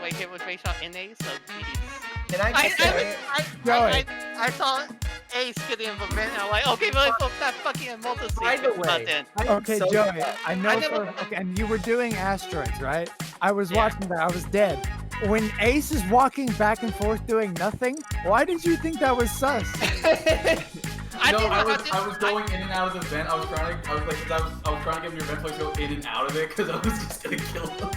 I hit with Ray shot in A, so he's... And I just say, I saw Ace getting him a minute, and I'm like, okay, but let's hope that fucking by the way, Okay, so Joey, bad. I know okay, and you were doing asteroids, right? I was watching that, I was dead. When Ace is walking back and forth doing nothing, why did you think that was sus? I was going in and out of the vent. I was trying to get him your vent, so I go in and out of it because I was just gonna kill him.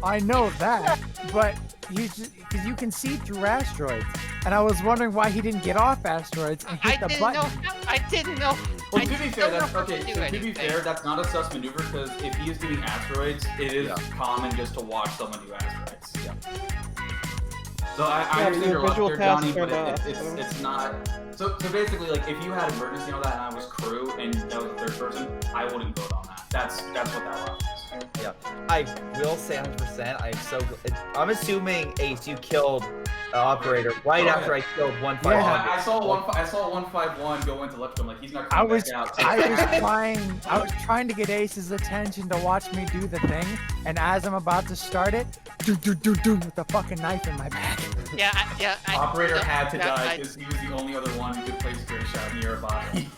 I know that, but he's just because you can see through asteroids, and I was wondering why he didn't get off asteroids and hit the button. I didn't know. Well, to be fair, that's okay. So to be fair, that's not a sus maneuver because if he is doing asteroids, it is common just to watch someone do asteroids. Yeah. So I understand your logic there, Johnny, but it's not. So basically, like if you had emergency and all that, and I was crew, and that was the third person, I wouldn't vote on that. That's what that logic is. Yeah, I will say 100%. I'm assuming Ace, you killed the operator right after I killed 151. Yeah, I saw 151 go into left. I'm like, he's not coming back out. I was trying to get Ace's attention to watch me do the thing, and as I'm about to start it, with the fucking knife in my back. Operator had to die because he was the only other one who could place Great Shot near a body.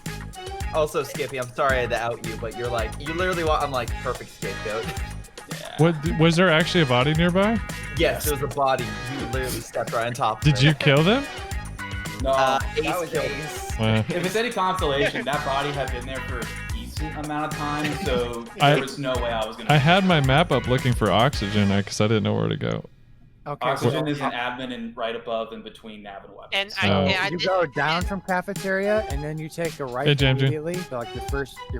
Also, Skippy, I'm sorry I had to out you, but you literally I'm like, perfect scapegoat. What, was there actually a body nearby? Yes, there was a body. You literally stepped right on top of Did you kill them? No, Ace killed. If it's any consolation, that body had been there for a decent amount of time, so there was no way I was gonna. I had my map up looking for oxygen because I didn't know where to go. Okay, oxygen is an admin and right above and between nav and weapons. And you go down from cafeteria, and then you take a right immediately, so like your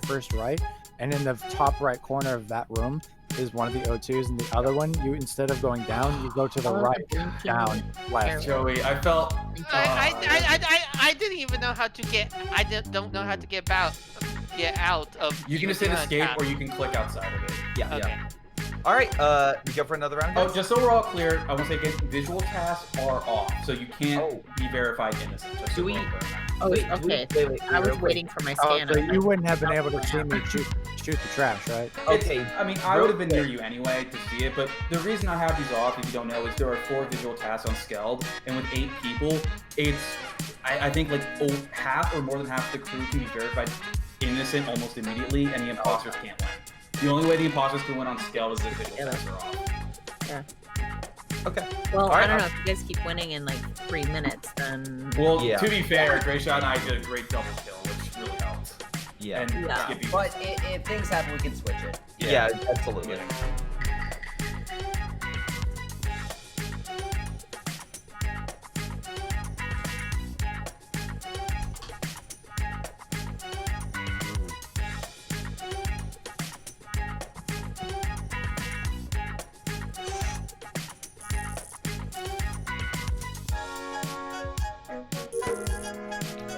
first right, and in the top right corner of that room is one of the O2s, and the other one, you instead of going down, you go to the right, down, left. Joey, I felt. I didn't even know how to get. I don't know how to get out of. You can just hit escape, or you can click outside of it. Yeah. Okay. Yeah. All right, we go for another round. Oh, just so we're all clear, I want to say again, visual tasks are off, so you can't be verified innocent. Do we? Wait, I was waiting for my scanner. So you wouldn't have been able to see me shoot the trash, right? Okay. I mean, I would have been near you anyway to see it, but the reason I have these off, if you don't know, is there are 4 visual tasks on Skeld, and with 8 people, it's I think like half or more than half of the crew can be verified innocent almost immediately, and the imposters can't win. The only way the imposters can win on Skeld is if visual tasks are off. Yeah. Okay. Well, I don't know if you guys keep winning in like 3 minutes, then. Well, to be fair, Great Shot and I did a great double kill, which really helped. Yeah. And Skippy. But if things happen, we can switch it. Yeah, absolutely.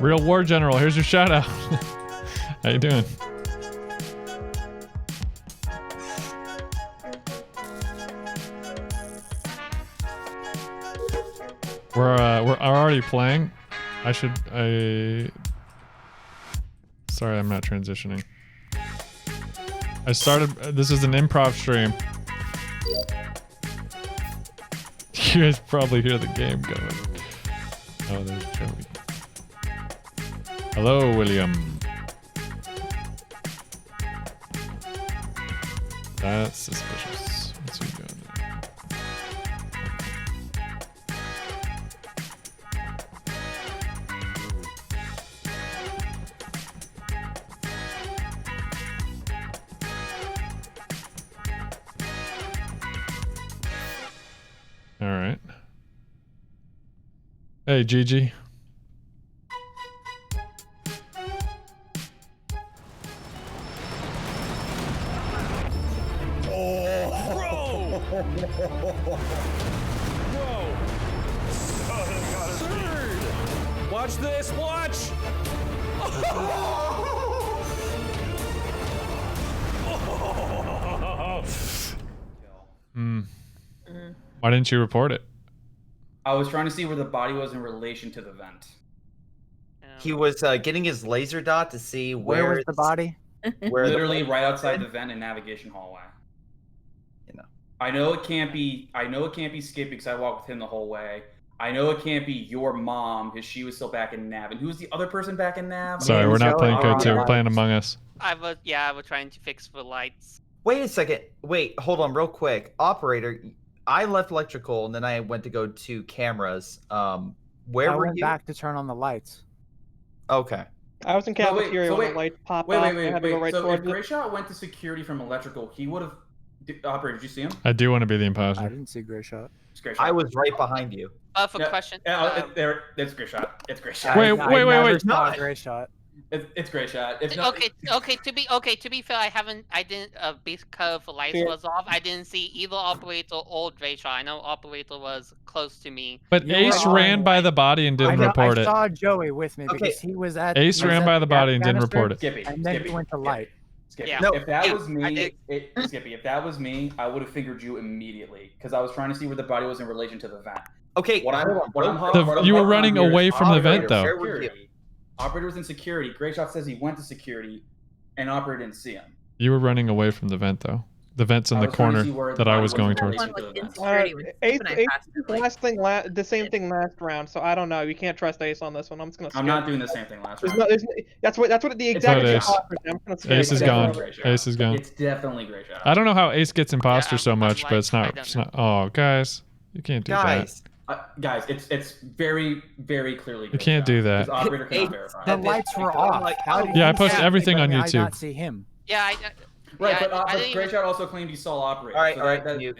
Real War General, here's your shout out. How you doing? We're already playing. Sorry, I'm not transitioning. This is an improv stream. You guys probably hear the game going. Oh, there's Joey. Hello, William. That's suspicious. What's he doing there? All right. Hey, Gigi. Watch this, watch! Why didn't you report it? I was trying to see where the body was in relation to the vent. He was getting his laser dot to see Where was the body? Literally right outside the vent in navigation hallway. I know it can't be Skippy because I walked with him the whole way. I know it can't be your mom because she was still back in Nav. And who's the other person back in Nav? Sorry, we're not playing code 2. We're Lights. playing Among Us. I was trying to fix the lights. Wait a second. Wait, hold on real quick. Operator, I left electrical and then I went to go to cameras. Where I were went you? back to turn on the lights. Okay. I was in cafeteria when the lights popped off. I had to go right so if towards it. Grayshot went to security from electrical, he would have. Operator, did you see him? I do want to be the I imposter. didn't see Grayshot. I was right behind you. For question. There, it's Grayshot. It's Grayshot. Wait, I wait, never wait. saw Grayshot. It's Grayshot. It's not, Okay. To be fair, I didn't. Because the lights was off, I didn't see either operator or Drayshot. I know operator was close to me. But Ace ran by the body and didn't report it. I saw Joey with me because he was at. Ace ran by the body and didn't report it. Skippy. And then he went to light. Skippy. Yeah. No, if that was me, Skippy, if that was me, I would have fingered you immediately because I was trying to see where the body was in relation to the vent. Okay. You were running away from the vent, though. Operator was in security. Grayshot says he went to security, and Operator didn't see him. You were running away from the vent, though. The vent's in the corner that I was going towards. Ace the same thing last round, so I don't know. You can't trust Ace on this one. I'm just gonna. I'm not doing the same thing last round. That's what the exact. Ace is gone. Ace is gone. It's definitely Grayshot. I don't know how Ace gets imposter so much, but it's not. Oh, guys, you can't do that. Guys, it's very, very clearly. You can't do that. Operator cannot verify. The lights were off. Yeah, I posted everything on I YouTube. not see him. Yeah, Right, yeah, but Grayshot also claimed he saw Operator. All right, so all right. yeah.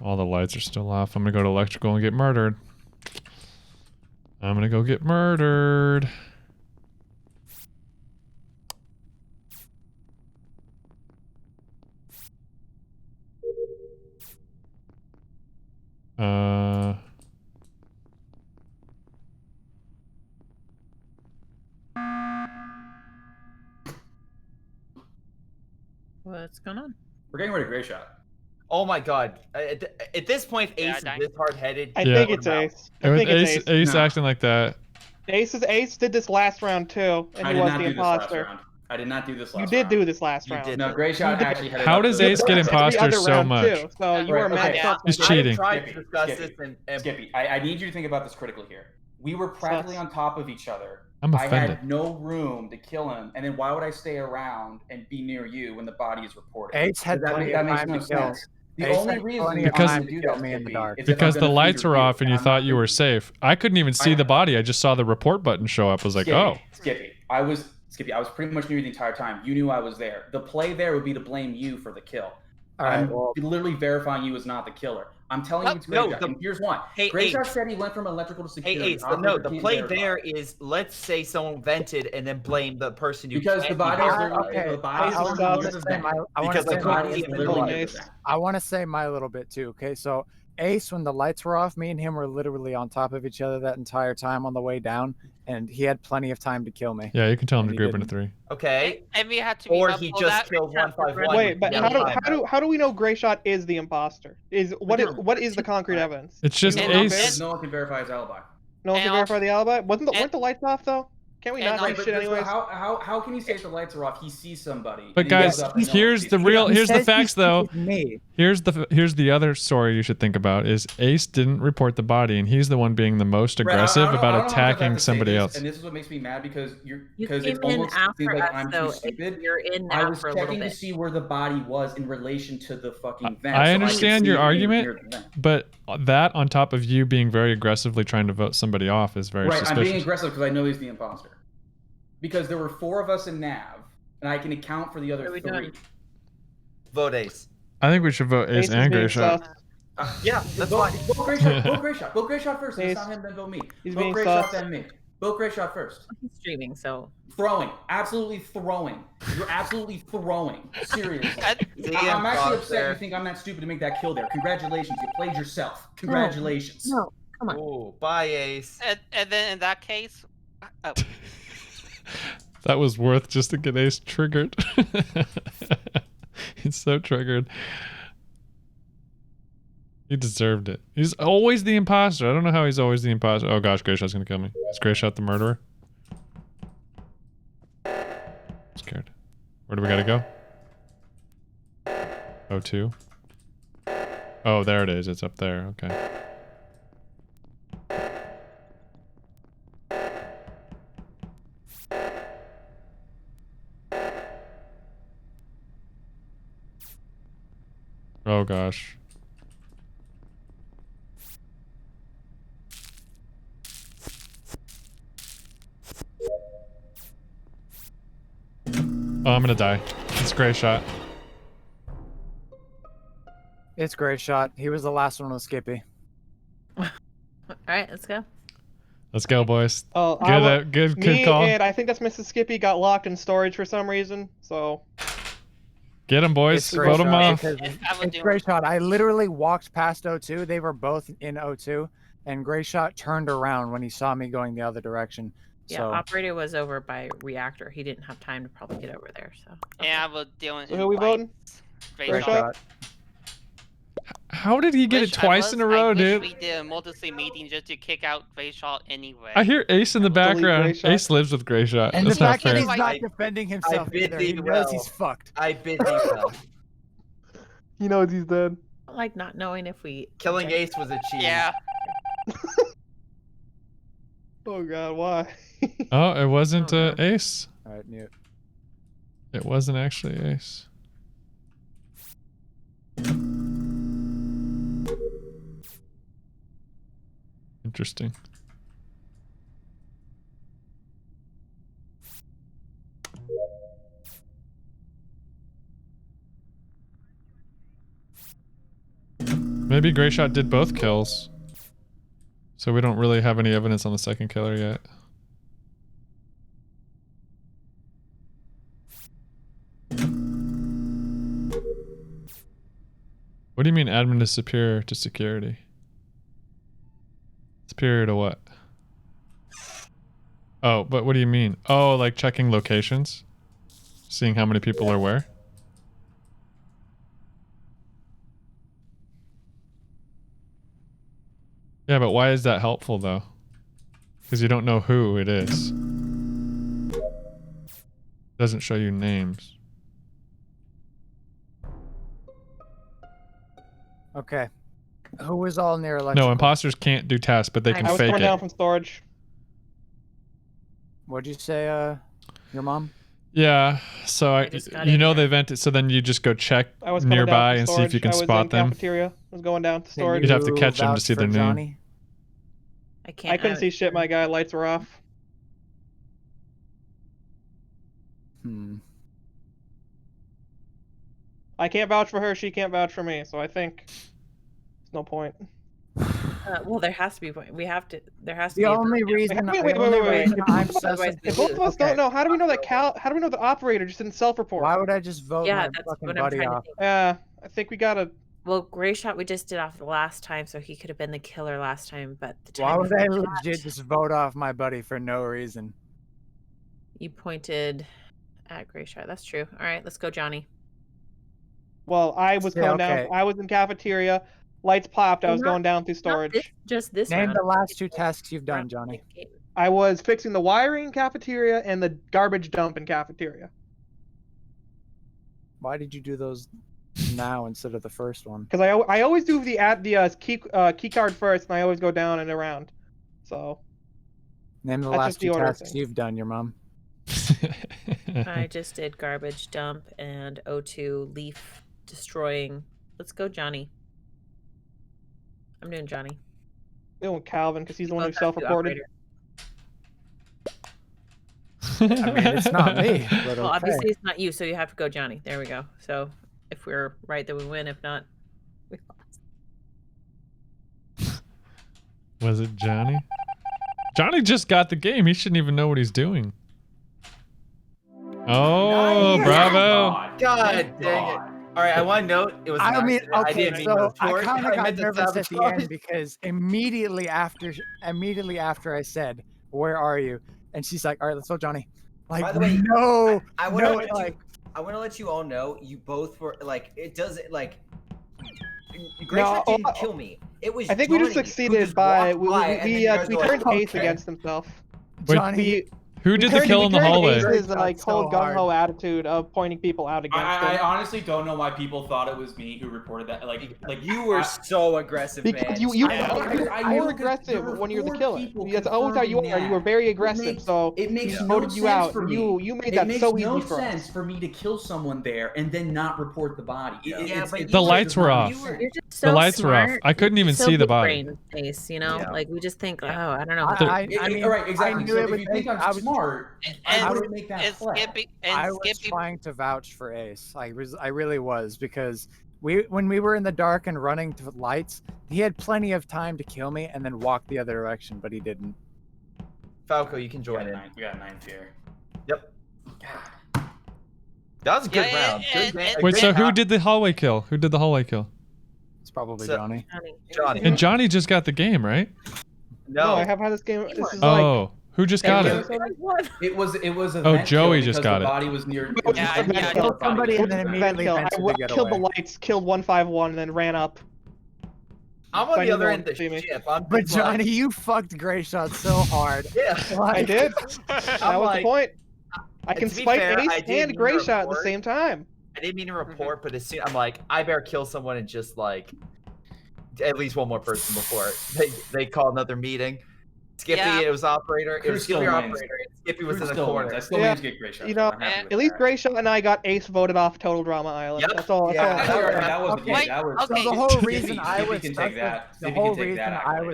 All the lights are still off. I'm gonna go to electrical and get murdered. I'm gonna go get murdered. What's going on? We're getting rid of Grayshot. Oh my god. At this point, Ace is this hard-headed. I think it's Ace. Ace acting like that. Ace did this last round too, and he was the imposter. I did not do this last round. You did do this last round. No, Grayshot actually had. How does Ace get imposter so much? So you were mad. He's cheating. Skippy, I need you to think about this critically here. We were practically on top of each other. I'm I offended. had no room to kill him, and then why would I stay around and be near you when the body is reported? Ace had plenty of time to kill. The only reason you because do that me in the dark because the lights are off and you thought you were safe. I couldn't even see the body. I just saw the report button show up. I was like, oh. Skippy, I was pretty much near you the entire time. You knew I was there. The play there would be to blame you for the kill. I'm literally verifying you as not the killer. I'm telling you it's Grayshot. And here's one. Grayshot said he went from electrical to security. Hey, Ace, no, the play there is, let's say someone vented and then blame the person you because the body is I want to say my little bit too. Okay, so Ace, when the lights were off, me and him were literally on top of each other that entire time on the way down, and he had plenty of time to kill me. Yeah, you can tell him to group into 3. Okay. And we had to. Or he just killed 151. Wait, but how do we know Grayshot is the imposter? What is the concrete evidence? It's just Ace. No one can verify his alibi. No one can verify the alibi. Weren't the lights off though? Can't we not do shit anyways? How can he say if the lights are off? He sees somebody. But guys, here's the facts though. Here's the other story you should think about is Ace didn't report the body, and he's the one being the most aggressive about attacking somebody else. And this is what makes me mad because you it almost seems like I'm too stupid. You're in I now was for a little checking to bit. see where the body was in relation to the fucking vent. I understand your argument, but that on top of you being very aggressively trying to vote somebody off is very suspicious. I'm being aggressive because I know he's the imposter. Because there were 4 of us in Nav, and I can account for the other 3. Vote Ace. I think we should vote Ace and Grayshot. Yeah, that's fine. Vote Grayshot. Vote Grayshot. Vote Grayshot first. It's not him, then vote me. Vote Grayshot, then me. Vote Grayshot first. He's streaming, so. Throwing. Absolutely throwing. You're absolutely throwing. Seriously. I'm actually upset you think I'm that stupid to make that kill there. Congratulations. You played yourself. Congratulations. No, come on. Oh, bye, Ace. And then in that case. Oh. That was worth just to get Ace triggered. He's so triggered. He deserved it. He's always the imposter. I don't know how he's always the imposter. Oh gosh, Grayshot's gonna kill me. Is Grayshot the murderer? I'm scared. Where do we gotta go? O2. Oh, there it is. It's up there. Okay. Oh gosh. Oh, I'm gonna die. It's a great shot. It's a great shot. He was the last one with Skippy. All right, let's go. Let's go, boys. Oh, Good me call. and I think that's Mrs. Skippy got locked in storage for some reason. So Get him, boys. Vote them off. It's great shot. I literally walked past O2. They were both in O2, and Great Shot turned around when he saw me going the other direction. Yeah, So, operator was over by reactor. He didn't have time to probably get over there. So. Yeah, I was dealing. So who we voting? Great shot. How did he get it twice in a row, dude? We did a multi meeting just to kick out Gray Shot anyway. I hear Ace in the background. Ace lives with Gray Shot. And That's the fact not that fair. he's not defending himself either. He knows he's fucked. I bid thee well. He knows he's dead. I like not knowing if we Killing Ace was a cheat. Yeah. Oh god, why? Oh, it wasn't Ace. All right, mute. It wasn't actually Ace. Interesting. Maybe Gray Shot did both kills. So we don't really have any evidence on the second killer yet. What do you mean admin is superior to security? Superior to what? Oh, but what do you mean? Oh, like checking locations? Seeing how many people are where? Yeah, but why is that helpful though? Because you don't know who it is. Doesn't show you names. Okay. Who was all near electrical? No, imposters can't do tasks, but they can I was fake coming it. down from storage. What'd you say, your mom? Yeah, so you know they vented, so then you just go check I was coming nearby down and from see if you can storage. spot I was in them. Cafeteria. I was going down to storage. You'd have to catch them to vouch see for their name. Johnny? I can't. I couldn't see shit, my guy. Lights were off. I can't vouch for her. She can't vouch for me. So I think there's no point. Well, there has to be. We have to. There has to The be. only reason. Wait. I'm sus of If both of us don't know, how do we know that How do we know the operator just didn't self-report? Why would I just vote Yeah, my that's fucking what I'm buddy trying to off? think. Yeah, I think we gotta. Well, Gray Shot we just did off the last time, so he could have been the killer last time. But the time Why would I before legit that, just vote off my buddy for no reason? You pointed at Gray Shot. That's true. All right, let's go, Johnny. Well, I was Yeah, coming down. okay. I was in cafeteria. Lights popped. I was going down through storage. Just this Name round. the last two tasks you've done, Johnny. I was fixing the wiring in cafeteria and the garbage dump in cafeteria. Why did you do those now instead of the first one? Because I always do the key card first, and I always go down and around. So. Name the That's last just the two order tasks thing. you've done, your mom. I just did garbage dump and O2 leaf destroying. Let's go, Johnny. I'm doing Johnny. Doing Calvin because he's the one who Both have to self-reported. operator. I mean, it's not me. But Well, okay. obviously it's not you, so you have to go, Johnny. There we go. So if we're right, then we win. If not, we lost. Was it Johnny? Johnny just got the game. He shouldn't even know what he's doing. Oh, Nice. bravo. God dang it. All right, I want to note it was. I mean, I okay, didn't mean to so I report. kind of got meant to nervous at the sabotage. end because immediately after I said, "Where are you?" and she's like, "All right, let's go, Johnny." Like, By the way, no, I want to like, I want to let you all know you both were like it doesn't like. Grace didn't kill me. It was. I think we just Johnny who succeeded just by walked by, and then you guys we were turned like, Ace okay. against himself. Johnny. Who did the kill in the hallway? Is like whole gung ho attitude of pointing people out against I him. honestly don't know why people thought it was me who reported that. Like you were so aggressive, man. Because you were aggressive when you're the killer. That's always how you are. You were very aggressive. So it makes no sense for me. You made that so easy for us. It makes no sense for me to kill someone there and then not report the body. The lights were off. The lights were off. I couldn't even see the body. Face, you know, like we just think, oh, I don't know. I mean, right, exactly. So if you think I'm smart, I would make that play. I was trying to vouch for Ace. I really was, because when we were in the dark and running to lights, he had plenty of time to kill me and then walk the other direction, but he didn't. Falco, you can join in. You got 9 fear. Yep. That was a good round. Wait, so who did the hallway kill? Who did the hallway kill? It's probably Johnny. Johnny. And Johnny just got the game, right? No, I have had this game. This is oh, who just got it? It was a Oh, Joey just got it. The body was near. I killed somebody and then immediately killed the lights, killed 151, and then ran up. I'm on the other end of the ship. But Johnny, you fucked Gray Shot so hard. Yeah, I did. That was the point. I can spike Ace and Gray Shot at the same time. I didn't mean to report, but as soon I'm like, I better kill someone and just like at least one more person before they call another meeting. Skippy, it was operator. It was Skippy operator. Skippy was in the corner. I still managed to get Gray Shot. You know, at least Gray Shot and I got Ace voted off Total Drama Island. Yep. That's all. That was the whole reason I was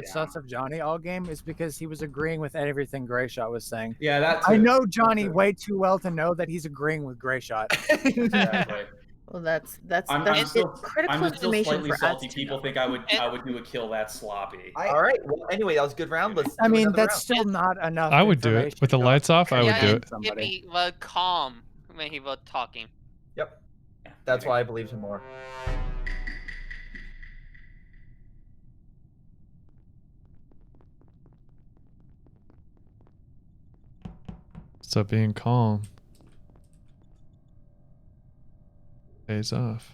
sus sus of Johnny all game is because he was agreeing with everything Gray Shot was saying. Yeah, that's. I know Johnny way too well to know that he's agreeing with Gray Shot. Exactly. Well, that's I'm still critical information slightly for salty. us. People think I would do a kill that sloppy. All right. Well, anyway, that was a good round. I mean, that's still not enough. I would do it with the lights off. I would do it. Skippy was calm when he was talking. Yep. That's why I believed him more. So being calm pays off.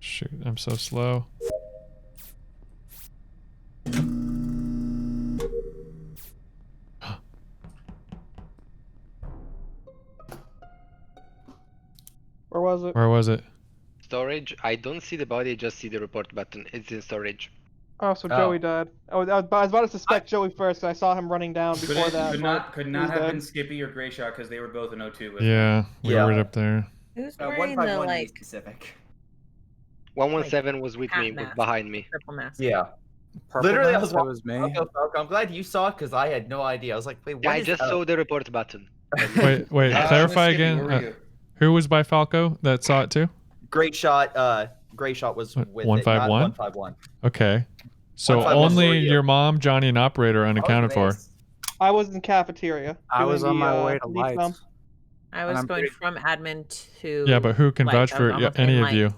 Shoot, I'm so slow. Where was it? Where was it? Storage. I don't see the body, I just see the report button. It's in storage. Oh, so Joey died. I was about to suspect Joey first. I saw him running down before that. Could not have been Skippy or Gray Shot because they were both in O2. Yeah, we were up there. Who's wearing the like specific? 117 was with me, was behind me. Purple mask. Yeah. Purple Literally, mask, I was me. I'm glad you saw it because I had no idea. I was like, wait, what? I just saw the report button. Wait, clarify again. Who was by Falco that saw it too? Great shot. Great shot was with 151. 151. Okay. So only your mom, Johnny, and operator unaccounted for. I was in the cafeteria. I was on my way to lights. I was going from admin to. Yeah, but who can vouch for any of you?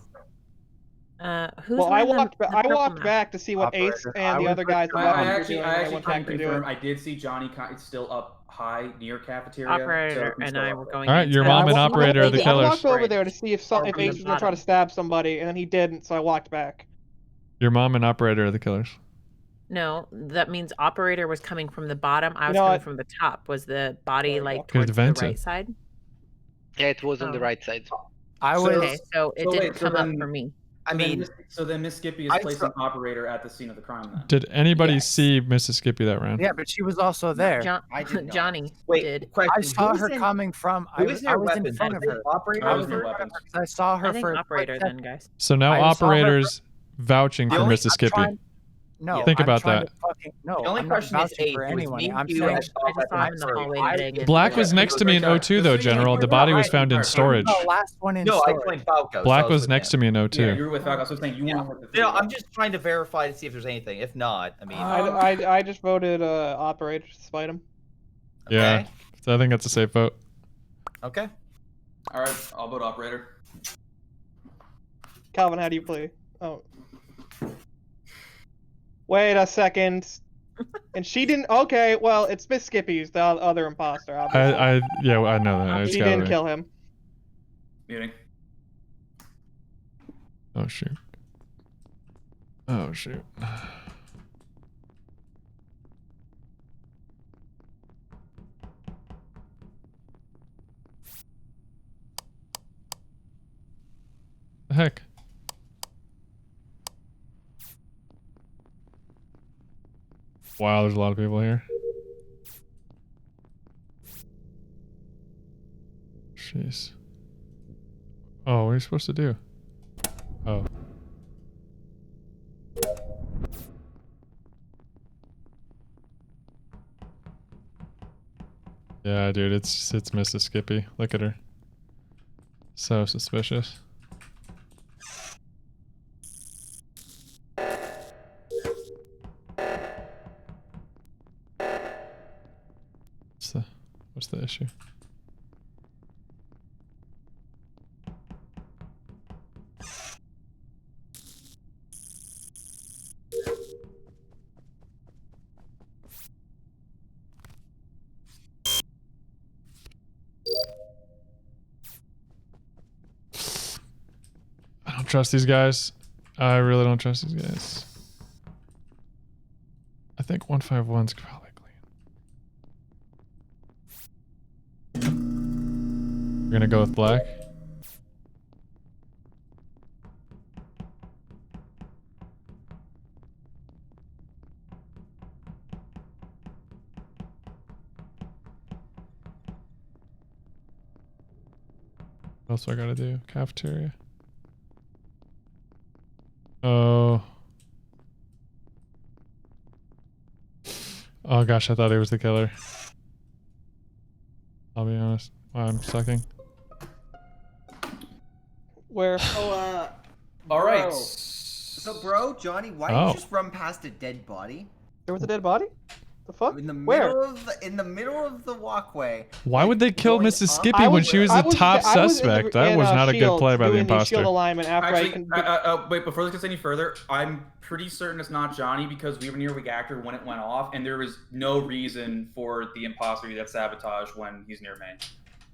Who's well, I walked back to see what Ace and the other guys were doing. I can confirm. I did see Johnny still up high near cafeteria. Operator and I were going. All right, your mom and operator are the killers. I walked over there to see if Ace was gonna try to stab somebody, and then he didn't, so I walked back. Your mom and operator are the killers. No, that means operator was coming from the bottom. I was coming from the top. Was the body like towards the right side? Yeah, it was on the right side. I was. Okay, so it didn't come up for me. I mean, so then Miss Skippy is placing operator at the scene of the crime. Then did anybody see Mrs. Skippy that round? Yeah, but she was also there. Johnny did. I saw her coming from. I was in front of her. I saw her for operator then, guys. So now operators vouching for Mrs. Skippy. No, think about that. The only question is for anyone. I'm saying Black was next to me in O2 though, General. The body was found in storage. No, last one in storage. I joined Falco. Black was next to me in O2. Yeah, you were with Falco. So I was saying you want to. No, I'm just trying to verify to see if there's anything. If not, I mean, I just voted operator to spite him. Yeah, so I think that's a safe vote. Okay. All right, I'll vote operator. Calvin, how do you play? Oh. Wait a second. And she didn't. Okay, well, it's Miss Skippy's the other imposter. Obviously. I know that. She didn't kill him. Muting. Oh shoot. Oh shoot. The heck? Wow, there's a lot of people here. Jeez. Oh, what are you supposed to do? Oh. Yeah, dude, it's Mrs. Skippy. Look at her. So suspicious. What's the issue? I don't trust these guys. I really don't trust these guys. I think 151's probably clean. We're gonna go with black. What else do I gotta do? Cafeteria. Oh. Oh gosh, I thought he was the killer. I'll be honest. Wow, I'm sucking. Where? Oh, All right. Bro. So, bro, Johnny, why did you just run past a dead body? There was a dead body? The fuck? In the Where? middle of the walkway. Why would they kill Mrs. Skippy when she was the top suspect? That was not a good play by the imposter. Shield alignment after Actually, wait, before this gets any further, I'm pretty certain it's not Johnny because we were near reactor when it went off, and there was no reason for the imposter to get sabotaged when he's near me.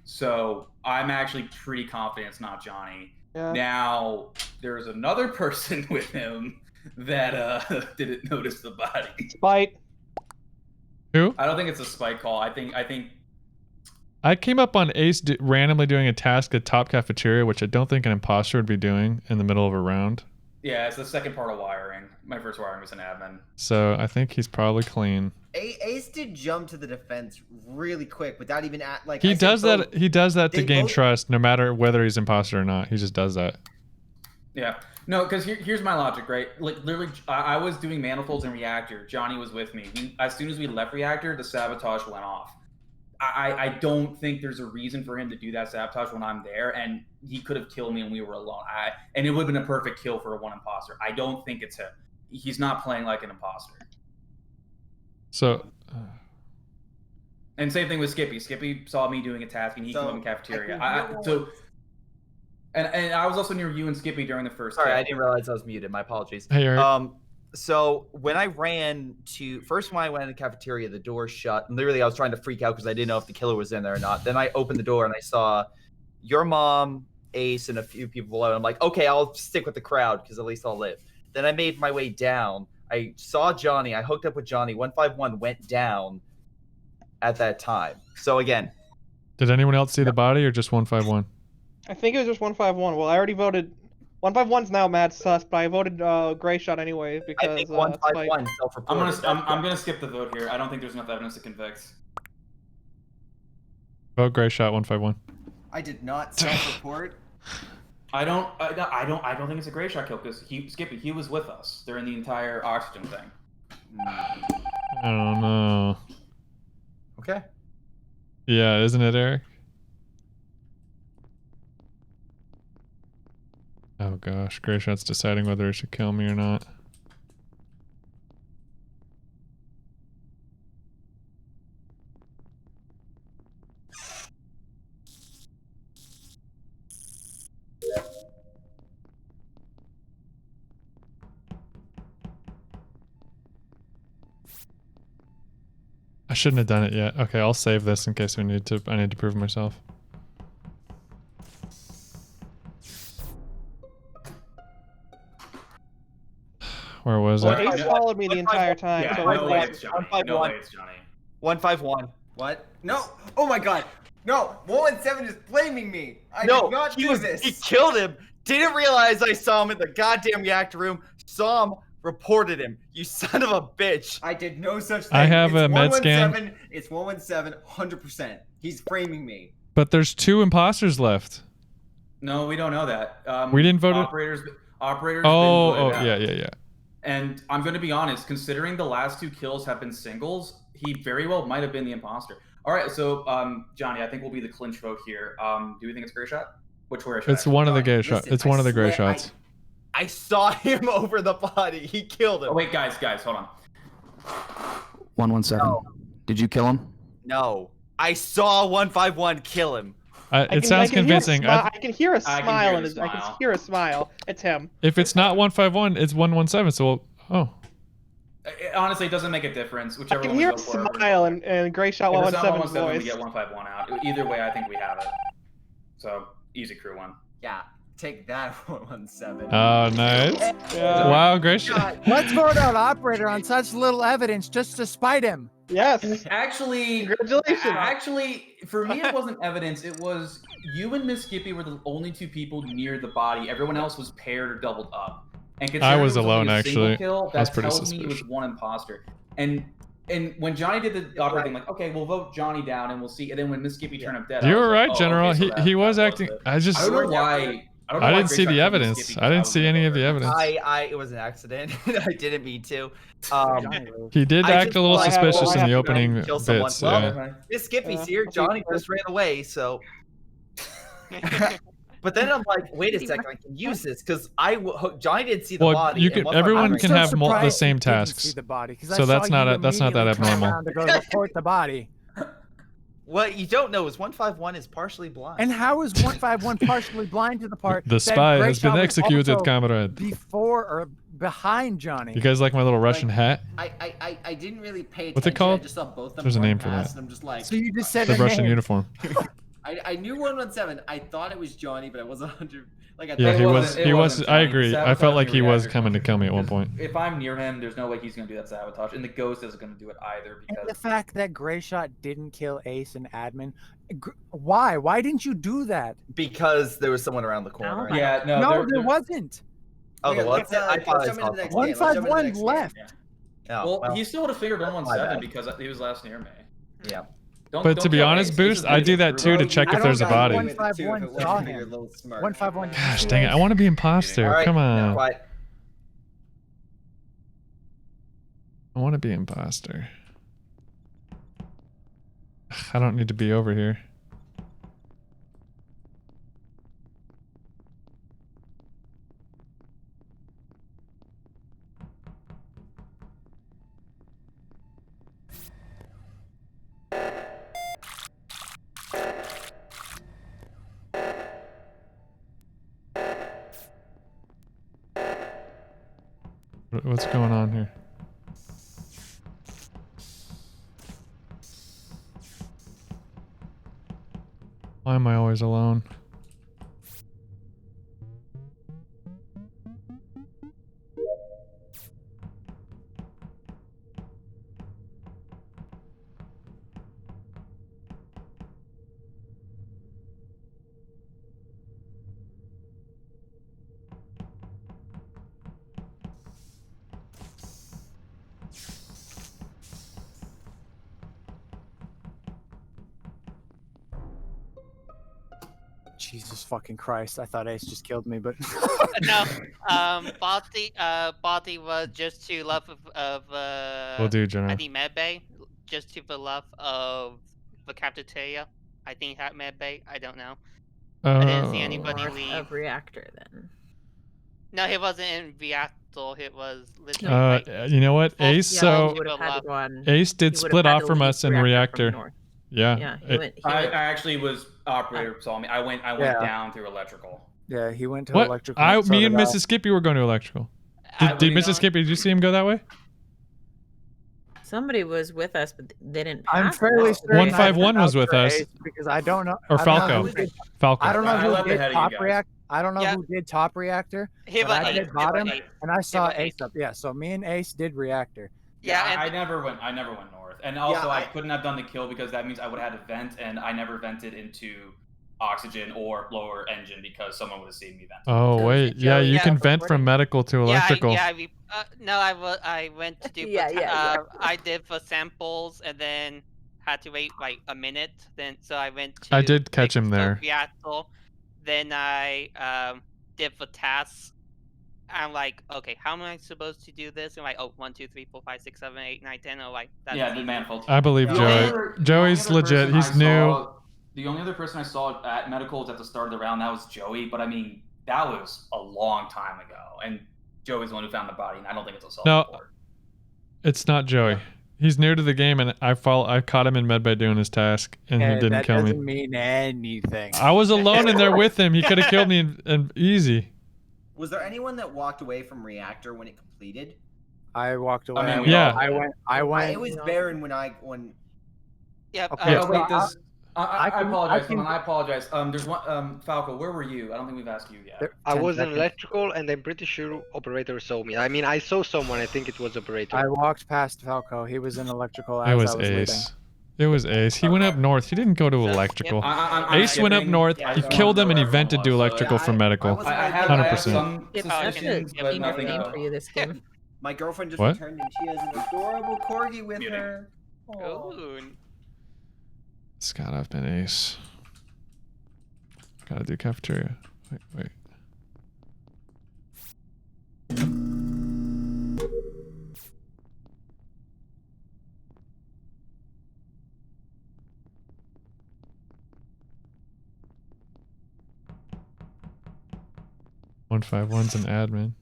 So I'm actually pretty confident it's not Johnny. Yeah. Now, there's another person with him that didn't notice the body. Spite. Who? I don't think it's a spike call. I think I came up on Ace randomly doing a task at top cafeteria, which I don't think an imposter would be doing in the middle of a round. Yeah, it's the second part of wiring. My first wiring was an admin. So I think he's probably clean. Ace did jump to the defense really quick without even like. He does that. He does that to gain trust, no matter whether he's imposter or not. He just does that. Yeah. No, because here's my logic, right? Like, literally, I was doing manifolds in reactor. Johnny was with me. As soon as we left reactor, the sabotage went off. I don't think there's a reason for him to do that sabotage when I'm there, and he could have killed me and we were alone. And it would have been a perfect kill for a one imposter. I don't think it's him. He's not playing like an imposter. So. And same thing with Skippy. Skippy saw me doing a task and he came up in cafeteria. And I was also near you and Skippy during the first. Sorry, I didn't realize I was muted. My apologies. Hey, Eric. So when I ran to when I went in the cafeteria, the door shut. And literally, I was trying to freak out because I didn't know if the killer was in there or not. Then I opened the door and I saw your mom, Ace, and a few people below. And I'm like, okay, I'll stick with the crowd because at least I'll live. Then I made my way down. I saw Johnny. I hooked up with Johnny. 151 went down at that time. So again, did anyone else see the body or just 151? I think it was just 151. Well, I already voted. 151's now mad sus, but I voted gray shot anyway because I think 151 self-reported. I'm gonna skip the vote here. I don't think there's enough evidence to convict. Vote gray shot 151. I did not self-report. I don't think it's a gray shot kill because Skippy, he was with us during the entire oxygen thing. I don't know. Okay. Yeah, isn't it, Eric? Oh gosh, gray shot's deciding whether he should kill me or not. I shouldn't have done it yet. Okay, I'll save this in case I need to prove myself. Or was Well, it? Ace followed me the entire time. Yeah, so no way it's Johnny. No way it's Johnny. 151. What? No. Oh my god. No. 117 is blaming me. I No, did not do this. He killed him. Didn't realize I saw him in the goddamn reactor room. Saw him. Reported him. You son of a bitch. I did no such thing. I have it's a med scan. 117. It's 117. 100%. He's framing me. But there's 2 imposters left. No, we don't know that. We didn't vote it. Operators. Oh, yeah. And I'm going to be honest, considering the last 2 kills have been singles, he very well might have been the imposter. All right, so Johnny, I think will be the clinch vote here. Do we think it's gray shot? Which gray shot? It's one of the gray shots. It's one of the gray shots. I saw him over the body. He killed him. Oh wait, guys, hold on. 117. No. Did you kill him? No. I saw 151 kill him. It sounds convincing. I can hear a smile in his. I can hear a smile. It's him. If it's not 151, it's 117. So, Honestly, it doesn't make a difference. Whichever I can hear a smile and gray shot 117's voice. We get 151 out. Either way, I think we have it. So easy crew one. Yeah. Take that 117. Oh, nice. Yeah. Wow, great shot. Let's vote out operator on such little evidence just to spite him. Yes. Actually, congratulations. Actually, for me, it wasn't evidence. It was you and Miss Skippy were the only 2 people near the body. Everyone else was paired or doubled up. And I was alone, only a single actually. Kill, I was that pretty tells me it was 1 imposter. And when Johnny did the operating, like, okay, we'll vote Johnny down and we'll see. And then when Miss Skippy turned up dead, You were right, like, General. Okay, so he was that acting. it. I just. I don't know why. I didn't see the evidence. I didn't see any of the evidence. It was an accident. I didn't mean to. He did act a little suspicious in the opening bits. Well, Miss Skippy's here. Johnny just ran away, so. But then I'm like, wait a second, I can use this because Johnny didn't see the body. You can. Everyone can have the same tasks. See the body, so that's not that abnormal. To go report the body. What you don't know is 151 is partially blind. And how is 151 partially blind to the part? The spy has been executed, comrade. Before or behind Johnny. You guys like my little Russian hat? I didn't really pay attention. What's it called? I just saw both of them. There's a name for that. And I'm just like. So you just said the Russian name. uniform. I knew 117. I thought it was Johnny, but I wasn't 100. Like I yeah, he wasn't, was. I agree. I felt like he was coming to kill me at one point. If I'm near him, there's no way he's gonna do that sabotage, and the ghost isn't gonna do it either. Because and the fact that Gray Shot didn't kill Ace and Admin, why? Why didn't you do that? Because there was someone around the corner. Right? Yeah, no, there wasn't. Oh, there was. I thought I saw 151 left. Yeah. Well, he still would have figured 117 because he was last near me. Yeah. But to be honest, Boost, I do that too to check if there's a body. 151 saw him. 151. Gosh, dang it! I want to be imposter. Right, come on. I want to be imposter. I don't need to be over here. What's going on here? Why am I always alone? Jesus fucking Christ! I thought Ace just killed me, but no. Balti was just to love of Will do, General. I think medbay, just to the love of the cafeteria. I think at medbay. I don't know. I didn't see anybody leave. Of reactor then. No, he wasn't in reactor. It was literally. You know what, Ace? Yeah, so Ace did split off from us in reactor. Yeah. I actually was operator saw me. I went down through electrical. Yeah, he went to what? electrical. Me and Mrs. Skippy were going to electrical. Did Mrs. Skippy? Did you see him go that way? Somebody was with us, but they didn't. I'm fairly certain 151 was with us because I don't know. Or Falco. Falco. I don't know who did top react. I don't know who did top reactor, but I did bottom, and I saw Ace up. Yeah, so me and Ace did reactor. Yeah, I never went north, and also I couldn't have done the kill because that means I would have had to vent, and I never vented into oxygen or lower engine because someone would have seen me vent. Oh wait, yeah, you can vent from medical to electrical. No, I went to do. I did for samples and then had to wait like a minute. Then so I went to. I did catch him there. Reactor. Then I did for tasks. I'm like, okay, how am I supposed to do this? And like, oh, 1, 2, 3, 4, 5, 6, 7, 8, 9, 10. Oh, like that's the manifold. I believe Joey. Joey's legit. He's new. The only other person I saw at medical was at the start of the round. That was Joey, but I mean, that was a long time ago. And Joey's the one who found the body, and I don't think it's a self-report. It's not Joey. He's new to the game, and I caught him in medbay doing his task, and he didn't kill me. That doesn't mean anything. I was alone in there with him. He could have killed me and easy. Was there anyone that walked away from reactor when it completed? I walked away. I mean, yeah. I went. It was Baron when. Yeah. Okay. Wait, I apologize. I apologize. There's one. Falco, where were you? I don't think we've asked you yet. I was in electrical, and I'm pretty sure operator saw me. I mean, I saw someone. I think it was operator. I walked past Falco. He was in electrical. It was Ace. It was Ace. He went up north. He didn't go to electrical. Ace went up north. He killed him, and he vented to electrical for medical. 100%. For you this game. My girlfriend just returned, and she has an adorable corgi with her. Oh. Scott, I've been Ace. Gotta do cafeteria. Wait. "151's an admin."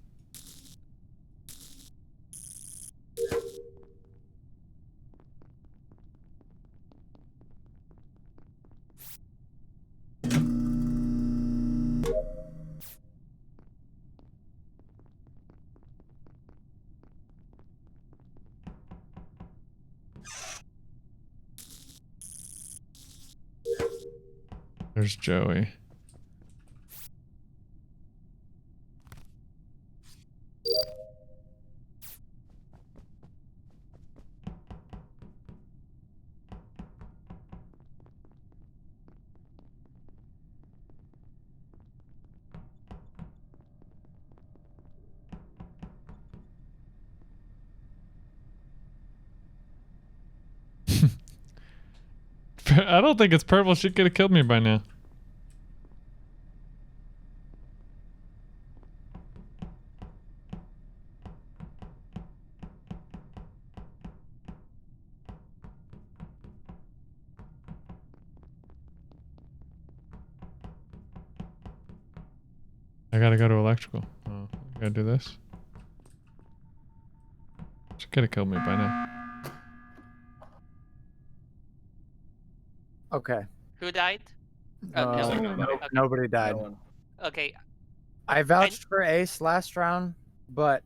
There's Joey. I don't think it's purple. She could have killed me by now. I gotta go to electrical. Oh, I gotta do this. She could have killed me by now. Okay. Who died? Nobody died. Okay. I vouched for Ace last round, but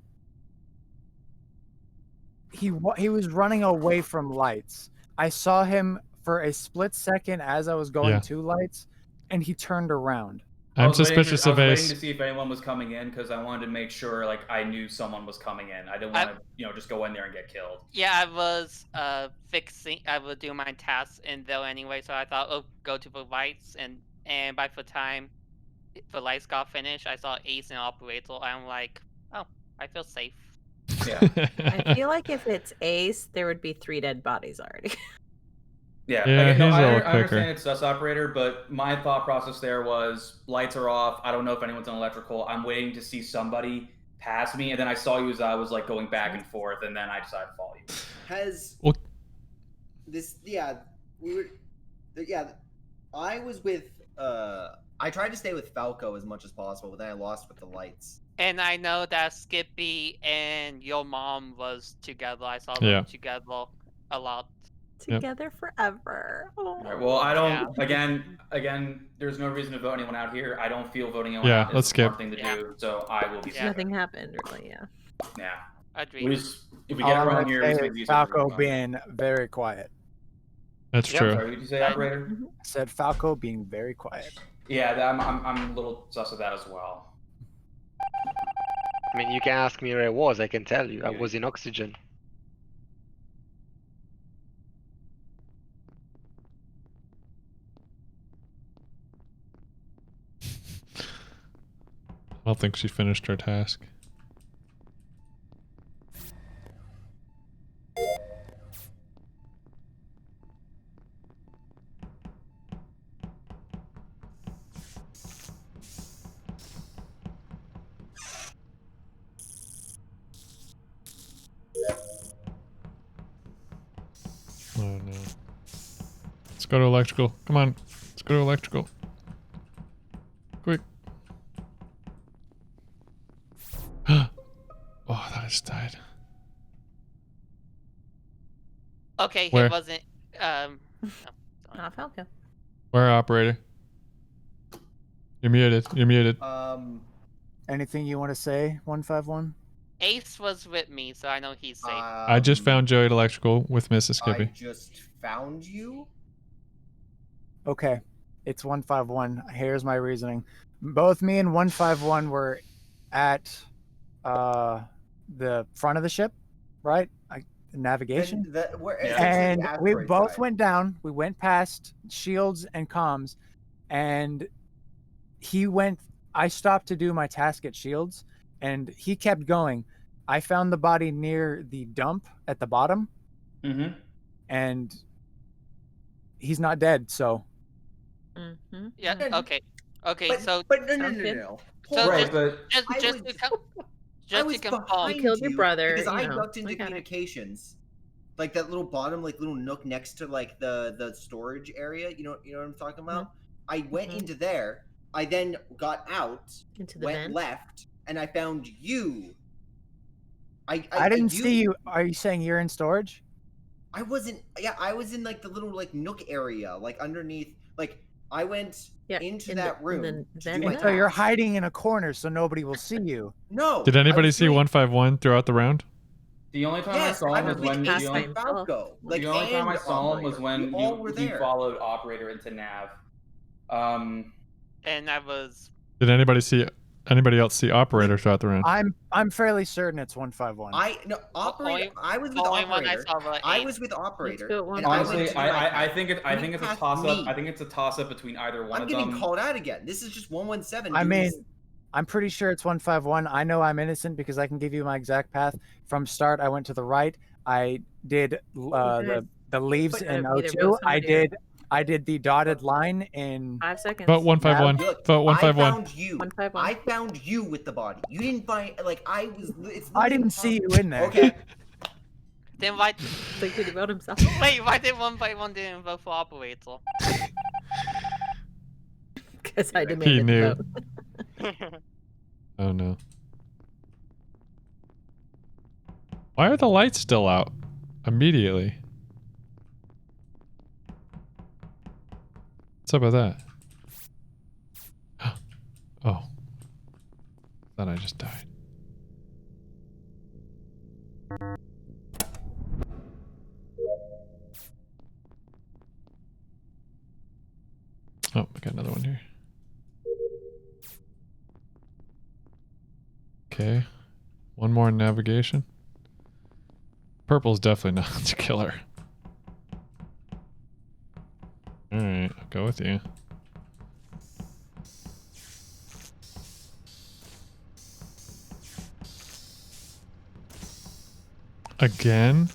he was running away from lights. I saw him for a split second as I was going to lights, and he turned around. I'm suspicious of Ace. I was waiting to see if anyone was coming in because I wanted to make sure like I knew someone was coming in. I didn't want to, just go in there and get killed. Yeah, I was I would do my tasks in though anyway, so I thought, oh, go to the lights, and by the time the lights got finished, I saw Ace and operator. I'm like, oh, I feel safe. Yeah. I feel like if it's Ace, there would be 3 dead bodies already. Yeah, he's a little I understand it's sus operator, but my thought process there was lights are off. I don't know if anyone's on electrical. I'm waiting to see somebody pass me, and then I saw you as I was like going back and forth, and then I decided to follow you. I was with I tried to stay with Falco as much as possible, but then I lost with the lights. And I know that Skippy and your mom was together. I saw them together a lot. Together forever. Oh. All right, well, I don't. Again, there's no reason to vote anyone out here. I don't feel voting anyone out let's is skip. the thing to do. So I will be. Nothing happened, really. Yeah. Yeah. Agreed. If we get it wrong here, we Falco being very quiet. That's true. Sorry, did you say operator? I said Falco being very quiet. Yeah, I'm a little sus of that as well. I mean, you can ask me where I was. I can tell you. I was in oxygen. I don't think she finished her task. Oh no. Let's go to electrical. Come on. Let's go to electrical. Quick. Oh, I thought I just died. Okay, Where? it wasn't. No, Not Falco. Where, operator? You're muted. You're muted. Anything you want to say, 151? Ace was with me, so I know he's safe. I just found Joey at electrical with Mrs. Skippy. I just found you. Okay, it's 151. Here's my reasoning. Both me and 151 were at the front of the ship, right? Navigation. And we both went down. We went past shields and comms, and he went. I stopped to do my task at shields, and he kept going. I found the body near the dump at the bottom, and he's not dead. So, Yeah. Okay. Okay. But, so. But no. So right, just to confirm, You killed your brother. Because I know, ducked into communications, like that little bottom, like little nook next to like the storage area. You know what I'm talking about. I went into there. I then got out, into the went vent. left, and I found you. I didn't see you. Are you saying you're in storage? I wasn't. Yeah, I was in like the little like nook area, like underneath. Like I went into that room. So you're hiding in a corner so nobody will see you. No. Did anybody see 151 throughout the round? The only time I saw him was when the only time I saw him was when he followed operator into nav. And I was. Did anybody else see operator throughout the round? I'm fairly certain it's 151. Operator. I was with operator. I was with operator. Honestly, I think it's a toss up. I think it's a toss up between either one of them. I'm getting called out again. This is just 117. I mean, I'm pretty sure it's 151. I know I'm innocent because I can give you my exact path. From start, I went to the right. I did the leaves in O2. I did the dotted line in 5 seconds. Vote 151. Vote 151. I found you with the body. You didn't find I was. I didn't see you in there. Okay. Then why? Like, did he vote himself? Wait, why did 151 didn't vote for operator? Because I demanded He knew. the vote. Oh no. Why are the lights still out? Immediately. What's up with that? Oh. Thought I just died. Oh, I got another one here. Okay. One more in navigation. Purple's definitely not the killer. Alright, I'll go with you. Again?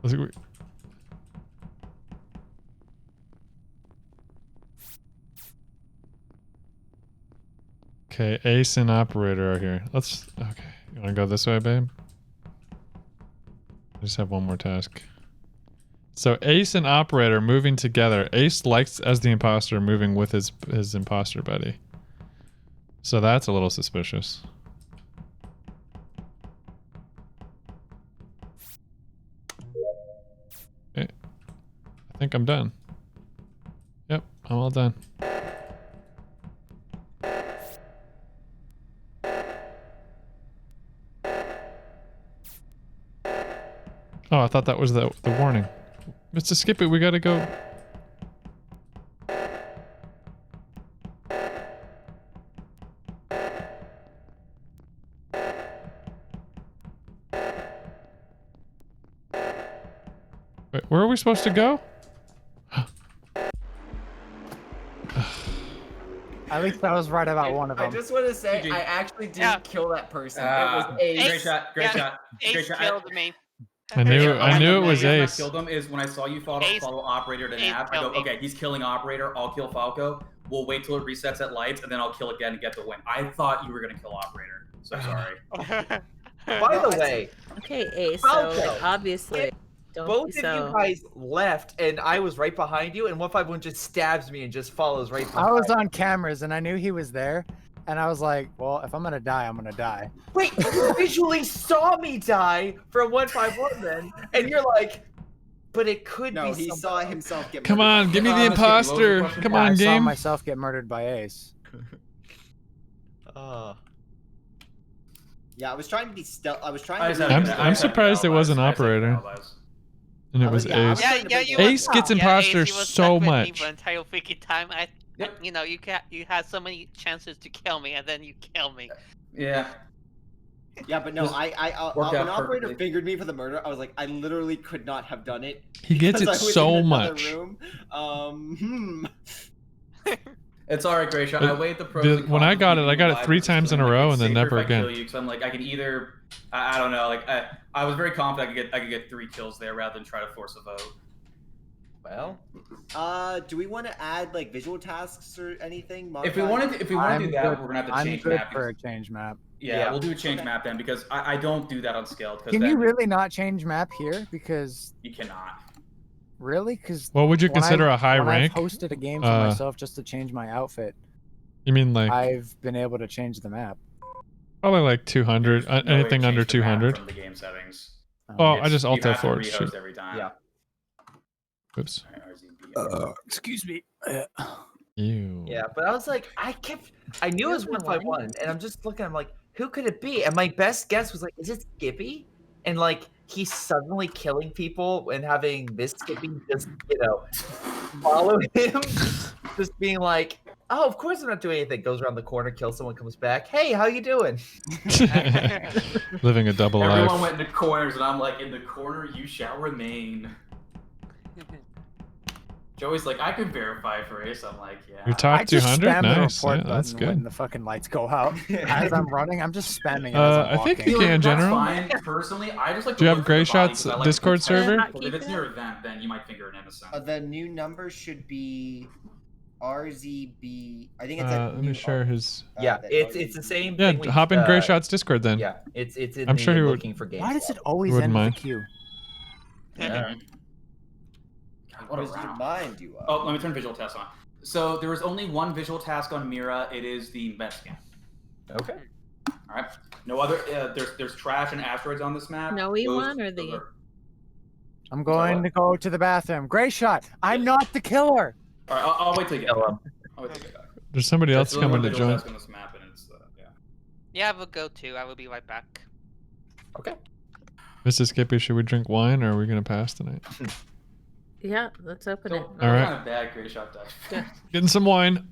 Let's see. Okay, Ace and Operator are here. Let's... Okay. You wanna go this way, babe? I just have one more task. So Ace and Operator moving together. Ace likes, as the imposter, moving with his imposter buddy. So that's a little suspicious. Okay. I think I'm done. Yep, I'm all done. Oh, I thought that was the warning. Mr. Skippy, we gotta go. Wait, where are we supposed to go? At least I was right about one of them. I just want to say, I actually didn't kill that person. It was Ace. Great shot. Great shot. Ace Great shot. killed me. I knew it was The reason Ace. I killed him is when I saw you follow operator to Ace nap. I go, killed me. okay, he's killing operator. I'll kill Falco. We'll wait till it resets at lights, and then I'll kill again and get the win. I thought you were gonna kill operator, so sorry. By the way, Okay, Ace. Falco, So like, obviously, don't both be of so. you guys left, and I was right behind you, and 151 just stabs me and just follows right behind. I was on cameras and I knew he was there, and I was like, well, if I'm gonna die, I'm gonna die. Wait, you visually saw me die from 151 then, and you're like, but it could be. No, he saw himself get. Come on, give me the imposter. Come on, I saw game. myself get murdered by Ace. Yeah, I was trying to be stealth. I was trying to. I'm surprised it wasn't operator. And it was Ace. Ace gets imposter Ace, you were so stuck with me much. for the entire freaking time. You know, you had so many chances to kill me, and then you kill me. Yeah. Yeah, but no, Just worked when out operator perfectly. fingered me for the murder, I was like, I literally could not have done it. He gets because it I was so in another much. Room. It's alright, Gray Shot. I weighed the pros and cons When I of got it, keeping I got you it alive 3 versus times in a feeling like row it's and then safer never if I kill again. you, 'cause I'm like, I can either, I don't know, like I was very confident I could get 3 kills there rather than try to force a vote. Well, do we want to add like visual tasks or anything? If we want to do that, we're gonna have to change I'm good map. for a change map. Yeah, we'll do a change map then because I don't do that on scaled. Can you really not change map here? Because You cannot. really, because What would you consider a high rank? I've hosted a game for myself just to change my outfit. You mean like? I've been able to change the map. Probably like 200. No way to Anything change under the map 200. From the game settings. Oh, I just You alt have to F4. rehost Shoot. every time. Yeah. Oops. Excuse me. Ew. yeah, but I was like, I knew it was 151, and I'm just looking, I'm like, who could it be? And my best guess was like, is it Skippy? And like, he's suddenly killing people and having this Skippy just, follow him, just being like, oh, of course I'm not doing anything. Goes around the corner, kills someone, comes back. Hey, how you doing? Living a double life. Everyone went into corners, and I'm like, in the corner you shall remain. Joey's like, I can verify for Ace. I'm like, yeah. Your top I just 200? spam the Nice. report Yeah, that's button when good. the fucking lights go out. As I'm running, I'm just spamming it as I'm I think walking. you can in That's general. fine. Personally, I just like Do you to have look Gray for the body Shot's 'cause I like Discord to protect server? people. If it's near event, then you might finger an innocent. The new number should be RZB. I think it's. Let me share his. Yeah, it's the same Yeah, thing. we- hop in Gray Shot's Discord then. Yeah, it's in I'm the sure he would- looking for games. Why does it always Wouldn't end with mind. a Q? Yeah. What a Does your round. mind you up? Oh, let me turn visual test on. So there is only one visual task on Mira. It is the med scan. Okay. All right. No other. There's trash and asteroids on this map. No E1 or the. I'm going to go to the bathroom. Gray Shot, I'm not the killer. All right. I'll wait till you get Kill back. him. I'll wait till you get back. There's somebody else There's only coming one to visual join. task on this map, and it's yeah. Yeah, we'll go too. I will be right back. Okay. Mrs. Skippy, should we drink wine or are we gonna pass tonight? Yeah, let's open it. All right. Kind of bad Gray Shot dice. Getting some wine.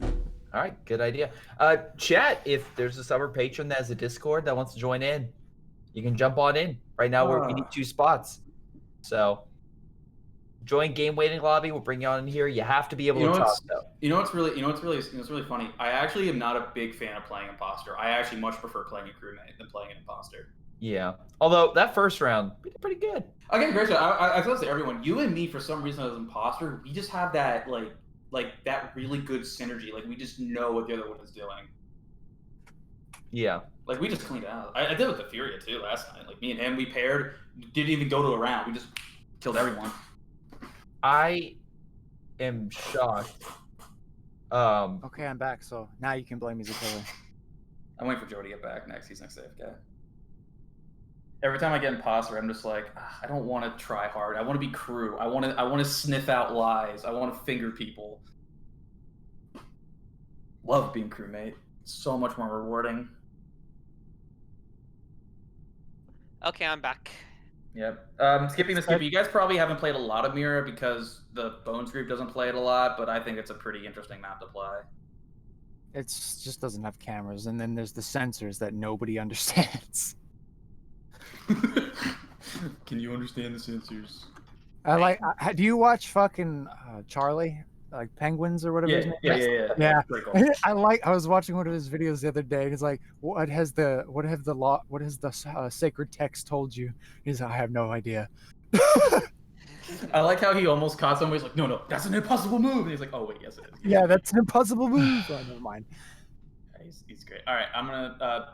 All right, good idea. Chat, if there's a summer patron that has a Discord that wants to join in, you can jump on in. Right now, we need 2 spots. So, join game waiting lobby. We'll bring you on in here. You have to be able to talk, though. You know what's really funny? I actually am not a big fan of playing imposter. I actually much prefer playing a crewmate than playing an imposter. Yeah. Although that first round, we did pretty good. Okay, great shot. I was gonna say everyone, you and me, for some reason as imposter, we just have that like that really good synergy. Like we just know what the other one is doing. Yeah. Like we just cleaned out. I did with the Furia too last night. Like me and him, we paired. Didn't even go to a round. We just killed everyone. I am shocked. Okay, I'm back. So now you can blame me as a killer. I'm waiting for Joe to get back next. He's next safe guy. Every time I get imposter, I'm just like, I don't want to try hard. I want to be crew. I want to sniff out lies. I want to finger people. Love being crewmate. It's so much more rewarding. Okay, I'm back. Yep. Skippy, you guys probably haven't played a lot of Mirror because the Bones group doesn't play it a lot, but I think it's a pretty interesting map to play. It just doesn't have cameras, and then there's the sensors that nobody understands. Can you understand the sensors? Do you watch fucking Charlie, like Penguins or whatever his name is? Yeah. Cool. I was watching one of his videos the other day, and it's like, what has the sacred text told you? He's like, I have no idea. I like how he almost caught somebody. He's like, no, that's an impossible move. And he's like, oh wait, yes it is. Yeah, that's an impossible move. Oh, never mind. He's great. All right, I'm gonna.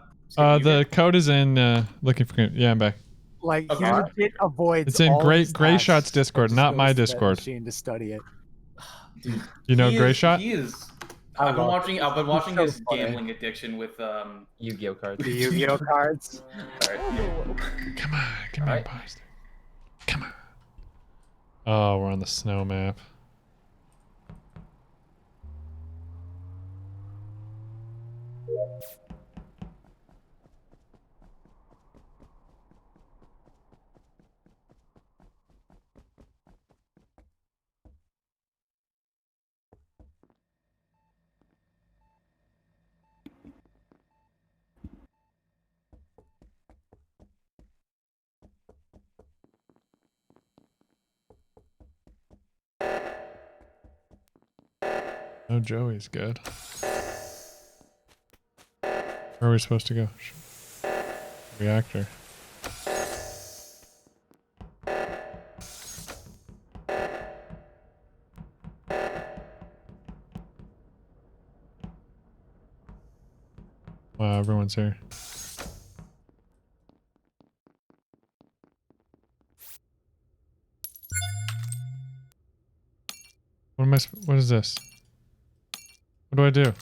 The code is in. Looking for. Yeah, I'm back. Like he legit avoids. It's in Gray Shot's Discord, not my Discord. To study it. Dude, you know Gray Shot? He is. I've been watching his gambling addiction with Yu-Gi-Oh cards. The Yu-Gi-Oh cards. All right. Come on, give me a poster. Come on. Oh, we're on the snow map. Oh, Joey's good. Where are we supposed to go? Reactor. Wow, everyone's here. What is this? What do I do?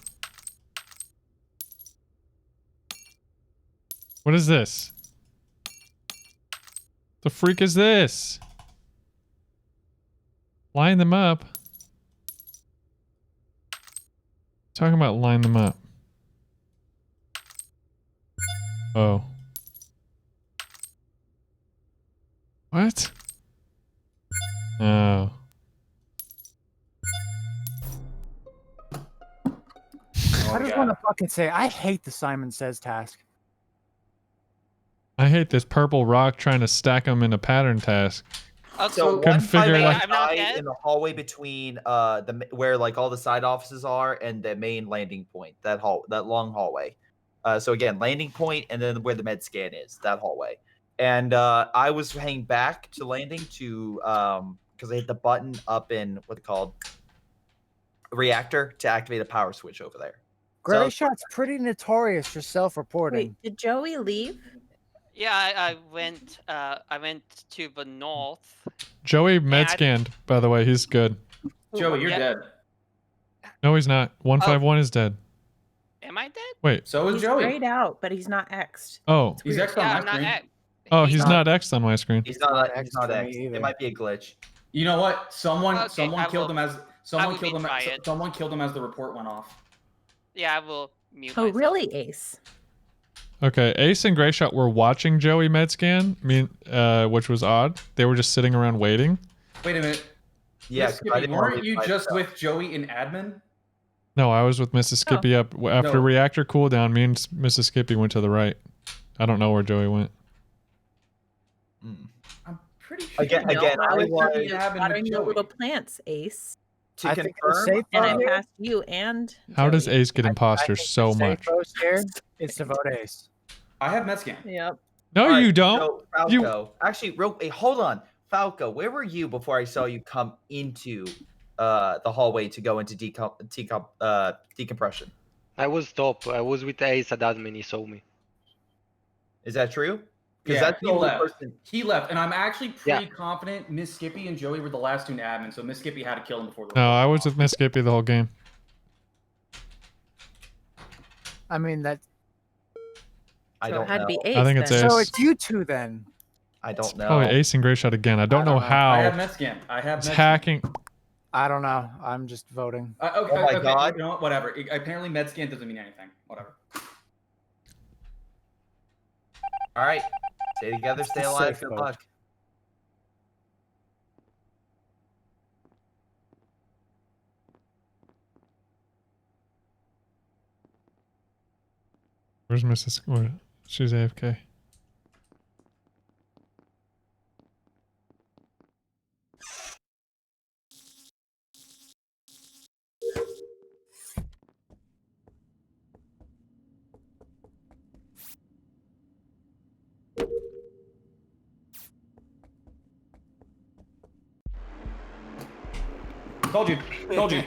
What is this? The freak is this? Line them up. Talking about line them up. Oh. What? Oh. I just want to fucking say, I hate the Simon Says task. I hate this purple rock trying to stack them in a pattern task. So couldn't figure like in the hallway between where like all the side offices are and the main landing point, that long hallway. So again, landing point and then where the med scan is, that hallway. And I was hanging back to landing to because I hit the button up in what's it called? Reactor to activate a power switch over there. Gray Shot's pretty notorious for self-reporting. Wait, did Joey leave? Yeah, I went to the north. Joey med scanned, by the way. He's good. Joey, you're dead. No, he's not. 151 is dead. Am I dead? Wait. So is He's Joey. grayed out, but he's not X'd. Oh. He's X'd on my screen. Oh, he's not X'd on my screen. He's not X'd. It might be a glitch. You know what? Someone killed him as someone killed him as the report went off. Yeah, I will mute Oh, myself. really, Ace? Okay, Ace and Gray Shot were watching Joey med scan, which was odd. They were just sitting around waiting. Wait a minute. Yeah, weren't you just with Joey in admin? No, I was with Mrs. Skippy up after reactor cooldown. Me and Mrs. Skippy went to the right. I don't know where Joey went. I'm pretty sure. Again, I was watering the little plants, Ace. To confirm, and I passed you and. How does Ace get imposters so much? It's to vote Ace. I have Metscan. Yep. No, you don't. So, Falco, actually, hold on, Falco. Where were you before I saw you come into the hallway to go into decompression? I was top. I was with Ace at admin. He saw me. Is that true? Yeah, that's the only left. person. He left, and I'm actually pretty confident Miss Skippy and Joey were the last two in admin, so Miss Skippy had to kill him before. No, I was with Miss Skippy the whole game. I mean that. I don't had know. to be Ace. I think it's Ace. So it's you two then. I don't know. Probably Ace and Gray Shot again. I don't know how. I have Metscan. It's hacking. I don't know. I'm just voting. Okay, oh my God. You know what? Whatever. Apparently, Metscan doesn't mean anything. Whatever. All right. Stay together. Stay alive. Good luck. Where's Mrs. Where? She's AFK. Told you. Told you.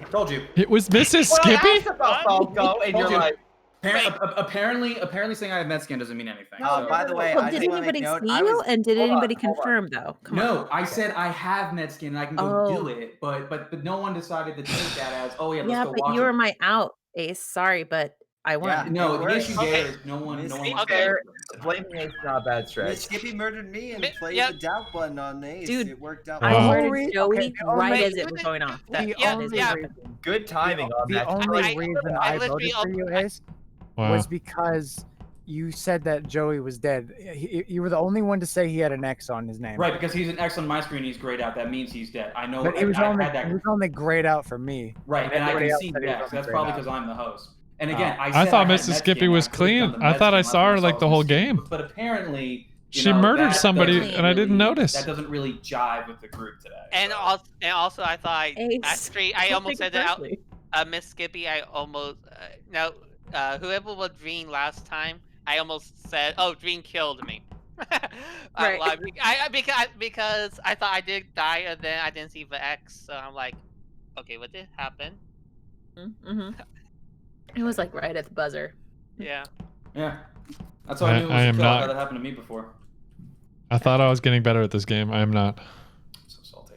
Told you. It was Mrs. Skippy? I asked about Falco, and you're like... Apparently saying I have med scan doesn't mean anything. Oh, by the way, Well, I did just want to anybody note, see I you? was... And did Hold on, anybody hold on. confirm though? Come on. No, I said I have med scan and I can go do it, but no one decided to take that as, oh yeah, let's Yeah, go but watch you it. were my out, Ace. Sorry, but I won. Yeah. No, It the worked. issue there is no one Miss wants Okay. to. Blaming Ace is not a bad Miss stretch. Skippy murdered me and Mi- played yeah. the doubt button on Ace. Dude, It worked out. Wow. I The murdered only- Joey okay, the right only- as it was going off. That The is only what happened. reason, Good timing on the that. only I- reason I I literally voted for you, Ace, Wow. was because you said that Joey was dead. You were the only one to say he had an X on his name. Right, because he's an X on my screen, he's grayed out. That means he's dead. I know. But he was I only had that. he was only grayed out for me. Right, and I everybody can else see said he was that. So only that's grayed probably out. because I'm the host. And again, I said thought had Mrs. med Skippy scan, was I clicked clean. on the I med thought I scan, saw her left like and the I whole saw game. But apparently, you She know, murdered that somebody doesn't and I didn't really- notice. That doesn't really jive with the group today. And so. also, I thought Ace, I don't almost take said it that out. personally. Miss Skippy, I almost whoever was Dream last time, I almost said, "Oh, Dream killed me." Right. Because I thought I did die, and then I didn't see the X, so I'm like, okay, what did happen? Mm-hmm. It was like right at the buzzer. Yeah. Yeah, that's all I knew. It was I a am kill. not- That had happened to me before. I thought I was getting better at this game. I am not. I'm so salty.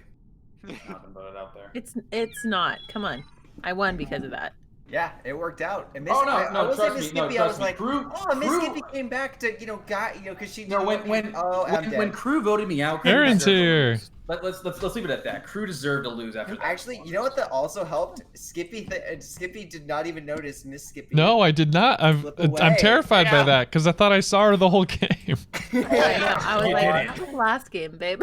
Nothing but it out there. It's not. Come on. I won because of that. Yeah, it worked out. And Oh, no, I will say trust Miss me, no, Skippy, I trust was me. like, Crew- Miss Crew- Skippy came back to, because she. No, I'm when dead. Crew voted me out, Crew Aaron's deserved to here. lose. Let's leave it at that. Crew deserved to lose after that. Actually, you know what that also helped? Skippy did not even notice Miss Skippy. No, I did not. I'm Flip away. terrified by Yeah. that because I thought I saw her the whole game. I know. I was like, that was last game, babe.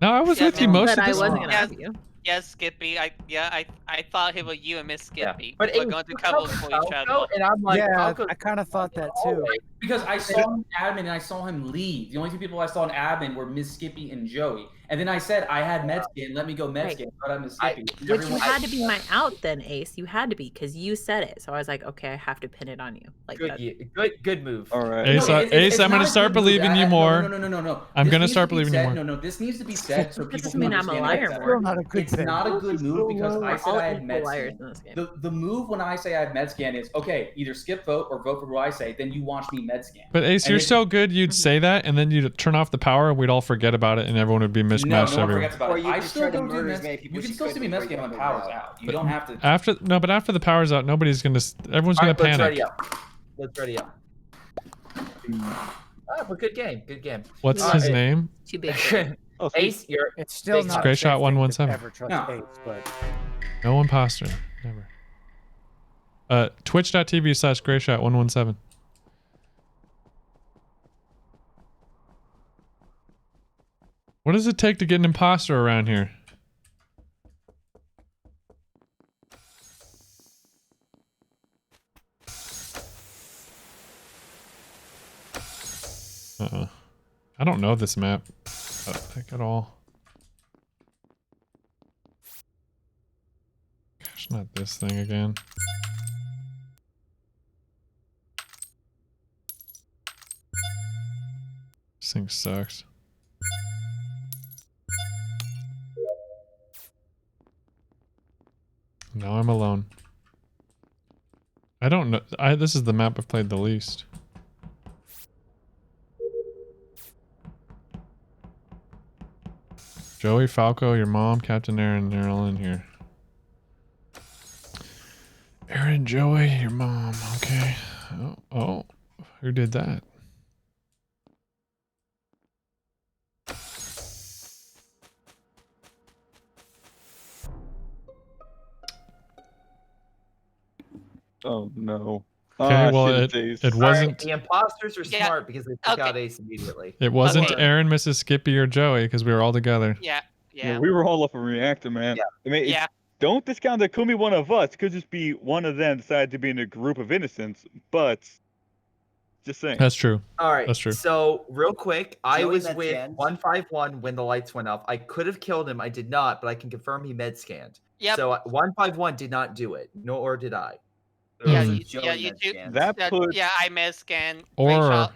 No, I was Yeah, with you no, most But of I this. wasn't gonna Yeah. have you. Yes, Skippy. I thought it was you and Miss Skippy. But We're Ace, going to you cover covered for each Falco, other. and I'm like, yeah, Falco's I kind of thought that too. Because I saw him admin and I saw him leave. The only two people I saw in admin were Miss Skippy and Joey. And then I said I had med scan. Let me go med Right. scan. But I'm Miss Skippy. Which you had to be my out then, Ace. You had to be because you said it. So I was like, okay, I have to pin it on you. Like that. Good move. All right. Ace, Ace, I'm not gonna a start good move. believing you more. No. I'm This gonna needs start to be believing you said- more. No, this needs to be said so That people doesn't can mean I'm a understand liar it better. more. Still not a good It's thing. not a good move because I We're said all I had equal med liars scan. in this game. The move when I say I have med scan is okay, either skip vote or vote for who I say, then you watch me med scan. But Ace, And you're then- so good. You'd say that, and then you'd turn off the power, and we'd all forget about it, and everyone would be No, mismatched no one everywhere. forgets about Or it. you I just still try to don't do murder as med. many people You as can you still could see me before med you scan when got power's voted out. You But don't have to. After the power's out, nobody's gonna. Everyone's gonna All right, let's panic. ready up. Let's ready up. But good game. Good game. What's We his love it. name? Too big. Oh, Ace, you're It's still Big not Gray a Shot safe thing 117. to ever trust No. Ace, but No imposter. Never. Twitch.tv/GrayShot117. What does it take to get an imposter around here? I don't know this map like at all. Gosh, not this thing again. This thing sucks. Now I'm alone. I don't know. This is the map I've played the least. Joey, Falco, your mom, Captain Aaron, they're all in here. Aaron, Joey, your mom, okay. Oh, who did that? Oh no. Okay, well, shit, it Ace. wasn't. Alright, the imposters are Yeah, smart because they took out okay. Ace immediately. It wasn't Okay. Aaron, Mrs. Skippy, or Joey because we were all together. Yeah. Yeah, we were all up a reactor, man. Yeah. I mean, Yeah. don't discount that could be one of us. Could just be one of them decided to be in a group of innocents. But Just saying. That's true. All right. That's true. So real quick, I Joey was med with scanned. 151 when the lights went off. I could have killed him. I did not, but I can confirm he med scanned. Yep. So 151 did not do it, nor did I. Yeah, Hmm. you do. That puts Yeah, I missed scan. Or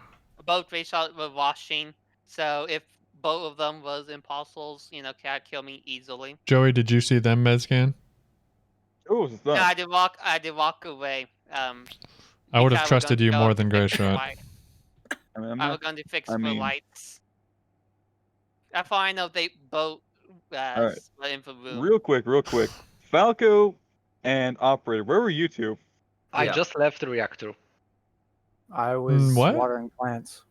Both Ray Shot were washing. So if both of them was imposters, you know, can kill me easily. Joey, did you see them med scan? oh, it's done. No, I did walk away. I would have because trusted gonna you go more than Gray fix the Shot. light. I mean, I'm I not, was going to fix I the mean- lights. That's how I know they both Alright. were in the room. real quick. Falco and Operator, where were you two? I Yeah. just left the reactor. I was what? watering plants.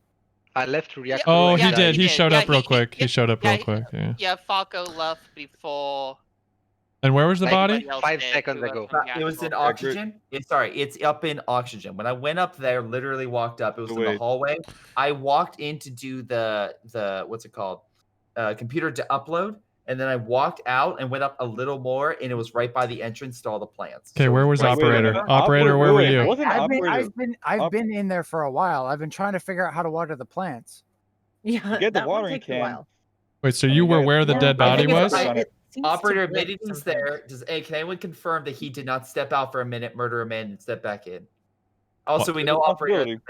I left the reactor. Oh, and he I- did. He showed up real quick. He yeah, showed up yeah, real quick. Yeah. Yeah, Falco left before. And where was the Like, body? everybody else 5 did, seconds who was ago. from It was in Castle. oxygen. It's up in oxygen. When I went up there, literally walked up. It was in the Wait. hallway. I walked in to do the what's it called? Computer to upload, and then I walked out and went up a little more, and it was right by the entrance to all the plants. Okay, So where it was right Wait a Operator? minute. Operator, where were you? Wasn't Operator? I've been in there for a while. I've been trying to figure out how to water the plants. Yeah, Get the that one watering takes a can. while. Wait, so you were where the dead body was? Operator admitted he's there. Can anyone confirm that he did not step out for a minute, murder a man, and step back in? Also, we know Operator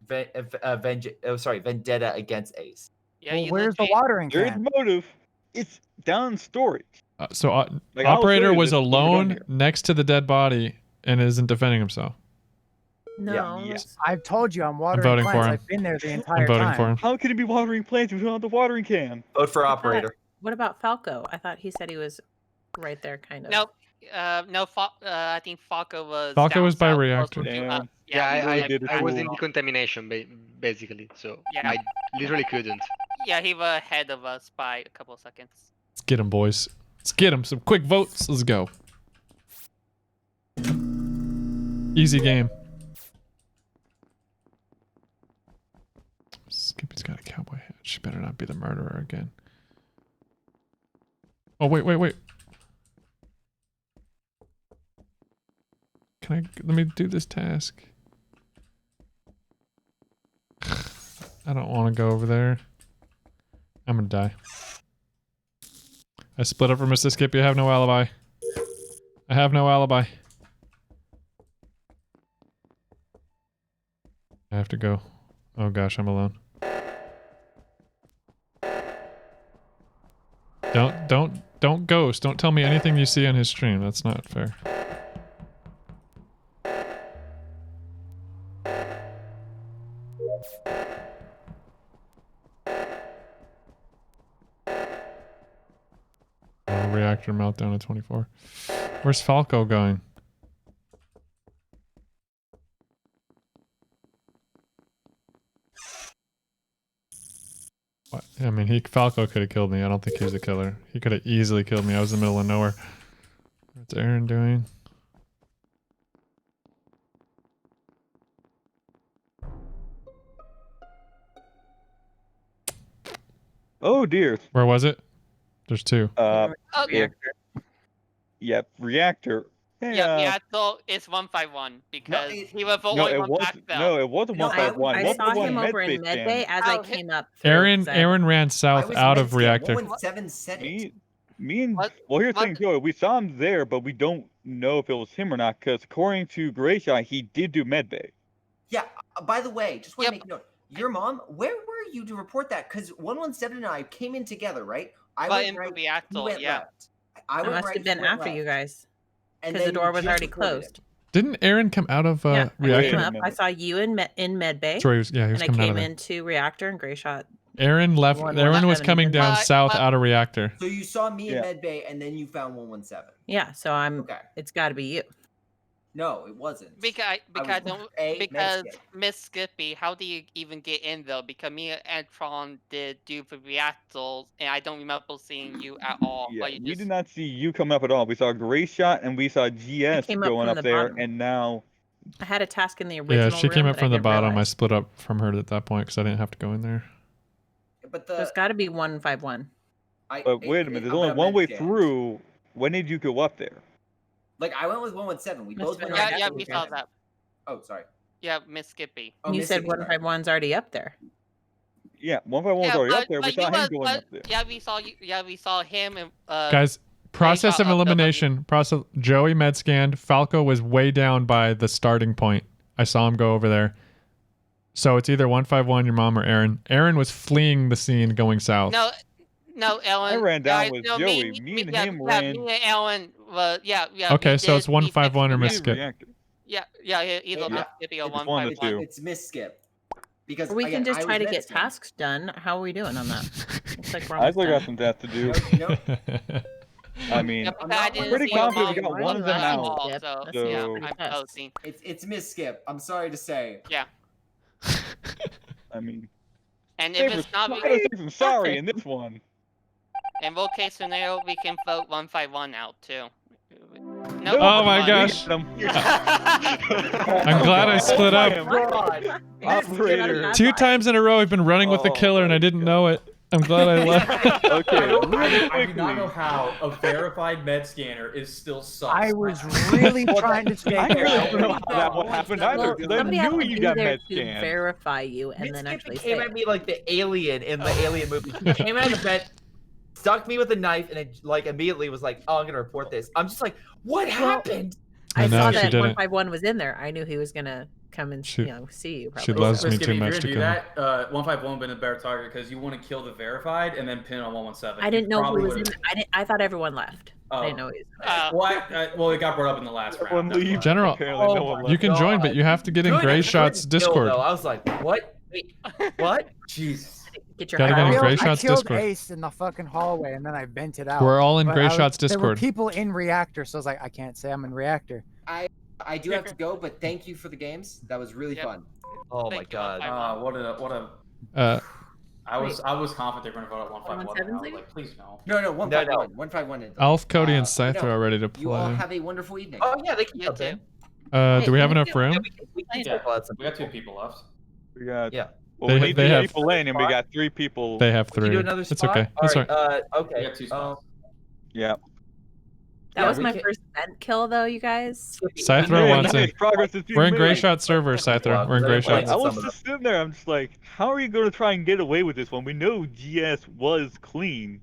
vendetta against Ace. Yeah, Well, you where's the legit- watering There is can? motive. It's down storage. So Like, I'll show Operator you was this when we're done alone here. next to the dead body and isn't defending himself. No. Yes. I've told you I'm watering voting for plants. him. I've been there the entire I'm voting time. for him. How could it be watering plants if we don't have the watering can? Vote for I Operator. What about Falco? I thought he said he was right there, kind of. No, I think Falco was. Falco down was by south, reactor. close to, Damn. Yeah, he was, really like, did it I was cool. in decontamination, basically, so Yeah. I literally couldn't. Yeah, he was ahead of us by a couple of seconds. Let's get him, boys. Let's get him. Some quick votes. Let's go. Easy game. Skippy's got a cowboy hat. She better not be the murderer again. Oh, wait. Let me do this task. I don't want to go over there. I'm gonna die. I split up from Mr. Skippy. I have no alibi. I have no alibi. I have to go. Oh gosh, I'm alone. Don't ghost. Don't tell me anything you see on his stream. That's not fair. Oh, reactor meltdown at 24. Where's Falco going? What? I mean, Falco could have killed me. I don't think he's the killer. He could have easily killed me. I was in the middle of nowhere. What's Aaron doing? Oh dear. Where was it? There's two. Oh, Reactor. Yep, reactor. Hey, yeah, so it's 151 because he was the no, only it one back wasn't. there. No, it wasn't No, 151. I saw him over in Medbay as I came up. through, Aaron 'cause I- Aaron ran south out of reactor. 117 said it. Me and well, here's the thing, Joey. We saw him there, but we don't know if it was him or not. Because according to Grayshaw, he did do medbay. Yeah. By the way, just want to make a note. Your mom, where were you to report that? Because 117 and I came in together, right? I But went in right. reactor, You went yeah. left. I I went must right. have been you went after you left. guys. And Because the then door you was just already reported it. closed. Didn't Aaron come out of Yeah, I reactor? came up. I saw you in Medbay. Sorry, he was and I coming out came of there. into reactor and Gray Shot. Aaron left. One, Aaron was 117. coming down south out of reactor. So you saw me Yeah. in Medbay, and then you found 117. Yeah, so I'm. Okay. It's got to be you. No, it wasn't. Because was don't A, because Medscape. Miss Skippy, how do you even get in though? Because me and Antron did do the reactors, and I don't remember seeing you at all. Yeah, Or you we just- did not see you come up at all. We saw Grayshaw and we saw GS came up going from up the there, bottom. and now I had a task in the original. Yeah, she came room up that from I the didn't bottom. I realize. split up from her at that point because I didn't have to go in there. But So it's got to be 151. but wait a minute. There's only one way through. When did you go up there? Like I went with 117. We Must both have went. been right right yeah, after we the saw game. that. Oh, sorry. Yeah, Miss Skippy. Oh, You Miss said Skippy's right. 151's already up there. Yeah, 151 was Yeah, already up but, there. We but saw you him but, going but up there. yeah, we saw you. Yeah, we saw him and Guys, process shot of up there, but- elimination. Process. Joey med scanned. Falco was way down by the starting point. I saw him go over there. So it's either 151, your mom, or Aaron. Aaron was fleeing the scene going south. No, Ellen. I ran down guys, with no, Joey. Me and him yeah, ran. me and Ellen. Yeah. Okay, we so it's did 151 or defense- Miss We Skip. reacted. Yeah, either Yeah. Miss Skippy or It's one of the 151. two. It's Miss Skip. Because We again, can just I try was to med get scanned. tasks done. How are we doing on that? Looks like we're I almost still got done. some tasks to do. No, I mean, Yeah, because I didn't pretty see your confident we mom got one of them at out. all, Skip. so That seems yeah, pretty I'm sus. posting. it's Miss Skip. I'm sorry to say. Yeah, I mean, and they if were it's not, I'm sorry in this one. in worst case scenario, we can vote 151 out too. No, Oh my we gosh. got 'em. I'm glad I split up. God. Operator. 2 times in a row I've been running with the killer and I didn't know it. I'm glad I left. Okay, I do quickly. not know how a verified med scanner is still sus. I was really trying to stay I really quiet. don't know how that one happened either. Well, Because I somebody has knew to you be got there med to scanned. verify you and Miss then Skippy actually came say at it. me like the alien in the Alien movie. He came out of the bed, stuck me with a knife, and it like immediately was like, "Oh, I'm gonna report this." I'm just like, "What happened?" I know, saw she that didn't. 151 was in there. I knew he was gonna come and She- see you. she Probably. loves me Skippy, too if you're much gonna to do kill me. that, 151 would have been a better target because you want to kill the verified and then pin it on 117. I didn't know who probably was in. would've- I thought everyone left. Oh. I didn't know he was. Well, it got brought up in the last round. Everyone that's leave. why. General, Apparently no one you left. can join, but you have to get in Good, Gray good Shot's kill, Discord. though. I was like, "What? Wait, what?" Jesus. Get your Gotta get in heart Gray I Shot's killed Discord. Ace in the fucking hallway and then I vented out. We're all in But Gray I was- Shot's There were Discord. people in Reactor, so I was like, I can't say I'm in Reactor. I do have to go, but thank you for the games. That was really Yep. fun. Oh Thank my god. What a. Uh, I was confident they were gonna vote at 151. 117, and I was please? like, please no. No, 151. 151 is. Alf, Cody, and Scyther no, are ready to You all play. have a wonderful evening. Oh yeah, they can You jump too. in. Do we have enough Yeah, room? We can Yeah, circle out some we got 2 people. people left. We got. Yeah. Well, They- we need they 3 have- people in, and we got 3 people. They have We can 3. do another It's spot? okay. That's All right. right. We Okay. got 2 spots. Yeah. That Yeah, was we my can- first vent kill, though, you guys. Scyther wants in. Progress is being We're in Gray made. Shot server, Scyther. We're in Gray Like, Shots. I was some of just sitting there. I'm just like, how are you going to try and get away with this one? We know GS was clean.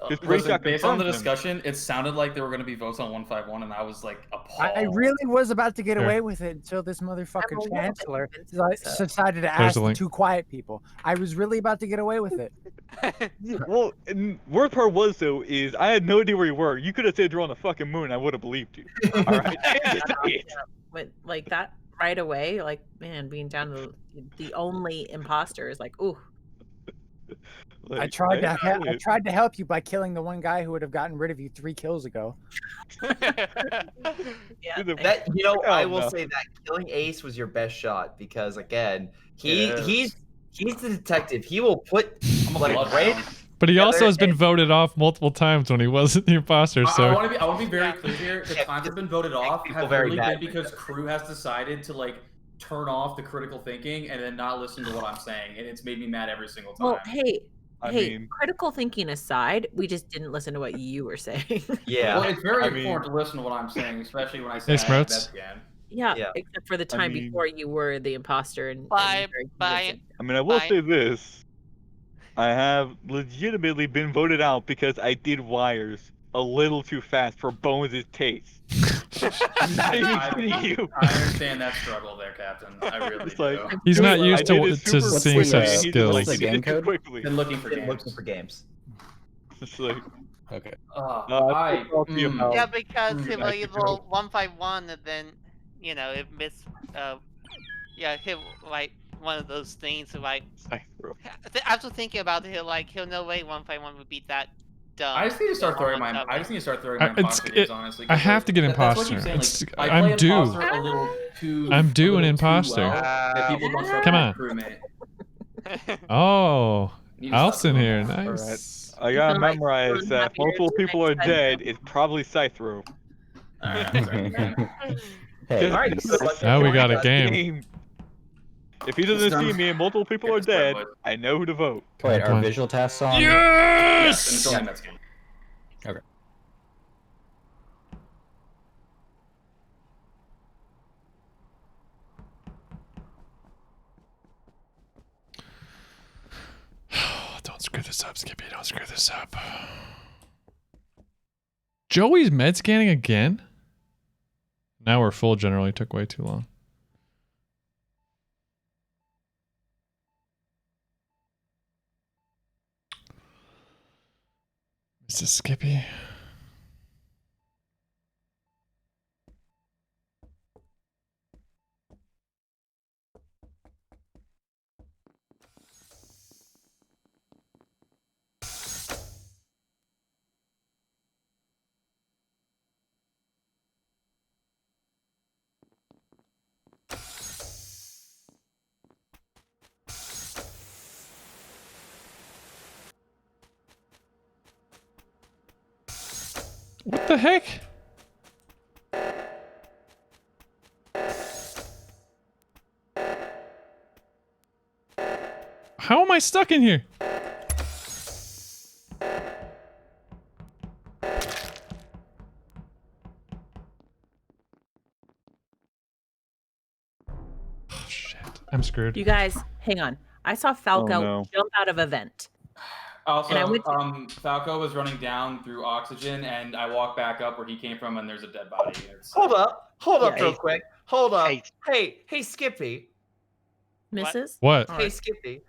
Just Gray Listen, Shot based on the confirmed him. discussion, it sounded like there were going to be votes on 151, and I was like appalled. I really was about to get Here. away with it until this motherfucking Everyone chancellor wants it. decided to There's ask a the link. 2 quiet people. I was really about to get away with it. Yeah, well, and worst part was though is I had no idea where you were. You could have said you're on the fucking moon. I would have believed you. All right. But like that right away, like man, being down to the only imposter is like, ooh. I tried to help you by killing the one guy who would have gotten rid of you 3 kills ago. Yeah, That I will no. say that killing Ace was your best shot because again, Yes. he's the detective. He will put I'm a like bloodhound. right. But he also has been and- voted off multiple times when he wasn't the imposter. I So want to be very clear here. The times have been voted off people have very really bad been because with it. crew has decided to like turn off the critical thinking and then not listen to what I'm saying, and it's made me mad every single time. well, hey, I hey, mean- critical thinking aside, we just didn't listen to what you were saying. Yeah. Well, it's very I mean- important to listen to what I'm saying, especially when I say Hey, Smarts. that's again. Yeah, Yeah. except for the time mean- before you were the imposter and Bye, very bye. convincing. I mean, I will Bye. say this. I have legitimately been voted out because I did wires a little too fast for Bones' taste. I'm not even kidding you. I understand that struggle there, Captain. I really It's do. like- he's Dude, not I used did to it super seeing quickly, such and he just, skills. like, What's the did it game too code? quickly. Been looking for Been games. looking for games. It's like, Okay. I feel salty about- Yeah, because he I will could evil go. 151 and then, it missed, yeah, hit like one of those things like, Cypher. after thinking about it, he'll no way 151 would be that dumb. I just need to start throwing my. I just need to start throwing my imposter games, honestly. 'cause, I have like, to get that's what imposter. you're saying, like, I'm I play due. imposter a little too. I'm due a an little too imposter. well that people don't trust Come my on. crewmate. Oh, You need to stop Alf's in doing here. that. Nice. I gotta Feel like memorize someone that if happier multiple to people are next time. dead, it's probably Scythro. Hey, All right. Now we got a game. If he doesn't It's see done. me and multiple people are dead, I know who to vote. wait, are Fine. visual tasks on? Yes, and it's only Mets game. Okay. screw this up, Skippy. Don't screw this up. Joey's med scanning again? Now we're full generally. Took way too long. Mrs. Skippy. What the heck? How am I stuck in here? Oh shit, I'm screwed. You guys, hang on. I saw Falco jump out of a vent. Also, And I went Falco was running down through oxygen, and I walked back up where he came from, and there's a dead body. Hold up real quick. Hold up. Hey, Skippy. Misses? What? Hey, Skippy.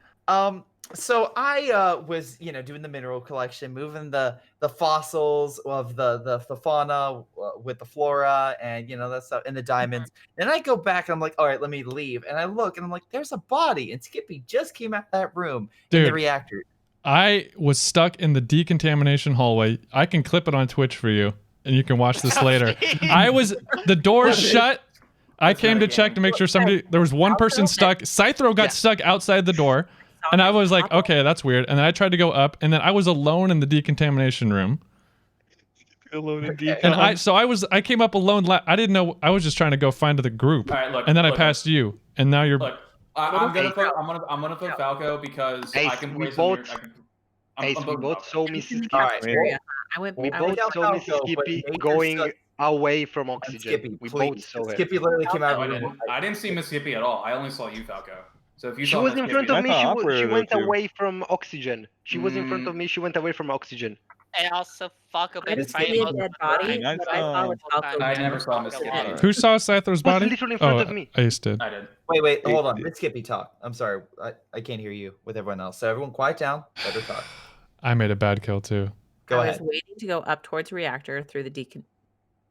So I was, doing the mineral collection, moving the fossils of the fauna with the flora and that stuff and the diamonds. Then I go back and I'm like, all right, let me leave. And I look and I'm like, there's a body, and Skippy just came out of that room in the reactor. I was stuck in the decontamination hallway. I can clip it on Twitch for you, and you can watch this later. The door shut. I came to check to make sure there was one person stuck. Scythro got stuck outside the door, and I was like, okay, that's weird. And then I tried to go up, and then I was alone in the decontamination room. Alone in decon. And I came up alone. I didn't know. I was just trying to go find the group. All right, look, and then I passed you, and now you're. Look, I'm gonna put Falco because I can play some weird. We both saw Mrs. Skippy. We both saw Mrs. Skippy going away from oxygen. Skippy, we both saw her. Skippy literally came out. I didn't see Miss Skippy at all. I only saw you, Falco. So if you She saw was Miss in front Skippy, of me. She went away from oxygen. She was in front of me. She went away from oxygen. And also, Falco I been didn't see a dead body, I but I saw was Falco. I never saw Miss Skippy. Who saw Scythro's body? Was literally in front of me. Ace did. I did. Wait, hold on. Let Skippy talk. I'm sorry. I can't hear you with everyone else. So everyone quiet down. Let her talk. I made a bad kill too. Go I ahead. was waiting to go up towards the reactor through the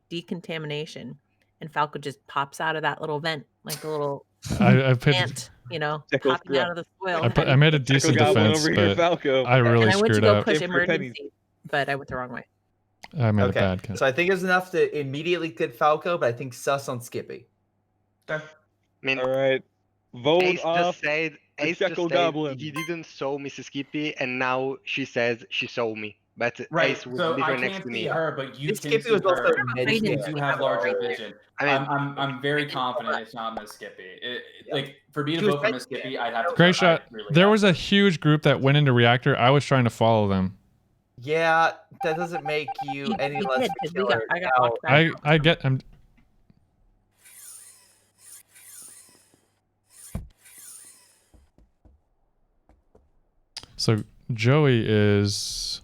decontamination, and Falco just pops out of that little vent, like a little ant, popping out of the soil. I made a decent defense, but I really and I went to screwed go up. push emergency, but I went the wrong way. I made a bad kill. So I think it's enough to immediately clip Falco, but I think sus on Skippy. I mean, all right. Vote Ace off just said he didn't saw Mrs. Skippy, and now she says she saw me. But Ace was literally next to me. Her, but you Miss can Skippy see was also her. mid- You do have larger vision. I mean, I'm very confident it's not Miss Skippy. Like for me to vote for Miss Skippy, I'd have to. Great shot. There was a huge group that went into reactor. I was trying to follow them. Yeah, that doesn't make you any less the killer. I get. So Joey is.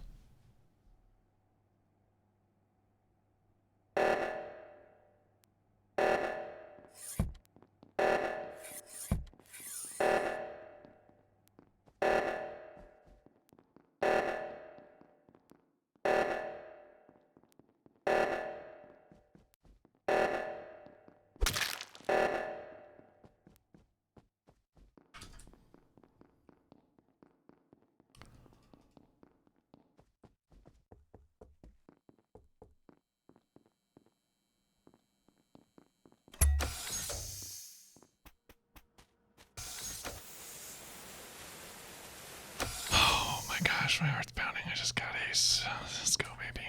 Gosh, my heart's pounding. I just got ace. Let's go, baby.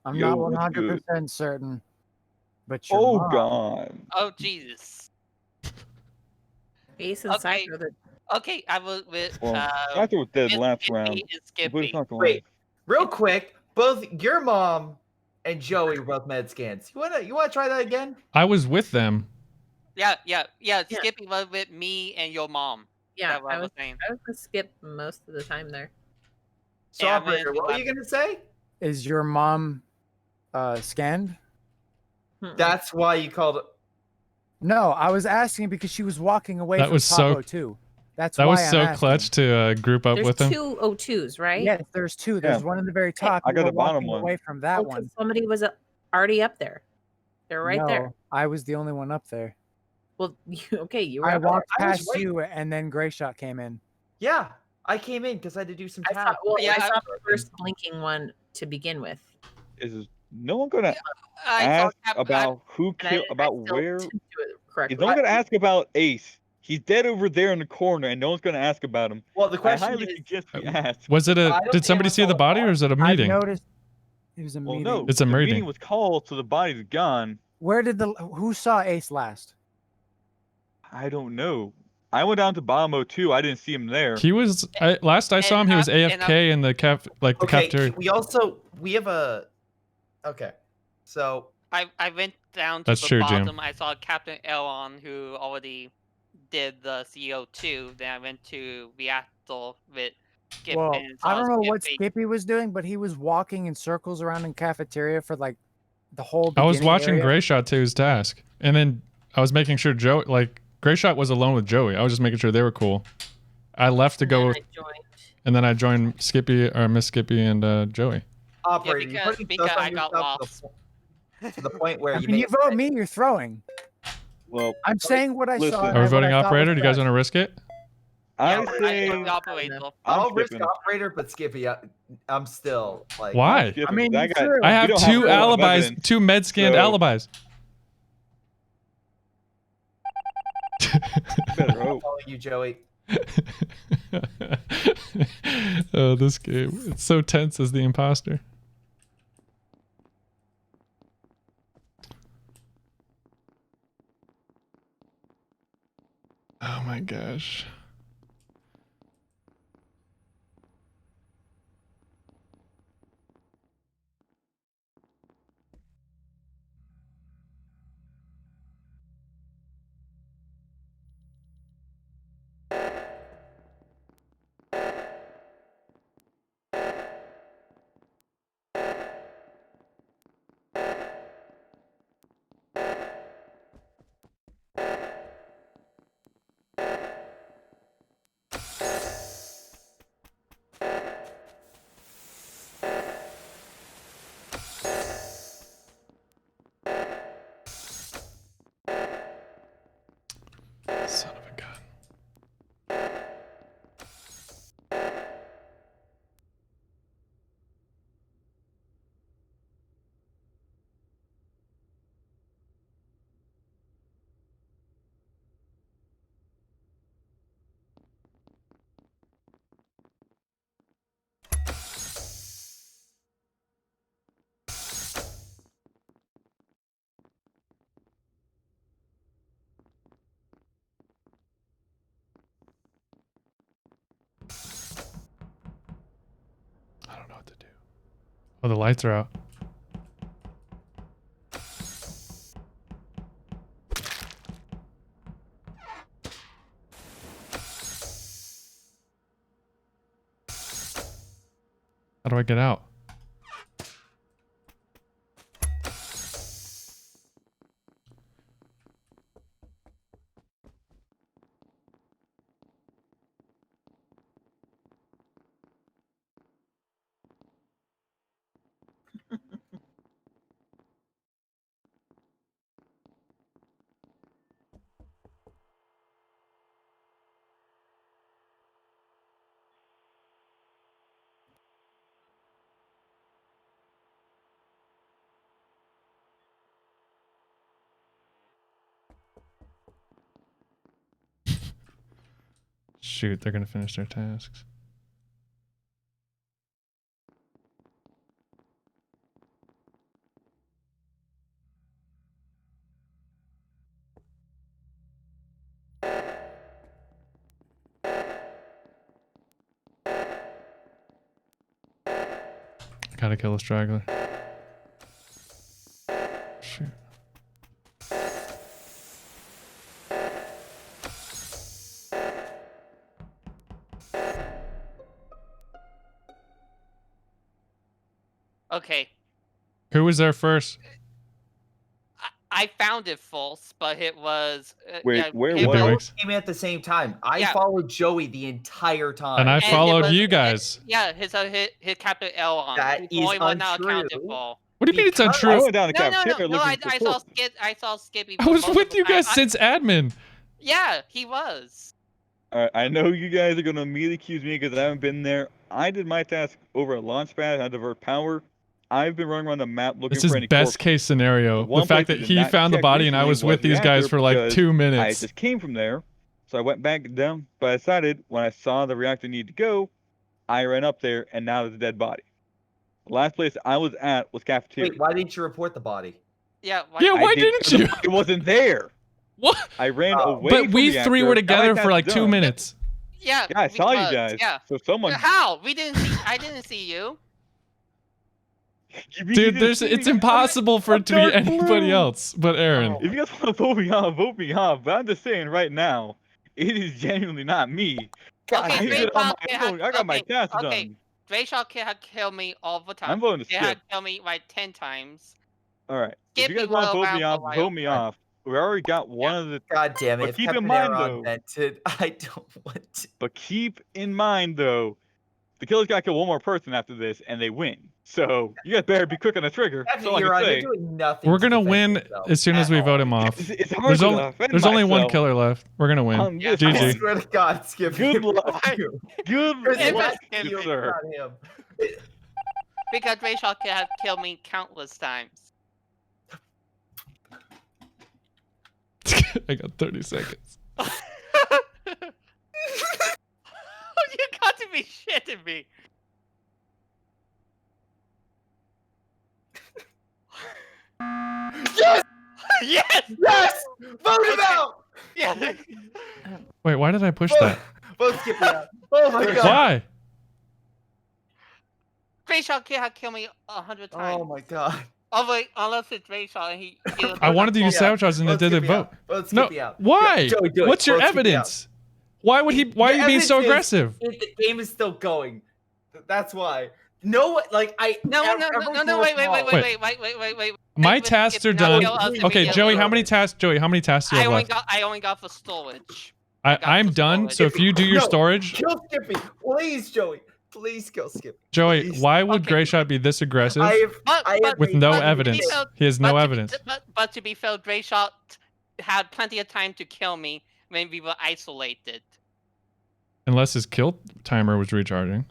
I'm not 100% certain, but your mom. God. Oh, Jesus. Ace and Cypher. Okay, I will with. Cypher was dead last round. Wait, real quick. Both your mom and Joey were both med scans. You wanna try that again? I was with them. Yeah. Skippy was with me and your mom. Yeah, That's what I was saying. I was gonna skip most of the time there. So, Yeah, operator, what were you gonna say? Is your mom scanned? That's why you called it. No, I was asking because she was walking away That from was top so. 02. That's That why was I'm so asking. clutch to group up There's with him. 2 O2s, right? Yes, there's 2. There's one in the very top. I You got were the bottom walking one. away from that one. Somebody was already up there. They're right there. No, I was the only one up there. Well, okay, you were I up there. walked I was past right- you, and then Gray Shot came in. Yeah, I came in because I had to do some I tasks. saw the first blinking one to begin with. Is no one gonna I saw ask about who and I killed, didn't- I about still where? didn't do it Is correctly. no one gonna ask about Ace? He's dead over there in the corner, and no one's gonna ask about him. Well, the question I highly is, suggest we ask. Was it I a? don't Did think somebody anyone see saw the the body, or is it a meeting? I noticed it was a Well, meeting. no, It's a the meeting. meeting was called, so the body's gone. Where did who saw Ace last? I don't know. I went down to bottom 02. I didn't see him there. He was. Last I saw him, he was AFK in the the cafeteria. We have a. Okay, so I went down to That's the true, Jim. bottom. I saw Captain Elon, who already did the CO2. Then I went to reactor with Skip Well, and saw I don't know what Skippy. Skippy was doing, but he was walking in circles around in cafeteria for like the whole. I was watching area. Gray Shot to his task, and then I was making sure Gray Shot was alone with Joey. I was just making sure they were cool. I left to go, and then I joined Skippy or Miss Skippy and Joey. operating. Yeah, you putting because stuff on I got yourself lost. to the point where you When you made. vote me, you're throwing. Well, I'm saying what I listen. saw. Are we voting operator? Do you guys want to risk it? I I say took the operator. I'll risk skipping. operator, but Skippy, I'm still like. Why? skipping, I mean, 'cause you sure- I you have don't 2 a lot of alibis, evidence. 2 med scanned So- alibis. Better hope. Calling you, Joey. Oh, this game. It's so tense as the imposter. Oh my gosh. Son of a gun. I don't know what to do. Oh, the lights are out. How do I get out? Shoot, they're gonna finish their tasks. I gotta kill a straggler. Shoot. Okay. Who was there first? I found it false, but it was. Wait, yeah, where We was both came in at the same time. I followed Joey the entire time. And I followed you guys. Yeah, his capital L on. That He's the is only one not untrue. accounted for. What do you mean it's untrue? I went down the No, cafeteria looking for Cook. I saw Skippy. I was with you guys since admin. Yeah, he was. Alright, I know you guys are gonna immediately accuse me because I haven't been there. I did my task over at Launchpad. I divert power. I've been running around the map looking This is for any best corpses. case scenario. One The fact place that I did he not found the check body and I recently was with these guys for like because 2 I minutes. just came from there, so I went back down. But I decided when I saw the reactor needed to go, I ran up there, and now there's a dead body. The last place I was at was cafeteria. Wait, why didn't you report the body? Yeah, why didn't you? It wasn't there. What? I ran away. But from we the three reactor, were got my together for task like 2 done. minutes. Yeah. Yeah, I saw you guys. Yeah. So someone. How? We didn't see. I didn't see you. Dude, it's impossible for it to be anybody else but Aaron. If you guys want to vote me off, vote me off. But I'm just saying right now, it is genuinely not me. I did it on my own. I got my task done. Drayshaw had killed me all the time. I'm voting to He had skip. killed me like 10 times. All right. If you Skippy guys want to will vote me allow off, for a vote me off. We already got one of the. God damn it! But If keep in Captain mind Aaron though. invented, I don't want to. But keep in mind though, the killer's got to kill one more person after this, and they win. So you guys better be quick on the trigger. That's all I can say. You're doing nothing. We're gonna win as soon as we vote him off. It's hard There's only one killer left. We're gonna win. I GG. swear to God, Skip. Good luck. Good luck, Skip. sir. Because Drayshaw had killed me countless times. I got 30 seconds. You got to be shitting me. Yes! Yes! Yes! Vote him out! Yeah. Wait, why did I push that? Vote Skip out. Oh my God. Why? Drayshaw had killed me 100 times. Oh my God. Oh wait, unless it's Drayshaw and he. I wanted to use sabotage and it didn't vote. No, why? Joey, do it. What's your Vote Skippy evidence? Why would he? Why are you being so aggressive? The game is still going. That's why. No, like I. No, wait. My tasks are done. Okay, Joey, how many tasks? Joey, how many tasks do you have left? I only got for storage. I'm done. So if you do your storage, kill Skippy, please, Joey. Please kill Skippy. Joey, why would Grayshot be this aggressive with no evidence? He has no evidence. But to be fair, Grayshot had plenty of time to kill me when we were isolated. Unless his kill timer was recharging.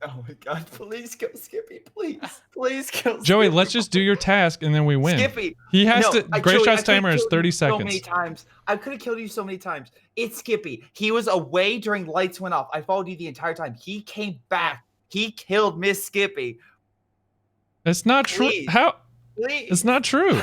Oh my God! Please kill Skippy. Please kill Skippy. Joey, let's just do your task and then we win. Skippy. He has No, to. Grayshot's timer is 30 So seconds. many times. I could have killed you so many times. It's Skippy. He was away during lights went off. I followed you the entire time. He came back. He killed Miss Skippy. It's not true. How? Please. It's not true.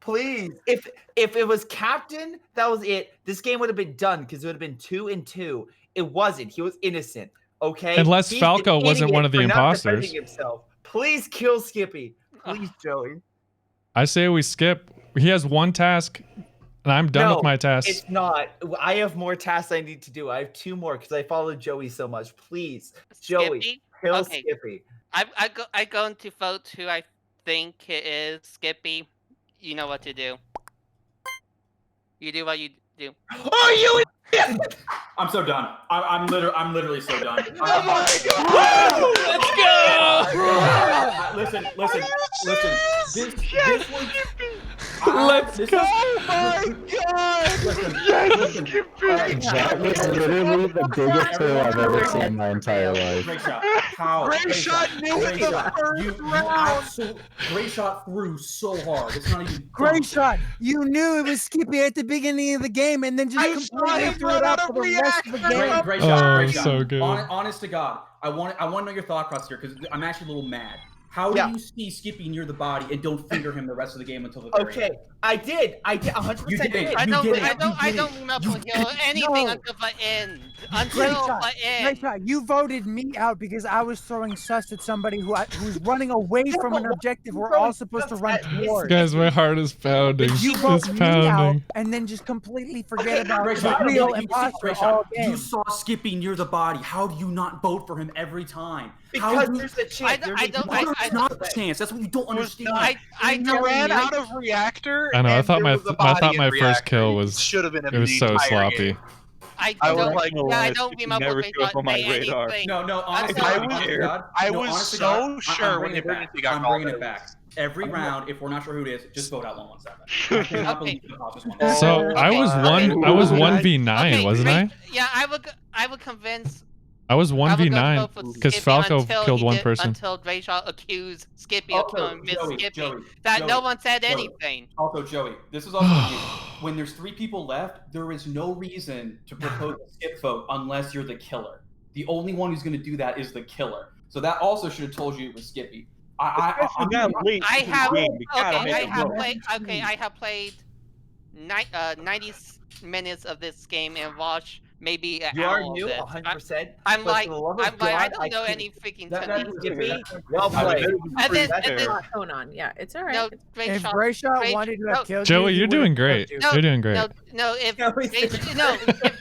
Please. If it was Captain, that was it. This game would have been done because it would have been 2-2. It wasn't. He was innocent. Okay. Unless He's Falco an wasn't one idiot of the for not imposters. defending himself. Please kill Skippy. Please, Joey. I say we skip. He has one task, and I'm done No, with my task. It's not. I have more tasks I need to do. I have 2 more because I followed Joey so much. Please, Joey, Skippy? kill Okay. Skippy. I'm going to vote who I think it is. Skippy, you know what to do. You do what you do. Oh, you idiot! I'm so done. I'm literally so done. Oh my God! Let's go! Listen. This was. Let's go! Oh my God! Listen. That was literally the biggest kill I've ever seen in my entire life. Grayshot knew it the first round. Grayshot threw so hard. It's not even. Grayshot, you knew it was Skippy at the beginning of the game, and then just completely threw it out for the rest of the game. Grayshot, so good. Honest to God, I want to know your thought process here because I'm actually a little mad. How do you see Skippy near the body and don't finger him the rest of the game until the very Okay, end? I did. 100% You did. I don't remember anything until the end. Until the end. Grayshot, you voted me out because I was throwing sus at somebody who's running away from an objective we're all supposed to run towards. Guys, my heart is pounding. You It's vote me out pounding. and then just completely forget about Grayshot, the real imposter all game. you saw Skippy near the body. How do you not vote for him every time? Because there's a chance. I That's not a chance. That's what you don't understand. You ran out of reactor. I know. I thought my reactor. first kill was. Should have been. It was so sloppy. Game. I was don't, like, I don't remember never Gray showed up Shot on my say radar. anything. No, honestly, I was so sure when the emergency got called. I'm bringing it back. Every round, if we're not sure who it is, just vote out 117. I cannot believe the imposters won. So I was 1v9, wasn't I? Yeah, I would convince. I was 1v9 because Falco killed one person. Until Gray Shot accused Skippy of killing Miss Skippy. No one said anything. Also, Joey, this is also you. When there's 3 people left, there is no reason to propose a skip vote unless you're the killer. The only one who's going to do that is the killer. So that also should have told you it was Skippy. I have played 90 minutes of this game and watched maybe an hour of it. 100%. I'm like, I don't know any freaking Skippy. Well played. And then going on. Yeah, it's all right. No, If Gray Shot wanted to have killed Joey, you, you're doing great. You're doing great. If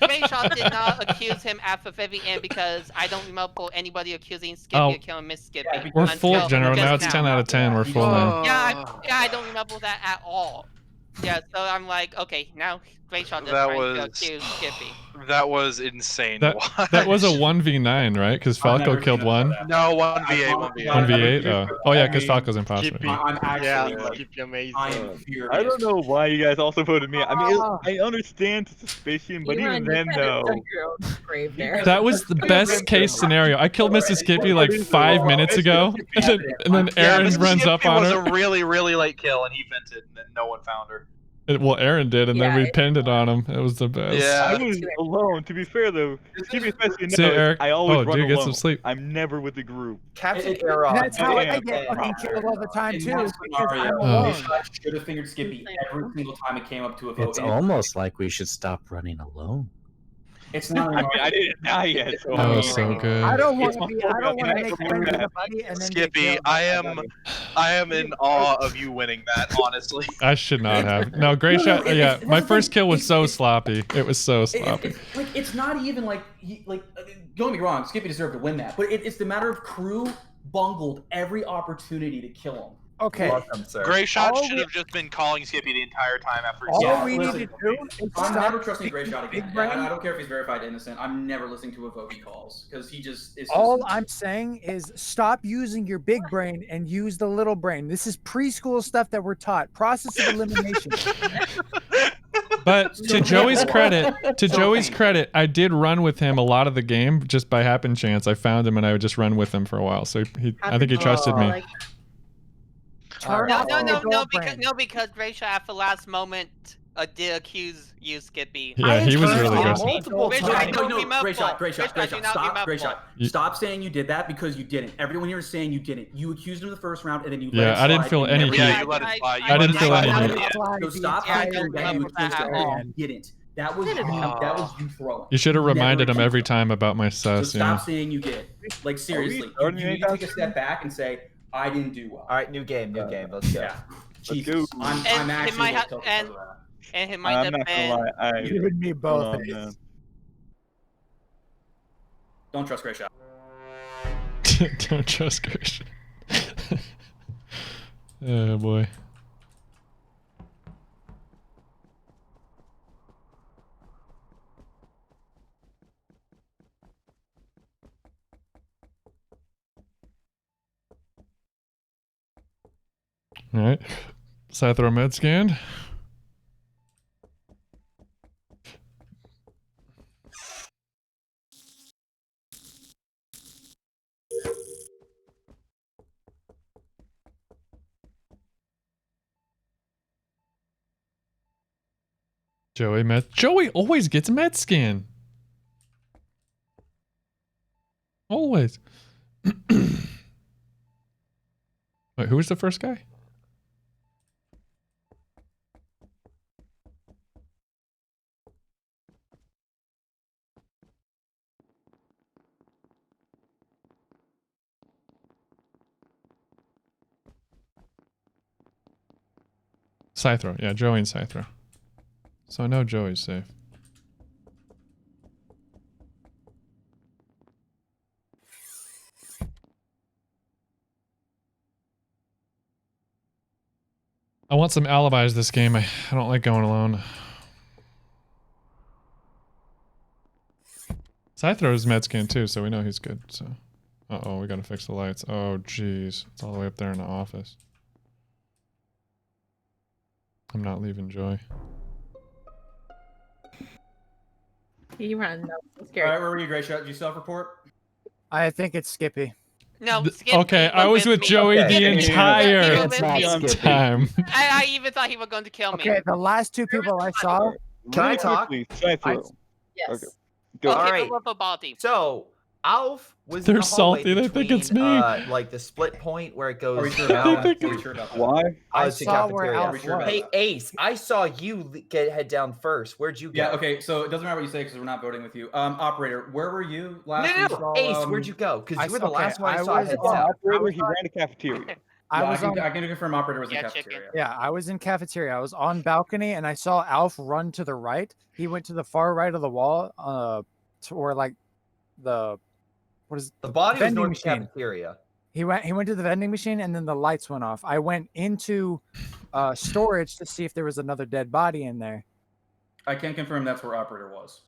Gray Shot did not accuse him at the very end, because I don't remember anybody accusing Skippy of killing Miss Skippy. We're full, General. Now it's 10 out of 10. We're full now. Yeah, I don't remember that at all. Yeah, so I'm like, okay, now Gray Shot is trying to accuse Skippy. That was insane. That was a 1v9, right? Because Falco killed one. No, 1v8. 1v8? Oh yeah, because Falco's imposter. I'm actually Skippy amazing. I don't know why you guys also voted me. I mean, I understand suspicion, but even then, though. That was the best case scenario. I killed Mrs. Skippy like 5 minutes ago, and then Aaron runs up on her. It was a really, really late kill, and he vented, and then no one found her. Well, Aaron did, and then we pinned it on him. It was the best. Yeah. I was alone. To be fair, though, Skippy especially See, knows Eric? I always run dude, alone. get some sleep. I'm never with the group. Captain Error. That's how I get fucking killed all the time too. Because I'm Oh. alone. should have fingered Skippy every single time it came up to a vote. It's almost like we should stop running alone. It's not. I mean, I didn't die yet. So That was so good. I don't want to be. I don't want to make friends with somebody and then get Skippy, killed by somebody. I am in awe of you winning that, honestly. I should not have. No, Gray Shot. Yeah, my first kill was so sloppy. It was so sloppy. It's not even like don't get me wrong, Skippy deserved to win that, but it's the matter of crew bungled every opportunity to kill him. Okay. Welcome, sir. Gray Shot should have just been calling Skippy the entire time after. All we need to do is I'm stop never trusting Gray Shot again. big brain. I don't care if he's verified innocent. I'm never listening to a vote he calls because he just is. All I'm saying is stop using your big brain and use the little brain. This is preschool stuff that we're taught. Process of elimination. But to Joey's credit, I did run with him a lot of the game just by happen chance. I found him and I would just run with him for a while. So I think he trusted me. Because Gray Shot at the last moment did accuse you, Skippy. Yeah, he was really good. Gray Shot. Stop saying you did that because you didn't. Everyone here is saying you didn't. You accused him in the first round and then you let it slide. I didn't feel any heat. Yeah, you let it slide. I didn't feel any heat. So stop saying that you accused him and you didn't. That was you throwing. You should have reminded him every time about my sus. So stop saying you did. Like seriously, you need to take a step back and say I didn't do well. All right, new game. Let's go. Yeah. Jesus. I'm actually and he might have been. Giving me both. Don't trust Gray Shot. Don't trust Gray Shot. Oh boy. All right, Scyther med scanned. Joey always gets med scan. Always. Wait, who was the first guy? Scythro. Yeah, Joey and Scythro. So I know Joey's safe. I want some alibis this game. I don't like going alone. Scyther's med scan too, so we know he's good. So, uh-oh, we gotta fix the lights. Oh, jeez, it's all the way up there in the office. I'm not leaving Joy. You run. No, so scary. All right, where were you, Gracia? Did you self-report? I think it's Skippy. No, Skippy Okay, I was with Joey the entire time. I even thought he was going to kill me. Okay, the last two people I saw. Can I talk? Yes. Okay. Go. All right. So Alf was They're in the hallway salty. They think it's me. like the split point where it goes. Are we sure about that? Are we sure about that? Why? I It's the saw where cafeteria. Alf was. Hey Ace, I saw you head down first. Where'd you go? Yeah. Okay. So it doesn't matter what you say because we're not voting with you. Operator, where were you last? No, Ace, where'd you go? Because you were the last one I saw head down. Operator, he ran to cafeteria. I can confirm operator was in cafeteria. Yeah, I was in cafeteria. I was on balcony and I saw Alf run to the right. He went to the far right of the wall, to where like the the body was vending north machine. Cafeteria. He went to the vending machine and then the lights went off. I went into storage to see if there was another dead body in there. I can confirm that's where operator was.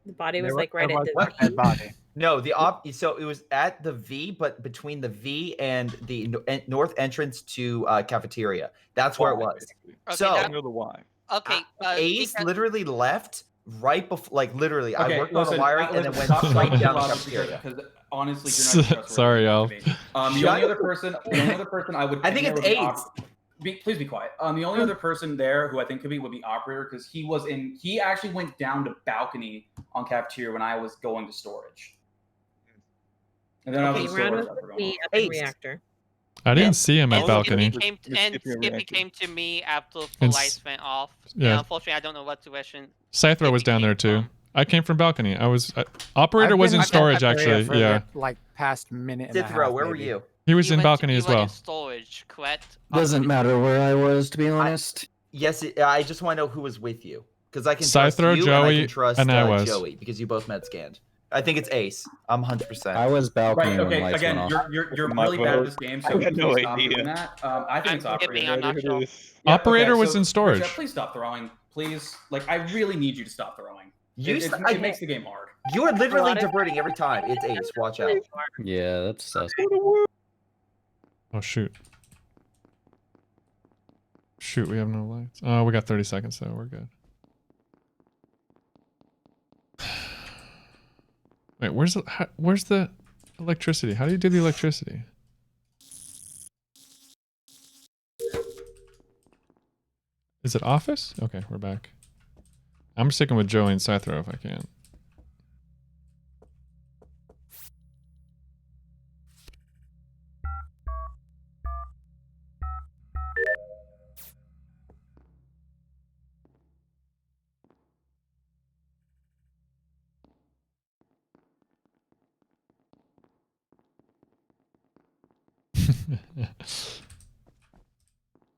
The body was like right at the dead body. No, so it was at the V, but between the V and the north entrance to cafeteria. That's where it was. Okay, So I know the why. Okay, Ace literally left right before, like literally. Okay, I worked on the wiring and then went stop straight down the logic cafeteria. because honestly, you're not trustworthy. Sorry, Alf. The only other person I would. I think it's Ace. Please be quiet. The only other person there who I think could be would be operator because he actually went down to balcony on cafeteria when I was going to storage. And then I was in storage. Reactor. I didn't see him at balcony. Skippy came to me after the lights went off. Yeah. And unfortunately, I don't know what direction. Scyther was down there too. I came from balcony. Operator was in storage actually. Yeah. Like past minute and a half. Where were you? He was in balcony as well. In storage, correct? Doesn't matter where I was, to be honest. Yes, I just want to know who was with you because I can Scyther, trust you Joey, and I can trust and I was. Joey because you both med scanned. I think it's Ace. I'm 100%. I was balcony Right. when Okay. lights Again, went off. you're really bad at this game, so I had no please stop idea. doing that. I think it's operator. I'm not sure. Yeah, Operator okay, was so, in storage. Richard, please stop throwing. Please, like, I really need you to stop throwing. It makes the game hard. You are literally diverting every time. It's Ace. Watch out. Yeah, that's sus. Oh shoot. Shoot, we have no lights. Oh, we got 30 seconds though. We're good. Wait, where's the electricity? How do you do the electricity? Is it office? Okay, we're back. I'm sticking with Joey and Scyther if I can.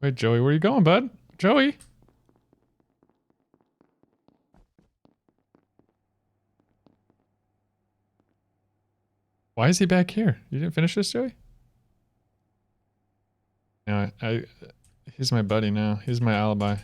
Wait, Joey, where you going, bud? Joey? Why is he back here? You didn't finish this, Joey? No, he's my buddy now. He's my alibi.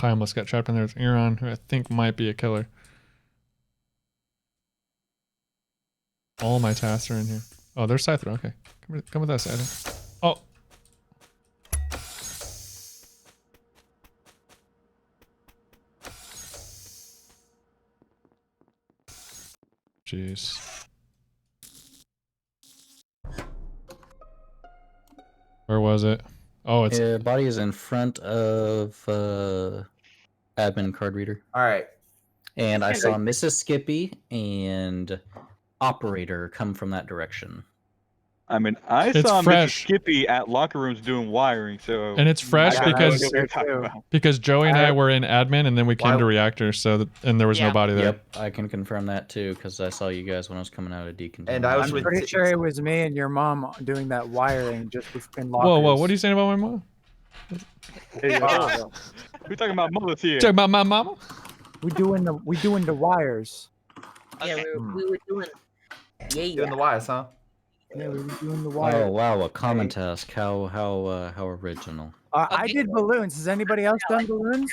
I almost got trapped in there with Aaron, who I think might be a killer. All my tasks are in here. Oh, there's Scyther. Okay. Come with us, Scyther. Oh. Jeez. Where was it? Oh, it's... body is in front of admin card reader. All right. And I saw Mrs. Skippy and operator come from that direction. I mean, I It's saw Mrs. fresh. Skippy at locker rooms doing wiring, so. And it's fresh I got no idea because what you're talking about. Joey and I were in admin, and then we came to reactor, and there was nobody there. Yep, I can confirm that too because I saw you guys when I was coming out of decontamination. And I was I'm pretty sure it was me and your mom doing that wiring just in lockers. Whoa, what are you saying about my mom? Hey, we're talking about mothers here. Talking about my mama? We doing the wires. Yeah, we were doing. Yeah. Doing the wires, huh? Yeah, we were doing the wires. Oh wow, a common task. How original. I did balloons. Has anybody else done balloons?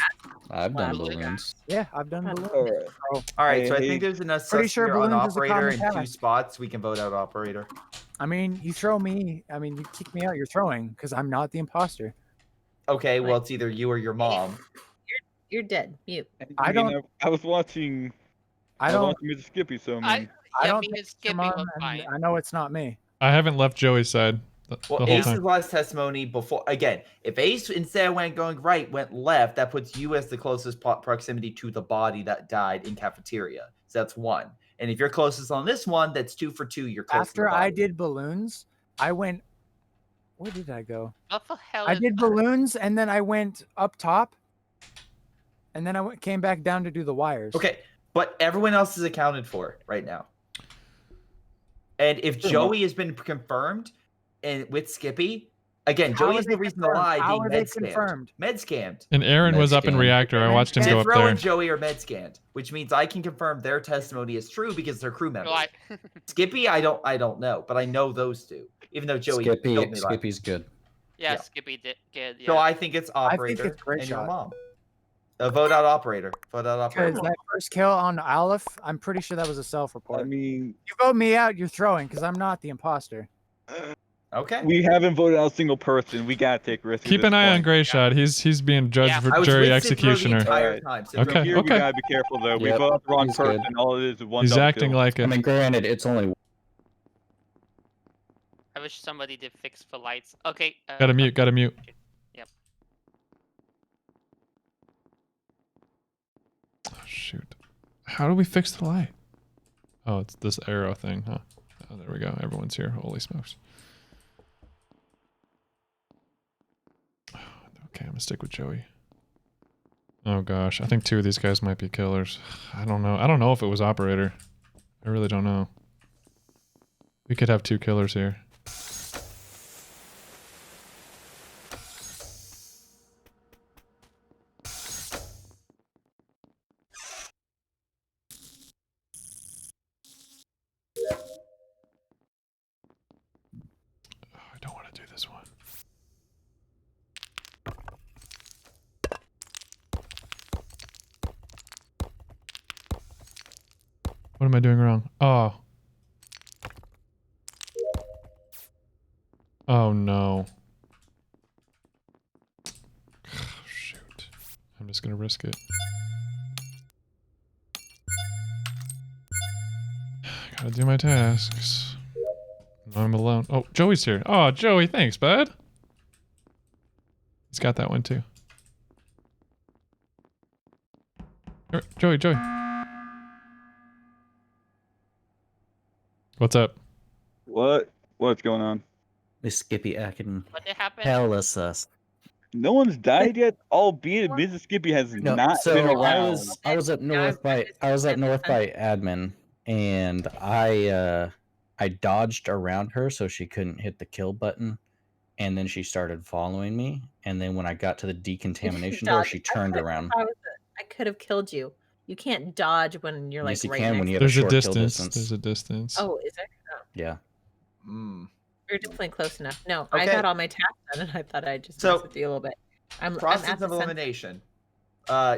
I've done balloons. Yeah, I've done balloons. All right, so I think there's enough Pretty stuff sure here on balloons is a operator common in 2 task. spots. We can vote out operator. I mean, you throw me. I mean, you kick me out. You're throwing because I'm not the imposter. Okay, well it's either you or your mom. You're dead. Mute. I don't. I was watching. I don't. watching Mrs. Skippy, so I mean. I don't me think and it's Skippy your mom, was and fine. I know it's not me. I haven't left Joey's side the Well, whole Ace's time. last testimony before again, if Ace instead of going right went left, that puts you as the closest proximity to the body that died in cafeteria. So that's 1. And if you're closest on this one, that's 2 for 2. You're close. After I did balloons, I went. Where did I go? What the hell? I did balloons, and then I went up top, and then I came back down to do the wires. Okay, but everyone else is accounted for right now. And if Joey has been confirmed, and with Skippy, again, How Joey are is they the reason to confirmed? lie. How Being are they med scammed. confirmed? Med scammed. And Aaron was up in reactor. I watched him go up Cithro there. and Joey are med scanned, which means I can confirm their testimony is true because they're crew members. Skippy, I don't know, but I know those two. Even though Joey killed me last. Skippy's good. Yeah, Skippy did good. Yeah. So I think it's operator and your mom. Vote out operator. Vote out operator. Because that first kill on Aleph, I'm pretty sure that was a self-report. I mean, you vote me out, you're throwing because I'm not the imposter. Okay. We haven't voted out a single person. We gotta take risks. Keep an eye on Gray Shot. He's being judged for jury executioner. Okay, okay. We gotta be careful though. We Yep, vote out the wrong he's person. good. All it is one. He's double acting kill. like it. I mean, granted, it's only. I wish somebody did fix for lights. Okay. Gotta mute. Gotta mute. Yep. Oh, shoot. How do we fix the light? Oh, it's this arrow thing, huh? Oh, there we go. Everyone's here. Holy smokes. Okay, I'm gonna stick with Joey. Oh gosh, I think 2 of these guys might be killers. I don't know. I don't know if it was operator. I really don't know. We could have 2 killers here. I don't want to do this one. What am I doing wrong? Oh. Oh no. Shoot. I'm just gonna risk it. Gotta do my tasks. No, I'm alone. Oh, Joey's here. Oh, Joey, thanks, bud. He's got that one too. Here, Joey. What's up? What's going on? Miss Skippy acting What did happen? hella sus. No one's died yet, albeit Mrs. Skippy has not so been around. I was at North by admin, and I dodged around her so she couldn't hit the kill button, and then she started following me. And then when I got to the decontamination door, she turned around. I could have killed you. You can't dodge when you're like Yes, you right can next when you have There's a a short kill distance. distance. There's a distance. Oh, is there? Oh, Yeah. you're definitely close enough. No, I Okay. got all my tasks done, and I thought I'd just So, mess with you a little bit. I'm Process at the of center. elimination.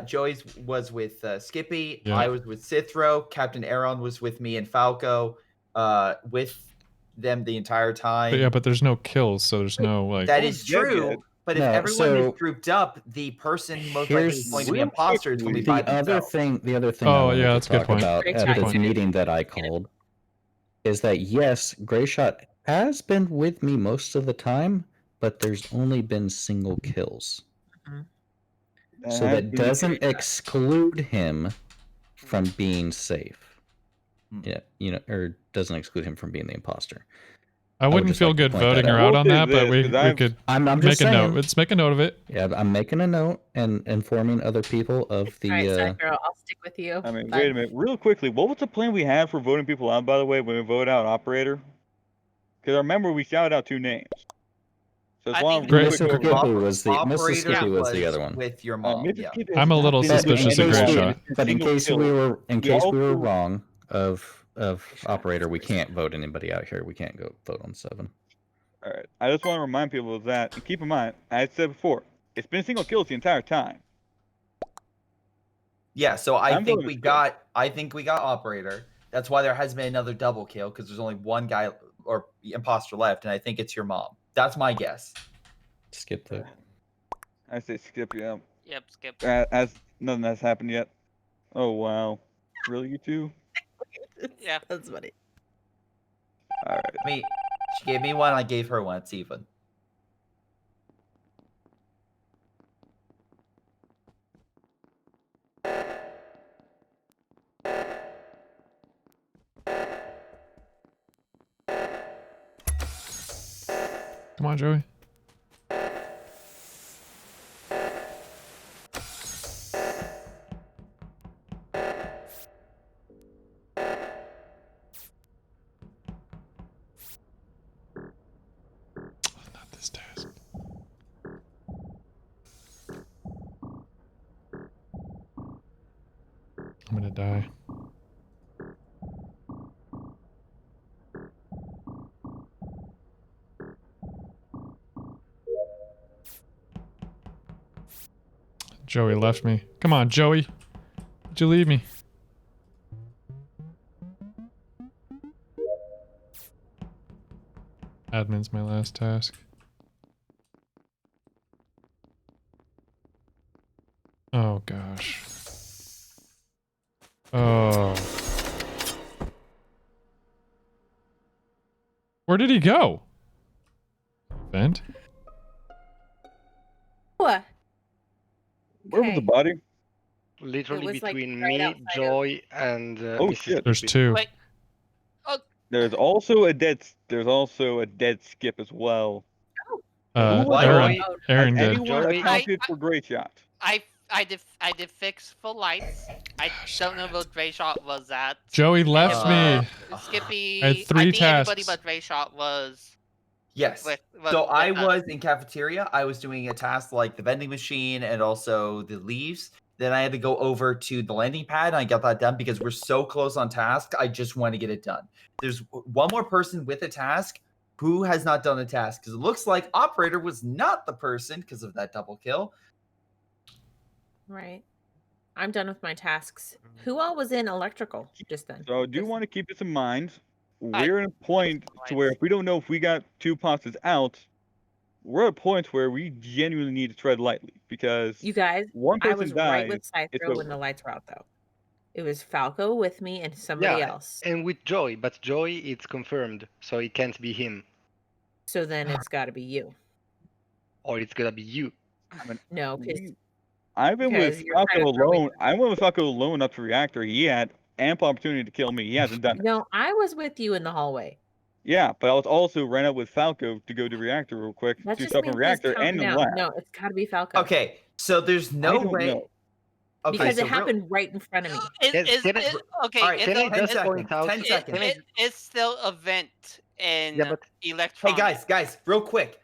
Joey's was with Skippy. Yeah. I was with Cithro. Captain Aaron was with me and Falco. With them the entire time. But yeah, but there's no kills, so there's no like. That is true. But if No, everyone so is grouped up, the person most likely is going to be imposter is going to be by the other themselves. thing. The other thing I Oh, wanted yeah, to that's a good talk point. about Great at shot. this meeting that I called is that yes, Grayshot has been with me most of the time, but there's only been single kills. So that doesn't exclude him from being safe. Yeah, or doesn't exclude him from being the imposter. I wouldn't feel good voting her out on that, but we could I'm make just a saying. note. Let's make a note of it. Yeah, I'm making a note and informing other people of the. All right, sorry, girl. I'll stick with you. I mean, Fine. wait a minute. Real quickly, what was the plan we had for voting people out, by the way, when we voted out Operator? Because I remember we shouted out 2 names. So as long as Mr. Skippy was the other one. With your mom. Yeah. I'm a little suspicious of Great Shot. But in case we were wrong of Operator, we can't vote anybody out here. We can't go vote on 7. All right. I just want to remind people of that. And keep in mind, as I said before, it's been single kills the entire time. Yeah, so I think we got Operator. That's why there hasn't been another double kill, because there's only one guy or imposter left, and I think it's your mom. That's my guess. Skip that. I say skip, yeah. Yep, skip. As nothing has happened yet. Oh wow. Really, you two? Yeah, that's funny. All right. She gave me one, I gave her one. It's even. Come on, Joey. Not this task. I'm gonna die. Joey left me. Come on, Joey. Did you leave me? Admin's my last task. Oh gosh. Oh. Where did he go? Vent? What? Where was the body? Literally was, like, between right me, outside of- Joy, and Oh Mrs. shit. There's 2. Wait. Oh. There's also a dead skip as well. Aaron did. Anyone accounted for Great Shot? I did fix for lights. I don't know what Gray Shot was at. Joey left me. Skippy. I had 3 think tasks. everybody but Gray Shot was. Yes. So I was in cafeteria. I was doing a task like the vending machine and also the leaves. Then I had to go over to the landing pad and I got that done because we're so close on task. I just want to get it done. There's one more person with a task who has not done a task because it looks like Operator was not the person because of that double kill. Right. I'm done with my tasks. Who all was in electrical just then? So I do want to keep this in mind. We're at a point to where if we don't know if we got 2 imposters out, we're at a point where we genuinely need to tread lightly because You guys, one I person was dies. right with it's Cythro when over. the lights were out, though. It was Falco with me and somebody else. And with Joy, but Joy, it's confirmed, so it can't be him. So then it's got to be you. Or it's gonna be you. No, because I've been with Falco alone. I went with Falco alone up to reactor. He had ample opportunity to kill me. He hasn't done it. no, I was with you in the hallway. Yeah, but I was also ran out with Falco to go to reactor real quick, That do just stuff in means he's reactor counting and in down. lab. No, it's got to be Falco. Okay, so there's I no don't way. know. Okay, Because so it happened right in front of me. Okay, All right, it's 10 seconds. 10 seconds. It's still a vent in Hey electronics. guys, real quick.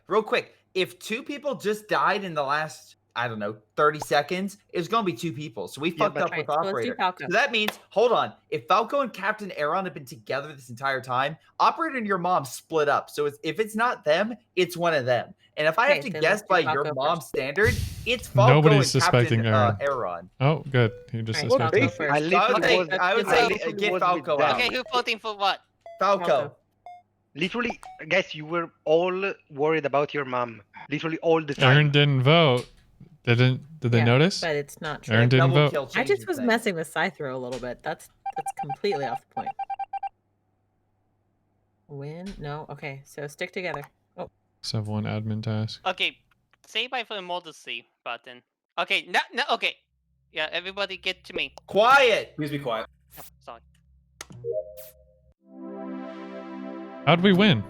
If 2 people just died in the last, I don't know, 30 seconds, it's gonna be 2 people. So we fucked up with so let's do Operator. Falco. So that means, hold on, if Falco and Captain Aaron have been together this entire time, Operator and your mom split up. So if it's not them, it's one of them. And if I have Okay, to then guess let's do by Falco your mom's standard, it's Falco Nobody's and suspecting Captain Aaron. Aaron. Oh, good. He just Right, suspected. Falco first. I would say get Falco out. Okay, who's voting for what? Falco. Literally, guys, you were all worried about your mom. Literally all the time. Aaron didn't vote. Did they notice? But it's not true. Aaron didn't vote. I just was messing with Cythro a little bit. That's completely off the point. Win? No? Okay, so stick together. Oh. So have 1 admin task. Okay, say by for the emergency button. Okay, no, okay. Yeah, everybody get to me. Quiet! Please be quiet. Oh, sorry. How'd we win?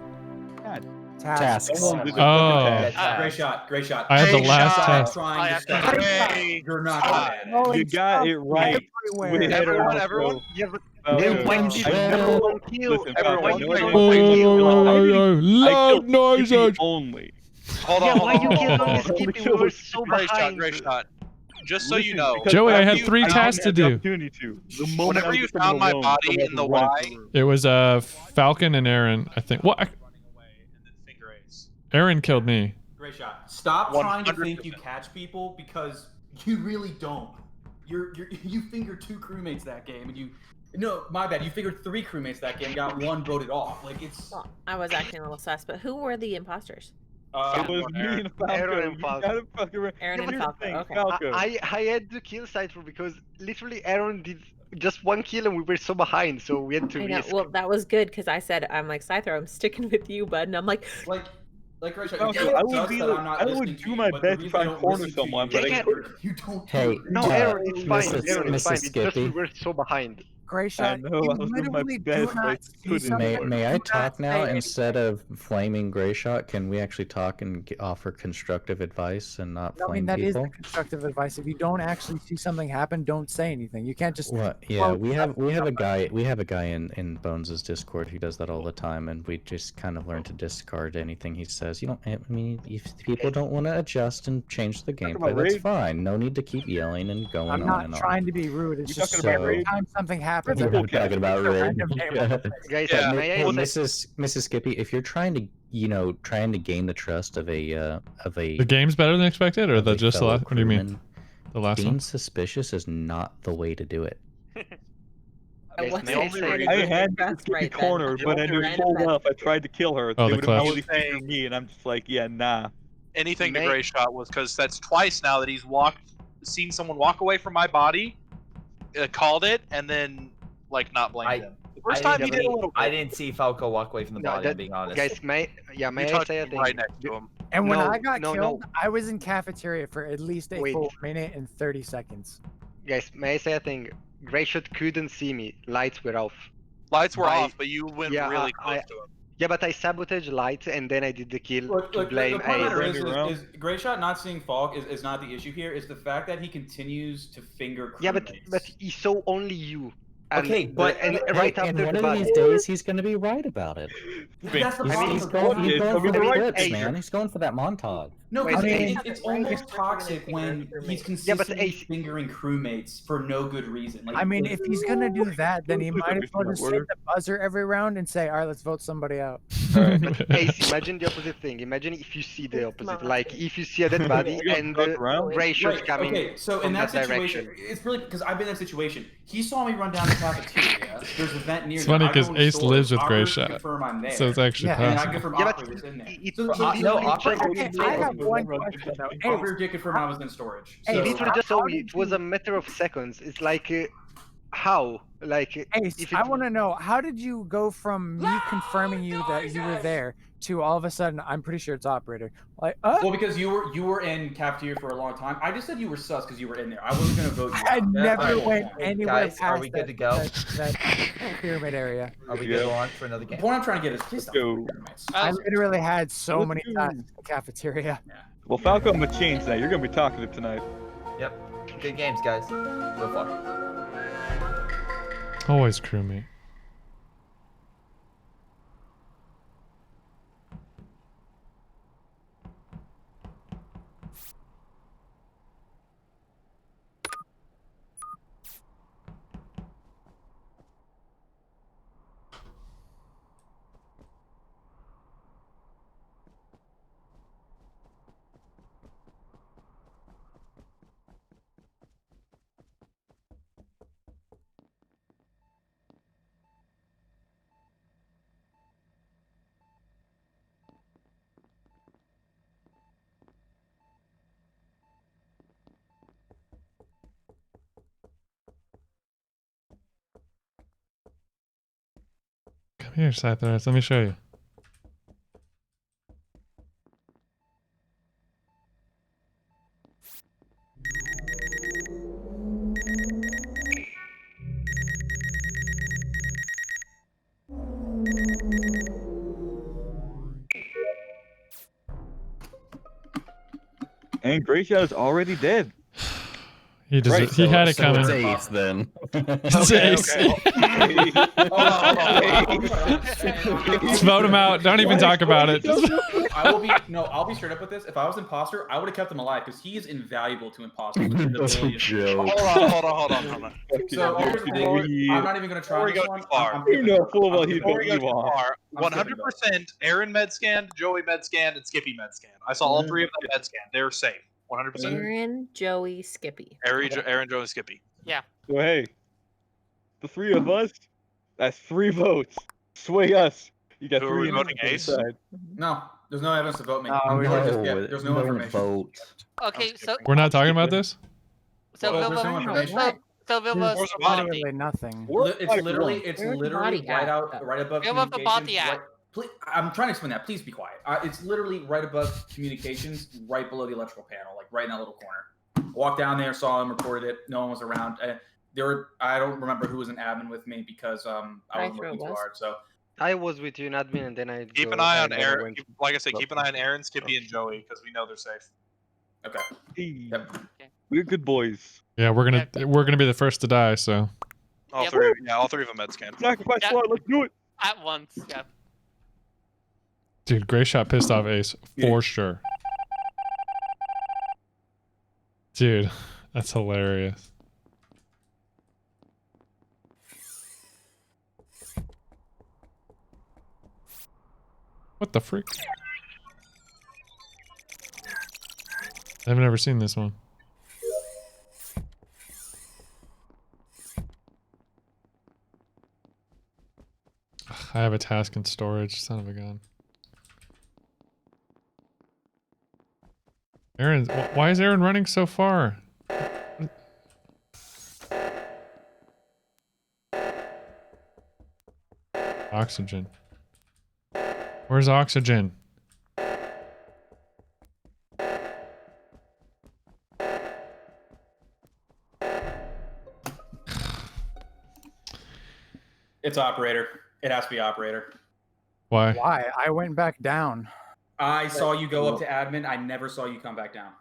Tasks. Someone did the Oh. fucking task. Great shot. I had the last shot. test. Trying to Stop. Hey, You're not stop. good at it. You got it right. Everyone. Yeah, but Everyone you shut never up. one kill. Listen, Everyone, Falcon, you no, get no, one no, kill. Loud noises. only. Hold on, hold why on, you hold kill on. me, Skippy? We were so Great shot, behind. great shot. Just so you Listen, know, because Joey, I whenever had 3 I tasks to didn't have the do. opportunity to. The moment whenever I was you becoming found my alone, body someone in the was running Y, through the room. It was Falcon and Aaron, I think. What? Aaron killed me. Great shot. Stop trying to 100%. think you catch people because you really don't. You fingered 2 crewmates that game, and no, my bad. You figured 3 crewmates that game, got 1 voted off. Like it's. Well, I was acting a little sus, but who were the imposters? It was me and Falco. Aaron and You Falco. gotta fucking Aaron and Here's the Falco, thing, okay. Falco. I had to kill Cypher because literally Aaron did just 1 kill and we were so behind, so we had to I know. risk. Well, that was good because I said, I'm like, Scyther, I'm sticking with you, bud. And I'm like, Great shot. Falco, I would do my best to try and corner someone, but I couldn't. You don't. Hey, No, Aaron, it's fine. Mrs. Aaron, it's fine. It's just we Skippy. were so behind. Gray shot. I know, you I was doing my literally best, do but I not see couldn't. something. May I Do not talk now say anything. instead of flaming Gray Shot? Can we actually talk and offer constructive advice and not I mean, flame that is people? the constructive advice. If you don't actually see something happen, don't say anything. You can't just. What? Yeah, we have a guy in Bones' Discord who does that all the time, and we just kind of learn to discard anything he says. You don't. I mean, if people don't want to adjust and change the gameplay, that's fine. No need to keep yelling and going I'm on not and on. trying to be rude. It's You just talking about every raid? time something happens. We're talking about raid. Guys, But may I hey, say- Mrs. Skippy, if you're trying to gain the trust of a The game's better than expected, or of the a just the fellow last? What do you mean? crewman, The last being one? suspicious is not the way to do it. I wasn't trying to I get had your Skippy right then. cornered, but I knew Random full message. well if I tried to kill her, Oh, they the would clash. immediately fear me, and I'm just like, yeah, nah. Anything to May- Gray Shot was because that's twice now that he's seen someone walk away from my body, called it, and then like not blamed him. The first time he did a little bit. I didn't see Falco walk away from the No, body. that- I'm being honest. Guys, may You I touched say a him thing? right next to him. And when No, I got no, killed, I was in cafeteria for at least a Wait. full minute and 30 seconds. Guys, may I say a thing? Grayshot couldn't see me. Lights were off. Lights were I- off, but you went yeah, really I- close to him. Yeah, but I sabotaged lights and then I did the kill Look, to blame the point matter Ace. is Great Shot not seeing Falk is not the issue here. It's the fact that he continues to finger crewmates. Yeah, but he saw only you. And Okay, but and Hey, right and after one the of body. these days he's going to be right about it. That's the He's, problem. he's going for the right clips, Ace. man. He's going for that montage. No, Wait, because Ace- it's almost toxic when he's consistently Ace- fingering crewmates for no good reason. Like, I mean, if he's gonna do that, then he might as well just hit Word. the buzzer every round and say, "All right, let's vote somebody out." But Ace, imagine the opposite thing. Imagine if you see the opposite. Like if you see a dead body and Grayshot's coming okay, so from in that that situation, direction. it's really because I've been in that situation. He saw me run down the cafeteria. There's a vent near. It's there. funny I go 'cause into Ace storage. lives with Operators Gray can Shot. confirm I'm there. So it's actually Yeah, And I possible. confirm Yeah, but operators in there. It's So, no, operator- Okay, I have one question though. Operator did confirm I was in storage. Hey, He So, literally just saw how me. did It was you- a matter of seconds. It's like how? Like Ace, if I it- want to know, how did you go from me confirming you that you were there to all of a sudden, I'm pretty sure it's operator. Like, well, because you were in cafeteria for a long time. I just said you were sus because you were in there. I wasn't gonna vote you. I out. never That's went my anywhere Guys, are we good to go? that pyramid area. Are we good to launch for another The game? point I'm trying to get is please stop. Go. I literally had so Let's many do- times in the cafeteria. Well, Falco, I'm a change tonight. You're gonna be talkative tonight. Yep. Good games, guys. So far. Always crew me. Come here, Scyther. Let me show you. And Gracia is already dead. He had it coming. It's Ace then. It's Ace. Let's vote him out. Don't even talk about it. I'll be straight up with this. If I was imposter, I would have kept him alive because he is invaluable to imposters. Hold on. So here's the thing. I'm not even gonna try this one. You know full well he's Before we going go to too far, 100% Aaron med scanned, Joey med scanned, and Skippy med scanned. I saw all three of them med scanned. They're safe. 100%. Aaron, Joey, Skippy. Aaron, Joey, and Skippy. Yeah. So hey, the three of us, that's 3 votes. Sway us. You got Who 3 are we voting, Ace? No, there's no evidence to vote me. There's no information. Vote. Okay, so We're not talking about this? so Well, Bill there's no will information. so Bill will There's literally nothing. It's literally Where's the body right at? right above Give up the body communications. at. I'm trying to explain that. Please be quiet. It's literally right above communications, right below the electrical panel, like right in that little corner. Walked down there, saw him, reported it. No one was around. I don't remember who was an admin with me because I wasn't working too hard. So I was with you in admin, and then I keep an eye on Aaron. Like I said, keep an eye on Aaron, Skippy, and Joey because we know they're safe. Okay. Yep. We're good boys. Yeah, we're gonna be the first to die. So. All three of them med scanned. Sacrifice squad, let's do it. At once, yeah. Dude, Gray Shot pissed off Ace for sure. Dude, that's hilarious. What the frick? I've never seen this one. Ugh, I have a task in storage, son of a gun. Aaron, why is Aaron running so far? Oxygen. Where's oxygen? it's operator. It has to be operator. Why? Why? I went back down. I saw you go up to admin. I never saw you come back down.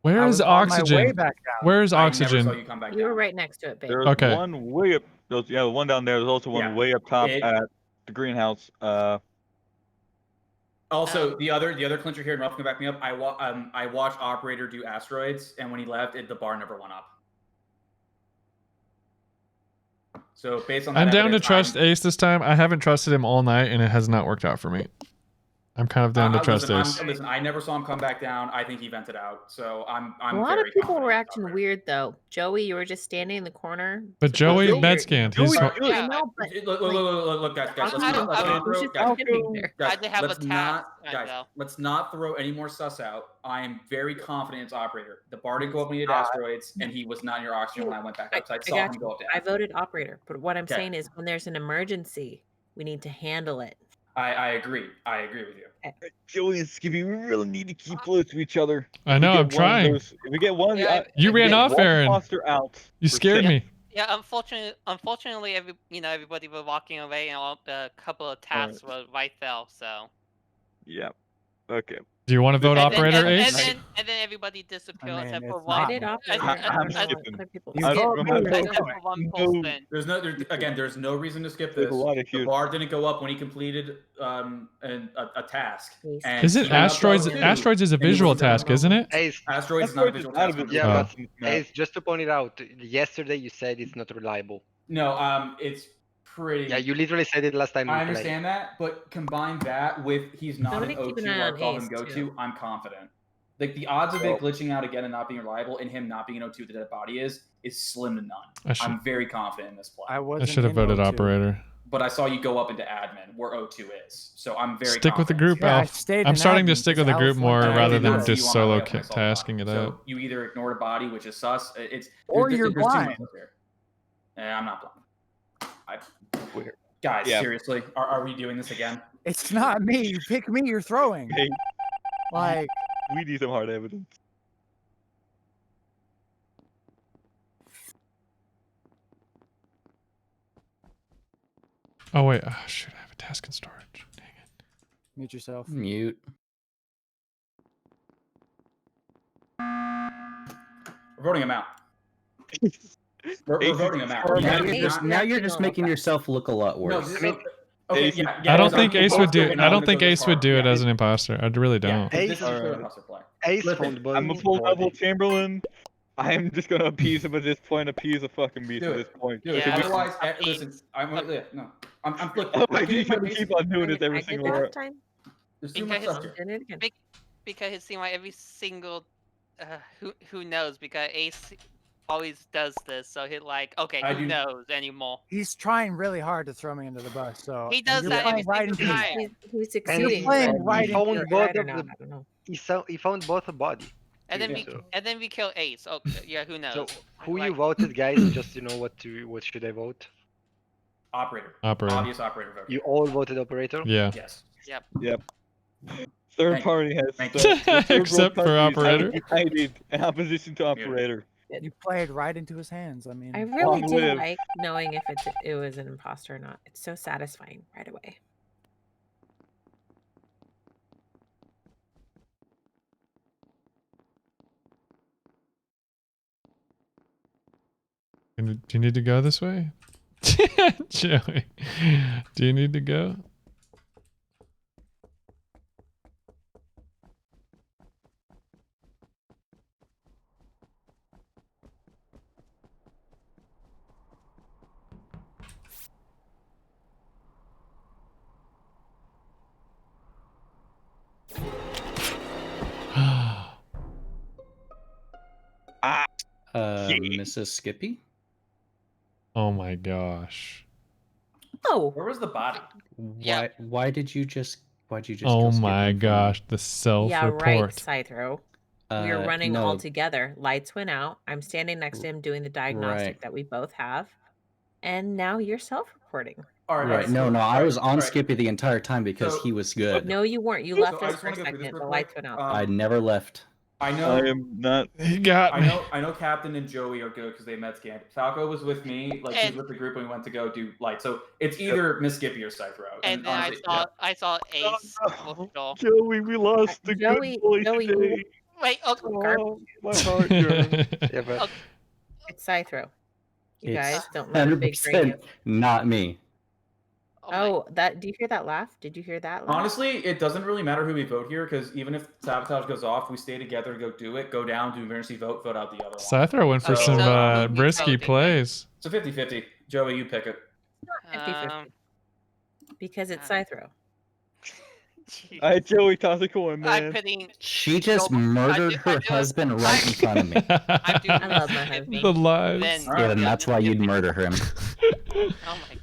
Where is oxygen? Where is I never saw oxygen? you come back You were down. right next to it, babe. There's Okay. one way up. The one down there. There's also one way up top at the greenhouse. Also, the other clincher here, and Ralph can back me up. I watched operator do asteroids, and when he left, the bar never went up. So based on that, I'm down to evidence, trust Ace this time. I haven't trusted him all night, and it has not worked out for me. I'm kind of down to trust Ace. Listen, I never saw him come back down. I think he vented out. So I'm A lot of very people were confident acting weird though. Joey, you were just standing in the corner. But Joey med scanned. He's I know, but Look, guys, let's not throw any more sus out. I am very confident it's operator. The bar didn't go up when he did asteroids, and he was not in your oxygen when I went back up. So I saw him go up there. I voted operator, but what I'm saying is when there's an emergency, we need to handle it. I agree. I agree with you. Joey and Skippy, we really need to keep close to each other. I know, I'm trying. If we get one, you ran off, Aaron. Out, you scared me. Yeah, unfortunately, everybody was walking away, and a couple of tasks were right there. So. Yeah. Okay. Do you want to vote operator, Ace? And then everybody disappeared except for I one. did operator. I'm skipping. There's no reason to skip this. The bar didn't go up when he completed a task. Is it asteroids? Asteroids is a visual task, isn't it? Asteroids is not a visual task. Yeah, but Ace, just to point it out, yesterday you said it's not reliable. No, it's pretty. Yeah, you literally said it last time. I understand that, but combine that with he's not an O2 or call him go Ace, to. I'm confident. Like the odds of it glitching out again and not being reliable, and him not being an O2 the dead body is slim to none. I'm very confident in this play. I should have voted operator. But I saw you go up into admin where O2 is, so I'm very stick with the group, Alf. I'm starting to stick with the group more rather than just solo tasking it out. So you either ignored a body, which is sus. Or you're blind. I'm not blind. Guys, seriously, are we doing this again? It's not me. You pick me, you're throwing. Hey, like we need some hard evidence. Oh wait, oh, shoot, I have a task in storage. Dang it. Mute yourself. Mute. We're voting him out. We're voting him out. Now you're just making yourself look a lot worse. Okay, I don't think Ace would do. I don't think Ace would do it as an imposter. I really don't. Ace found both. I'm a full double Chamberlain. I'm just gonna appease him at this point. Appease a fucking beast at this point. Otherwise, listen. I'm keep on doing this every single round. There's too much stuff here. Because it seemed like every single who knows, because Ace always does this, so he's like, okay, who knows anymore. He's trying really hard to throw me under the bus, so he does that every single time. He's succeeding. He found both a body. And then we kill Ace. Oh yeah, who knows? So who you voted, guys? Just what should I vote? Operator. Operator. Operator vote. You all voted operator? Yeah. Yes. Yep. Third party has except for operator. United in opposition to operator. You played right into his hands. I mean, I really do like knowing if it was an imposter or not. It's so satisfying right away. Do you need to go this way? Joey, do you need to go? Mrs. Skippy? Oh my gosh. Oh. Where was the body? Why'd you just Oh my gosh, the self-report. Yeah, right, Scythro. We were running all together. Lights went out. I'm standing next to him doing the diagnostic that we both have. And now you're self-reporting. Right. No, I was on Skippy the entire time because he was good. No, you weren't. You left us for a second. The lights went out. I never left. I know. I am not. He got me. I know Captain and Joey are good because they met Scamp. Falco was with me, like he was with the group when we went to go do light. So it's either Miss Skippy or Scyther. And then honestly, I saw Ace. Joey, we lost the Joey, good boy Joey, today. Wait, My heart, Joey. It's Scythro. You guys don't let a big 100% not me. Oh, do you hear that laugh? Did you hear that laugh? Honestly, it doesn't really matter who we vote here because even if sabotage goes off, we stay together to go do it, go down, do emergency vote out the other one. Scythro went for some brisky plays. It's a 50-50. Joey, you pick it. 50-50. Because it's Scythro. Alright, Joey, toss a coin, man. She just murdered her husband right in front of me. I love my husband. The lies. Yeah, and that's why you'd murder him.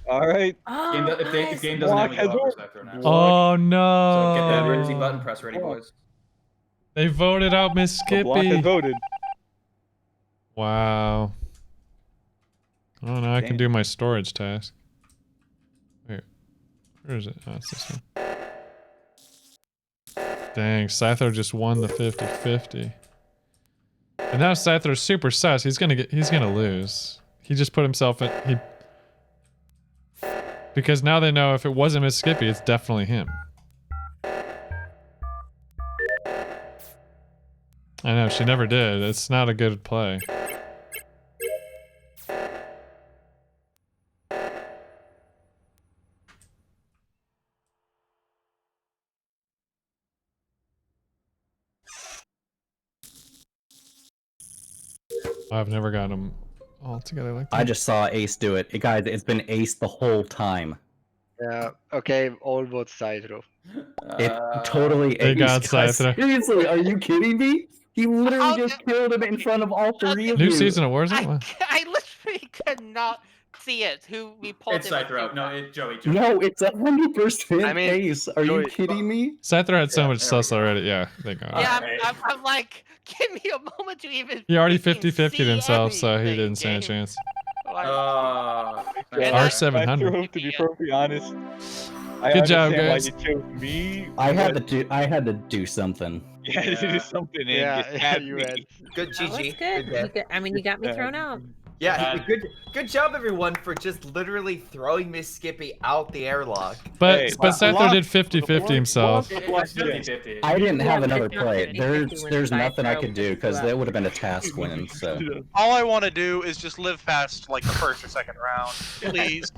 Alright. If game doesn't have any votes, Oh no. So get that emergency button press ready, boys. They voted out Miss Skippy. Block has voted. Wow. Oh no, I can do my storage task. Wait, where is it? Oh, it's this one. Dang, Scyther just won the 50-50. And now Scyther's super sus. He's gonna lose. He just put himself in. Because now they know if it wasn't Miss Skippy, it's definitely him. I know, she never did. It's not a good play. I've never got them all together like that. I just saw Ace do it. Guys, it's been Ace the whole time. Yeah, okay, all vote Scythro. It totally They Ace. got Guys, Scythro. seriously, are you kidding me? He literally just killed him in front of all three of you. New season of Warzone? I literally could not see it. Who we pulled It's Scythro. No, it's Joey. No, it's 100% Ace. Are you kidding me? Scyther had so much sus already. Yeah, they got it. Yeah, I'm like, give me a moment to even. He already 50-50'd himself, so he didn't stand a chance. R700. To be perfectly honest, Good job, guys. Why you chose me. I had to do something. You had to do something. Yeah, and you had. Good GG. Good. I mean, you got me thrown out. Yeah, good job everyone for just literally throwing Miss Skippy out the airlock. But Scyther did 50-50 himself. I didn't have another play. There's nothing I could do because that would have been a task win. So all I want to do is just live past like the first or second round, please.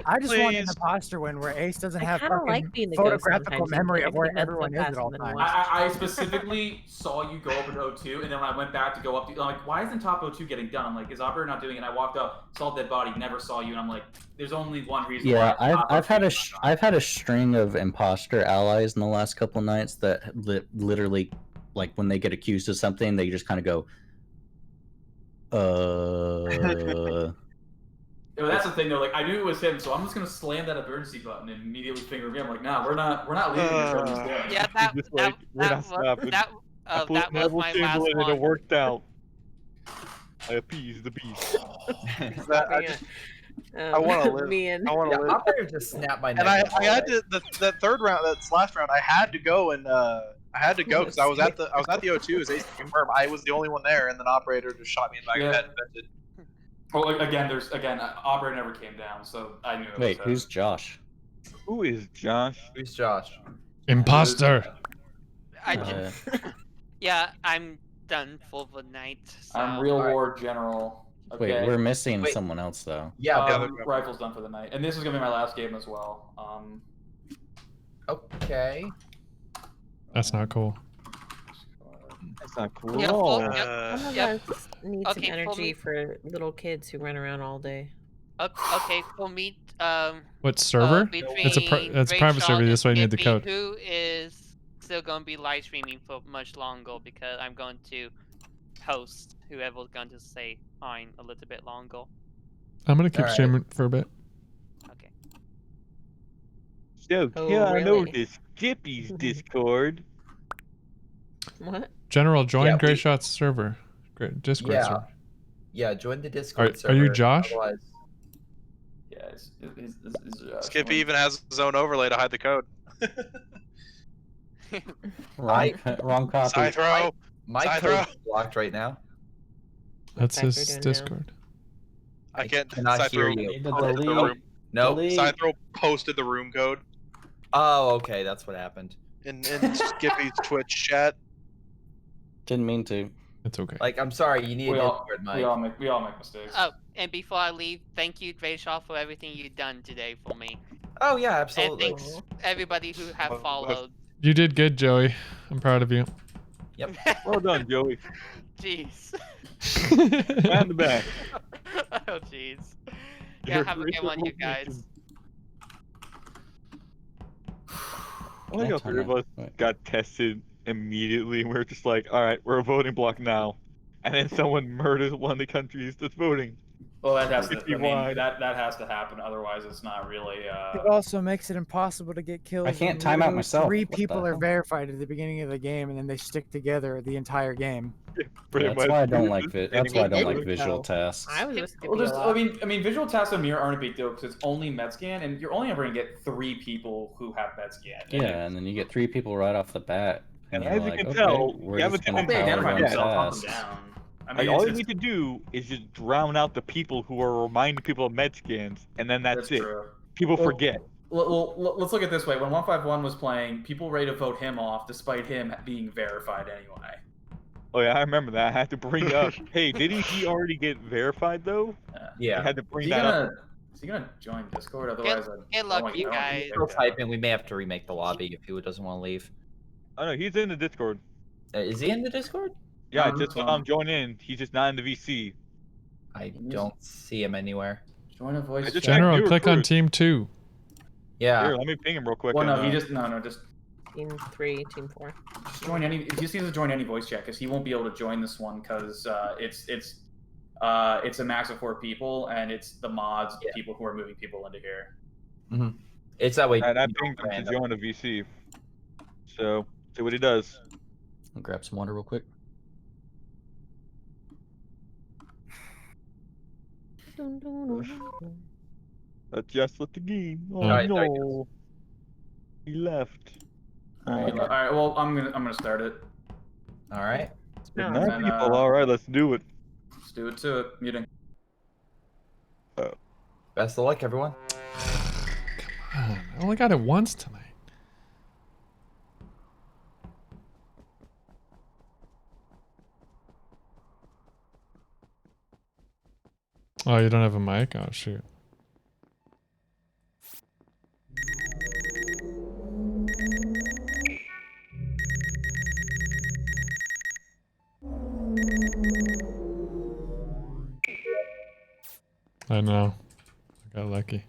I just want an imposter win where Ace doesn't have fucking photographical memory of where everyone is at all times. I specifically saw you go up into O2, and then when I went back to go up, I'm like, why isn't top O2 getting done? I'm like, is operator not doing it? And I walked up, saw dead body, never saw you, and I'm like, there's only one reason. yeah, why I've had a string of imposter allies in the last couple nights that literally, like when they get accused of something, they just kind of go, Well, that's the thing though. Like I knew it was him, so I'm just gonna slam that emergency button and immediately finger him. I'm like, nah, we're not leaving until he's dead. Yeah, that was my last one. It worked out. I appeased the beast. I want to live. I want to live. Operator just snapped my neck. And I had to that third round, that last round. I had to go and I had to go because I was at the O2 as Ace to confirm. I was the only one there, and then operator just shot me in the back of the head and vented. Well, again, operator never came down, so I knew. Wait, who's Josh? Who is Josh? Who's Josh? Imposter. Yeah, I'm done for the night. So. I'm real war general. Okay. Wait, we're missing someone else though. Yeah, rifle's done for the night, and this is gonna be my last game as well. Okay. That's not cool. That's not cool. Yeah, need some energy for little kids who run around all day. Okay, for me, what server? It's a private server. That's why you need the code. Who is still going to be live streaming for much longer because I'm going to host whoever's going to stay on a little bit longer. I'm gonna keep streaming for a bit. Okay. So I know this Skippy's Discord. What? General, join Greyshot's server. Discord server. Yeah, join the Discord server. Are you Josh? Otherwise... Yeah, Skippy even has his own overlay to hide the code. Wrong copy. Side throw. My code's blocked right now. That's his Discord. I can't hear you. No. Side throw posted the room code. Oh, okay, that's what happened. In Skippy's Twitch chat. Didn't mean to. It's okay. Like, I'm sorry, you need Discord, Mike. We all make mistakes. Oh, and before I leave, thank you, Grayshaw, for everything you've done today for me. Oh yeah, absolutely. And thanks everybody who have followed. You did good, Joey. I'm proud of you. Yep. Well done, Joey. Jeez. And the back. Oh, jeez. Yeah, have a good one, you guys. I think all three of us got tested immediately. We're just like, all right, we're a voting block now. And then someone murders one of the countries that's voting. Well, that has to. I mean, that has to happen. Otherwise, it's not really. It also makes it impossible to get kills. I can't time out myself. Three people are verified at the beginning of the game, and then they stick together the entire game. Yeah, that's why I don't like That's why I don't like visual tasks. I was just I mean, visual tasks on Mirror aren't a big deal because it's only Medscan, and you're only ever gonna get 3 people who have Medscan. Yeah, and then you get 3 people right off the bat. And as you can tell, we haven't I mean, all you need to do is just drown out the people who are reminding people of Medscans, and then that's it. True. People forget. Well, let's look at it this way. When 151 was playing, people ready to vote him off despite him being verified anyway. Oh yeah, I remember that. I had to bring up, hey, didn't he already get verified though? Yeah. I had to bring that up. Is he gonna join Discord? Otherwise, good luck, you guys. Still typing. We may have to remake the lobby if he doesn't want to leave. Oh no, he's in the Discord. Is he in the Discord? Yeah, I just saw him join in. He's just not in the VC. I don't see him anywhere. Join a voice. General, click on Team 2. Yeah. Here, let me ping him real quick. Well, no, he just just Team 3, Team 4. Just join any. He just needs to join any voice chat because he won't be able to join this one because it's a max of 4 people and it's the mods, people who are moving people into here. Mm-hmm. It's that way. And I pinged him to join a VC. So see what he does. I'll grab some water real quick. Just let the game. Oh right, no, he left. All right. Well, I'm gonna start it. All right. All right, let's do it. Let's do it to it. Muting. Best of luck, everyone. Come on, I only got it once tonight. Oh, you don't have a mic? Oh, shoot. I know. I got lucky.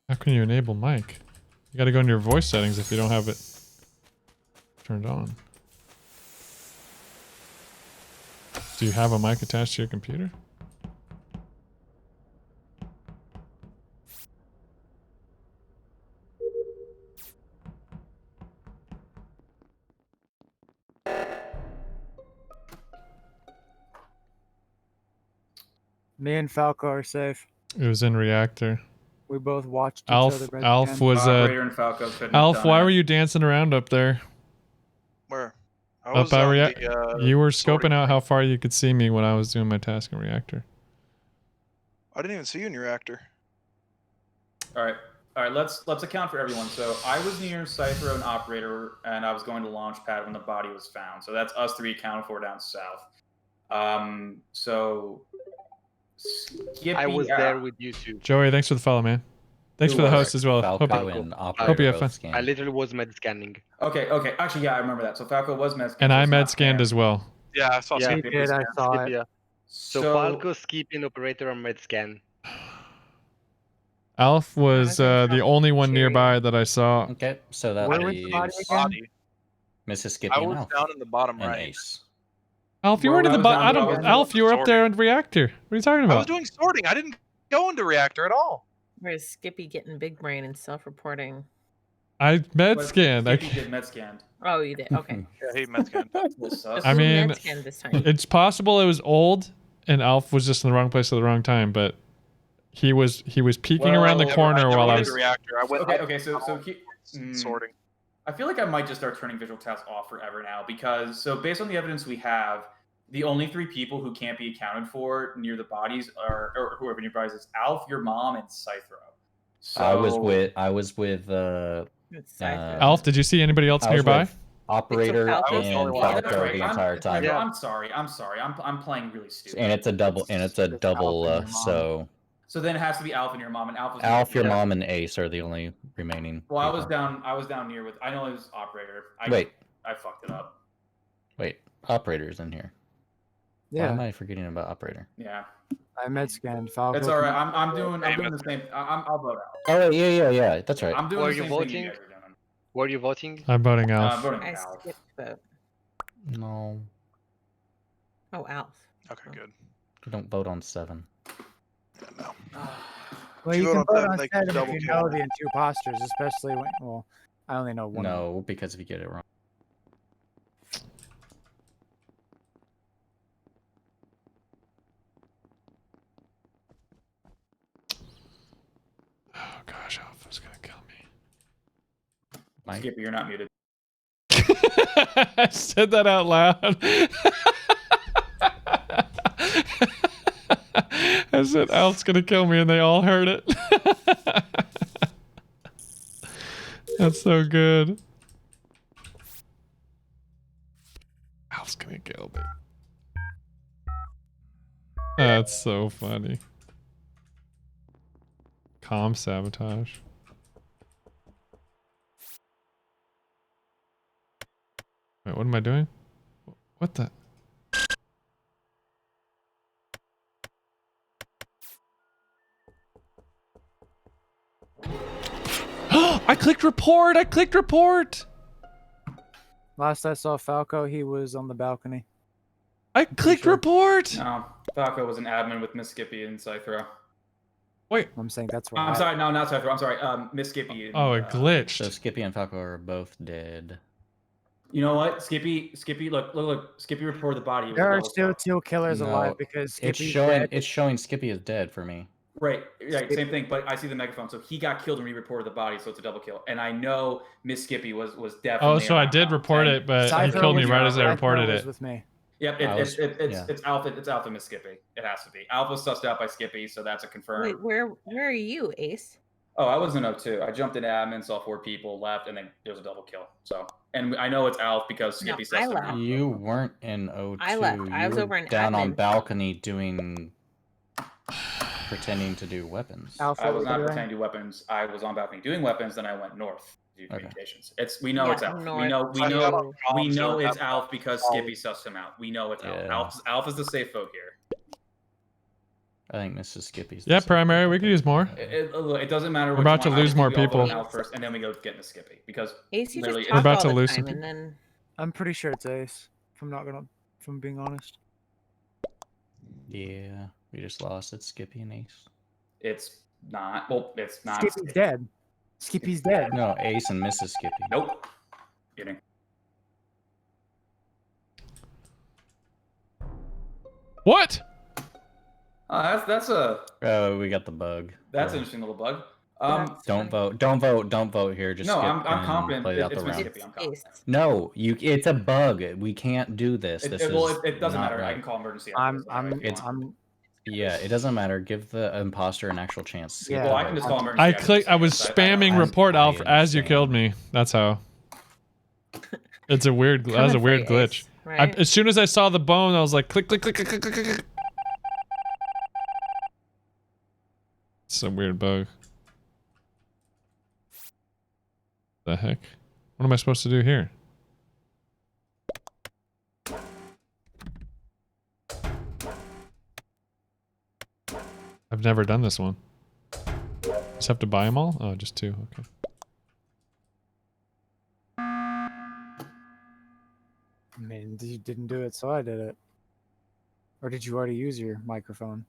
How can you enable mic? You gotta go into your voice settings if you don't have it turned on. Do you have a mic attached to your computer? Me and Falco are safe. It was in reactor. We both watched each other. Alf was Operator and Falco couldn't have Alf, done why it. were you dancing around up there? Where? I Up was by on you were scoping out how far you could see me when I was doing my task in reactor. I didn't even see you in your reactor. All right. Let's account for everyone. So I was near Cypher and Operator, and I was going to launch pad when the body was found. So that's us three accounted for down south. So Skippy, I was there with you too. Joey, thanks for the follow, man. Thanks Who for the was host as well. Hope you have fun. I literally was med scanning. Okay. Actually, yeah, I remember that. So Falco was med And I med scanned as well. Yeah, I saw Yeah, Skippy. I saw it. Yeah. So Falco, Skippy, and Operator on med scan. Alf was the only one nearby that I saw. Okay, so that Where would was be the body again? Mrs. Skippy I and was Alf. down in the bottom And right. Ace. Alf, you weren't in the bottom. Alf, you were up there in reactor. What are you talking I was about? doing sorting. I didn't go into reactor at all. Where's Skippy getting big brain and self-reporting? I med scanned. Skippy did med scanned. Oh, you did. Okay. Yeah, he med scanned. I mean, med scanned this time? it's possible it was old and Alf was just in the wrong place at the wrong time, but he was peeking around the corner while I was. Reactor. I went Okay. So sorting. I feel like I might just start turning visual tasks off forever now because based on the evidence we have, the only three people who can't be accounted for near the bodies or whoever near bodies is Alf, your mom, and Cythro. So I was with Alf, did you see anybody else nearby? Operator and Falco the entire time. Yeah. I'm sorry. I'm playing really stupid. And it's a double, so. So then it has to be Alf and your mom, and Alf, your mom, and Ace are the only remaining. Well, I was down near with. I know it was Operator. I fucked it up. Wait, Operator's in here. Yeah. Why am I forgetting about Operator? Yeah. I med scanned Falco. It's all right. I'm doing the same. I'll vote out. Oh yeah. That's right. I'm doing Were the you same voting? thing you guys are doing. Were you voting? I'm voting Alf. I'm voting I Alf. skipped vote. No. Oh, Alf. Okay, good. You don't vote on 7. No. Well, You you vote can on vote on seven, they 7 if double you kill. know the two imposters, especially when. Well, I only know one. No, because if you get it wrong. Oh gosh, Alf was gonna kill me. Skippy, you're not muted. I said that out loud. I said Alf's gonna kill me and they all heard it. That's so good. Alf's gonna kill me. That's so funny. Comm sabotage. Wait, what am I doing? What the? I clicked report! I clicked report! Last I saw Falco, he was on the balcony. I clicked report. No, Falco was an admin with Miss Skippy and Scythro. Wait, I'm saying that's what I'm sorry, no, not Scythro. I'm sorry, Miss Skippy. And, oh, it glitched. So Skippy and Falco are both dead. You know what, Skippy, look, Skippy reported the body. There are still 2 killers alive because Skippy's dead. It's showing Skippy is dead for me. Right, same thing. But I see the megaphone, so he got killed and re-reported the body, so it's a double kill. And I know Miss Skippy was definitely. Oh, so I did report it, but he killed me right as I reported it. With me. Yep, it's Alpha. It's Alpha Miss Skippy. It has to be. Alpha's sussed out by Skippy, so that's a confirm. Wait, where are you, Ace? Oh, I was in O2. I jumped into admin, saw 4 people, left, and then there was a double kill. So, and I know it's Alf because Skippy says left. You weren't in O2. I left. I was over in down admin. on balcony doing, pretending to do weapons. Alpha, I was not pretending to do weapons. I was on balcony doing weapons. Then I went north to do communications. We know it's Alf. We know it's Alf because Skippy sussed him out. We know it's Alf. Alf is the safe vote here. I think Mrs. Skippy's. Yeah, primary. We could use more. It doesn't matter. We're about to lose more people. First, and then we go get into Skippy because Ace, you just we're about to all the lose time, some and then I'm pretty sure it's Ace. If I'm being honest. Yeah, we just lost. It's Skippy and Ace. It's not. Well, it's not. Skippy's dead. Skippy's dead. No, Ace and Mrs. Skippy. Nope. Kidding. What? That's a. Oh, we got the bug. That's an interesting little bug. Don't vote here. Just no, skip I'm confident. play out It's the Miss round. Skippy. I'm confident. No, it's a bug. We can't do this. It doesn't matter. Right. I can call emergency. Yeah, it doesn't matter. Give the imposter an actual chance. Yeah. Well, I can just call emergency. I was spamming report Alf as you killed me. That's how. It's a weird. That was a weird glitch. Right? As soon as I saw the bone, I was like, click, click, click, click, click, click, click. It's a weird bug. The heck? What am I supposed to do here? I've never done this one. Just have to buy them all? Oh, just 2. Okay. I mean, you didn't do it, so I did it. Or did you already use your microphone?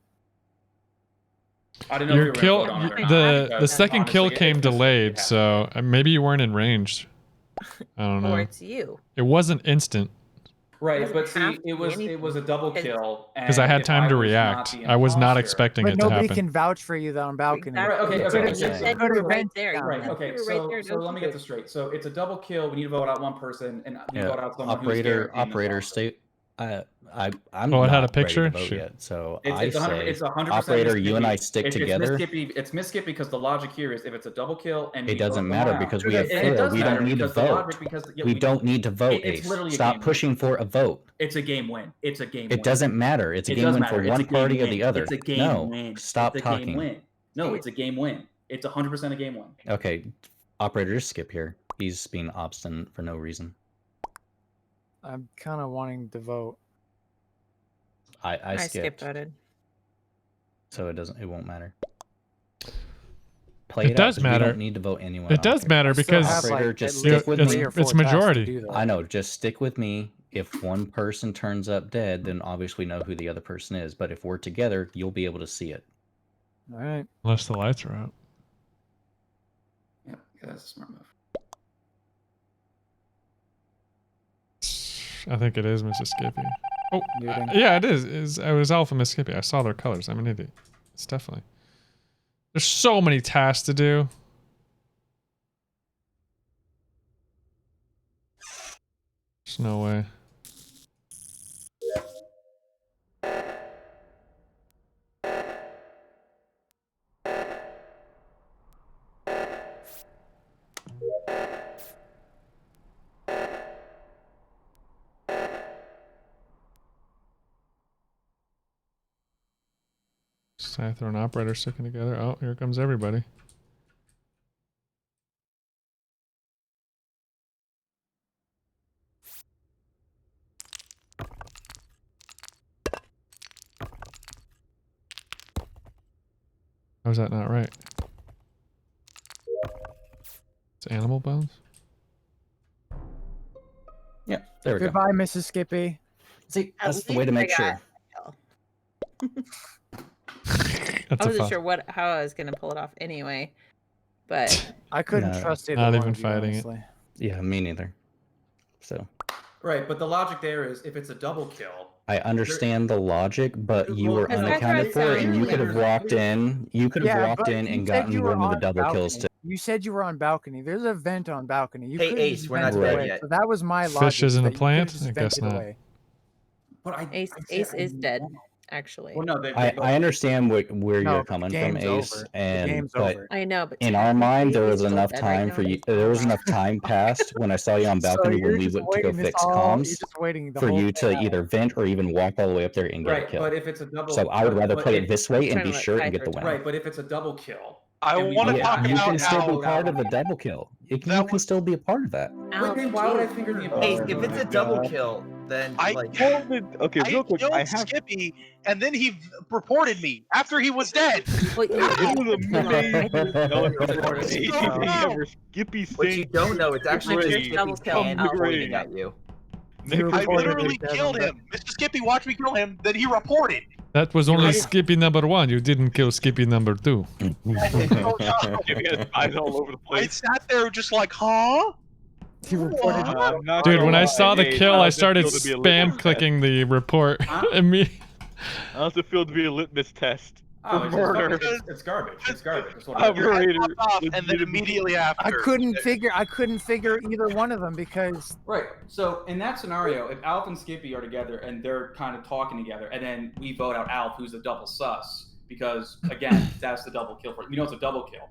I didn't know your if you kill, were the second kill came delayed, so maybe you weren't in range. I don't know. Or it's you. It wasn't instant. Right, but see, it was a double kill. Because I had time to react. I was not expecting it to happen. Nobody can vouch for you though on balcony. Exactly. Okay. Right there. Right. Okay. So let me get this straight. So it's a double kill. We need to vote out one person, and we vote out someone operator state. I'm it had a not picture. ready to vote yet, so it's 100% operator, you and I stick together. It's Miss Skippy because the logic here is if it's a double kill and it doesn't matter because we have four. We don't need to vote. We don't need to vote. Ace, stop pushing for a vote. It's a game win. It's a game win. It doesn't matter. It's a game win for one party or the other. It's a game win. Stop talking. No, it's a game win. It's 100% a game win. Okay, operator, just skip here. He's being obstinate for no reason. I'm kind of wanting to vote. I skip voted. So it won't matter. It does matter. We don't need to vote anyone. It does matter because operator, just stick with me. It's majority. I know. Just stick with me. If one person turns up dead, then obviously we know who the other person is. But if we're together, you'll be able to see it. All right. Unless the lights are out. Yeah, that's a smart move. I think it is Mrs. Skippy. Oh, yeah, it is. It was Alpha Miss Skippy. I saw their colors. I'm an idiot. It's definitely. There's so many tasks to do. There's no way. Scyther and operator sticking together. Oh, here comes everybody. How's that not right? It's animal bones? Yeah, there we go. Goodbye, Mrs. Skippy. See, that's the way to make sure. I wasn't sure how I was gonna pull it off anyway, but I couldn't trust either not one even of you, fighting honestly. it. Yeah, me neither. So. Right, but the logic there is if it's a double kill. I understand the logic, but you were unaccounted for, and you could have walked in. You could have walked in and gotten one of the double kills too. You said you were on balcony. There's a vent on balcony. You Hey, couldn't Ace, just we're vent not it dead away. yet. So that was my logic. Fish isn't a that you could've plant? just I guess vented not. away. But Ace is dead, actually. Well, no, I understand where you're coming from, game's Ace, over. The and game's but over. I know, but in our mind there was still enough dead right time now, for you. but he's There was alive. enough time passed when I saw you on So balcony you're when we just went to go waiting this fix all. comms You're just waiting the for whole you to thing out. either vent or even walk all the way up there and get a Right, kill. but if it's a double, So I would rather but play if- it this way and trying be to let sure and Kai get the for win. Right, but if it's a double kill, I and we want to go talk out- You about can still how be part of the double kill. You can still be a part of that. Wait, then why would I finger the Hey, imposter? if it's a double kill, then I like Okay, I real quick. killed I have. Skippy, and then he reported me after he was dead. Well, you This is amazing. Skippy what you saying don't know, it's actually just Skippy double Skippy's kill hand out. pointing at you. I literally killed him. Mr. Skippy watched me kill him, then he reported. That was only Skippy number 1. You didn't kill Skippy number 2. Skippy has eyes all over the I place. sat there just like, huh? He reported. Dude, when I saw the Hey, kill, how's I it started feel to be a spam litmus clicking the report. And me. How's it feel to be a litmus test? Oh, for it's, murder. it's garbage. It's garbage. That's what it is. Operator. Off, and then immediately after. I couldn't figure either one of them because Right. So in that scenario, if Alf and Skippy are together and they're kind of talking together, and then we vote out Alf, who's the double sus, because again, that's the double kill for we know it's a double kill.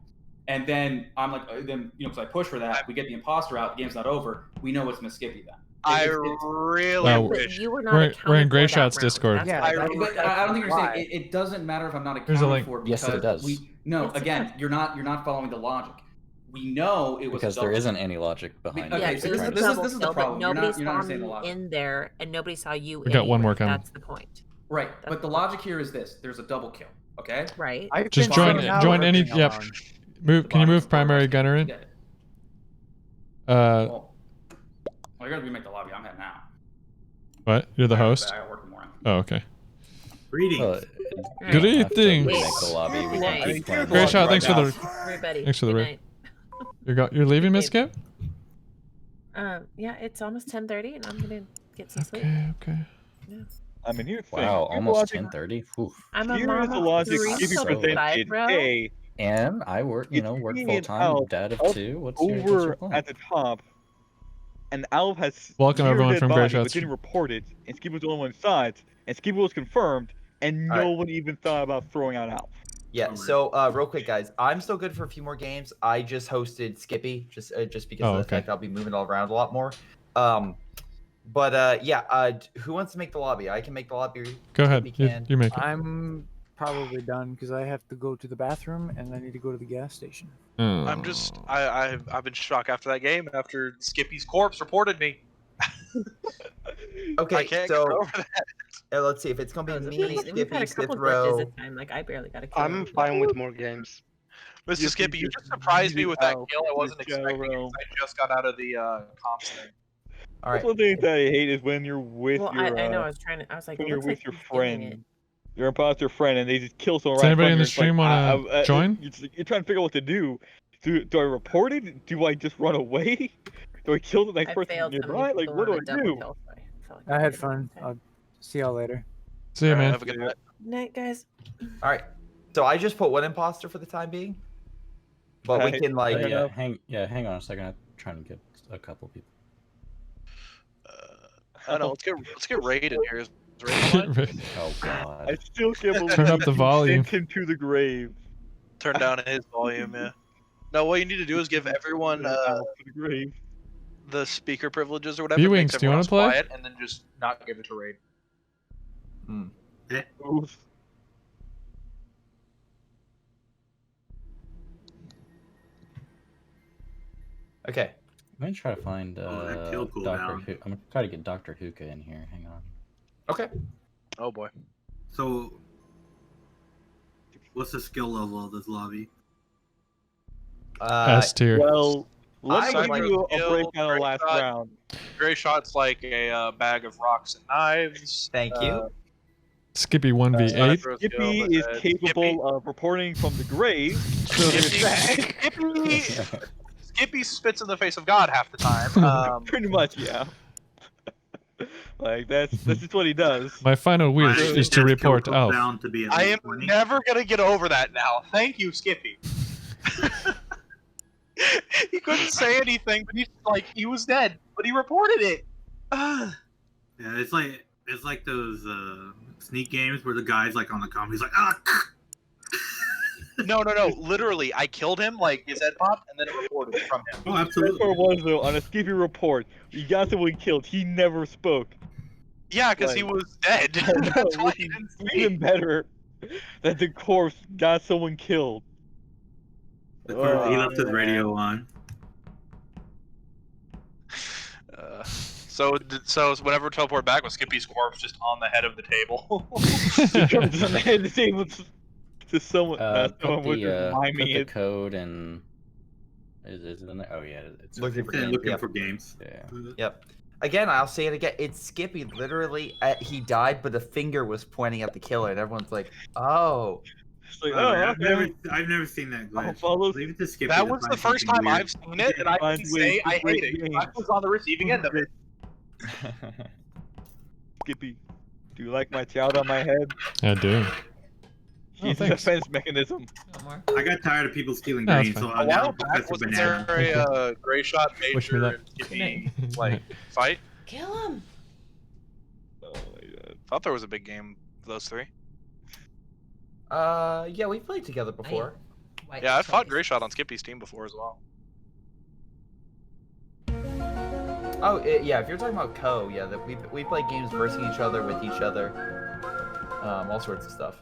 And then I'm like, then because I push for that, we get the imposter out. The game's not over. We know it's Miss Skippy then. I really Well, wish. You were not We're in accounted Gray for that Shot's round. Discord. That's Yeah, why that's- But I don't think you're saying it doesn't matter if I'm not Here's a accounted link. for Yes, because it does. no, Yes, it again, does. you're not following the logic. We know it was Because a there double. isn't any logic behind Okay, Yeah, it. so it was a this double is the kill, but problem. You're nobody not saw understanding the me logic. in there, and nobody saw you. We got one anyway. more coming. That's the point. Right, but the logic here is this: there's a double kill. Okay. Right. I've Just been join sitting out join any working yep. alone. Move can you move primary gunner in? Well, you're gonna remake the lobby. I'm heading out. What? You're the host? I gotta work tomorrow. Oh, okay. Greetings. Greetings. Great shot. Thanks for the Everybody. thanks for the Good raid. You're leaving, Miss Skip? Yeah, it's almost 10:30, and I'm gonna get some sleep. Okay. Yeah. I mean, here's the thing. Wow, Here's the almost logic- 10:30. I'm a Here's mom the of logic 3 Skippy till presented. decide, bro. Hey, And I work, work me full and time, Alf dad of up 2. What's your over plan? at the top, and Alf has Welcome, zero everyone, dead from body, Gray but Shots. didn't report it, and Skippy was the only one inside, and Skippy was confirmed, and no one even thought about throwing out Alf. Yeah, so real quick, guys, I'm still good for a few more games. I just hosted Skippy just because of the fact I'll be moving all around a lot more. Who wants to make the lobby? I can make the lobby. Go ahead. Skippy can. You make it. I'm probably done because I have to go to the bathroom and I need to go to the gas station. I'm just I've been shocked after that game. After Skippy's corpse reported me. Okay, I can't so get over that. let's see if it's gonna be me, We've had Skippy, a couple glitches Cithro. this time. Like I barely got a kill. I'm fine with more games. Mr. Skippy, you just surprised me with that kill. I wasn't expecting it because I just got out of the comps thing. All right. One thing that I hate is when you're with Well, your. I know. I was trying to. I was like, when it you're looks with like your he's doing it. friend, your imposter friend, and they just kill someone Does right anybody in the in front stream of you. wanna join? You're trying to figure out what to do. Do I report it? Do I just run away? Do I kill the next I person failed so nearby? many Like, people what do on I a double do? kill, so I felt like I had did fun. it. I'll see y'all later. See you, man. Have a good night. Night, guys. All right. So I just put one imposter for the time being, but we can like. Hang on a second. I'm trying to get a couple people. I don't know. Let's get raid in here. Is raid on? Oh God. I still can't believe Turn up the you volume. sent him to the grave. Turn down his volume. Yeah. No, what you need to do is give everyone To the grave. the speaker privileges or whatever. B-Wings, makes do you everyone wanna else play? Quiet, and then just not give it to raid. Oof. Okay. I'm gonna try to find kill Dr. cooldown. I'm gonna try to get Dr. Hookah in here. Hang on. Okay. Oh boy. So, what's the skill level of this lobby? S tier. Well, Let me give you a Kill, breakdown of the last shot. round. Gray shot's like a bag of rocks and knives. Thank you. Skippy 1v8. Skippy is capable of reporting from the grave. So there's that. Skippy spits in the face of God half the time. Pretty much, yeah. Like that's just what he does. My final wish is to report Alf. I am never gonna get over that now. Thank you, Skippy. He couldn't say anything, but he was dead, but he reported it. Yeah, it's like those sneak games where the guy's like on the comm, he's like, ah. No. Literally, I killed him. Like his head popped, and then it reported from him. Oh, absolutely. That's what it was though. On a Skippy report, you got someone killed. He never spoke. Yeah, because he was dead. That's why he didn't speak. Even better that the corpse got someone killed. He left his radio on. So whenever teleport back was Skippy's corpse just on the head of the table. On the head of the table to someone. Someone was just Put miming the it. code and is it in there? Oh yeah, it's Looking for games. Yeah. Yep. Again, I'll say it again. It's Skippy. Literally, he died, but the finger was pointing at the killer, and everyone's like, "Oh." Like, I've never seen that glitch. Leave it to Skippy. That was the first time I've seen it, and I can say I hate it. I was on the receiving end of it. Skippy, do you like my child on my head? I do. He's a defense mechanism. I got tired of people stealing No, it's green, so fine. now Back, Professor wasn't Banana. there a Gray Shot Wish me luck. Major Skippy like fight? Kill him. Oh my god. Thought there was a big game of those three. Yeah, we played together before. Yeah, I fought Gray Shot on Skippy's team before as well. Oh, yeah. If you're talking about Co, yeah, that we play games versus each other, with each other, all sorts of stuff.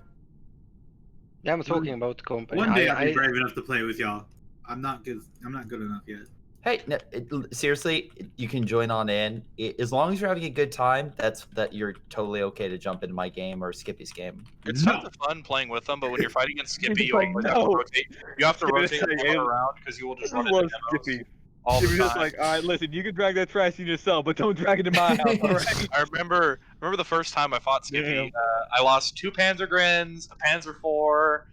Yeah, I'm talking about company. One day I'll be brave enough to play with y'all. I'm not good enough yet. Hey, no, seriously, you can join on in. As long as you're having a good time, you're totally okay to jump into my game or Skippy's game. It's tons of fun playing with them, but when you're fighting against Skippy, you always have to rotate. You have to rotate around because you will just run into Skippy. all the Skippy's just time. like, all right, listen, you can drag that trash in yourself, but don't drag it in my house. All right? I remember the first time I fought Skippy. I lost 2 Panzergrins, a Panzer IV,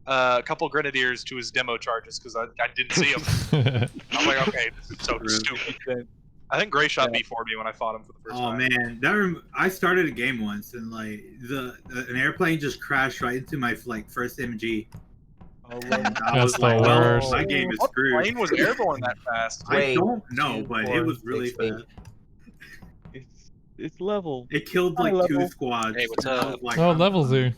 a couple Grenadiers to his demo charges because I didn't see him. I'm like, okay, this is so stupid. I think Gray Shot B4'd me when I fought him for the first time. Oh man, I started a game once and like an airplane just crashed right into my first MG. That's the worst. My game is What screwed. plane was airborne that fast? I don't know, but it was really fast. It's level. It killed like 2 squads. Hey, what's up? Oh, levels here.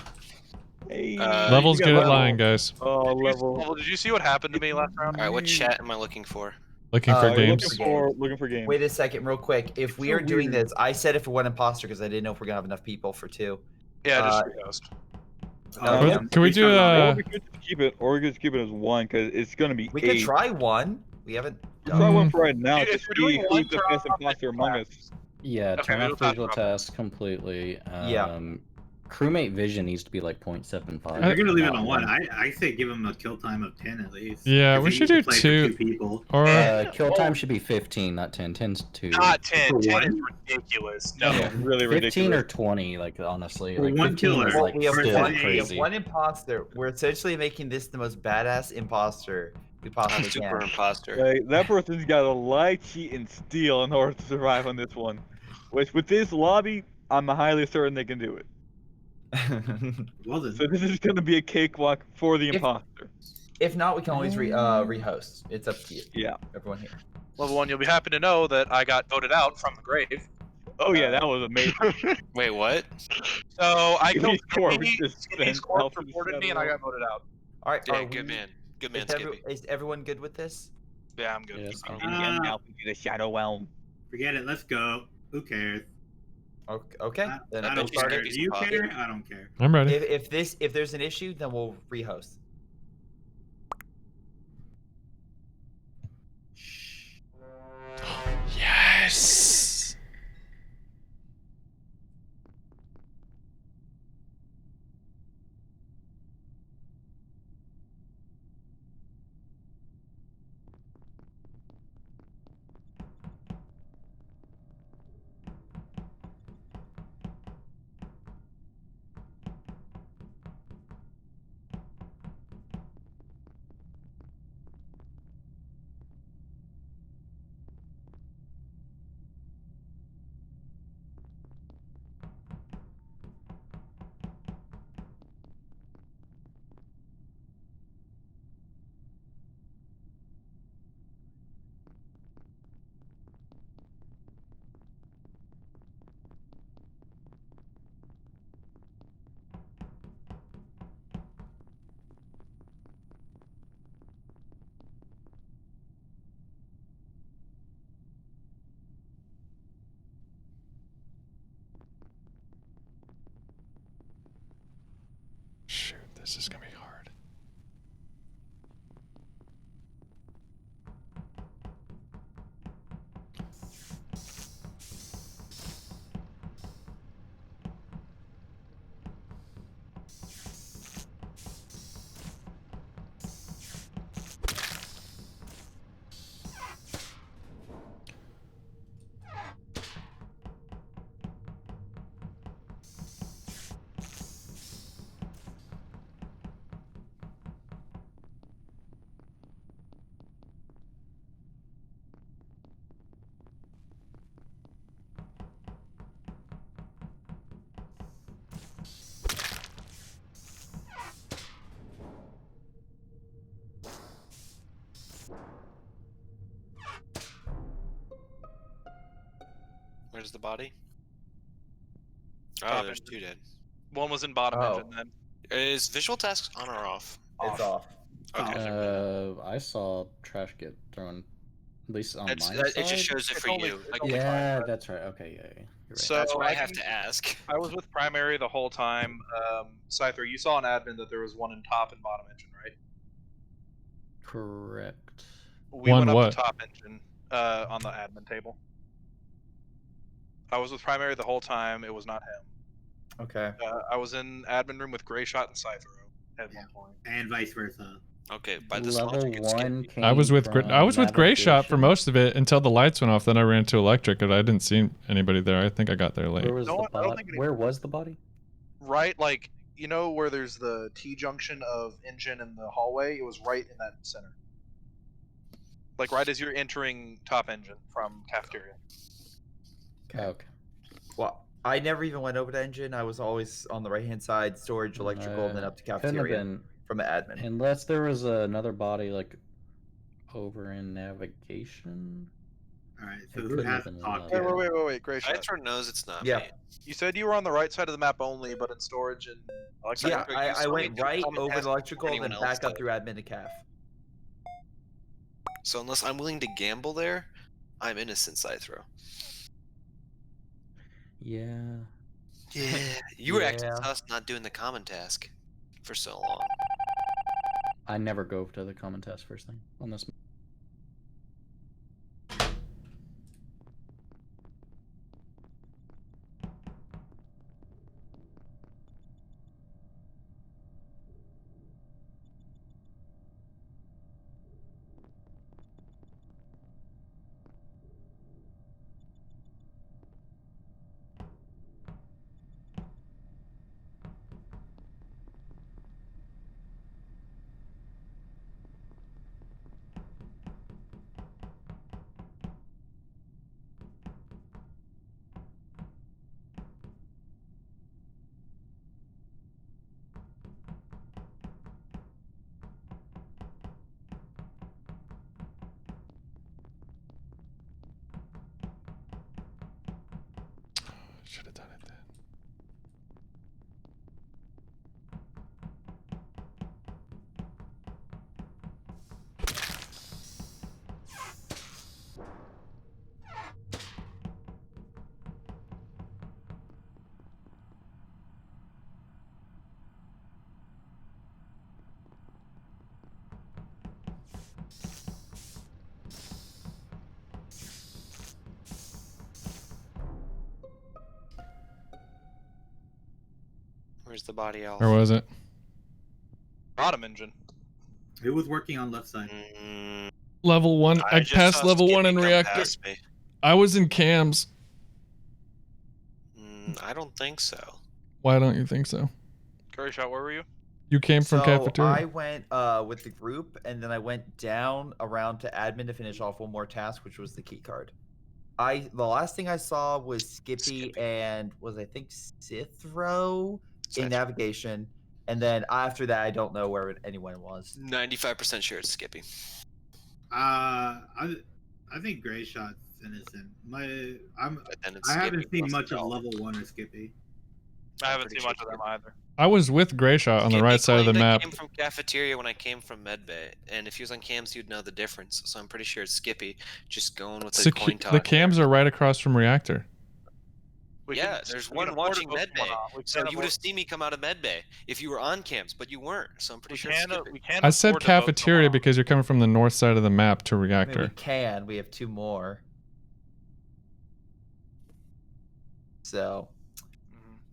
Hey, Level's good at lying, guys. Oh, level. Did you see what happened to me last round? All right, what chat am I looking for? Looking for games. Looking for games. Wait a second, real quick. If we so are doing weird. this, I said it for 1 imposter because I didn't know if we're gonna have enough people for 2. Yeah, just rehost. Can we do Or we could just keep it as 1 because it's gonna be. We 8. could try 1. We haven't. Try 1 for right now to If we're see doing who's 1, the best imposter among us. Yeah, Okay, turn we'll off pass visual it off. tasks completely. Yeah. Crewmate vision needs to be like 0.75. You're gonna leave it on 1. I say give him a kill time of 10 at least. Yeah, 'Cause we he should needs do to play for 2. 2 people. Or Kill time should be 15, not 10. 10's too. Not 10. For 10 one? is ridiculous. No. Yeah, really 15 ridiculous. or 20, like honestly. For Like one 15 killer. is like We have, still one, we have crazy. 1 imposter. We're essentially making this the most badass imposter we possibly I'm super can. imposter. Like, that person's got to lie, cheat, and steal in order to survive on this one. Which, with this lobby, I'm highly certain they can do it. Well then. So this is going to be a cakewalk for the If- imposter. If not, we can always rehost. It's up to you. Yeah. Everyone here. Level 1, you'll be happy to know that I got voted out from the grave. Oh yeah, that was amazing. Wait, what? So I killed Skippy's Skippy's corpse reported me and I got voted out. All right. Yeah, good man. Good man, Skippy. Is everyone good with this? Yeah, I'm good. Yes. The Shadow Realm. Forget it. Let's go. Who cares? Okay. Then I we'll don't start care. it. Do you care? I don't care. I'm ready. If there's an issue, then we'll rehost. Yes. Where's the body? Top Oh, there's engine. 2 dead. One was in bottom engine then. Is visual tasks on or off? It's off. Okay. I saw trash get thrown, at least on It's, my it side. just shows it for you. Like, Yeah, that's right. Okay, yeah, you're right. So that's what I I have can- to ask. I was with primary the whole time. Scyther, you saw an admin that there was one in top and bottom engine, right? Correct. We One went up what? to top engine on the admin table. I was with primary the whole time. It was not him. Okay. I was in admin room with Gray Shot and Scyther at one point. And vice versa. Okay, by this Level logic, it's 1 Skippy. came I was with Gray Shot for navigation. most of it until the lights went off. Then I ran to electric, and I didn't see anybody there. I think I got there late. Where was No, the I don't body? think Where was the body? Right, like, you know where there's the T junction of engine and the hallway? It was right in that center. Like right as you're entering top engine from cafeteria. Okay. Well, I never even went over to engine. I was always on the right-hand side, storage, electrical, and then up to cafeteria been from an admin. Unless there was another body like over in navigation. All right, so who has to talk to? Wait, Gray Shot. Scyther knows it's not Yeah. me. You said you were on the right side of the map only, but in storage and Yeah, electrical. I went right over task the electrical, anyone then else back up did. through admin to caf. So unless I'm willing to gamble there, I'm innocent, Scyther. Yeah. Yeah, you were acting Yeah. sus not doing the common task for so long. I never go to the common task first thing on this. Should have done it then. Where's the body, Alf? Where was it? Bottom engine. Who was working on left side? Level 1. I just passed saw level 1 Skippy in come reactor. past me. I was in cams. I don't think so. Why don't you think so? Gray Shot, where were you? You came from So cafeteria. I went with the group, and then I went down around to admin to finish off one more task, which was the key card. The last thing I saw was Skippy. And was I think Sithro in navigation, and then after that I don't know where anyone was. 95% sure it's Skippy. I think Gray Shot's innocent. I haven't seen much of level 1 or Skippy. I haven't seen much of them either. I was with Gray Shot on the Skippy right side of the claimed I map. came from cafeteria when I came from medbay, and if he was on cams, you'd know the difference. So I'm pretty sure it's Skippy. Just going with the coin toss. The cams are right across from reactor. Yeah, there's one watching medbay. So you would have seen me come out of medbay if you were on cams, but you weren't. So I'm pretty sure it's Skippy. I said cafeteria because you're coming from the north side of the map to I mean, reactor. we have 2 more. So.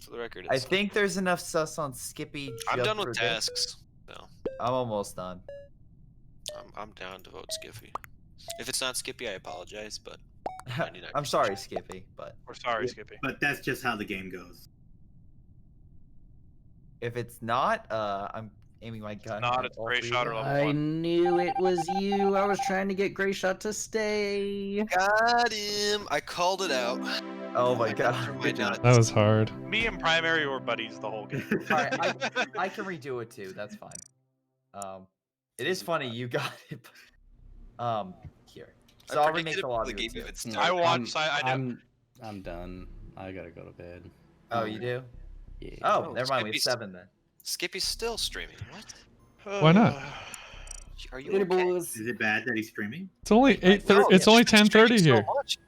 For the record, I think there's enough sus on Skippy. I'm just done for with this. tasks. So I'm almost done. I'm down to vote Skippy. If it's not Skippy, I apologize, but I'm sorry, Skippy, but we're sorry, Skippy. But that's just how the game goes. If it's not, I'm aiming my gun. Not, at it's all Gray 3 Shot of or them. level I 1. knew it was you. I was trying to get Gray Shot to stay. Got him. I called it out. Oh my god. That was hard. Me and primary were buddies the whole game. Alright, I can redo it too. That's fine. It is funny you got it. Here. So I'll remake the lobby. game if it's I watched. I know. I'm done. I gotta go to bed. Oh, you do? Yeah. Oh, never mind. We have 7 then. Skippy's still streaming. What? Why not? Are you okay? Is it bad that he's streaming? It's only 8:30. No, It's only 10:30 so here. much.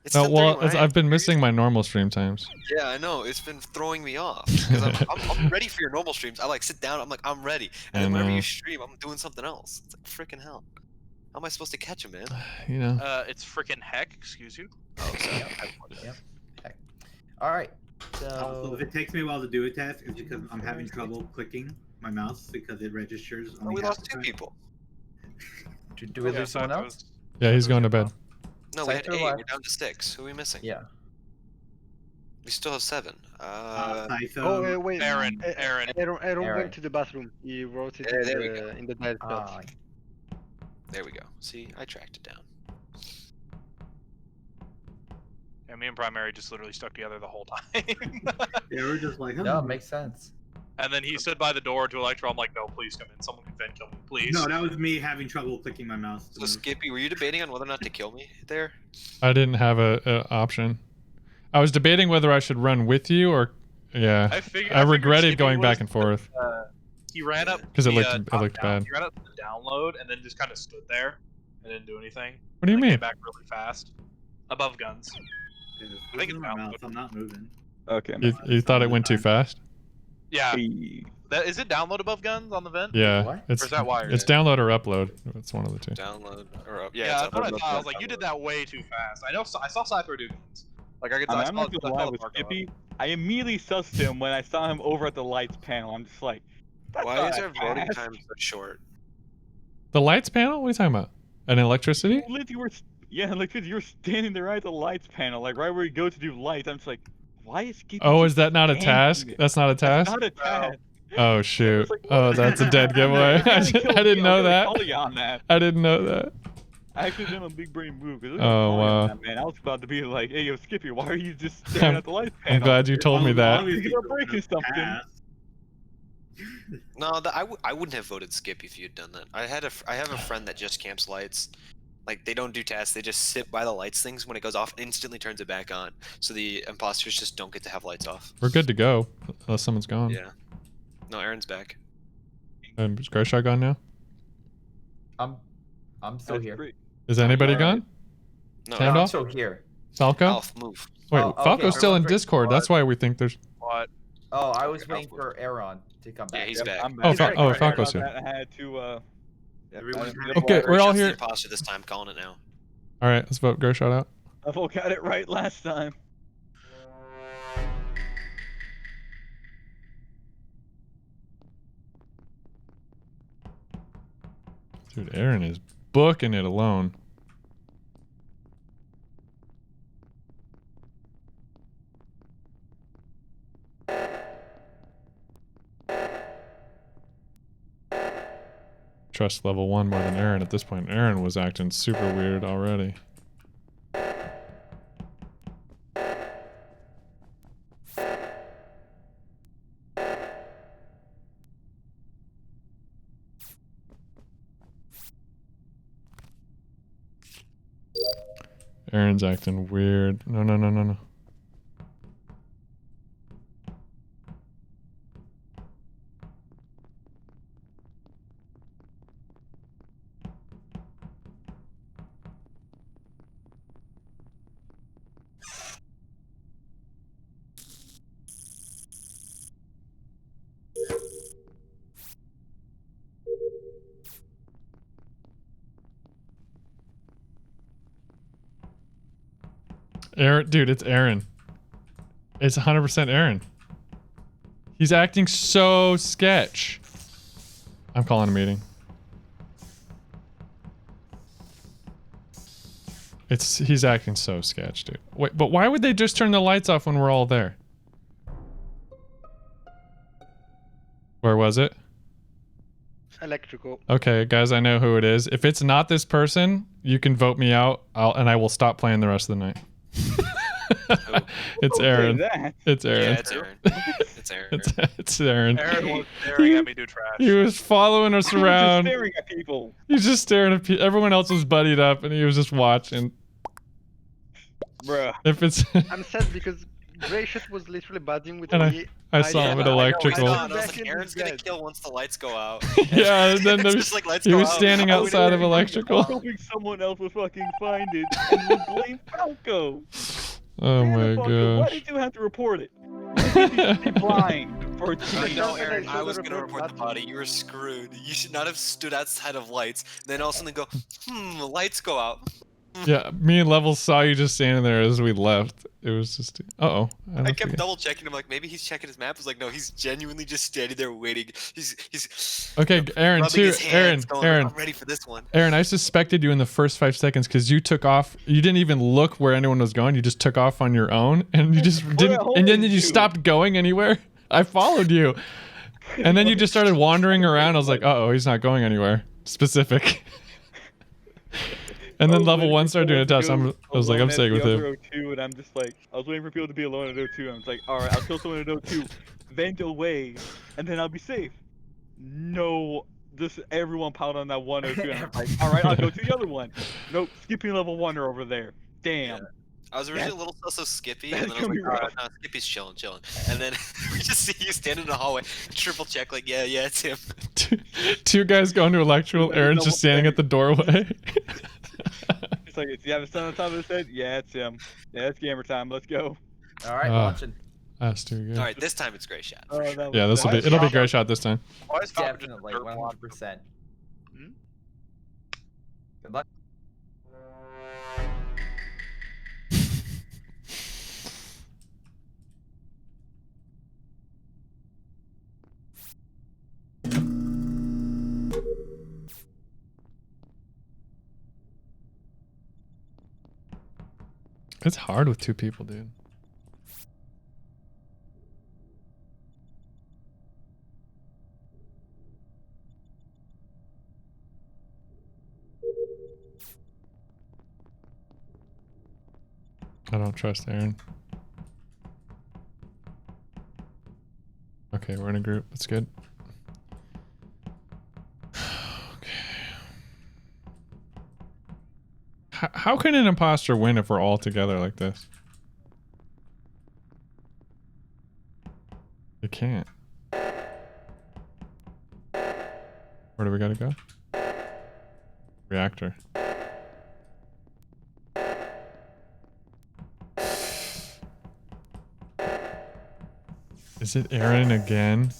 It's No, 10:30 well, when I I've been missing my normal stream times. Yeah, I know. It's been throwing me off. Because I'm ready for your normal streams. I like sit down. I'm like, I'm ready. And then whenever you stream, I'm doing something else. It's like freaking hell. How am I supposed to catch him, man? You know. It's freaking heck. Excuse you. Oh, sorry. Yep. Heck. All right. So So if it takes me a while to do a task, it's because I'm having trouble clicking my mouse because it registers. Oh, we lost 2 people. do we lose someone else? Yeah, he's going to bed. No, we had Cypher 8. left. We're down to 6. Who are we missing? Yeah. We still have 7. Oh, wait. Aaron. Aaron went to the bathroom. He wrote it in the dead spot. There we go. See, I tracked it down. Yeah, me and Primary just literally stuck together the whole time. Yeah, we're just like, No, it makes sense. And then he stood by the door to Electro. I'm like, no, please come in. Someone can then kill me, please. No, that was me having trouble clicking my mouse. So Skippy, were you debating on whether or not to kill me there? I didn't have a option. I was debating whether I should run with you or, yeah. I regretted going back and forth. He ran up because it the, looked bad. He ran up to the download and then just kind of stood there and didn't do anything. What do you mean? Came back really fast. Above guns. I think it's download. I'm not moving. Okay. You thought it went too fast? Yeah. Is it download above guns on the vent? Yeah. Or It's, is that wired? it's download or upload. It's one of the two. Download or up. Yeah, that's what I thought. I was like, you did that way too fast. I know. I saw Cypher do guns. Like I could. I'm not gonna lie with Skippy. I immediately sussed him when I saw him over at the lights panel. I'm just like, why is our voting time so short? The lights panel? What are you talking about? An electricity? Yeah, like cause you're standing there right at the lights panel, like right where you go to do lights. I'm just like, why is Skippy? Oh, is that not a task? That's not a task? Not a task. Oh shoot! Oh, that's a dead giveaway. I didn't know that. I didn't know that. I actually did a big brain move. Oh wow! Man, I was about to be like, "Hey, yo, Skippy, why are you just staring at the light panel?" I'm glad you told me that. You're breaking something. No, I wouldn't have voted Skip if you'd done that. I have a friend that just camps lights. Like they don't do tasks; they just sit by the lights things. When it goes off, instantly turns it back on. So the imposters just don't get to have lights off. We're good to go, unless someone's gone. Yeah. No, Aaron's back. And is Grayshot gone now? I'm still here. Is anybody gone? No, I'm still here. Falco? Alf, move. Wait, Oh, okay, Falco's still in Discord. That's why we think there's. What? Oh, I was waiting for Aaron to come back. Yeah, he's back. Oh, Falco's here. I had to. Okay, we're all here. Imposter this time, calling it now. All right, let's vote Grayshot out. I got it right last time. Dude, Aaron is booking it alone. Trust level 1 more than Aaron at this point. Aaron was acting super weird already. Aaron's acting weird. No. Aaron, dude, it's Aaron. It's 100% Aaron. He's acting so sketch. I'm calling a meeting. He's acting so sketch, dude. Wait, but why would they just turn the lights off when we're all there? Where was it? Electrical. Okay, guys, I know who it is. If it's not this person, you can vote me out, and I will stop playing the rest of the night. It's Aaron. It's Aaron. Yeah, it's Aaron. It's Aaron. It's Aaron. Aaron was staring at me do trash. He was following us around. Just staring at people. He was just staring at people. Everyone else was buddied up, and he was just watching. Bruh. If it's I'm sad because Gray Shot was literally buzzing with and me. I saw him at electrical. I was like, Aaron's gonna kill once the lights go out. Yeah, and then It's just like, lights he go was out. standing I was outside of waiting- electrical. Hoping someone else would fucking find it and would blame Falco. Oh Damn my it, Falco, why gosh. did you have to report it? Why did you be blind for No, Aaron, I was gonna report the body. You were screwed. You should not have stood outside of lights. Then all of a sudden go, lights go out. Yeah, me and Levels saw you just standing there as we left. It was just, I kept double checking him, like maybe he's checking his map. I was like, no, he's genuinely just standing there waiting. He's okay, Aaron rubbing too. his hands, going, Aaron, I'm ready for this one. Aaron, I suspected you in the first 5 seconds because you took off. You didn't even look where anyone was going. You just took off on your own, and you just didn't. And then you stopped going anywhere. I followed you, and then you just started wandering around. I was like, uh oh, he's not going anywhere specific. And then level 1 started doing a test. I was like, I'm staying with him. And I'm just like, I was waiting for people to be alone at O2. I'm like, all right, I'll kill someone at O2, vent away, and then I'll be safe. No, just everyone piled on that one O2. And I'm like, all right, I'll go to the other one. Nope, Skippy level 1 over there. Damn. Yeah. I was originally a little sus of Skippy, and then I was like, alright, no, Skippy's chilling. And then we just see you standing in the hallway, triple check, like, yeah, it's him. Two guys going to electrical. Aaron's just standing at the doorway. It's like, do you have a sun on top of his head? Yeah, it's him. Yeah, it's gamer time. Let's go. All right, launching. That's too good. All right, this time it's Gray Shot. Yeah, it'll be Gray Shot this time. Definitely, 100%. Good luck. It's hard with 2 people, dude. I don't trust Aaron. Okay, we're in a group. That's good. How can an imposter win if we're all together like this? You can't. Where do we gotta go? Reactor. Is it Aaron again?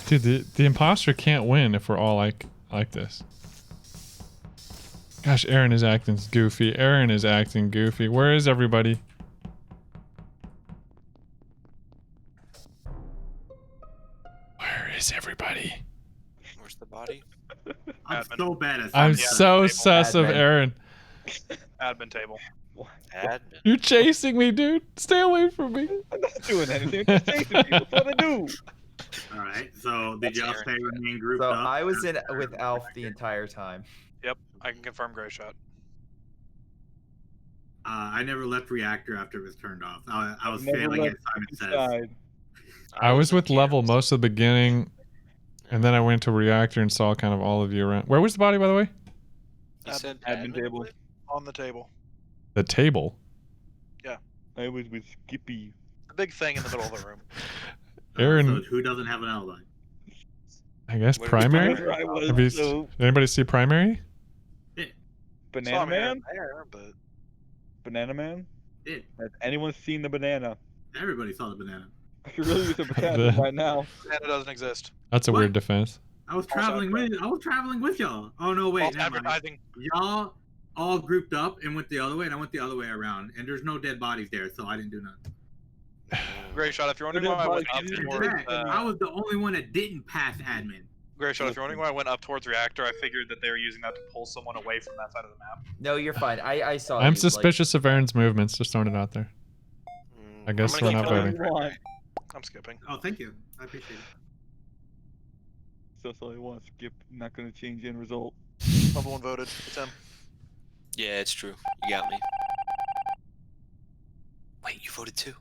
Dude, the imposter can't win if we're all like this. Gosh, Aaron is acting goofy. Aaron is acting goofy. Where is everybody? Where is everybody? Where's the body? I'm so bad at I'm so sus of Aaron. Admin table. Admin. You're chasing me, dude. Stay away from me. I'm not doing anything. I'm just chasing you. That's what I do. All right. So did y'all stay remain grouped So up? I was in with Alf the entire time. Yep, I can confirm Gray Shot. I never left reactor after it was turned off. I was failing as Simon says. I was with Level most of the beginning, and then I went to Reactor and saw kind of all of you around. Where was the body, by the way? You said admin table. On the table. The table. Yeah. I was with Skippy. The big thing in the middle of the room. Aaron. So who doesn't have an alibi? I guess primary. Have you, did anybody see primary? Banana Man? There, but... Banana Man? Yeah. Has anyone seen the banana? Everybody saw the banana. I could really use a banana right now. Banana doesn't exist. That's a weird defense. I was traveling with y'all. Oh no, wait. Advertising. Y'all all grouped up and went the other way, and I went the other way around. And there's no dead bodies there, so I didn't do nothing. Gray Shot, if you're wondering why I went up towards... I was the only one that didn't pass admin. Gray Shot, if you're wondering why I went up towards Reactor, I figured that they were using that to pull someone away from that side of the map. No, you're fine. I saw I'm you, suspicious of Aaron's movements. Just throwing it out there. I guess we're not voting. I'm skipping. Oh, thank you. I appreciate it. So that's all I want. Skip. Not going to change end result. Level 1 voted. It's him. Yeah, it's true. You got me. Wait, you voted too?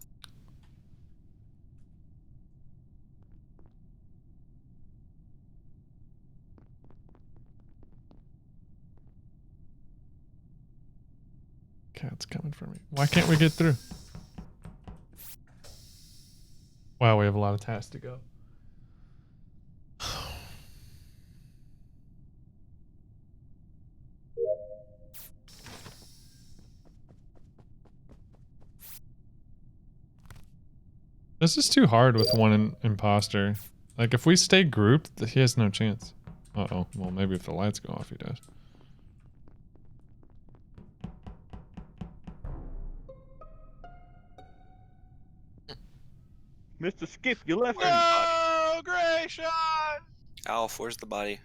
Cat's coming for me. Why can't we get through? Wow, we have a lot of tasks to go. This is too hard with one imposter. Like, if we stay grouped, he has no chance. Uh-oh. Well, maybe if the lights go off, he does. Mr. Skip, you left. No, Gray shot. Alf, where's the body?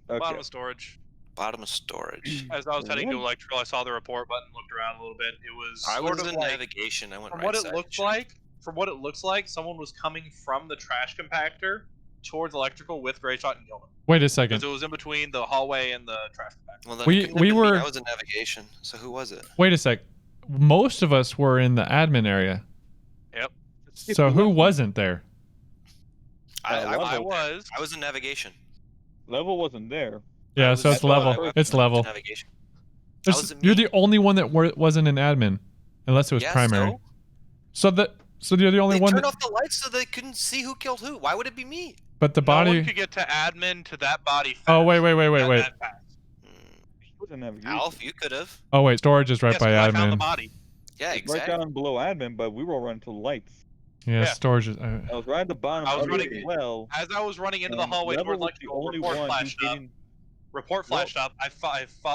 Okay. Bottom of storage. Bottom of storage. As I was heading to Electrical, I saw the report button, looked around a little bit. It was I sort was of in like, navigation. I went from right what it side. looked like. From what it looks like, someone was coming from the trash compactor towards Electrical with Gray shot and killed him. Wait a second. Because it was in between the hallway and the trash compactor. Well, then We- it couldn't have we been me. were- I was in navigation. So who was it? Wait a sec. Most of us were in the admin area. Yep. So who wasn't there? I was. I was in navigation. Level wasn't there. Yeah, so it's level. It's level. Navigation. You're the only one that wasn't an admin, unless it was Yeah, primary. So you're the only They one. turned That, off the lights so they couldn't see who killed who. Why would it be me? but the No one body. could get to admin to that body fast. Oh wait. That fast. He was in navigation. Alf, you could have. Oh wait, storage is right Yes, by but I found the admin. body. Yeah, Right exactly. down below admin, but we were running to the lights. Yeah, storage is. I was right at the bottom. I was of it running as well. As I was running into the And hallway Level towards was Electrical, the only report one flashed who up. didn't- Report flashed up. I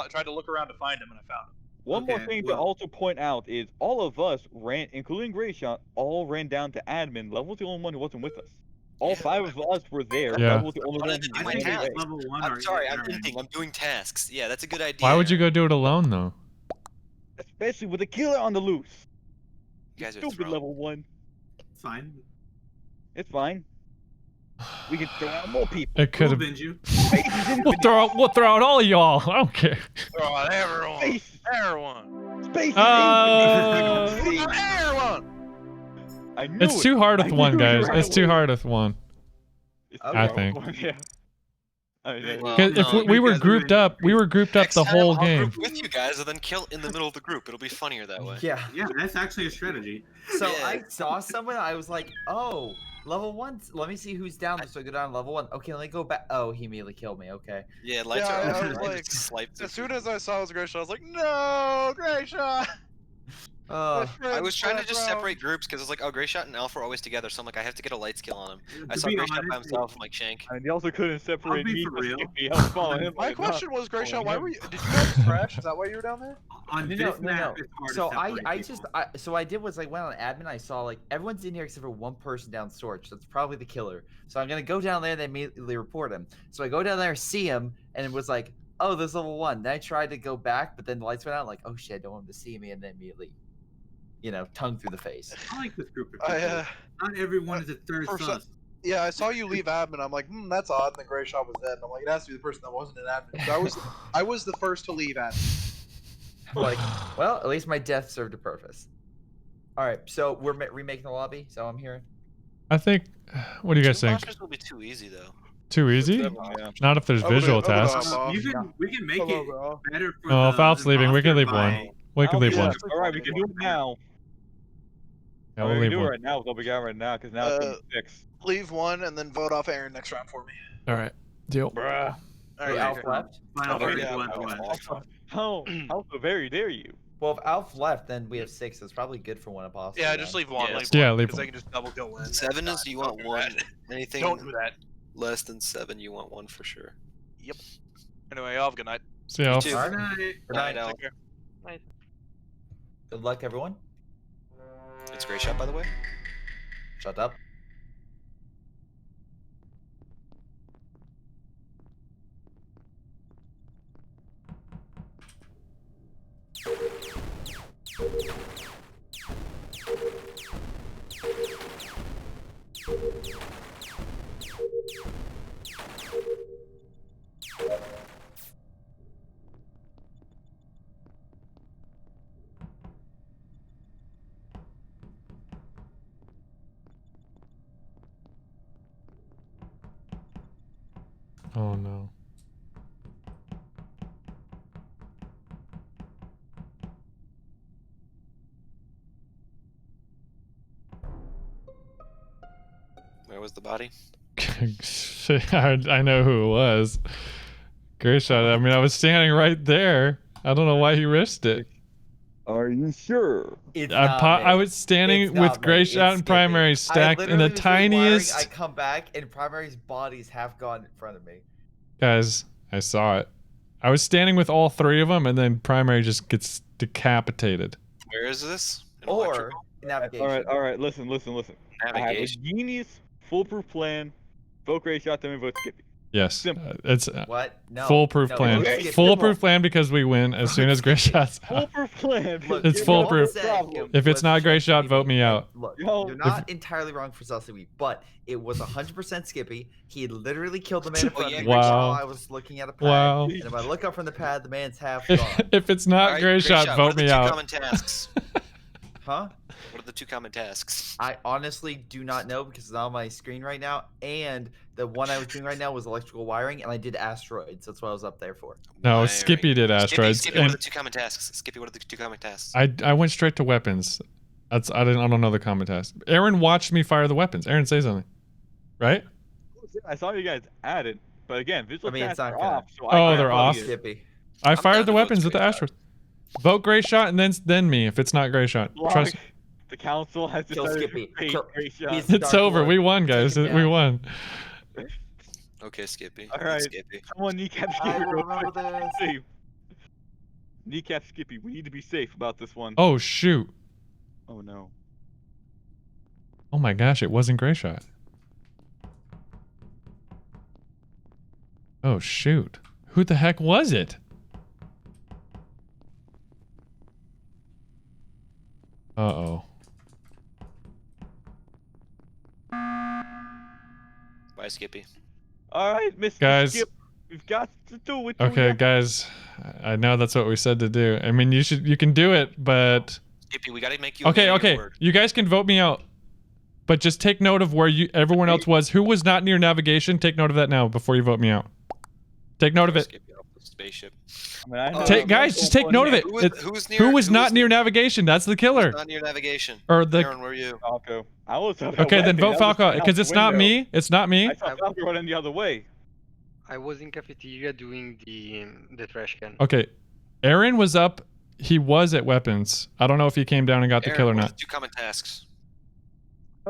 tried to look around to find him, and I found him. One more thing to also point out is all of us ran, including Grayshot, all ran down to admin. Level was the only one who wasn't with us. All 5 of us were there. Yeah. Level was the only one who I ran think away. Level 1 I'm or sorry, I'm or- hinting. I'm doing tasks. Yeah, that's a good idea. Why would you go do it alone though? Especially with a killer on the loose. You guys are Stupid thrown. level 1. Fine. It's fine. We can throw out more people. It could We'll have. avenge you. We'll throw out all y'all. I don't care. Throw out everyone. Space. Everyone. Space. Everyone. I knew It's too hard with one, knew you guys. were It's too hard with one. I think. Yeah. I mean, Well, 'Cause if no, we were because grouped up, we were grouped up Next the time, whole I'll game. group with you guys and then kill in the middle of the group. It'll be funnier that way. Yeah. Yeah, that's actually a strategy. So Yeah. I saw someone. I was like, oh, level 1. Let me see who's down there. So I go down to level 1. Okay, let me go back. Oh, he immediately killed me. Okay. Yeah, lights Yeah, are I off. was I like, just swiped as it. soon as I saw it was Gray shot, I was like, no, Gray shot. I was trying to just separate groups because I was like, oh, Grayshot and Alpha are always together, so I'm like, I have to get a light skill on him. I To saw be Grayshot by honest, himself. I'm like, Shank. and they also couldn't separate be me for from real. Skippy. I was following him. My like, question nah. was, Gray shot, Oh, why yeah. were you? Did you have trash? Is that why you were down there? On No, this no, map, no. it's hard So to separate I people. just so I did was I went on admin. I saw like everyone's in here except for one person down storage. That's probably the killer. So I'm gonna go down there and they immediately report him. So I go down there, see him, and it was like, oh, there's level 1. Then I tried to go back, but then the lights went out. Like, oh shit, I don't want him to see me, and then immediately, tongue through the face. I like this group of people. Not everyone is a third sus. Yeah, I saw you leave admin. I'm like, that's odd. And then Gray shot was dead. And I'm like, it has to be the person that wasn't in admin. So I was the first to leave admin. I'm like, well, at least my death served a purpose. All right, so we're remaking the lobby. So I'm hearing. I think. What do you guys think? Imposters will be too easy though. Too easy? Yeah. Not if there's visual tasks. We can make it better for Oh, the if Alf's leaving, we can leave imposter one. by- We can leave Yeah, one. all right, we can do it now. Yeah, we we'll can leave do it one. right now. What we got right now, because now it's gonna be 6. Leave one and then vote off Aaron next round for me. All right. Deal. Bruh. All Hey, right, Alf here. left. Final Oh, 31 yeah. left. How very dare you? Well, if Alf left, then we have 6. That's probably good for one imposter. Yeah, then. just leave one. Yeah. Leave Leave because they one. can just double kill win. 7 is you want Don't do 1. that. Anything Don't do that. less than 7, you want 1 for sure. Yep. Anyway, y'all have a good night. See y'all. too. All right. Good night. Good Night, night. Al. Take care. Good luck, everyone. It's a great shot, by the way. Shut up. Oh no. Where was the body? I know who it was. Great shot. I mean, I was standing right there. I don't know why he risked it. Are you sure? I was standing with Gray Shot and Primary stacked in the tiniest. I come back and Primary's bodies have gone in front of me. Guys, I saw it. I was standing with all three of them, and then Primary just gets decapitated. Where is this? Or navigation. All right. Listen. I have a genius, foolproof plan. Vote Gray Shot, then we vote Skippy. Yes, it's what? No, foolproof no, plan. okay. Foolproof plan because we win as soon as Gray Shot's out. Foolproof plan. It's foolproof. If it's not Gray Shot, vote me out. Look, you're not entirely wrong for Celsius, but it was 100% Skippy. He had literally killed the man in front of me while I was looking at a pad. Wow. And if I look up from the pad, the man's half gone. If it's not Gray Shot, vote me out. Common tasks? Huh? What are the 2 common tasks? I honestly do not know because it's on my screen right now, and the one I was doing right now was electrical wiring, and I did asteroids. That's what I was up there for. No, Skippy did asteroids. Skippy, what are the 2 common tasks? Skippy, what are the 2 common tasks? I went straight to weapons. I don't know the common task. Aaron watched me fire the weapons. Aaron, say something. Right? I saw you guys added, but again, visual tasks are gonna- off. So They're off. Skippy. I fired the weapons with the asteroids. Vote Gray Shot and then me if it's not Gray Shot. Trust. The council has decided to pay Gray Shot. It's over. We won, guys. We won. Okay, Skippy. All right. Skippy. Someone kneecap Skippy real quick. Safe. Kneecap Skippy. We need to be safe about this one. Oh shoot. Oh no. Oh my gosh, it wasn't Gray Shot. Oh shoot. Who the heck was it? Uh-oh. Bye, Skippy. All right, Mr. Guys. Skip. We've got to do it. Okay, guys. I know that's what we said to do. I mean, you can do it, but Skippy, we gotta make you. Okay. You guys can vote me out. But just take note of where everyone else was. Who was not near navigation? Take note of that now before you vote me out. Take note of it. Skippy off the spaceship. Guys, just take note of it. Who was not near navigation? That's the killer. Not near navigation. Or the. Aaron, where are you? Falco. I was. Okay, then vote Falco because it's not me. It's not me. I saw Falco running the other way. I was in cafeteria doing the trash can. Okay, Aaron was up. He was at weapons. I don't know if he came down and got the kill or what are not. the 2 common tasks?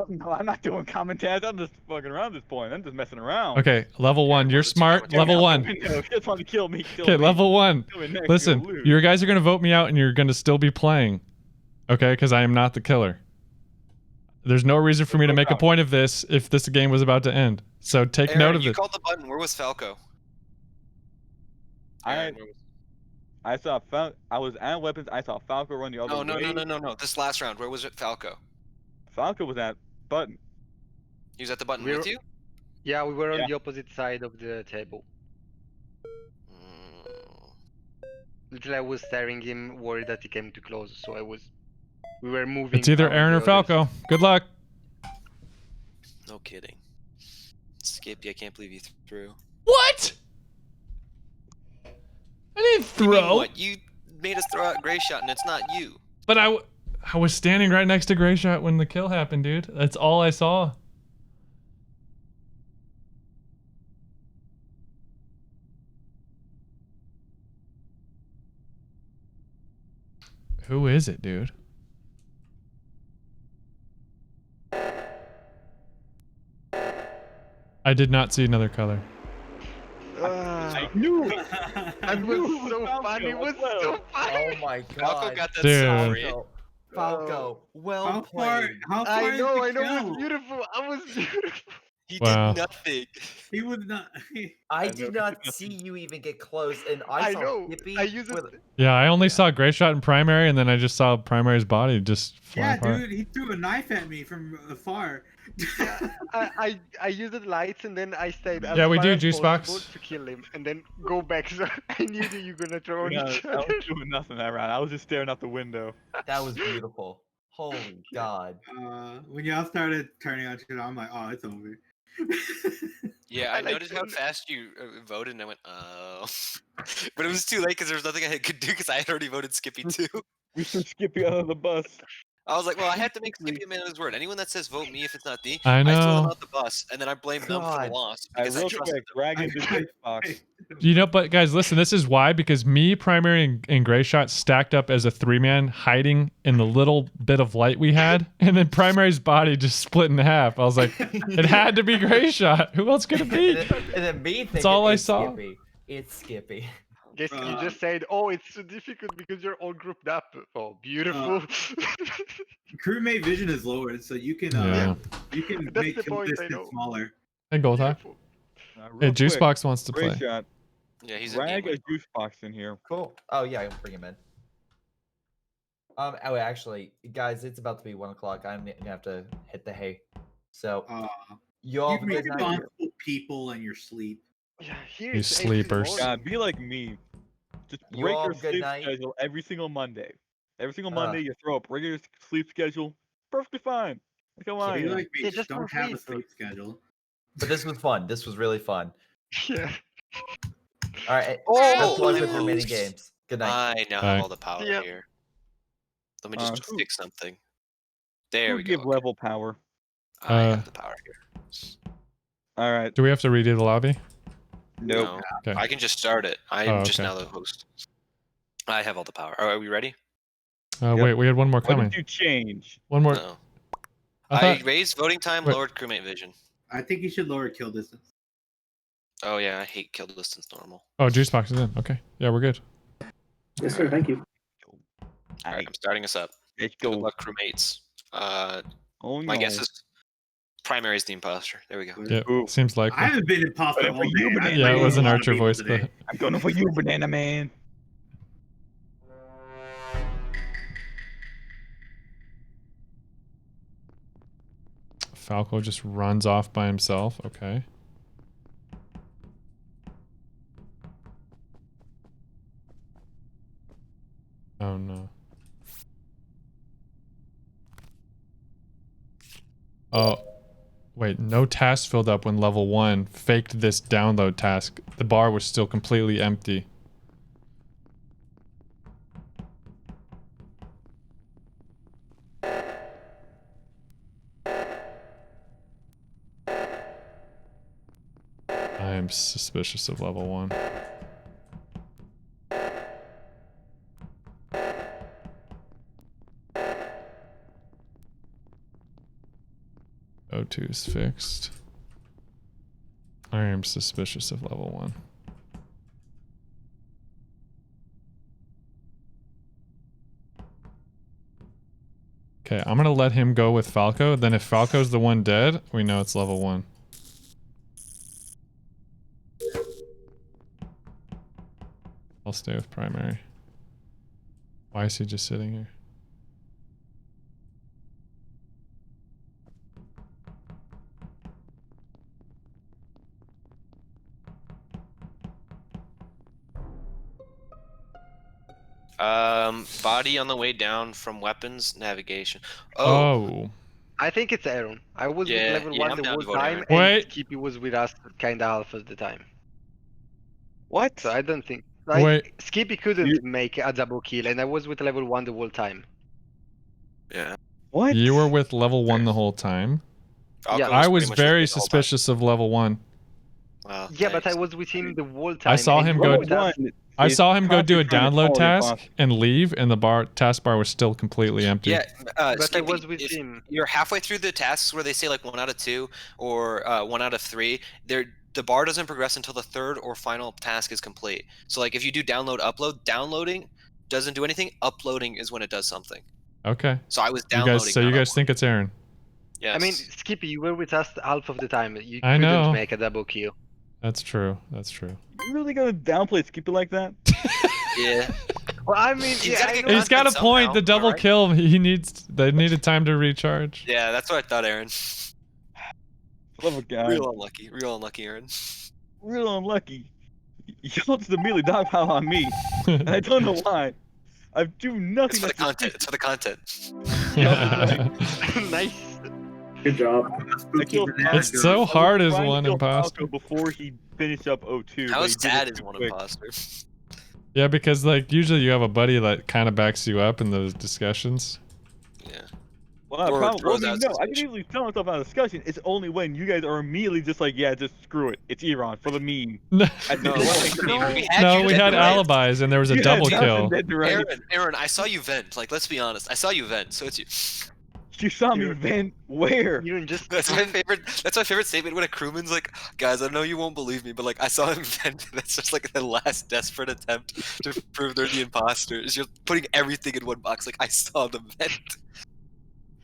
No, I'm not doing common tasks. I'm just fucking around at this point. I'm just messing around. Okay, level 1. You're smart. Level 1. You just want to kill me. Okay, level 1. Listen, you guys are gonna vote me out, and you're gonna still be playing. Okay, because I am not the killer. There's no reason for me to make a point of this if this game was about to end. So take Aaron, note of you this. called the button. Where was Falco? I saw I was at weapons. I saw Falco run the other way. No. This last round, where was it, Falco? Falco was at button. He was at the button with you? Yeah, we were on the opposite side of the table. Literally, I was staring him, worried that he came too close. So we were moving. It's either Aaron or Falco. Good luck. No kidding. Skippy, I can't believe you threw. What? I didn't throw. What? You made us throw out Gray Shot, and it's not you. But I was standing right next to Gray Shot when the kill happened, dude. That's all I saw. Who is it, dude? I did not see another color. I knew it. It was so funny. It was so funny. Oh my god. Falco got that Dude. sorry. Falco, well How far? played. How far? I know. is It the was kill? beautiful. I was beautiful. He Wow. did nothing. He would not. I did not see you even get close, and I saw know. Skippy I used with it. Yeah, I only saw Gray Shot in primary, and then I just saw primary's body just fly Yeah, apart. dude, he threw a knife at me from afar. I used the lights and then I stayed. as Yeah, we far do, as Juice possible Box. to kill him and then go back. So I knew that you were gonna throw No, each I other. was doing nothing that round. I was just staring out the window. That was beautiful. Holy god. When y'all started turning on shit, I'm like, oh, it's over. Yeah, I noticed how fast you voted, and I went, oh. But it was too late because there was nothing I could do because I had already voted Skippy too. We threw Skippy under the bus. I was like, well, I have to make Skippy a man of his word. Anyone that says vote me if it's not me, I I throw them know. out the bus, and then I blame them for the loss because I real trusted quick, them. drag into juice box. You know, but guys, listen, this is why, because me, Primary, and Gray Shot stacked up as a 3-man hiding in the little bit of light we had, and then Primary's body just split in half. I was like, it had to be Gray Shot. Who else could it be? And then me thinking, That's all I it's saw. Skippy. It's Skippy. Guess you just said, oh, it's so difficult because you're all grouped up. Oh, beautiful. Crewmate vision is lowered, so you can you can That's make the kill point, I distance know. smaller. Hey, Goldhawk. Hey, Juicebox wants to Gray play. Shot. Yeah, he's drag a juice box in here. Cool. Oh yeah, I'll bring him in. Oh, actually, guys, it's about to be 1 o'clock. I'm gonna have to hit the hay. So, you all have a good night. Responsible people in your sleep. Yeah, here You it's 8 in the sleepers. morning. God, be like me. Just You break all your have a good sleep night. schedule every single Monday. Every single Monday, you throw up regular sleep schedule. Perfectly fine. Look how I Be am. like me, Yeah, just just don't don't have a sleep. sleep schedule. But this was fun. This was really fun. Yeah. All right. Oh, best luck with your mini games. Good night. I now Bye. have all the power Yep. here. Let me just Who- fix something. There we go. give Okay. level power. I have the power here. All right. Do we have to redo the lobby? Nope. No, Okay. I can just start it. I am Oh, just okay. now the host. I have all the power. Are we ready? Wait, we had one more What coming. did you change? One more. No. I I thought. raised voting time, Wait. lowered crewmate vision. I think you should lower kill distance. Oh yeah, I hate kill distance normal. Oh, Juicebox is in. Okay. Yeah, we're good. Yes, sir. Thank you. All right, I'm starting us up. Let's Good go. luck, crewmates. Oh, My no. guess is primary is the imposter. There we go. Yeah, seems likely. I haven't been imposter all you, day. banana. Yeah, it was an a lot of Archer people voice, today. but I'm going for you, Banana Man. Falco just runs off by himself. Okay. Oh no. Oh. Wait, no task filled up when level 1 faked this download task. The bar was still completely empty. I am suspicious of level 1. O2 is fixed. I am suspicious of level 1. Okay, I'm gonna let him go with Falco. Then if Falco's the one dead, we know it's level 1. I'll stay with primary. Why is he just sitting here? Body on the way down from weapons navigation. Oh. I think it's Aaron. I was Yeah, with level yeah, 1 I'm the down whole to vote time, Aaron. and Wait. Skippy was with us kinda half of the time. What? So I don't think. Wait. Skippy couldn't make a double kill, and I was with level 1 the whole time. Yeah. What? You were with level 1 the whole time? Falco Yeah. I was pretty much very with me the whole time. suspicious of level 1. Wow, Yeah, but I thanks. was with him the whole time. I saw and him he go. was with us. I saw him go do a trying to download call task imposter. and leave, and the task bar was still completely empty. Yeah, But I Skippy, was with if him. you're halfway through the tasks where they say like 1 out of 2 or 1 out of 3, the bar doesn't progress until the 3rd or final task is complete. So like if you do download, upload, downloading doesn't do anything. Uploading is when it does something. Okay. So I was You downloading. guys, so you not guys uploading. think it's Aaron? Yes. I mean, Skippy, you were with us half of the time. You I couldn't know. make a double kill. That's true. That's true. You really gonna downplay Skippy like that? Yeah. Well, I mean, He's gotta get He's got a content point. somehow, The double alright? kill. They needed time to recharge. Yeah, that's what I thought, Aaron. Love a guy. Real unlucky, Aaron. Real unlucky. Y'all just immediately dogpile on me. And I don't know why. I do nothing. It's for the content. It's for the content. Nice. Good job. It's so hard as one imposter. Before he finished up O2. How But he did sad it is too one quick. imposter? Yeah, because like usually you have a buddy that kind of backs you up in those discussions. Yeah. Well, I can easily tell myself out of discussion. It's only when you guys are immediately just like, yeah, just screw it. It's Iran for the meme. No, we had alibis and there was a double kill. Aaron, I saw you vent. Like, let's be honest. I saw you vent, so it's you. You saw me vent where? You just that's my favorite. That's my favorite statement when a crewman's like, "Guys, I know you won't believe me, but like, I saw him vent." That's just like the last desperate attempt to prove they're the imposters. You're putting everything in one box. Like, I saw them vent.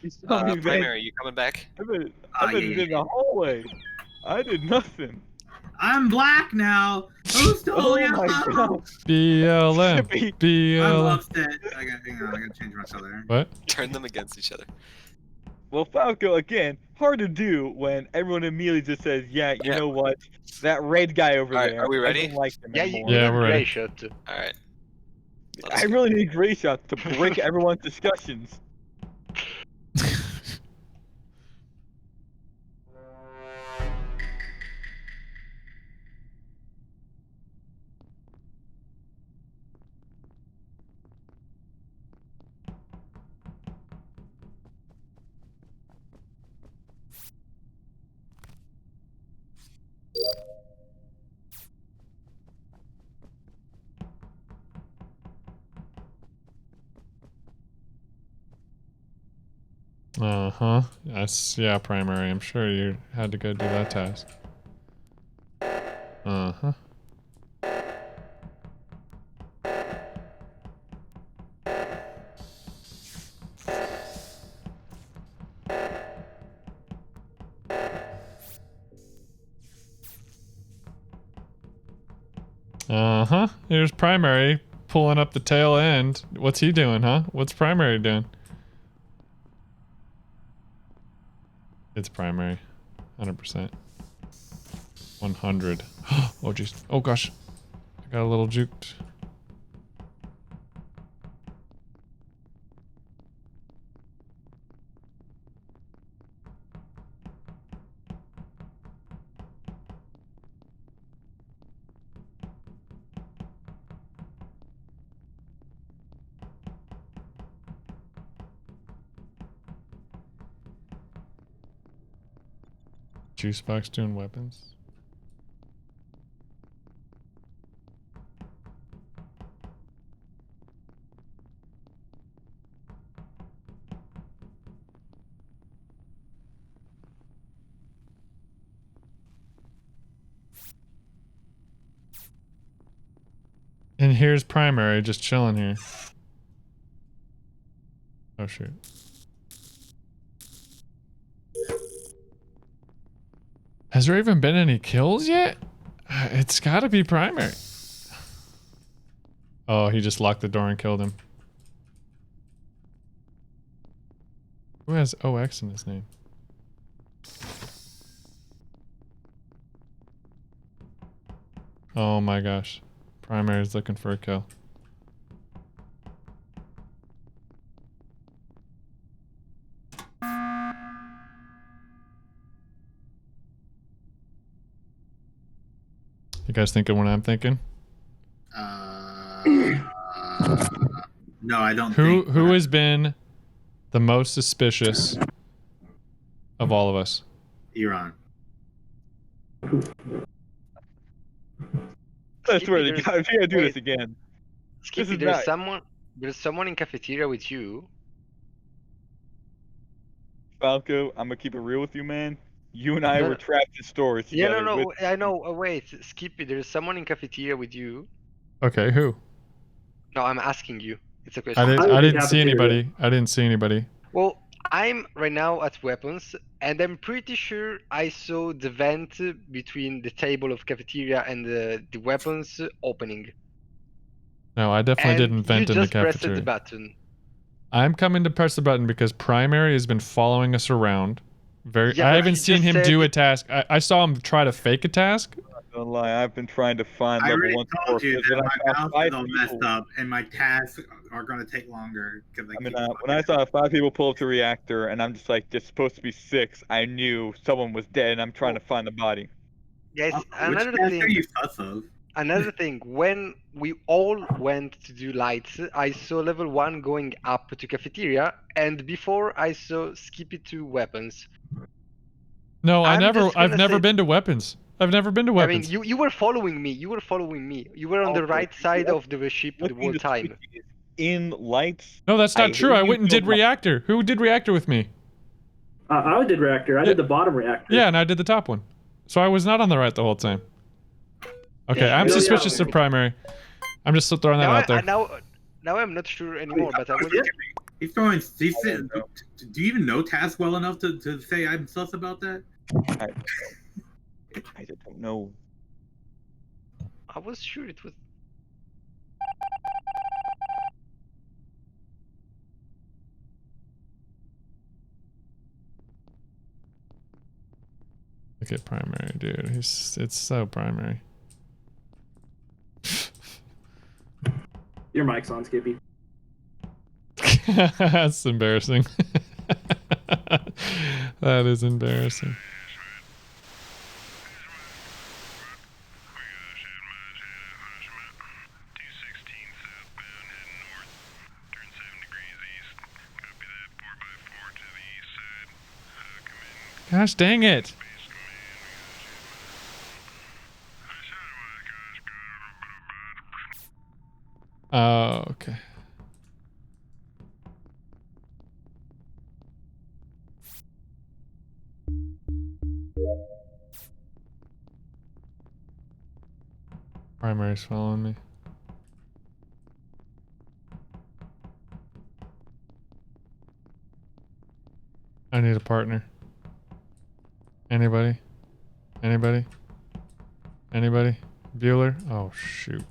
You saw me Primary, you coming back? I've been in the hallway. I did nothing. I'm black now. Who's Oh still my god. BLM. I'm BLM. upset. I gotta change my color. What? Turn them against each other. Well, Falco, again, hard to do when everyone immediately just says, yeah, you know what? That red guy over there. Are we ready? I don't like him anymore. Yeah, we're ready. All right. I really need Gray Shot to break everyone's discussions. Uh-huh. That's, yeah, primary. I'm sure you had to go do that task. Uh-huh. Uh-huh. Here's primary pulling up the tail end. What's he doing, huh? What's primary doing? It's primary. 100%. 100. Oh, jeez. Oh, gosh. I got a little juked. Juice box doing weapons. And here's primary just chilling here. Oh shoot. Has there even been any kills yet? It's gotta be primary. Oh, he just locked the door and killed him. Who has OX in his name? Oh my gosh. Primary's looking for a kill. You guys thinking what I'm thinking? No, I don't. Who has been the most suspicious of all of us? Iran. I swear to God, if you gotta do this again. Skippy, there's someone in cafeteria with you. Falco, I'm gonna keep it real with you, man. You and I were trapped in stores together. Yeah, no, I know. Wait, Skippy, there's someone in cafeteria with you. Okay, who? No, I'm asking you. It's a question. I didn't see anybody. I didn't see anybody. Well, I'm right now at weapons, and I'm pretty sure I saw the vent between the table of cafeteria and the weapons opening. No, I definitely didn't vent in the cafeteria. You just pressed the button. I'm coming to press the button because primary has been following us around. Yeah, I haven't seen him do a task. I saw him try to fake a task. I'm not gonna lie, I've been trying to find I level already 1 told you that my I mouse is all messed up and my tasks are gonna take longer. Cause I mean, when I saw 5 people pull up to reactor, and I'm just like, there's supposed to be 6, I knew someone was dead, and I'm trying to find the body. Guys, which caster you sus of? Another thing, when we all went to do lights, I saw level 1 going up to cafeteria, and before I saw Skippy to weapons. No, I've never been to weapons. I've never been to weapons. I mean, you were following me. You were following me. You were on the right side of the ship the whole time. In lights. No, that's not true. I went and did reactor. Who did reactor with me? I did reactor. I did the bottom reactor. Yeah, and I did the top one. So I was not on the right the whole time. Okay, I'm suspicious of primary. I'm just throwing that out there. Now I'm not sure anymore, but I was. He's throwing. Do you even know Taz well enough to say I'm sus about that? I just don't know. I was sure it was. Look at primary, dude. It's so primary. Your mic's on, Skippy. That's embarrassing. That is embarrassing. Gosh dang it. Oh, okay. Primary's following me. I need a partner. Anybody? Anybody? Anybody? Bueller? Oh, shoot.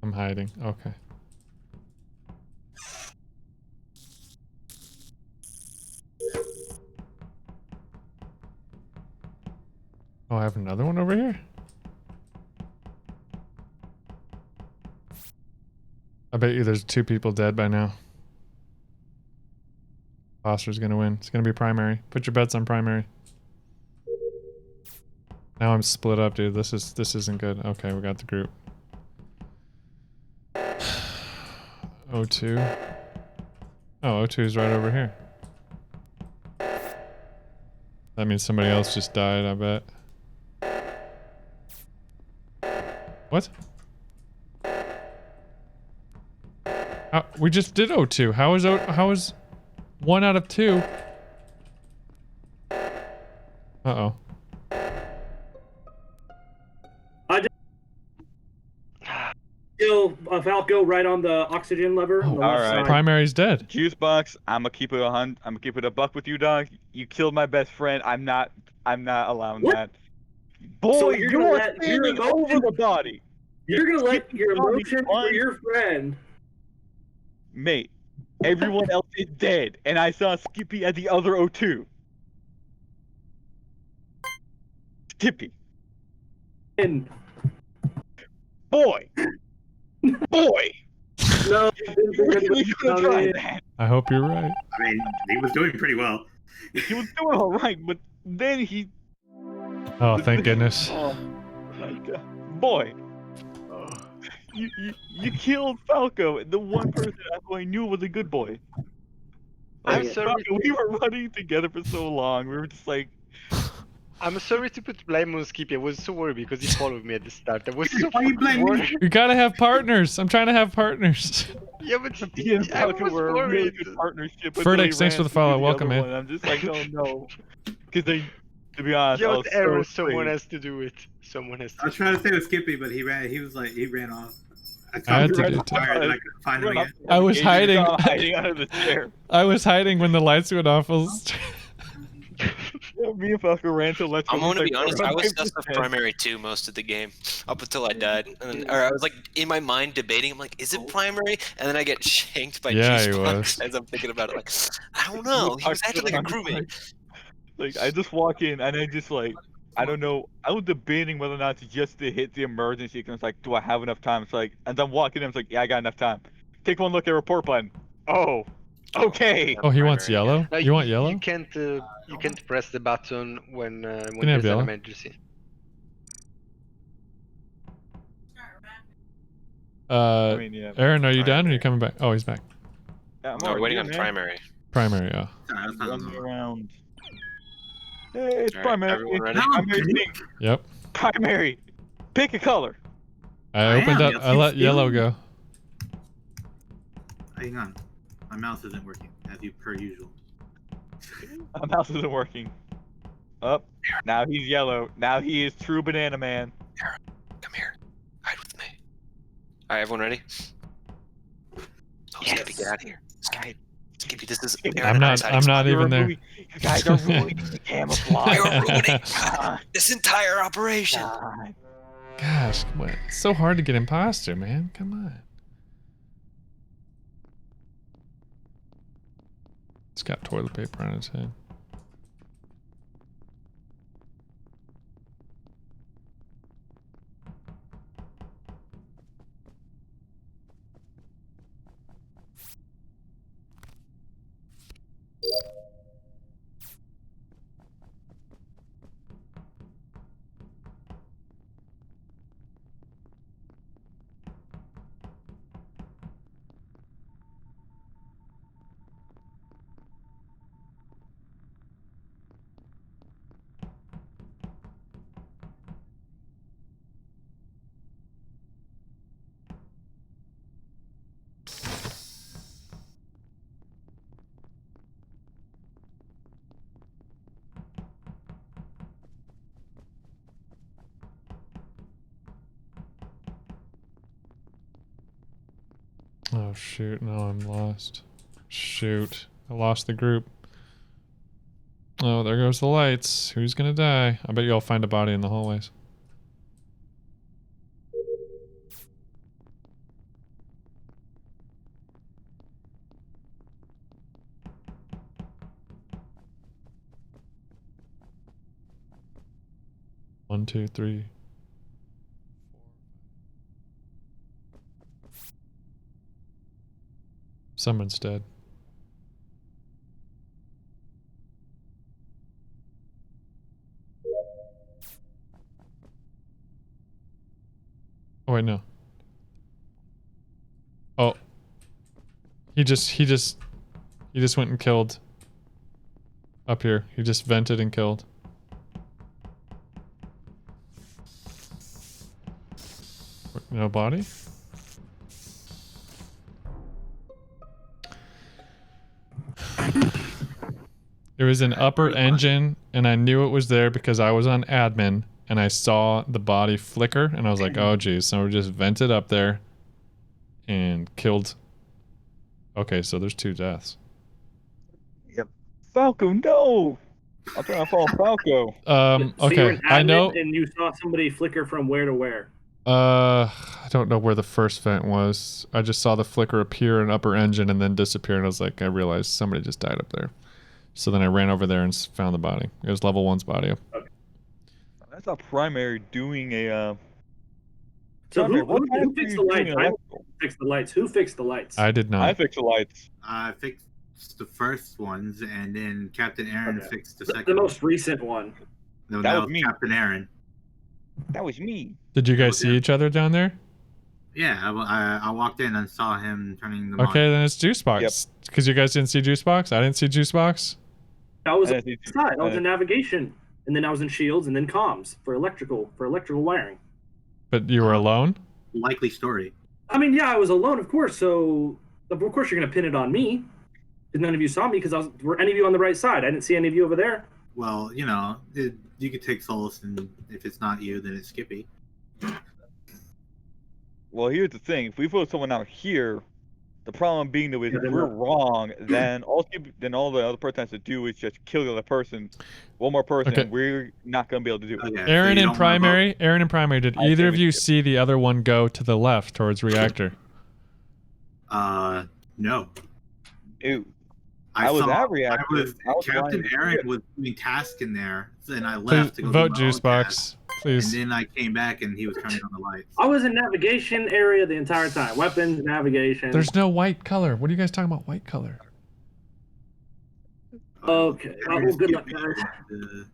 I'm hiding. Okay. Oh, I have another one over here? I bet you there's 2 people dead by now. Foster's gonna win. It's gonna be primary. Put your bets on primary. Now I'm split up, dude. This isn't good. Okay, we got the group. 02. Oh, 02 is right over here. That means somebody else just died, I bet. What? We just did 02. How is 1 out of 2? Uh-oh. Still Falco right on the oxygen lever. On the left side. Primary's dead. Juice box. I'm gonna keep it I'm gonna keep it a buck with you, dog. You killed my best friend. I'm not allowing that. Boy, So you are standing over the body. You're gonna let your emotion for your friend. Mate, everyone else is dead, and I saw Skippy at the other O2. Skippy. And boy. Boy. No, I hope you're right. I mean, he was doing pretty well. He was doing all right, but then he. Oh, thank goodness. Oh my god, boy! You killed Falco, the one person I knew was a good boy. I'm sorry. Falco, we were running together for so long. We were just like. I'm sorry to put blame on Skippy. I was so worried because he followed me at the start. I was so worried. You gotta have partners. I'm trying to have partners. Yeah, but he and Falco were a really good partnership. Verdex, thanks for the follow. Welcome, man. I'm just like, oh no. Because they, to be honest, yeah, but Aaron, someone has to do it. Someone has to. I was trying to say with Skippy, but he ran off. I had to do it. I was hiding. Under the chair. I was hiding when the lights went off. Me and Falco ran to let's. I'm gonna be honest. I was sus of primary 2 most of the game, up until I died. And then, or I was like in my mind debating. I'm like, is it primary? And then I get shanked by Juicebox as I'm thinking about it. Like, I don't know. He was acting like a crewmate. Like I just walk in and I just like I don't know. I was debating whether or not to just to hit the emergency because it's like, do I have enough time? It's like, as I'm walking in, it's like, yeah, I got enough time. Take one look at report button. Oh, okay. Oh, he wants yellow? No, You want yellow? You can't press the button when Can I have there's an yellow? emergency. Yeah. Aaron, are you done or are you coming back? Oh, he's back. Yeah, No, we're waiting on primary. Primary, oh. Run me around. Hey, it's All right, primary. everyone ready? Primary thing. Yep. Primary. Pick a color. I opened up. I let yellow go. Hang on. My mouse isn't working, per usual. My mouse isn't working. Up. Now he's yellow. Now he is true banana man. Aaron, come here. Hide with me. All right, everyone ready? Oh, Skippy, get out of here. Skippy, this is. Aaron, I'm not even there. You guys are ruining the camouflage. You're ruining this entire operation. Gosh, what? It's so hard to get imposter, man. Come on. It's got toilet paper on its head. Oh shoot, no, I'm lost. Shoot, I lost the group. Oh, there goes the lights. Who's gonna die? I bet you'll find a body in the hallways. One, two, three. Someone's dead. Oh wait, no. Oh. He just went and killed. Up here. He just vented and killed. No body? It was an upper engine, and I knew it was there because I was on admin, and I saw the body flicker, and I was like, oh geez, someone just vented up there and killed. Okay, so there's 2 deaths. Yep. Falco, no! I'm trying to follow Falco. So you were Okay, an I know. admin and you saw somebody flicker from where to where? I don't know where the first vent was. I just saw the flicker appear in upper engine and then disappear, and I was like, I realized somebody just died up there. So then I ran over there and found the body. It was level 1's body. Okay. That's a primary doing a. So who fixed the lights? I fixed the lights. Who fixed the lights? I did not. I fixed the lights. I fixed the first ones, and then Captain Aaron fixed the second. The most recent one. No, that was me. Captain Aaron. That was me. Did you guys see each other down there? Yeah, I walked in and saw him turning them on. Okay, then it's Juicebox. Because you guys didn't see Juicebox? I didn't see Juicebox. I was outside. I was in navigation, and then I was in shields, and then comms for electrical wiring. But you were alone? Likely story. I mean, yeah, I was alone, of course. So of course you're gonna pin it on me, because none of you saw me. Because were any of you on the right side? I didn't see any of you over there. Well, you know, you could take solace, and if it's not you, then it's Skippy. Well, here's the thing: if we put someone out here, the problem being that if we're wrong, then all the other person has to do is just kill the other person, one more person, and we're not gonna be able to do it. Aaron in primary. Did either of you see the other one go to the left towards reactor? No. Ew. I was saw, at reactor. Captain Aaron was doing tasks in there, and I left to go vote do my own Juicebox, task. please. And then I came back and he was turning on the lights. I was in navigation area the entire time. Weapons, navigation. There's no white color. What are you guys talking about? White color. Okay. Well, good luck, guys.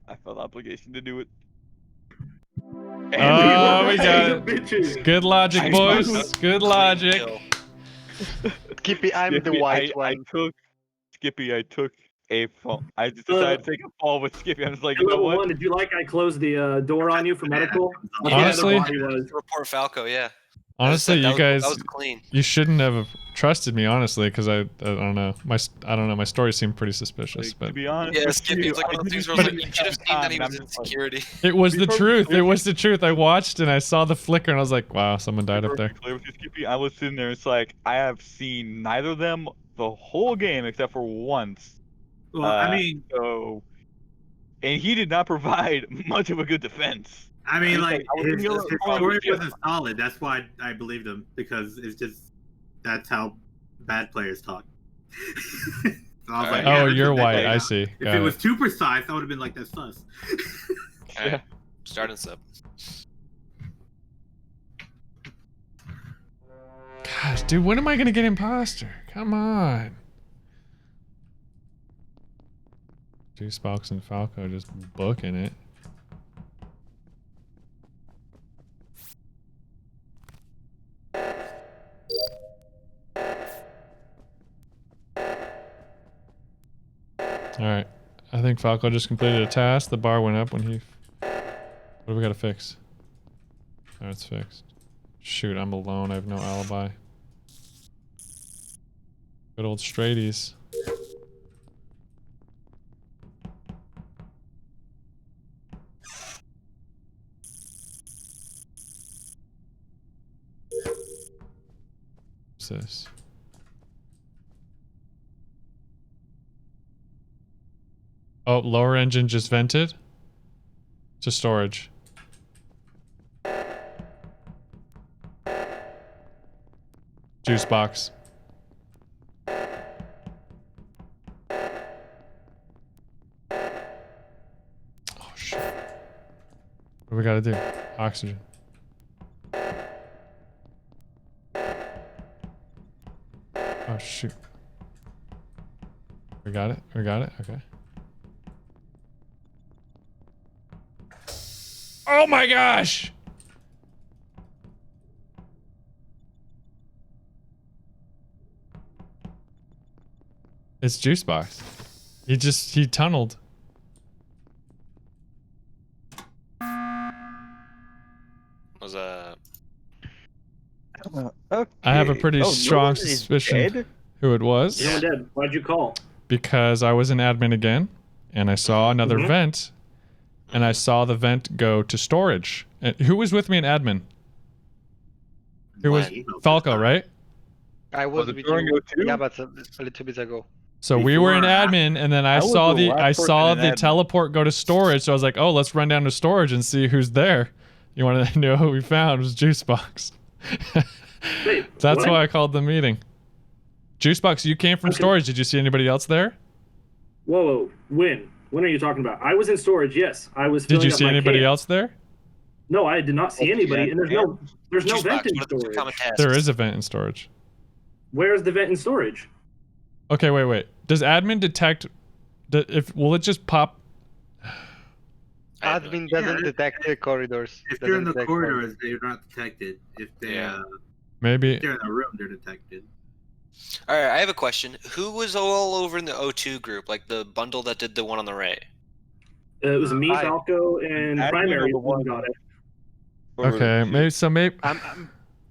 I felt obligation to do it. Oh, we got it. Good logic, boys. Good logic. Skippy, I'm the white one. Skippy, I took a fall. I just decided to take a fall with Skippy. I was like, Hey, you know level what? one, did you like I closed the door on you for medical? Honestly, Report Falco, yeah. Honestly, you guys, that was clean. you shouldn't have trusted me, honestly, because I don't know. My story seemed pretty suspicious, but To be honest, Yeah, with Skippy, you, it's like one of those things where I was like, you should have seen that he was in security. it was the Before we truth. clear- It was the truth. I watched and I saw the flicker and I was like, wow, someone died up there. Clear with you, Skippy, I was sitting there. It's like I have seen neither of them the whole game except for once. Well, I mean, and he did not provide much of a good defense. I mean, He's like, I was his in the story yeah. wasn't solid. That's why I believed him, because it's just that's how bad players talk. So I was like, yeah, Oh, that's you're what that white. guy I got. see. If Got it it. was too precise, I would have been like, that's sus. Alright, starting sub. Gosh, dude, when am I gonna get imposter? Come on. Juicebox and Falco just booking it. Alright. I think Falco just completed a task. The bar went up when he... What do we gotta fix? Oh, it's fixed. Shoot, I'm alone. I have no alibi. Good old straighties. What's this? Oh, lower engine just vented to storage. Juice box. Oh shit. What do we gotta do? Oxygen. Oh shoot. We got it? We got it? Okay. Oh my gosh! It's Juicebox. He tunneled. Was I have a pretty Oh, no strong one is suspicion dead? who it was. No one dead. Why'd you call? Because I was an admin again, and I saw another Mhm. vent, and I saw the vent go to storage. And who was with me in admin? Who was Falco, right? I was with you. Yeah, but a little bit ago. So we were in admin, and then I was saw the the last person in admin. teleport go to storage. So I was like, oh, let's run down to storage and see who's there. You want to know who we found? It was Juicebox. Wait, That's what? why I called the meeting. Juicebox, you came from Okay. storage. Did you see anybody else there? Whoa, when? When are you talking about? I was in storage, yes. I was Did filling you up see my anybody can. else there? No, I did not see anybody, and there's no Juicebox, vent in what are the two common storage. tasks? There is a vent in storage. Where's the vent in storage? Okay, wait. Does admin detect? Will it just pop? Admin doesn't detect the corridors. If they're in Doesn't the detect corridors, they're not detected. If they, Maybe. if they're in a room, they're detected. Alright, I have a question. Who was all over in the O2 group? Like the bundle that did the one on the right? It was me, Falco, and Admin Primary or the who one- got it. Okay, maybe.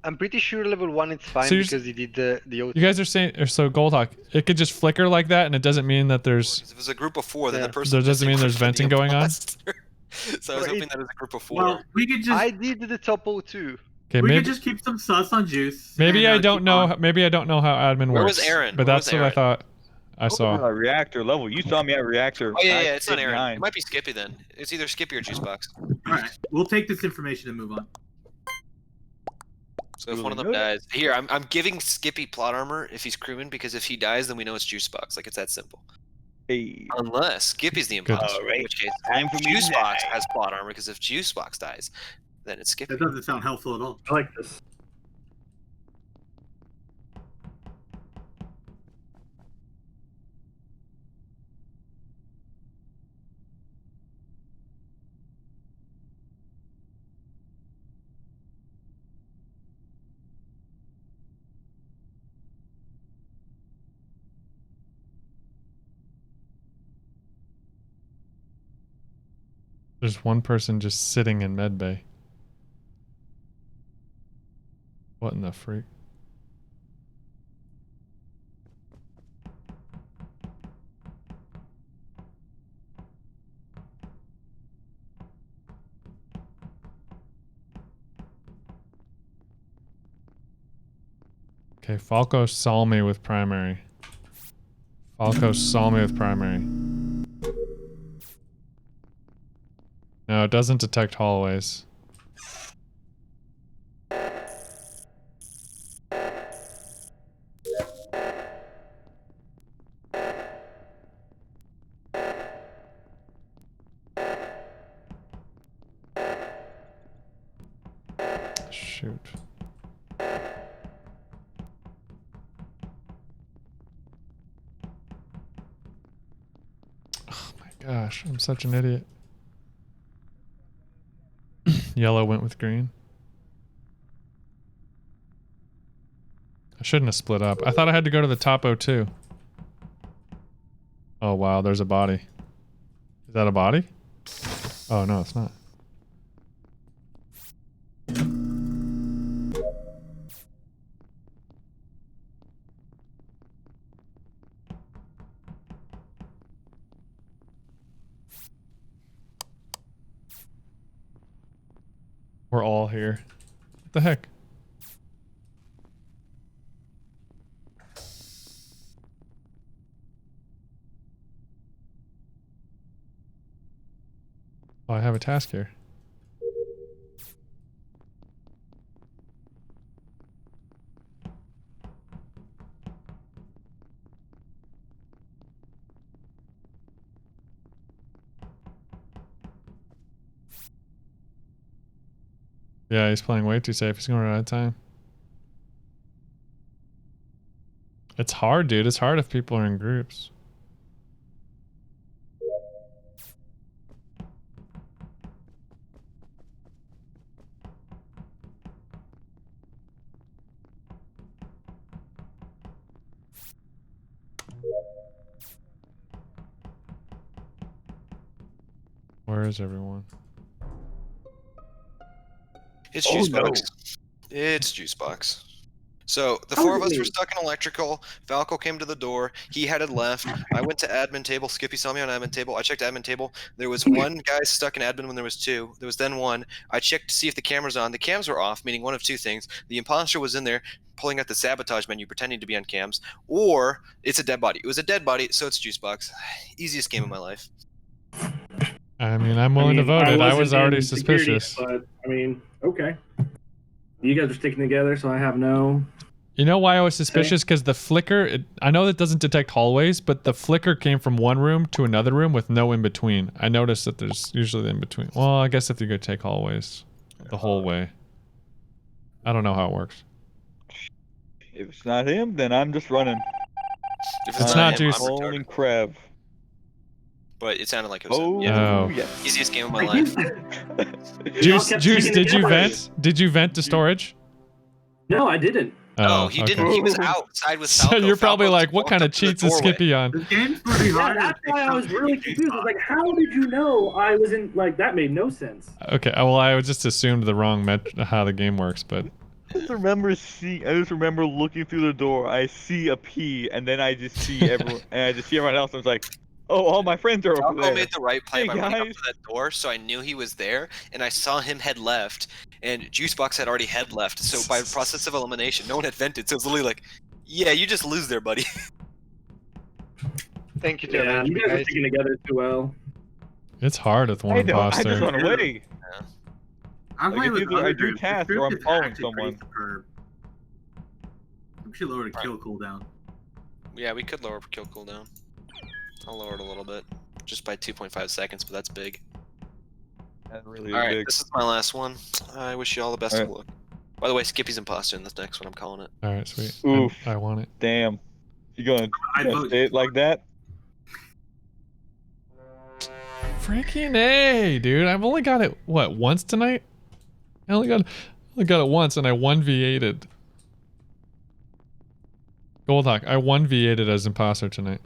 I'm pretty sure level 1 it's fine So you're because he did the O2. You guys are saying, or so Goldhawk, it could just flicker like that, and it doesn't mean that there's. If it was a group of 4, then the person. There doesn't mean there's venting going on. So I was hoping that it was a group of 4. Well, we could just I did the top O2. Okay, we maybe could just keep some sus on juice. maybe and, I don't keep know. on. Maybe I don't know how admin Where works. was Aaron? But Where that's was what I Aaron? thought. I saw. Reactor level. You saw me at reactor. Oh yeah, back yeah, it's not at Aaron. 9. It might be Skippy then. It's either Skippy or Juicebox. All right, we'll take this information and move on. So if one of them dies, here I'm giving Skippy plot armor if he's crewman, because if he dies, then we know it's Juicebox. Like it's that simple. Hey. Unless Skippy's the imposter, in which case Juicebox has plot armor, because if Juicebox dies, then it's Skippy. That doesn't sound helpful at all. I like this. There's one person just sitting in medbay. What in the freak? Okay, Falco saw me with primary. Falco saw me with primary. No, it doesn't detect hallways. Shoot. Oh my gosh, I'm such an idiot. Yellow went with green. I shouldn't have split up. I thought I had to go to the top O2. Oh wow, there's a body. Is that a body? Oh no, it's not. We're all here. What the heck? Oh, I have a task here. Yeah, he's playing way too safe. He's going to run out of time. It's hard, dude. It's hard if people are in groups. Where is everyone? It's Juicebox. No. It's Juicebox. So the four of us were stuck in electrical. Falco came to the door. He headed left. I went to admin table. Skippy saw me on admin table. I checked admin table. There was one guy stuck in admin when there was two. There was then one. I checked to see if the camera's on. The cams were off, meaning one of two things. The imposter was in there pulling out the sabotage menu, pretending to be on cams, or it's a dead body. It was a dead body, so it's Juicebox. Easiest game of my life. I mean, I'm willing to vote it. I was already suspicious. But, I mean, okay. You guys are sticking together, so I have no... You know why I was suspicious? Because the flicker, I know that doesn't detect hallways, but the flicker came from one room to another room with no in-between. I noticed that there's usually the in-between. Well, I guess if you could take hallways the whole way. I don't know how it works. If it's not him, then I'm just running. If it's not Juice. Holding crab. But it sounded like it was him. Yeah. Yes. Easiest game of my life. Juice, did you vent? Did you vent to storage? No, I didn't. Oh, he didn't. He was outside with Falco. So you're probably like, what kind of cheats is Skippy on? This game's pretty hard. Yeah, that's why I was really confused. I was like, how did you know I wasn't, like, that made no sense. Okay, well, I just assumed the wrong how the game works, but... I just remember looking through the door, I see a P, and then I just see everyone, else, I was like, oh, all my friends are over Falco there. made the right play by running up guys. to that door, so I knew he was there, and I saw him head left, and Juicebox had already head left, so by process of elimination, no one had vented, so it was literally like, yeah, you just lose there, buddy. Thank you, Yeah, you guys are sticking together too well. It's hard with one imposter. I just run away. I'm Like, with either I do groups. tasks This or group I'm is following actually pretty someone. superb. We should lower the kill cooldown. Yeah, we could lower kill cooldown. I'll lower it a little bit, just by 2.5 seconds, but that's big. That really All right, big. this is my last one. I wish you all the best All of luck. By the way, Skippy's imposter in this next one. I'm calling it. All right, sweet. Oof. I want it. Damn. You gonna say it like that? Freaking A, dude. I've only got it, what, once tonight? I only got it once and I 1v8'd. Goldhawk, I 1v8'd as imposter tonight.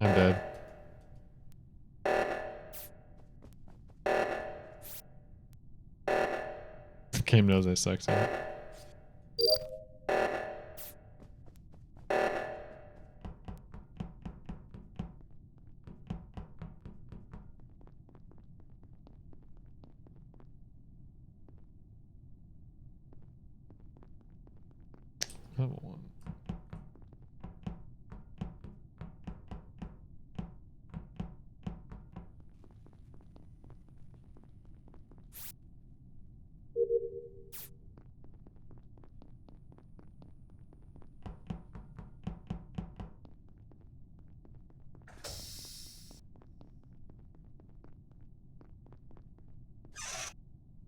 I'm dead. The game knows I suck, so. Level 1.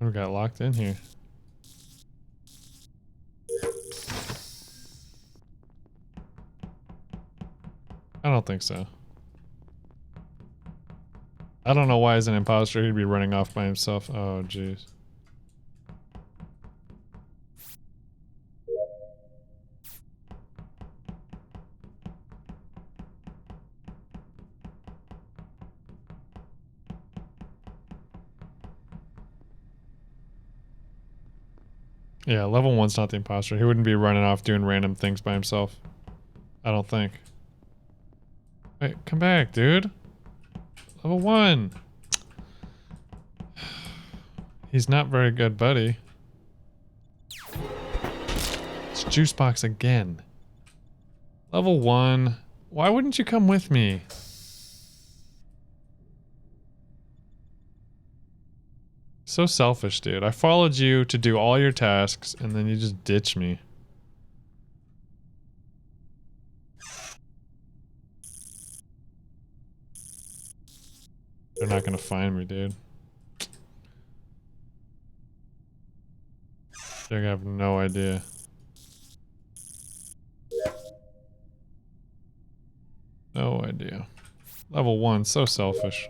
We got locked in here. I don't think so. I don't know why as an imposter he'd be running off by himself. Oh, jeez. Yeah, level 1's not the imposter. He wouldn't be running off doing random things by himself. I don't think. Wait, come back, dude. Level 1. He's not very good, buddy. It's Juicebox again. Level 1. Why wouldn't you come with me? So selfish, dude. I followed you to do all your tasks, and then you just ditch me. They're not gonna find me, dude. They're gonna have no idea. No idea. Level 1, so selfish.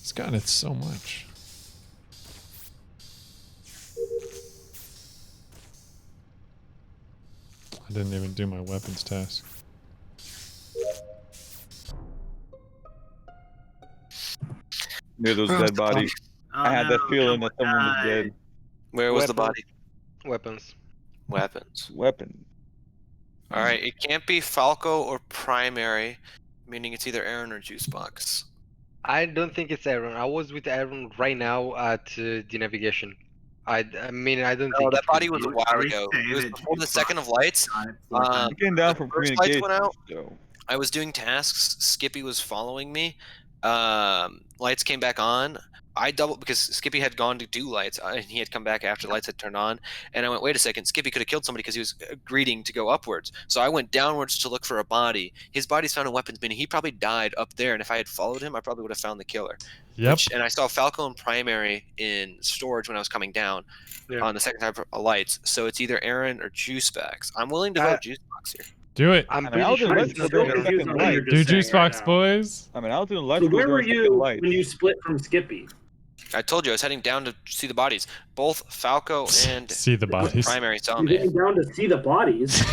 He's gotten it so much. I didn't even do my weapons task. Near those dead bodies. I had that feeling that someone was dead. Where was the body? Weapons. Weapon. Alright, it can't be Falco or Primary, meaning it's either Aaron or Juicebox. I don't think it's Aaron. I was with Aaron right now at the navigation. I mean, I don't think. That body was a while ago. It was before the second of lights. Getting down from First lights went out. So. I was doing tasks. Skippy was following me. Lights came back on. I doubled because Skippy had gone to do lights and he had come back after the lights had turned on. And I went, wait a second, Skippy could have killed somebody because he was greeting to go upwards. So I went downwards to look for a body. His body's found in weapons, meaning he probably died up there. And if I had followed him, I probably would have found the killer. Yep. And I saw Falco and Primary in storage when I was coming down on the second time for lights. So it's either Aaron or Juicebox. I'm willing to vote Juicebox here. Do it. I'm pretty sure it's second light. Do Juicebox, boys. I mean, I was doing lights. So where were you when you split from Skippy? I told you I was heading down to see the bodies. Both Falco and see the bodies. Primary saw You're me. heading down to see the bodies.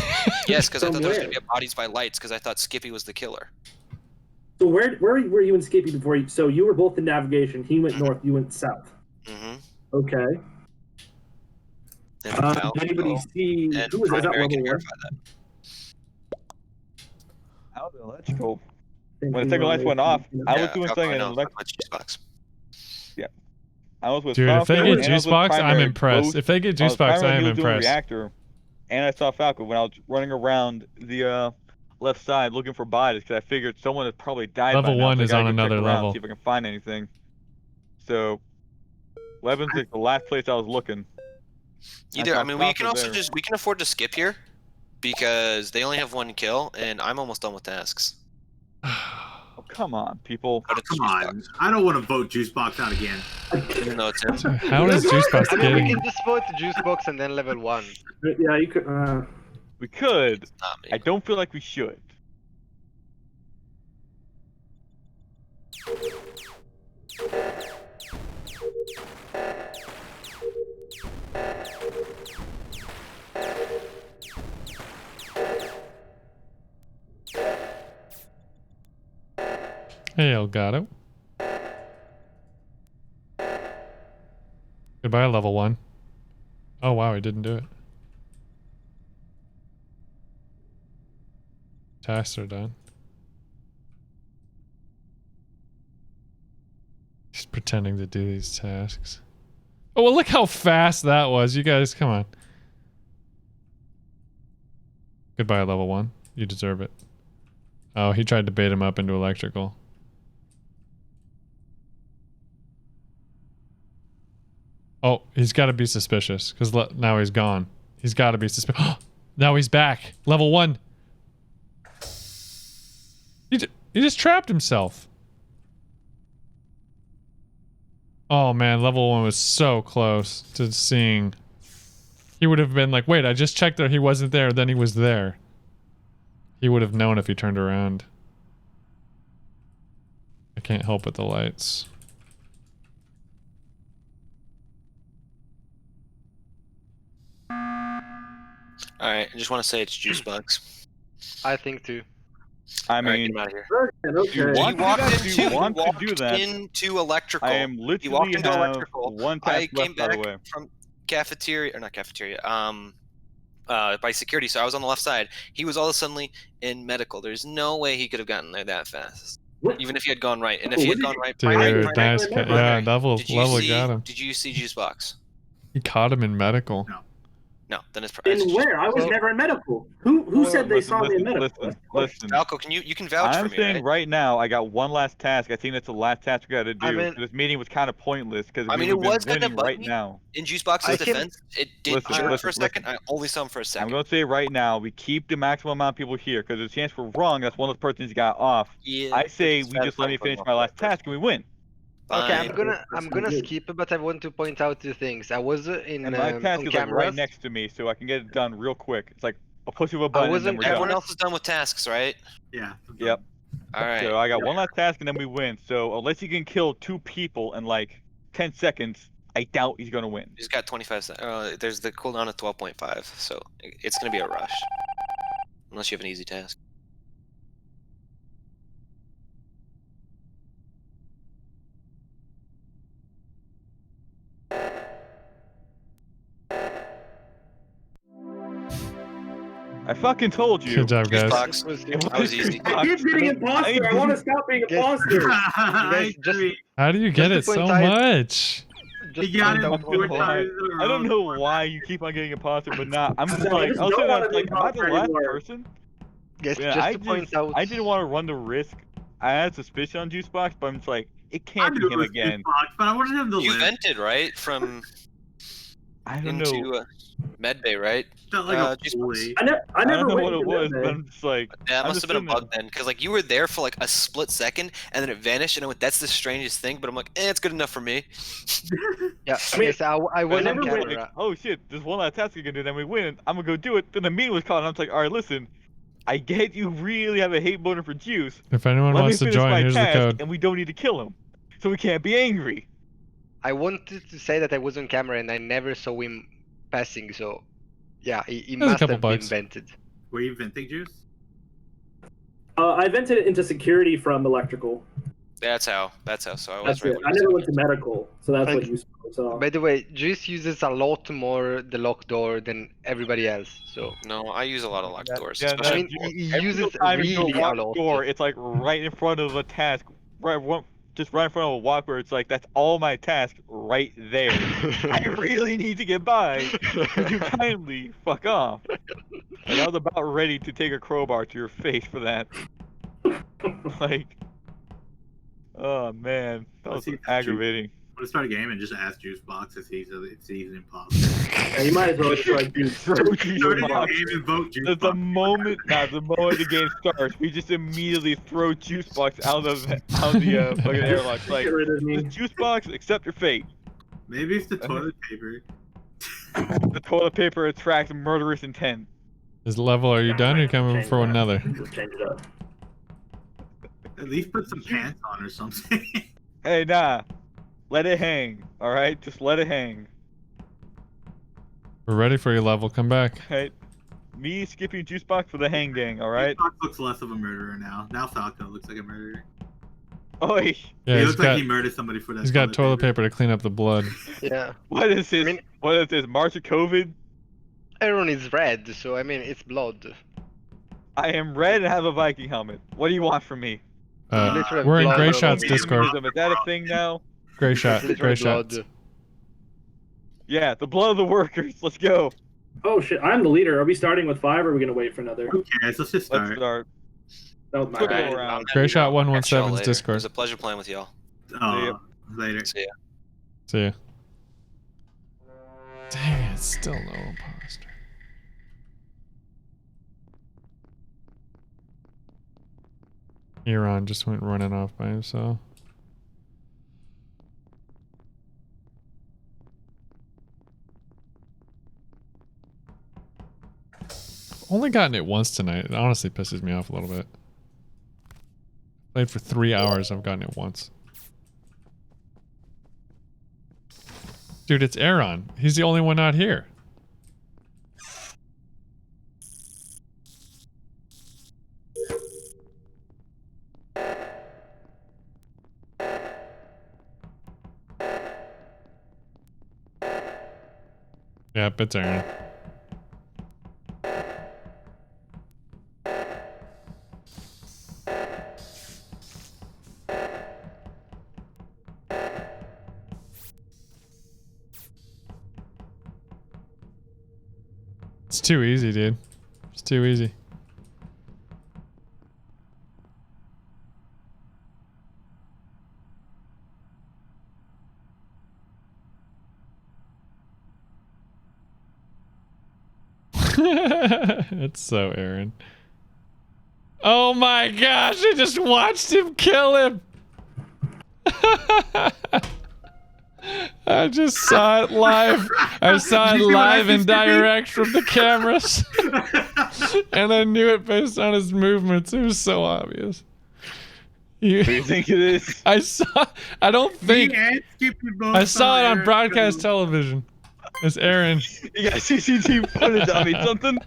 Yes, because I thought there was going to be a bodies by lights because I thought Skippy was the killer. So where were you and Skippy before you? So you were both in navigation. He went north. You went south. Mm-hmm. Okay. Did anybody see who was that level 1? I was in electrical. When the second lights went off, I was doing something in electrical. Yeah. I was with Dude, Falco, if they get Juicebox, I'm impressed. If they get Juicebox, I am impressed. Reactor, and I saw Falco when I was running around the left side looking for bodies because I figured someone had probably died. Level by now, 1 so I is gotta on go check another around, level. See if I can find anything. So, weapons is the last place I was looking. I mean, we can also we can afford to skip here because they only have 1 kill, and I'm almost done with tasks. Oh, come on, people. Oh, come on. I don't want to vote Juicebox out again. Even though it's him. How is Juicebox I mean, we getting? can just vote the Juicebox and then level 1. Yeah, you could. We could. I don't feel like we should. Hey, Elgato. Goodbye, level 1. Oh wow, he didn't do it. Tasks are done. He's pretending to do these tasks. Oh, well, look how fast that was. You guys, come on. Goodbye, level 1. You deserve it. Oh, he tried to bait him up into electrical. Oh, he's got to be suspicious because now he's gone. He's got to be suspicious. Now he's back. Level 1. He just trapped himself. Oh man, level 1 was so close to seeing. He would have been like, wait, I just checked there. He wasn't there. Then he was there. He would have known if he turned around. I can't help with the lights. Alright, I just want to say it's Juicebox. I think too. I mean, get him out of here. You want to do that? Into electrical. I am literally he walked into have electrical. one I task came left, by the back way. from cafeteria, or not cafeteria, by security, so I was on the left side. He was all of a sudden in medical. There's no way he could have gotten there that fast. Even if he had gone right. And if he had gone right, Dude, nice. Yeah, level got him. Did you see Juicebox? He caught him in medical. No, then it's In where? I was never in medical. Who said they saw me in medical? Listen. Falco, you can vouch for I'm me, saying right now, I got one last task. I think that's the last task we got to do. I mean- This meeting was kind of pointless because I mean, we it would have was been gonna winning bug right me. now. In Juicebox's defense, it did jerk for a second. I only saw him for a I'm second. going to say right now, we keep the maximum amount of people here because there's a chance we're wrong. That's one of the persons got off. Yeah, I say but we just let me finish my last task and we win. Okay, Fine. I'm gonna skip it, but I want to point out 2 things. I was in And my task on is like right cameras. next to me, so I can get it done real quick. It's like a push of a button and then we're Everyone done. else is done with tasks, right? Yeah. Yep. All right. So I got one last task and then we win. So unless you can kill 2 people in like 10 seconds, I doubt he's gonna win. He's got 25 seconds. There's the cooldown of 12.5, so it's gonna be a rush. Unless you have an easy task. I fucking told you. Good job, guys. That was easy. I keep getting imposter. I want to stop being imposter. How do you get it so much? He got it 4 times in a I don't row. know why you keep on getting imposter, but not. I'm just No, I like, just I was don't wanna like, be am I the imposter last anymore. person? Yes, Yeah, just to point out. I didn't want to run the risk. I had suspicion on Juicebox, but I'm just like, it can't be him again. But I wanted him to You live. vented, right? From I don't into know. Medbay, right? Felt like a Juicebox. bully. I never I don't know went what it into was, that but day. I'm just like, That I'm must just have been a sitting bug then, because like you were there for like a split second, and then it vanished, and I went, "That's the strangest thing." But I'm like, "It's good enough for me." Yeah, mean, yes, I there. was And on I'm just camera. like, oh shit, there's one last task we can do, then we win. I'm gonna go do it. Then the meeting was called, and I'm just like, all right, listen, I get you really have a hate boner for Juice. If anyone Let me wants to finish join, my here's the task, code. and we don't need to kill him, so we can't be angry. I wanted to say that I was on camera and I never saw him passing, so yeah, he There's a must couple have been bugs. vented. Were you venting Juice? I vented it into security from electrical. That's how. So I was That's right. it. I never went to medical, so that's what you saw. By the way, Juice uses a lot more the locked door than everybody else, so. No, I use a lot of locked doors. Yeah, especially he every uses single time you go really a walk lot. the door, it's like right in front of a task, just right in front of a walk where it's like that's all my task right there. I really need to get by. Could you kindly fuck off? Like I was about ready to take a crowbar to your face for that. Like, oh man, that was aggravating. Want to start a game and just ask Juicebox if he's an imposter. Yeah, you might as well just like Throw Juicebox. The moment the game starts, we just immediately throw Juicebox out of the fucking airlock. Like, Juicebox, accept your fate. Maybe it's the toilet paper. The toilet paper attracts murderous intent. This level, are you done or are you coming for another? Change it up. At least put some pants on or something. Hey, nah. Let it hang, alright? Just let it hang. We're ready for your level. Come back. Hey, me, Skippy, Juicebox for the hang gang, alright? Juicebox looks less of a murderer now. Now Falco looks like a murderer. Oi! Yeah, he looks like he murdered somebody for that. He's got toilet paper to clean up the blood. Yeah. What is this? What is this? March of COVID? Everyone is red, so I mean, it's blood. I am red and have a Viking helmet. What do you want from me? We're in Gray Shot's Discord. Is that a thing now? Gray Shot. Gray Shot. Yeah, the blood of the workers. Let's go. Oh shit, I'm the leader. Are we starting with 5 or are we gonna wait for another? Okay, let's just start. Let's start. Oh, Let's go around. Gray Shot Catch y'all 117's later. It Discord. was a pleasure playing with y'all. Later. See ya. See ya. Dang it, still no imposter. Euron just went running off by himself. Only gotten it once tonight. It honestly pisses me off a little bit. Played for 3 hours. I've gotten it once. Dude, it's Aaron. He's the only one not here. Yep, it's Aaron. It's too easy, dude. It's too easy. It's so Aaron. Oh my gosh, I just watched him kill him. I just saw it live. I saw it live and direct from the cameras. And I knew it based on his movements. It was so obvious. What do you think it is? I saw I saw it on broadcast television. It's Aaron. You got CCTV footage on me, something?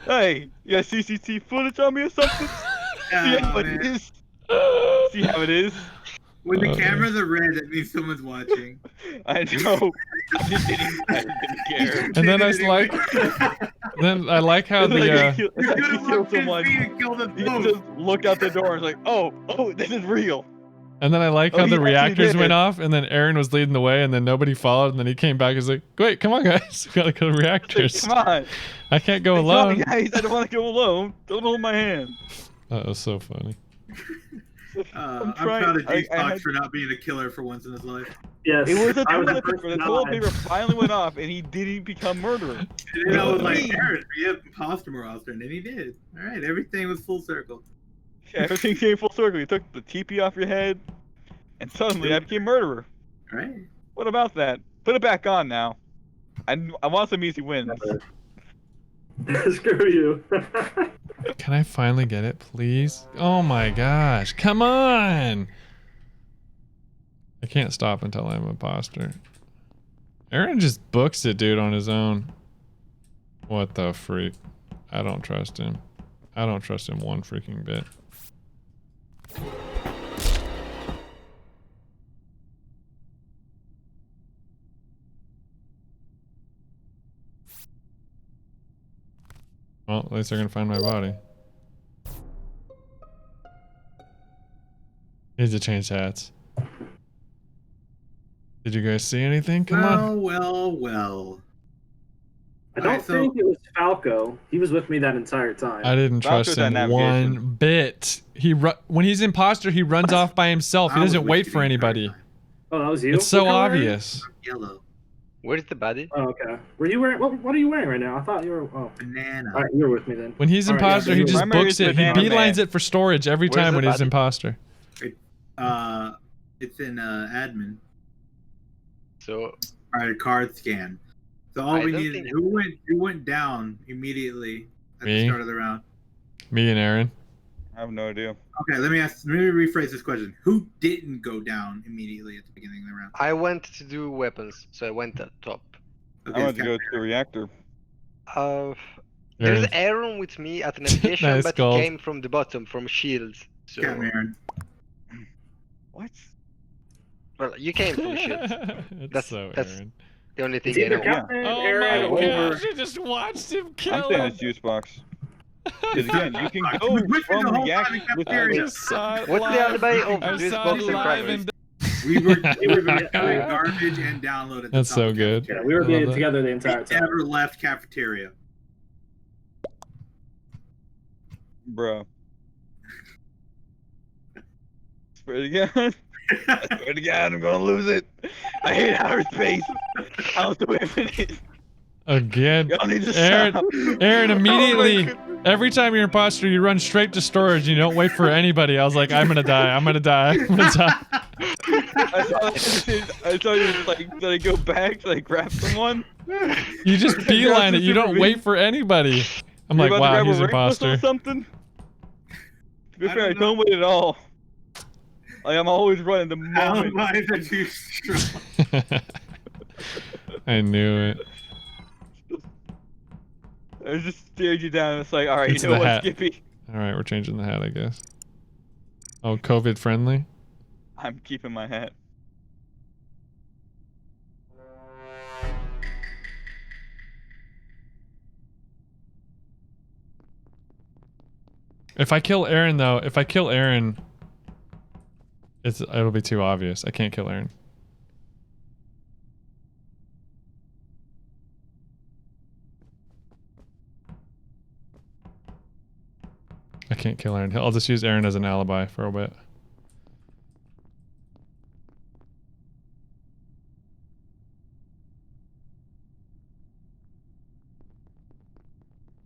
Hey, you got CCTV footage on me or something? See how it is? See how it is? When the cameras are red, that means someone's watching. I know. I just didn't care. And then I like how the kill someone. You just look out the door and it's like, oh, this is real. And then I like how the reactors went off, and then Aaron was leading the way, and then nobody followed, and then he came back and was like, wait, come on, guys. We gotta go to reactors. Come on. I can't go alone. Come on, guys. I don't want to go alone. Don't hold my hand. That was so funny. I'm proud of Juicebox for not being a killer for once in his life. Yes. It was a toilet paper. The toilet paper finally went off, and he didn't become murderer. And I was like, Aaron, be an imposter more often, and he did. All right, everything was full circle. Yeah, everything came full circle. You took the TP off your head, and suddenly I became murderer. Right. What about that? Put it back on now. I want some easy wins. Screw you. Can I finally get it, please? Oh my gosh, come on! I can't stop until I'm an imposter. Aaron just books it, dude, on his own. What the freak? I don't trust him. I don't trust him one freaking bit. Well, at least they're gonna find my body. Needs to change hats. Did you guys see anything? Come on. Well. I don't think it was Falco. He was with me that entire time. I didn't trust him one bit. When he's imposter, he runs off by himself. He doesn't wait for anybody. Oh, that was you. It's so What color are you? obvious. Yellow. Where's the body? Oh, okay. Were you wearing what are you wearing right now? I thought you were banana. All right, you're with me then. When he's All right, imposter, he just Primary books is it. He banana beelines man. it for storage every Where's time the when he's body? imposter. It's in admin. So Alright, card scan. So all I we don't needed, think- who went down immediately at the Me? start of the round? Me and Aaron. I have no idea. Okay, let me rephrase this question. Who didn't go down immediately at the beginning of the round? I went to do weapons, so I went at top. Okay, I went to go to the reactor. There's Aaron. Aaron with me at the navigation, Nice but gold. he came from the bottom, from shields. So Aaron. What? well, you came from shields. It's so that's Aaron. the only thing It's I either know. Captain Oh Aaron my or gosh, I just watched him I'm kill saying him. it's juice box. Because again, you can We go went through from the whole react time in with cafeteria. I just saw it What's the live. alibi of I juice saw box it and live primary? and We were doing garbage and download at the That's top so of good. yeah, we were I being love that. together the We entire time. never left cafeteria. Bro. Swear to God. I swear to God, I'm gonna lose it. I hate outer space. How's the weapon is? Again, Y'all need to Aaron. stop. Aaron, Oh my immediately. God. Every time you're imposter, you run straight to storage. You don't wait for anybody. I was like, I'm gonna die. I'm gonna die. I'm gonna die. I saw you just like, did I go back to like grab someone? You just beeline it. You don't wait for anybody. I'm You're like, about to wow, grab he's a rainbow or imposter. something? To be fair, I don't wait at all. Like, I'm always running the moment. Alibis are too strong. I knew it. I just stared you down. It's like, all right, It's you know the what, hat. Skippy? All right, we're changing the hat, I guess. Oh, COVID friendly. I'm keeping my hat. If I kill Aaron, though, it'll be too obvious. I can't kill Aaron. I can't kill Aaron. I'll just use Aaron as an alibi for a bit.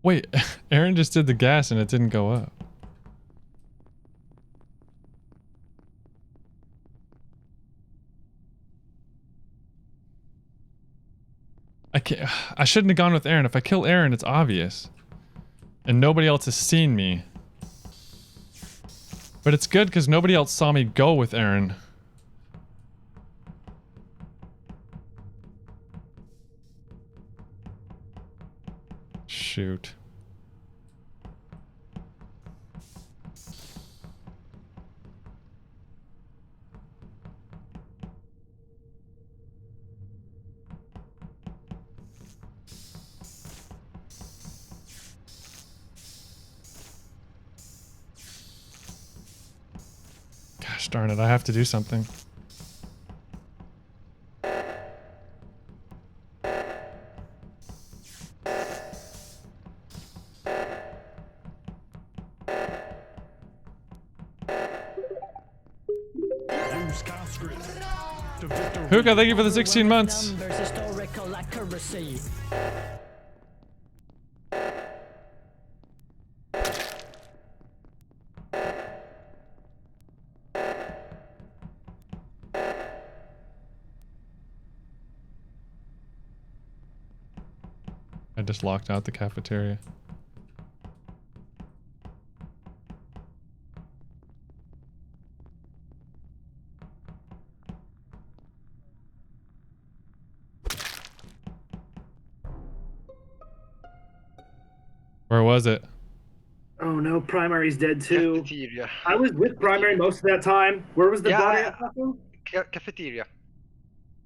Wait, Aaron just did the gas and it didn't go up. I shouldn't have gone with Aaron. If I kill Aaron, it's obvious. And nobody else has seen me. But it's good because nobody else saw me go with Aaron. Shoot. Gosh darn it, I have to do something. Hookah, thank you for the 16 months. I just locked out the cafeteria. Where was it? Oh no, Primary's dead too. Cafeteria. I was with Primary most of that time. Where was the body at? Cafeteria.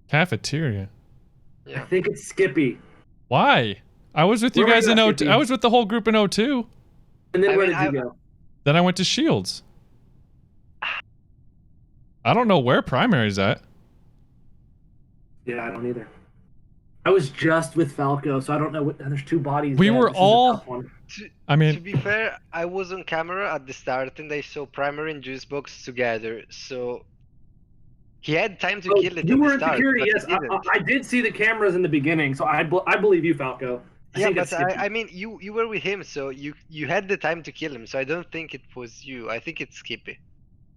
Cafeteria. I think it's Skippy. Why? I was with you Where were guys you in at, O2. Skippy? I was with the whole group in O2. And then where did you go? Then I went to Shields. I don't know where Primary's at. Yeah, I don't either. I was just with Falco, so I don't know what. There's two bodies. We dead. were This is a all. tough one. I mean, To be fair, I was on camera at the start and I saw Primary and Juicebox together, so He had time to Oh, kill it you at were the in start, security, but yes. he didn't. I did see the cameras in the beginning, so I believe you, Falco. Yeah, but I mean, you were with him, so you had the time to kill him. So I don't think it was you. I think it's Skippy.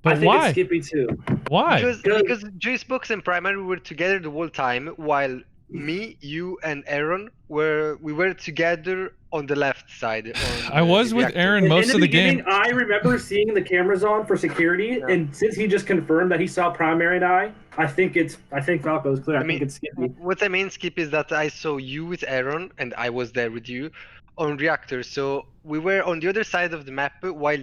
But I think why? it's Skippy too. Why? Because Juicebox and Primary were together the whole time, while me, you, and Aaron we were together on the left side. I was with Aaron most of the game. I remember seeing the cameras on for security, and since he just confirmed that he saw Primary and I think Falco's clear. I think it's Skippy. What I mean, Skip, is that I saw you with Aaron, and I was there with you on Reactor. So we were on the other side of the map, while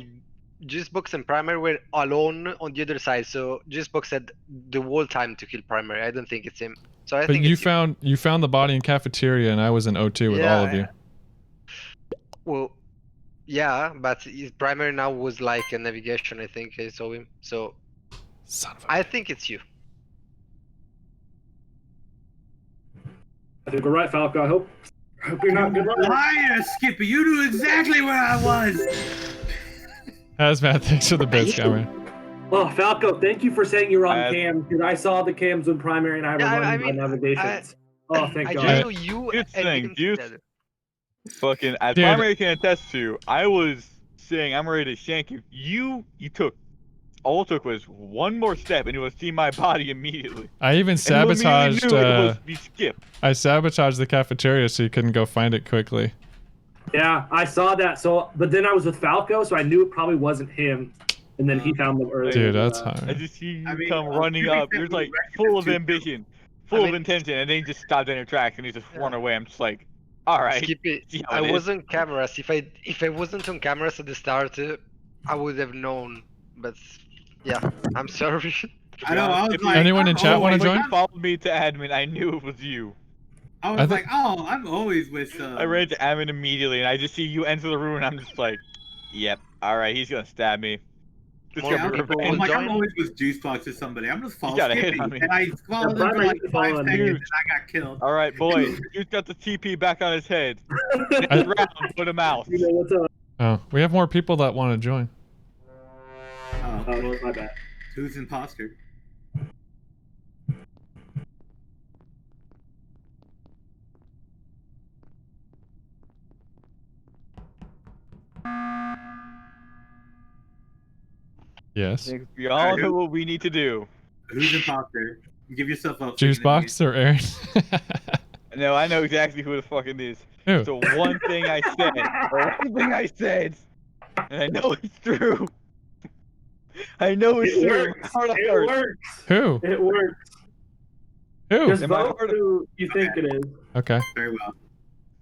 Juicebox and Primary were alone on the other side. So Juicebox had the whole time to kill Primary. I don't think it's him. So I think you it's found the body in cafeteria, and I was in O2 with all of you. Well, yeah, but his Primary now was like a navigation. I think I saw him. So I think it's you. I think we're right, Falco. I hope you're not good. Liar, Skippy! You knew exactly where I was. Hazmat, thanks for the bits, Cameron. Oh, Falco, thank you for saying you're on cam, because I saw the cams when Primary and I were running my navigations. Oh, thank God. I just know you and him together. Fucking, as Primary can attest to, I was saying I'm ready to shank you. You took, all it took was one more step, and you would see my body immediately. I even sabotaged. Skip. I sabotaged the cafeteria so you couldn't go find it quickly. Yeah, I saw that. So, but then I was with Falco, so I knew it probably wasn't him. And then he found them earlier. Dude, that's hard. I just see you come running up. You're like full of ambition, full of intention, and then you just stopped in your tracks and you just run away. I'm just like, all right. Skippy, I was on cameras. If I wasn't on cameras at the start, I would have known. But yeah, I'm sorry. I know. I was like, anyone in chat want to when join? you followed me to admin, I knew it was you. I was like, oh, I'm always with. I ran to admin immediately, and I just see you enter the room, and I'm just like, yep, all right, he's gonna stab me. I'm like, I'm always with Juicebox or somebody. I'm just following Skippy, on me. and I followed him for like 5 seconds, and I got killed. All right, boys, Juice got the TP back on his head. Next round, put him out. Oh, we have more people that want to join. Oh, my bad. Who's imposter? Yes. We all know what we need to do. Who's imposter? Give yourself up. Juicebox or Aaron? No, I know exactly who the fuck it is. Who? So one thing I said, and I know it's true. I know it's true. It works. Who? It works. Who? Just vote who you think it is. Okay. Very well.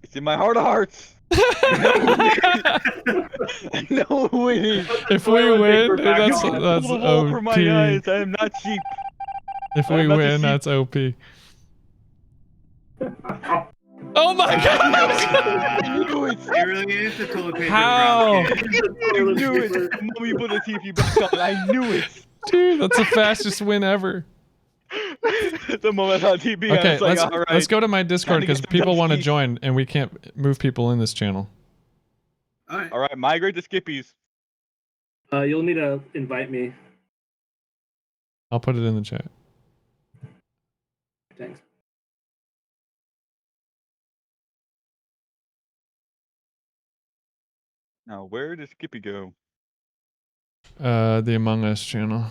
It's in my heart of hearts. I know who it is. If we win, that's Pull the wool OP. from my eyes. I am not cheap. If we win, that's OP. Oh my God! I knew it. It really is the toilet paper. How? I knew it. The moment you put the TP back on, I knew it. Dude, that's the fastest win ever. The moment I saw TP, I Okay, was like, all right. let's go to my Discord because people want to join and we can't move people in this channel. All right, migrate to Skippies. You'll need to invite me. I'll put it in the chat. Thanks. Now, where does Skippy go? The Among Us channel.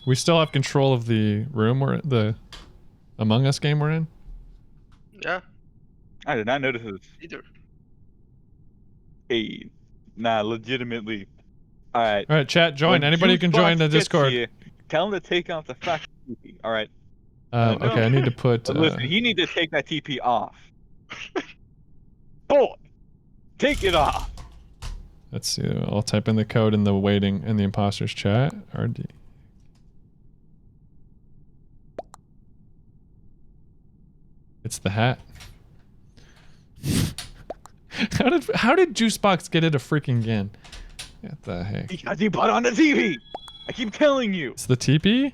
We still have control of the room the Among Us game we're in? Yeah. I did not notice this. Either. Hey, nah, legitimately. All right. All right, chat, join. Anybody can join the Discord. Here, tell him to take off the fucking TP. All right. Okay, I need to put. But listen, you need to take that TP off. Boy, take it off. Let's see. I'll type in the code in the waiting in the imposters chat. RD. It's the hat. How did Juicebox get it a freaking GAN? What the heck? Because he put on the TV. I keep telling you. It's the TP?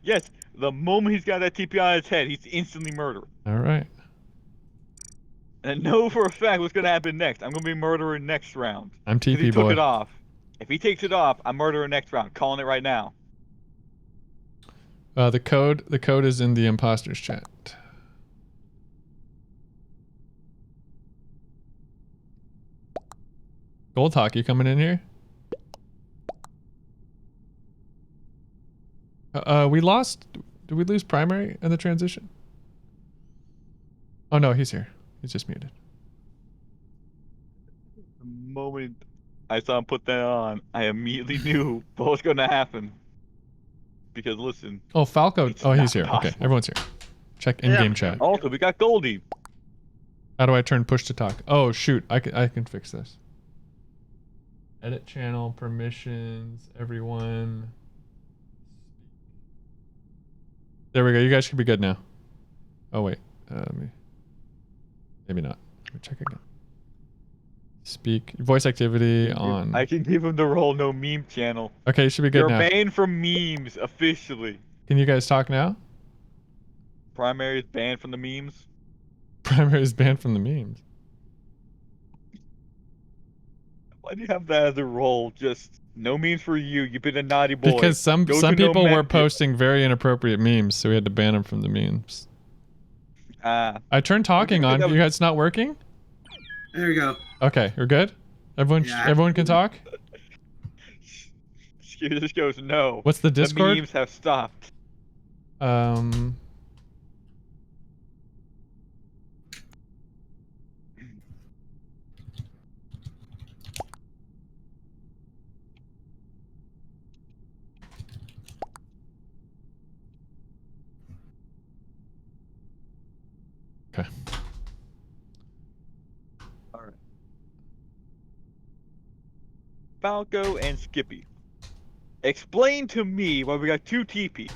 Yes. The moment he's got that TP on his head, he's instantly murdered. All right. And I know for a fact what's gonna happen next. I'm gonna be murderer next round. I'm 'Cause TP he took boy. it off. If he takes it off, I'm murderer next round. Calling it right now. The code is in the imposters chat. Gold Hawk, you coming in here? We lost. Did we lose primary in the transition? Oh no, he's here. He's just muted. The moment I saw him put that on, I immediately knew what was gonna happen. Because listen. Oh, Falco. Oh, he's here. Possible. Okay, everyone's here. Check in-game chat. Also, we got Goldie. How do I turn push to talk? Oh shoot, I can fix this. Edit channel permissions, everyone. There we go. You guys should be good now. Oh wait, maybe not. Let me check again. Speak voice activity on. I can give him the role no meme channel. Okay, you should be good You're now. banned from memes officially. Can you guys talk now? Primary is banned from the memes. Primary is banned from the memes. Why do you have that as a role? Just no memes for you. You've been a naughty boy. Because some people were posting very inappropriate memes, so we had to ban them from the memes. I turned talking on. You guys not working? There we go. Okay, we're good. Everyone can talk. This goes no. What's the Discord? The memes have stopped. Okay. All right. Falco and Skippy. Explain to me why we got two TPs.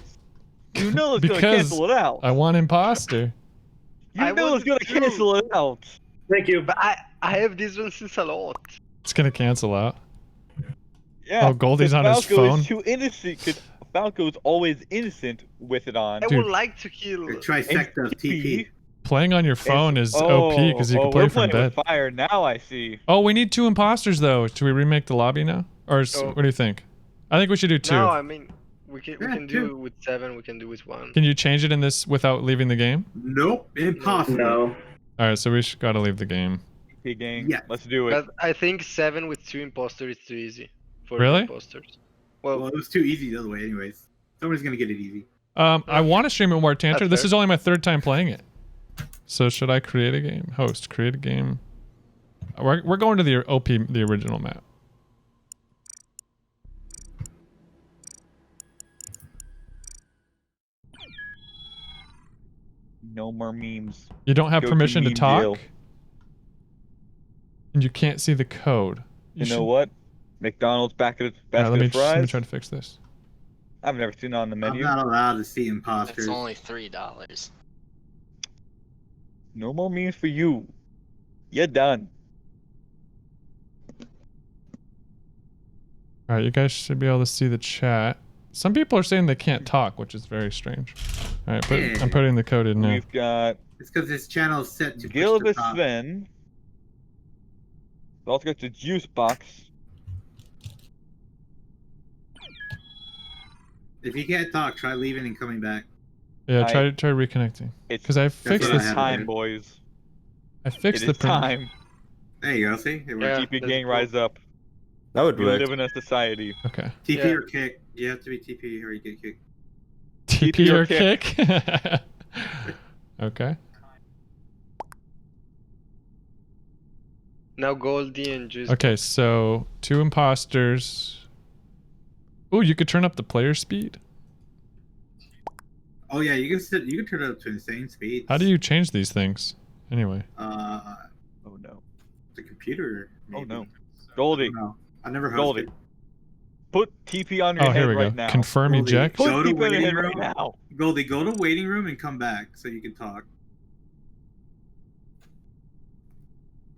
You know it's gonna cancel it out. I want imposter. You know it's gonna cancel it out. Thank you. But I have this one since a lot. It's gonna cancel out. Yeah. Oh, Goldie's on his Falco phone. is too innocent because Falco's always innocent with it on. I would like to kill. The trifecta of TP. Playing on your phone is OP because you can play we're from playing bed. with fire now. I see. Oh, we need 2 imposters though. Should we remake the lobby now, or what do you think? I think we should do 2. No, I mean we can do with 7. We can do with 1. Can you change it in this without leaving the game? Nope, impossible. No. All right, so we gotta leave the game. TP gang. Yeah. Let's do it. But I think 7 with 2 imposters is too easy for Really? imposters. Well, it was too easy the other way, anyways. Somebody's gonna get it easy. I want to stream it more Tantra. That's This fair. is only my 3rd time playing it. So should I create a game? Host, create a game. We're going to the OP, the original map. No more memes. You don't have Go permission to meme talk, jail. and you can't see the code. You know what? McDonald's back at basket let me of fries. let me try to fix this. I've never seen it on the I'm menu. not allowed to see imposters. It's only $3. No more memes for you. You're done. All right, you guys should be able to see the chat. Some people are saying they can't talk, which is very strange. All right, I'm putting the code in now. We've got It's because this channel is set to push Gilbert the top. Sven. We also got the juice box. If you can't talk, try leaving and coming back. Yeah, try reconnecting. Because I fixed It's this. time, boys. I fixed It the is time. There you go. See, it Yeah, worked. TP gang rise up. That would We work. live in a society. Okay. TP or kick. You have to be TP or you get kicked. TP or kick. Okay. Now Goldie and Juice. Okay, so 2 imposters. Oh, you could turn up the player speed. Oh yeah, you can turn it up to insane speed. How do you change these things? Anyway. Oh no. The computer. Maybe. Oh no. Goldie. No, I never hosted. Goldie. Put TP on your Oh, head here we right go. now. Confirm Goldie, eject. Put go to TP on your waiting head room. right now. Goldie, go to waiting room and come back so you can talk.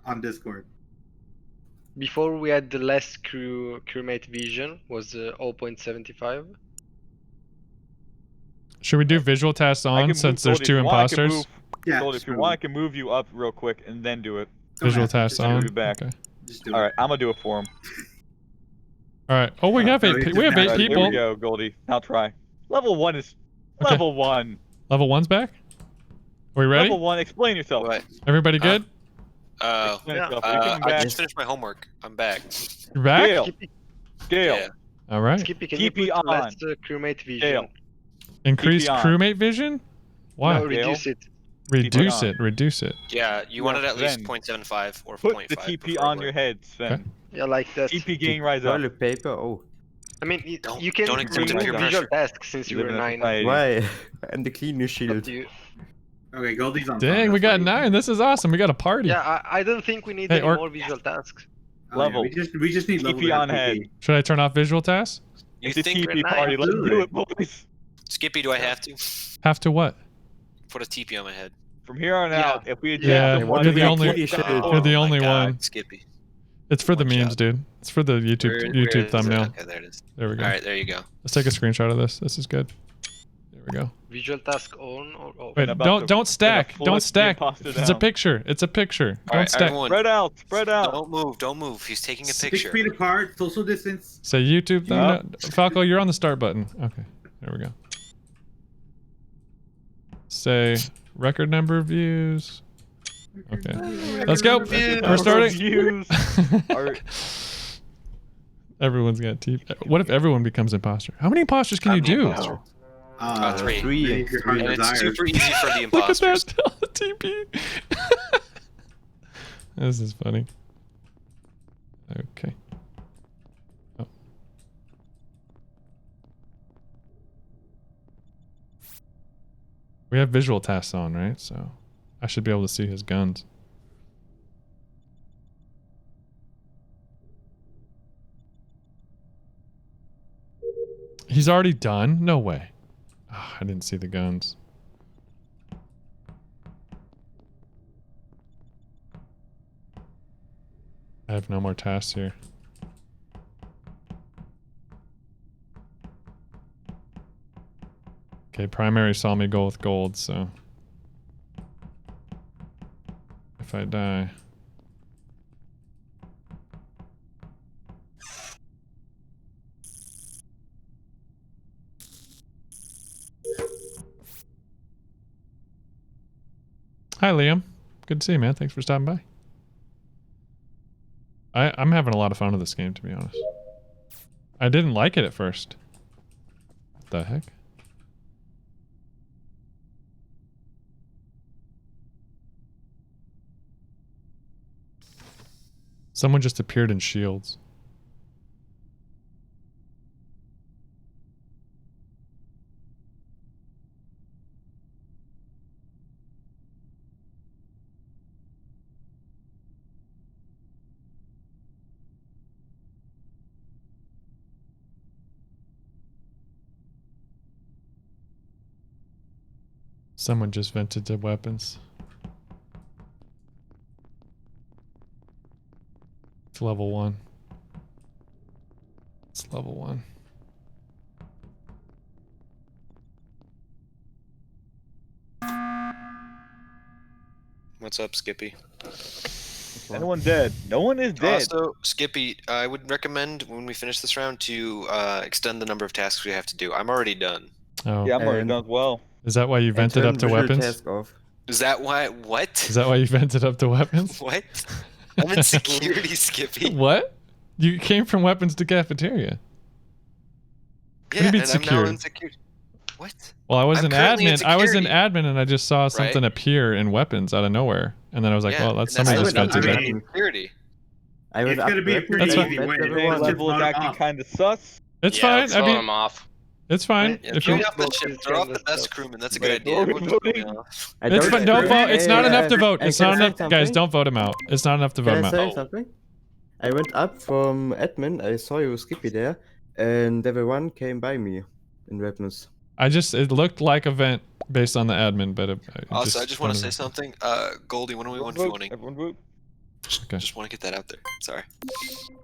On Discord. Before we had the less crewmate vision was 0.75. Should we do visual tasks on since there's 2 imposters? Yeah. Gold, if you want, I can move you up real quick and then do it. Visual task Move on. you back. Okay. All right, I'm gonna do it for him. All right. Oh, we have 8. We have 8 people. Here we go, Goldie. Now try. Level 1 is Okay. level 1. Level 1's back. Are we ready? Level 1. Explain yourself. What? Everybody good? Explain yourself. You I can back. just finished my homework. I'm back. You're back. Gale. Yeah. All right. Skippy, can you TP put on. less crewmate vision? Gale. Increase TP on. crewmate vision. Why? No, reduce it. Reduce on. it. Reduce it. Yeah, you want it at least Sven. 0.75 or Put 0.5. the TP preferably. on your head, Sven. Okay. Yeah, like that. TP gain rise up. Toilet paper. Oh, I mean, Don't- you can don't accept remove peer visual pressure. tasks since you Live were in a 9. society. why? I'm the cleaner Up shield. to you. Okay, Goldie's on. Dang, fire. we got 9. This is awesome. We got a party. Yeah, I don't think we need Hey, any Orc. more visual tasks. Oh, yeah, Level. we just need level TP on to have head. TP. Should I turn off visual tasks? You It's a think TP party. Let's do it, boys. Skippy, do I have to Have to what? put a TP on my head? From here on out, if we adjust Yeah, the one you're the we only. keep down- You're the Oh my only God, one. Skippy. It's for the Watch memes, out. dude. It's for the YouTube Where YouTube is it? thumbnail. Okay, there it is. There we go. All right, there you go. Let's take a screenshot of this. This is good. There we go. Visual task on or off? Wait, about to- don't stack. flip Don't the stack. imposter It's a down. picture. It's a picture. All Don't right, stack. everyone, Spread out. Spread out. don't move. Don't move. He's taking a 6 picture. feet apart, social distance. Say YouTube thumbnail. Falco, you're on the start button. Okay. There we go. Say record number of views. Okay. Let's go. We're starting. Views. Everyone's got TV. What if everyone becomes imposter? How many imposters can you do? Imposter. 3. Three. If your heart And it's desires. super easy for the Look at imposters. that TP. This is funny. Okay. Oh. We have visual tasks on, right? So I should be able to see his guns. He's already done? No way. Oh, I didn't see the guns. I have no more tasks here. Okay, primary saw me go with gold, so if I die. Hi, Liam. Good to see you, man. Thanks for stopping by. I'm having a lot of fun with this game, to be honest. I didn't like it at first. What the heck? Someone just appeared in shields. Someone just vented to weapons. It's level 1. It's level 1. What's up, Skippy? Anyone dead? No one is dead. Also, Skippy, I would recommend when we finish this round to extend the number of tasks we have to do. I'm already done. Oh. Yeah, I'm already done as well. Is that why you vented up to weapons? Is that why? What? Is that why you vented up to weapons? What? I'm in security, Skippy. What? You came from weapons to cafeteria. Yeah, What do you mean and I'm now secured? in security. What? Well, I was I'm an currently in admin. I was an security. admin, and I just saw something Right. appear in weapons out of nowhere, and then I was like, Yeah, "Well, that's and someone that's just how vented I'm in." in security. I was It's gonna be a pretty That's easy fine. win. Today's Just level is vote acting off. kind of sus. It's Yeah, fine. let's I vote mean, him off. it's fine. Yeah, If throw you, off the shit. Throw off the best crewman. That's a good Wait, idea. what are we Everyone's voting voting? off. it's fine. Don't vote. It's not enough to vote. Hey, It's can not I say enough, guys. something? Don't vote him out. It's not enough to vote Can him I out. say something? I went up from admin. I saw you Skippy there, and everyone came by me in weapons. It looked like a vent based on the admin, but Also, I just want to say wanted something. Goldie, when are we Everyone one vote. voting? Everyone vote. Okay. Just want to get that out there. Sorry.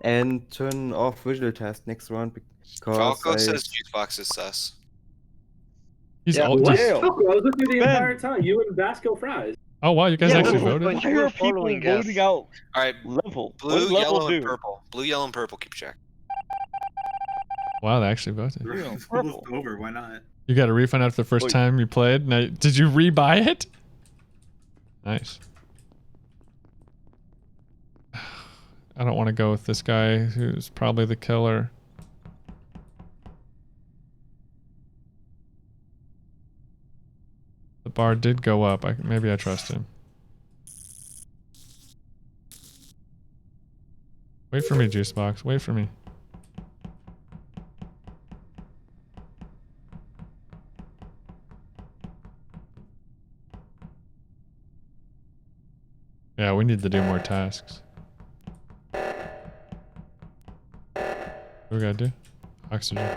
And turn off visual task next round because Falco I... says Juice Box is sus. He's Yeah, all what? just... I was with you the entire time. You and Vasco Fries. Oh wow, you guys actually voted. Why are people voting out? All right, level. What blue, did level yellow, do? and purple. Blue, yellow, and purple. Keep track. Wow, they actually voted. Purple's over. Why not? You got a refund after the first time you played. Now, did you rebuy it? Nice. I don't want to go with this guy who's probably the killer. The bar did go up. Maybe I trust him. Wait for me, Juicebox. Wait for me. Yeah, we need to do more tasks. What we gotta do? Oxygen.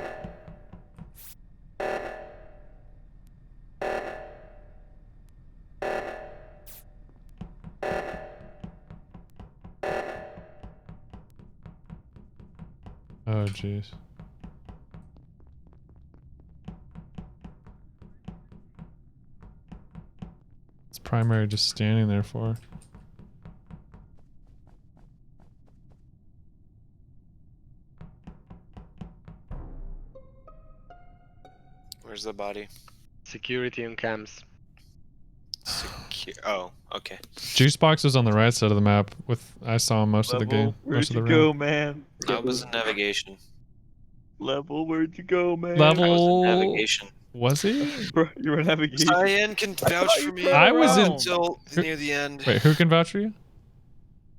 Oh, jeez. It's primary just standing there for. Where's the body? Security and cams. Oh, okay. Juicebox was on the right side of the map. I saw him most of the game. Where'd Most of you the go, round. man? I was in navigation. Level, where'd you go, man? Level. I was in navigation. Was he? Bro, you were in navigation. Cyan can vouch for me. I was in until near the end. Wait, who can vouch for you?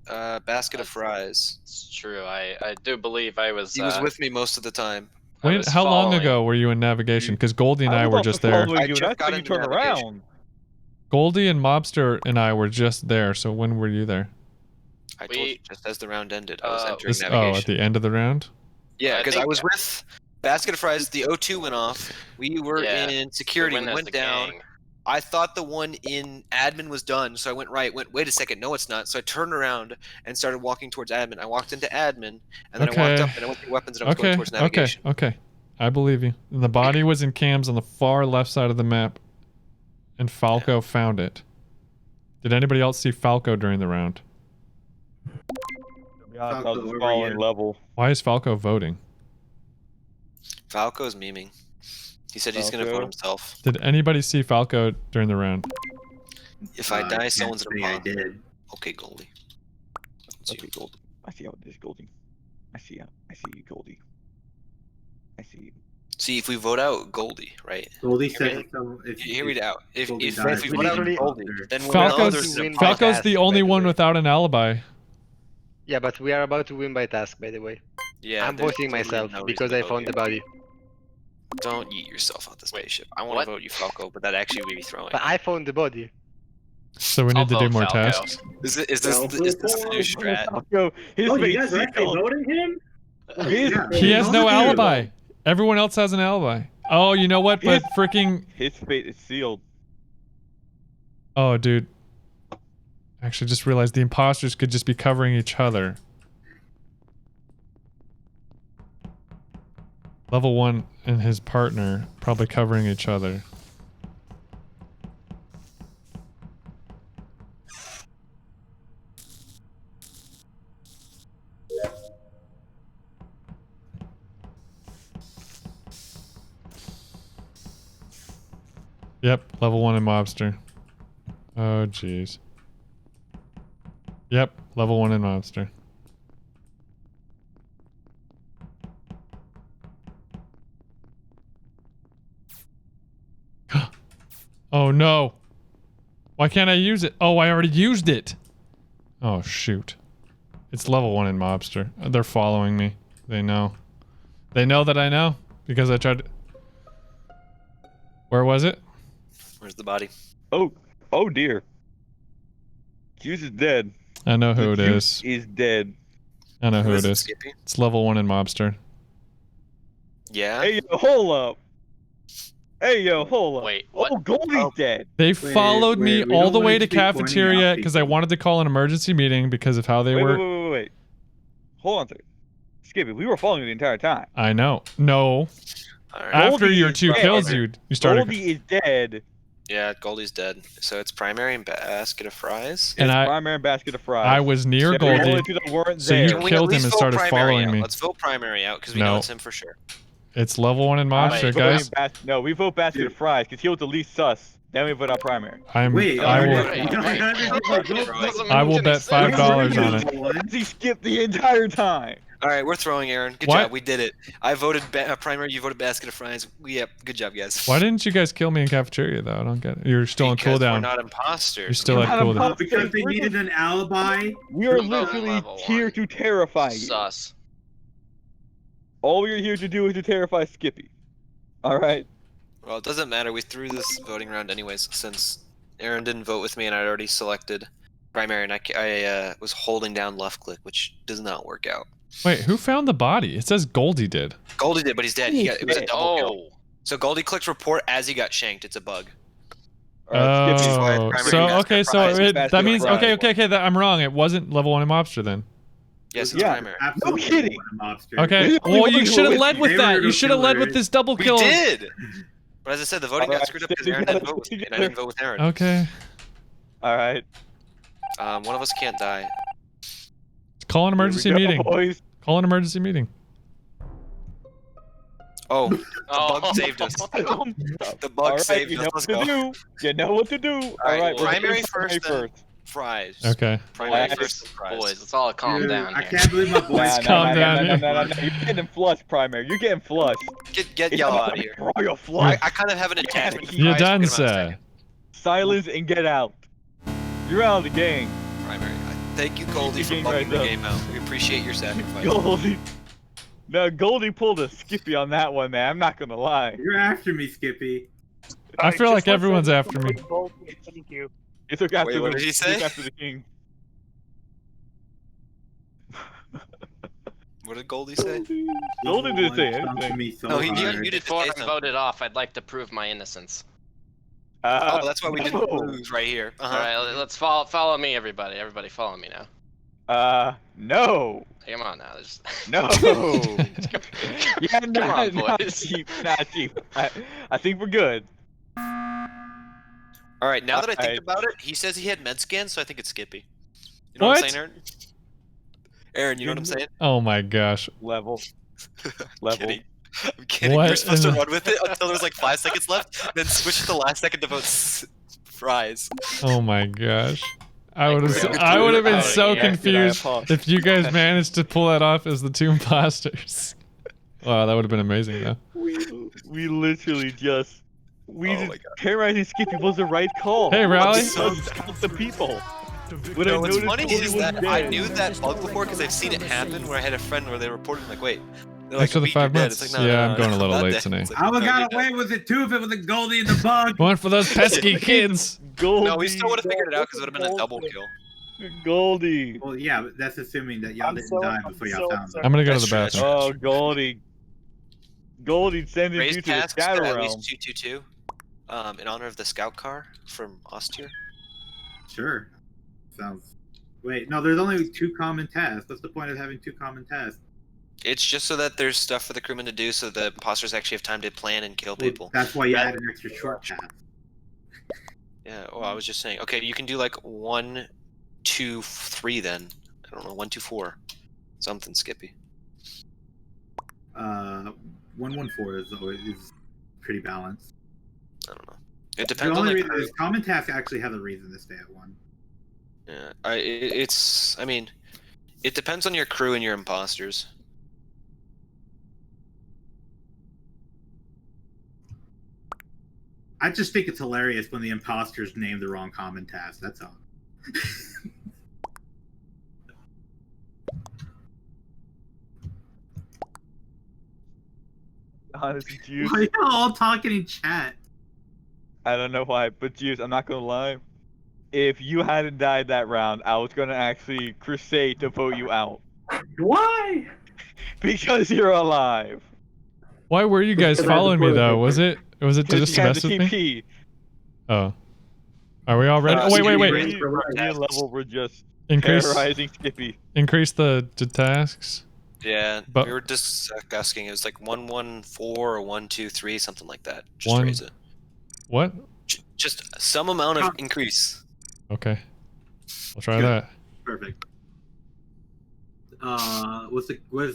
Basket of fries. It's true. I do believe I was. He was with me most of the time. Wait, how long ago were you in navigation? Because Goldie and I were just there. I just got into navigation. Goldie and Mobster and I were just there. So when were you there? I told you just as the round ended. I was entering Oh, navigation. at the end of the round? Yeah, because I was with Basket of Fries. The O2 went off. We were in security. We went down. I thought the one in admin was done, so I went right. Wait a second, no, it's not. So I turned around and started walking towards admin. I walked into admin, and then I walked up and I went through weapons and I was going towards navigation. Okay. I believe you. And the body was in cams on the far left side of the map, and Falco found it. Did anybody else see Falco during the round? I was just following level. Why is Falco voting? Falco's memeing. He said he's going to vote himself. Did anybody see Falco during the round? If I die, someone's an imposter. I did. Okay, Goldie. Let's see Goldie. I see how it is, Goldie. I see you, Goldie. I see you. See, if we vote out Goldie, right? Goldie said so. Hear me out. If Goldie we dies, vote out Goldie, then Falco's the only one without an alibi. Yeah, but we are about to win by task, by the way. Yeah, I'm there's voting totally myself no because reason I to found vote the body. you. Don't yeet yourself out the spaceship. I want to vote you, Falco, but that actually would be throwing. But I found the body. So we need to do more tasks. Is this the new strat? Falco, his Oh, face you guys are actually sealed. voting him? He has no alibi. Everyone else has an alibi. Oh, you know what? But freaking... His fate is sealed. Oh, dude. I actually just realized the imposters could just be covering each other. Level 1 and his partner probably covering each other. Yep, level 1 and Mobster. Oh, jeez. Yep, level 1 and Mobster. Oh no! Why can't I use it? Oh, I already used it! Oh shoot. It's level 1 in Mobster. They're following me. They know. They know that I know, because I tried to... Where was it? Where's the body? Oh dear. Juice is dead. I know who it Juice is. is dead. I know who Is it it is. Skippy? It's level 1 in Mobster. Yeah? Hey, yo, hold up. Hey, yo, hold up. Wait, Oh, Goldie's dead. They followed me we all don't the want way to to keep pointing out cafeteria because I people. wanted to call an emergency meeting because of how they were... Wait. Hold on a second. Skippy, we were following you the entire time. I know. No. After your 2 kills, you started. Goldie is dead. Yeah, Goldie's dead. So it's primary and basket of fries. And I primary and basket of fries. I was near Goldie, so you killed him and started following me. Let's vote primary out because we know it's him for sure. It's level 1 in Monster, guys. No, we vote basket of fries because he was the least sus. Then we vote out primary. I will bet $5 on it. He skipped the entire time. All right, we're throwing Aaron. Good job, we did it. I voted primary, you voted basket of fries. Yep, good job, guys. Why didn't you guys kill me in cafeteria though? I don't get it. You're still on cooldown. We're not imposters. You're still at cooldown. Because they needed an alibi. We are literally here to terrify you. Sus. All we're here to do is to terrify Skippy. All right. Well, it doesn't matter. We threw this voting round anyways, since Aaron didn't vote with me and I'd already selected primary, and I was holding down left click, which does not work out. Wait, who found the body? It says Goldie did. Goldie did, but he's dead. It was a double kill. So Goldie clicked report as he got shanked. It's a bug. Oh, so okay, so that means okay. I'm wrong. It wasn't level 1 in Mobster then. Yes, it's primary. No kidding. Okay. Well, you should have led with that. You should have led with this double kill. We did. But as I said, the voting got screwed up because Aaron didn't vote with me, and I didn't vote with Aaron. Okay. All right. One of us can't die. Call an emergency meeting. Boys. Call an emergency meeting. Oh, the bug saved us. The bug saved us. Let's go. You know what to do. All right. Primary first. Fries. Okay. Primary first. Fries. Boys, let's all calm down I here. can't believe my boys. Calm down. No. You're getting flushed, primary. You're getting flushed. Get yellow out of here. You're flushed. I kind of have an attachment to You're fries. done, sir. Silence and get out. You're out of the game. Primary. Thank you, Goldie, for bugging the game out. We appreciate your sacrifice. Goldie. No, Goldie pulled a Skippy on that one, man. I'm not gonna lie. You're after me, Skippy. I feel like everyone's after me. Thank you. He took after what did he say? after the king. What did Goldie say? Goldie didn't say anything. No, he muted Before I'm voted off, I'd like to prove my innocence. Oh, that's why we didn't lose right here. All right, let's follow me, everybody. Everybody, follow me now. No. Come on now. No. Yeah, come on, boys. Not cheap. I think we're good. All right, now that I think about it, he says he had med scans, so I think it's Skippy. You know what I'm saying, Aaron? Aaron, you know what I'm saying? Oh my gosh. Level. I'm kidding. What? You're supposed to run with it until there's like 5 seconds left, then switch to the last second to vote fries. Oh my gosh. I would have been so confused if you guys managed to pull that off as the 2 imposters. Wow, that would have been amazing though. We literally just terrorizing Skippy was the right call. Hey, Raleigh. The people. What's funny is that I knew that bug before because I've seen it happen where I had a friend where they reported like, wait. Thanks for the 5 months. Like, yeah, I'm going a little late tonight. I would have got away with it too if it was a Goldie in the bug. One for those pesky kids. Goldie. No, we still would have figured it out because it would have been a double kill. Goldie. Well, yeah, but that's assuming that y'all didn't die before y'all found it. I'm gonna go to the bathroom. Oh, Goldie. Goldie sending you to the shadow at realm. least 222. In honor of the scout car from Ostier. Sure. Sounds. Wait, no, there's only 2 common tasks. What's the point of having 2 common tasks? It's just so that there's stuff for the crewmen to do so the imposters actually have time to plan and kill people. That's why you add an extra short task. Yeah, well, I was just saying. Okay, you can do like 1, 2, 3 then. I don't know, 1, 2, 4. Something, Skippy. 114 is pretty balanced. I don't know. It depends on the the reason is common tasks actually have a reason to stay at 1. Yeah, I mean, it depends on your crew and your imposters. I just think it's hilarious when the imposters name the wrong common task. That's all. Honestly, Juice. Why are y'all all talking in chat? I don't know why, but Juice, I'm not gonna lie. If you hadn't died that round, I was gonna actually crusade to vote you out. Why? Because you're alive. Why were you guys following me though? Was it just to mess with me? TP. Oh. Are we all ready? Oh, wait. Level, we're just terrorizing Skippy. Increase the tasks. Yeah, But we were discussing. It was like 114 or 123, something like that. Just one. raise it. What? Just some amount of increase. Okay. We'll try Good. that. Perfect. What's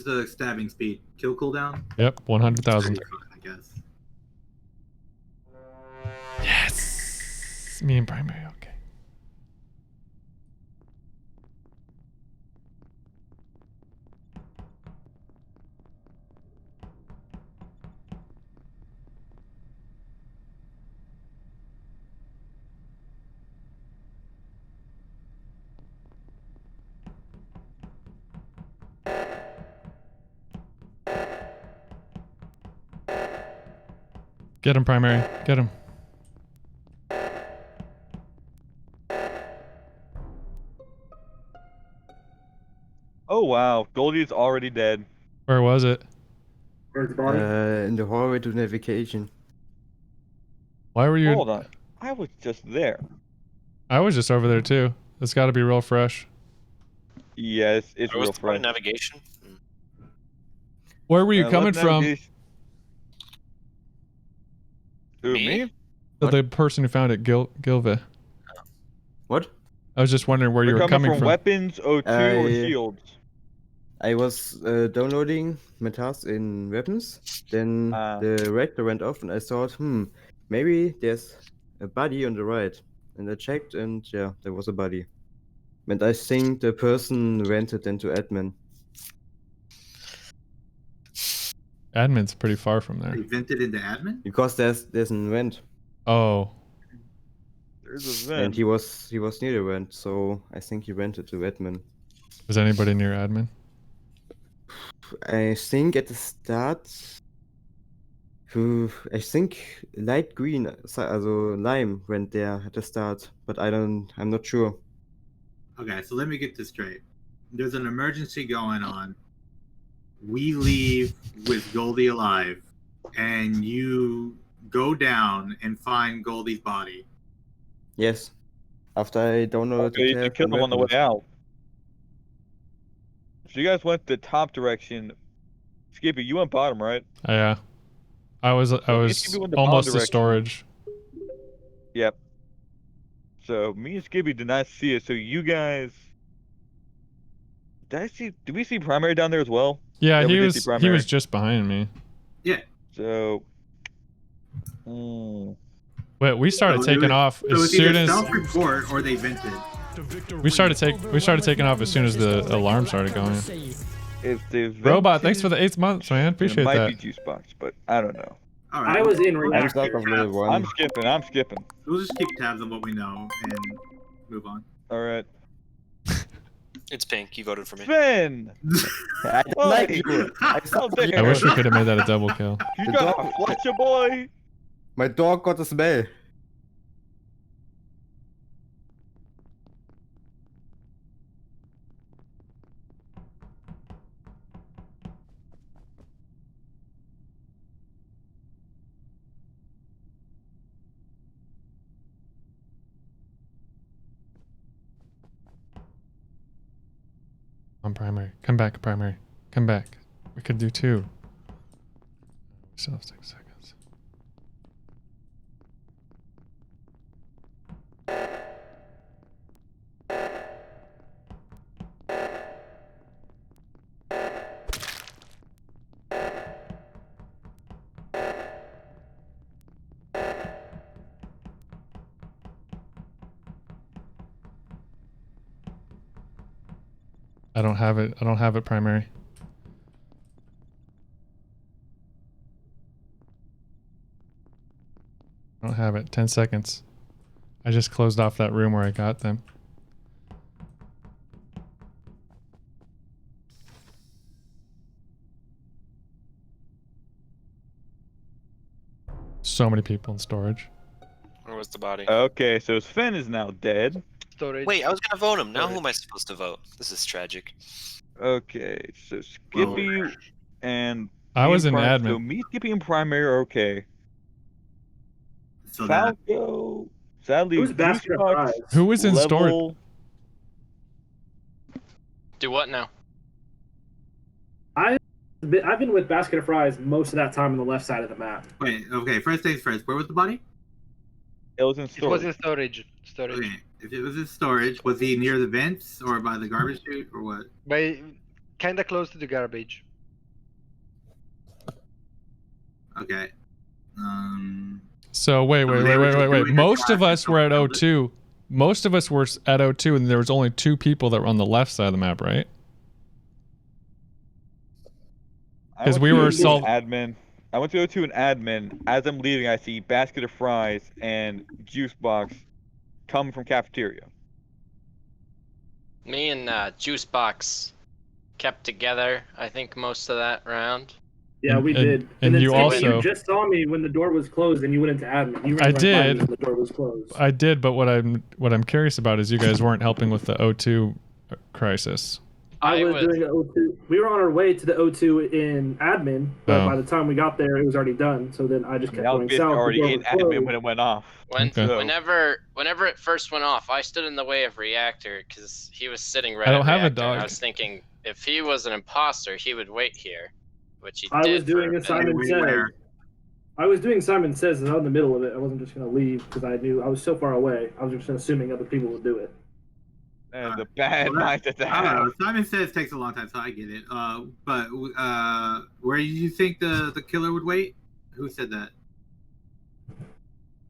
the stabbing speed? Kill cooldown? Yep, 100,000. I guess. Yes. Me and primary. Okay. Get him, primary. Get him. Oh wow, Goldie's already dead. Where was it? Where's the body? In the hallway to navigation. Why were you? Hold on. I was just there. I was just over there too. It's got to be real fresh. Yes, it's Where was real the fresh. navigation? Where were you coming from? Who, me? The person who found it, Gilva. What? I was just wondering where you were coming from. from. Weapons, O2, or shields? I was downloading my tasks in weapons. Then the reactor went off, and I thought, maybe there's a body on the right. And I checked, and yeah, there was a body. And I think the person rented into admin. Admin's pretty far from there. They vented into admin? Because there's an vent. Oh. There's a vent. And he was near the vent, so I think he rented to admin. Was anybody near admin? I think at the start, I think light green, also lime went there at the start, but I'm not sure. Okay, so let me get this straight. There's an emergency going on. We leave with Goldie alive, and you go down and find Goldie's body. Yes. After I downloaded Okay, you killed him on the way out. So you guys went the top direction. Skippy, you went bottom, right? Yeah. I was almost to storage. Yep. So me and Skippy did not see it. So you guys, did we see primary down there as well? Yeah, he was just behind me. Yeah. So. Wait, we started taking off as soon as self-report or they vented. we started taking off as soon as the alarm started going. If the Robot, thanks for the 8 months, man. Appreciate that. It might be juice box, but I don't know. All right. I was in reactor. I'm skipping. We'll just keep tabs on what we know and move on. All right. It's pink. You voted for me. Finn! I don't like you. I wish we could have made that a double kill. You got a Fletcher boy! My dog got a smell. On primary. Come back, primary. Come back. We could do 2. We still have 6 seconds. I don't have it. I don't have it primary. I don't have it. 10 seconds. I just closed off that room where I got them. So many people in storage. Where was the body? Okay, so Sven is now dead. Storage. Wait, I was gonna vote him. Now who am I supposed to vote? This is tragic. Okay, so Skippy and I was in admin. admin. So me, Skippy, and primary are okay. So Falco, sadly, Who's basket of fries? Who was in storage? Do what now? I've been with Basket of Fries most of that time on the left side of the map. Wait, okay, first things first. Where was the body? It was in storage. It was in storage. Okay, if it was in storage, was he near the vents or by the garbage chute or what? Kind of close to the garbage. Okay. So wait. Most of us were at O2. Most of us were at O2, and there was only 2 people that were on the left side of the map, right? Because we were admin. I went to go to an admin. As I'm leaving, I see Basket of Fries and Juice Box come from cafeteria. Me and Juice Box kept together, I think, most of that round. Yeah, we did. And then you also you just saw me when the door was closed, and you went into admin. You ran I right by me did. when the door was closed. I did, but what I'm curious about is you guys weren't helping with the O2 crisis. I was doing the O2. We were on our way to the O2 in admin, but by the time we got there, it was already done. So then I just kept going south. Already in admin when it went off. Whenever it first went off, I stood in the way of Reactor because he was sitting right. I don't at have a Reactor, dog. and I was thinking if he was an imposter, he would wait here, which he I did. was doing a Simon Says. I was doing Simon Says, and I was in the middle of it. I wasn't just going to leave because I knew I was so far away. I was just assuming other people would do it. And the bad mindset to I don't have. know. Simon Says takes a long time, so I get it. But where do you think the killer would wait? Who said that?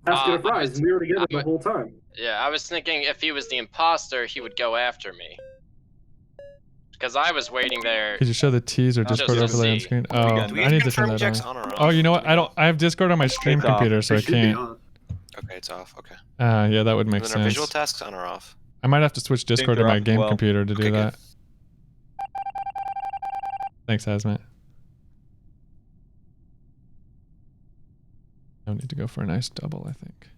Basket of Fries. We were together the whole time. Yeah, I was thinking if he was the imposter, he would go after me. Because I was waiting there. Could you show the T's or Discord overlay on screen? Oh, I need to turn that on. Oh, you know what? I have Discord on my stream computer, so I can't. Okay, it's off. Okay. Yeah, that would make Then sense. are visual tasks on or off? I might have to switch Discord to my game computer to do Okay, that. Thanks, Hazmat. I need to go for a nice double, I think.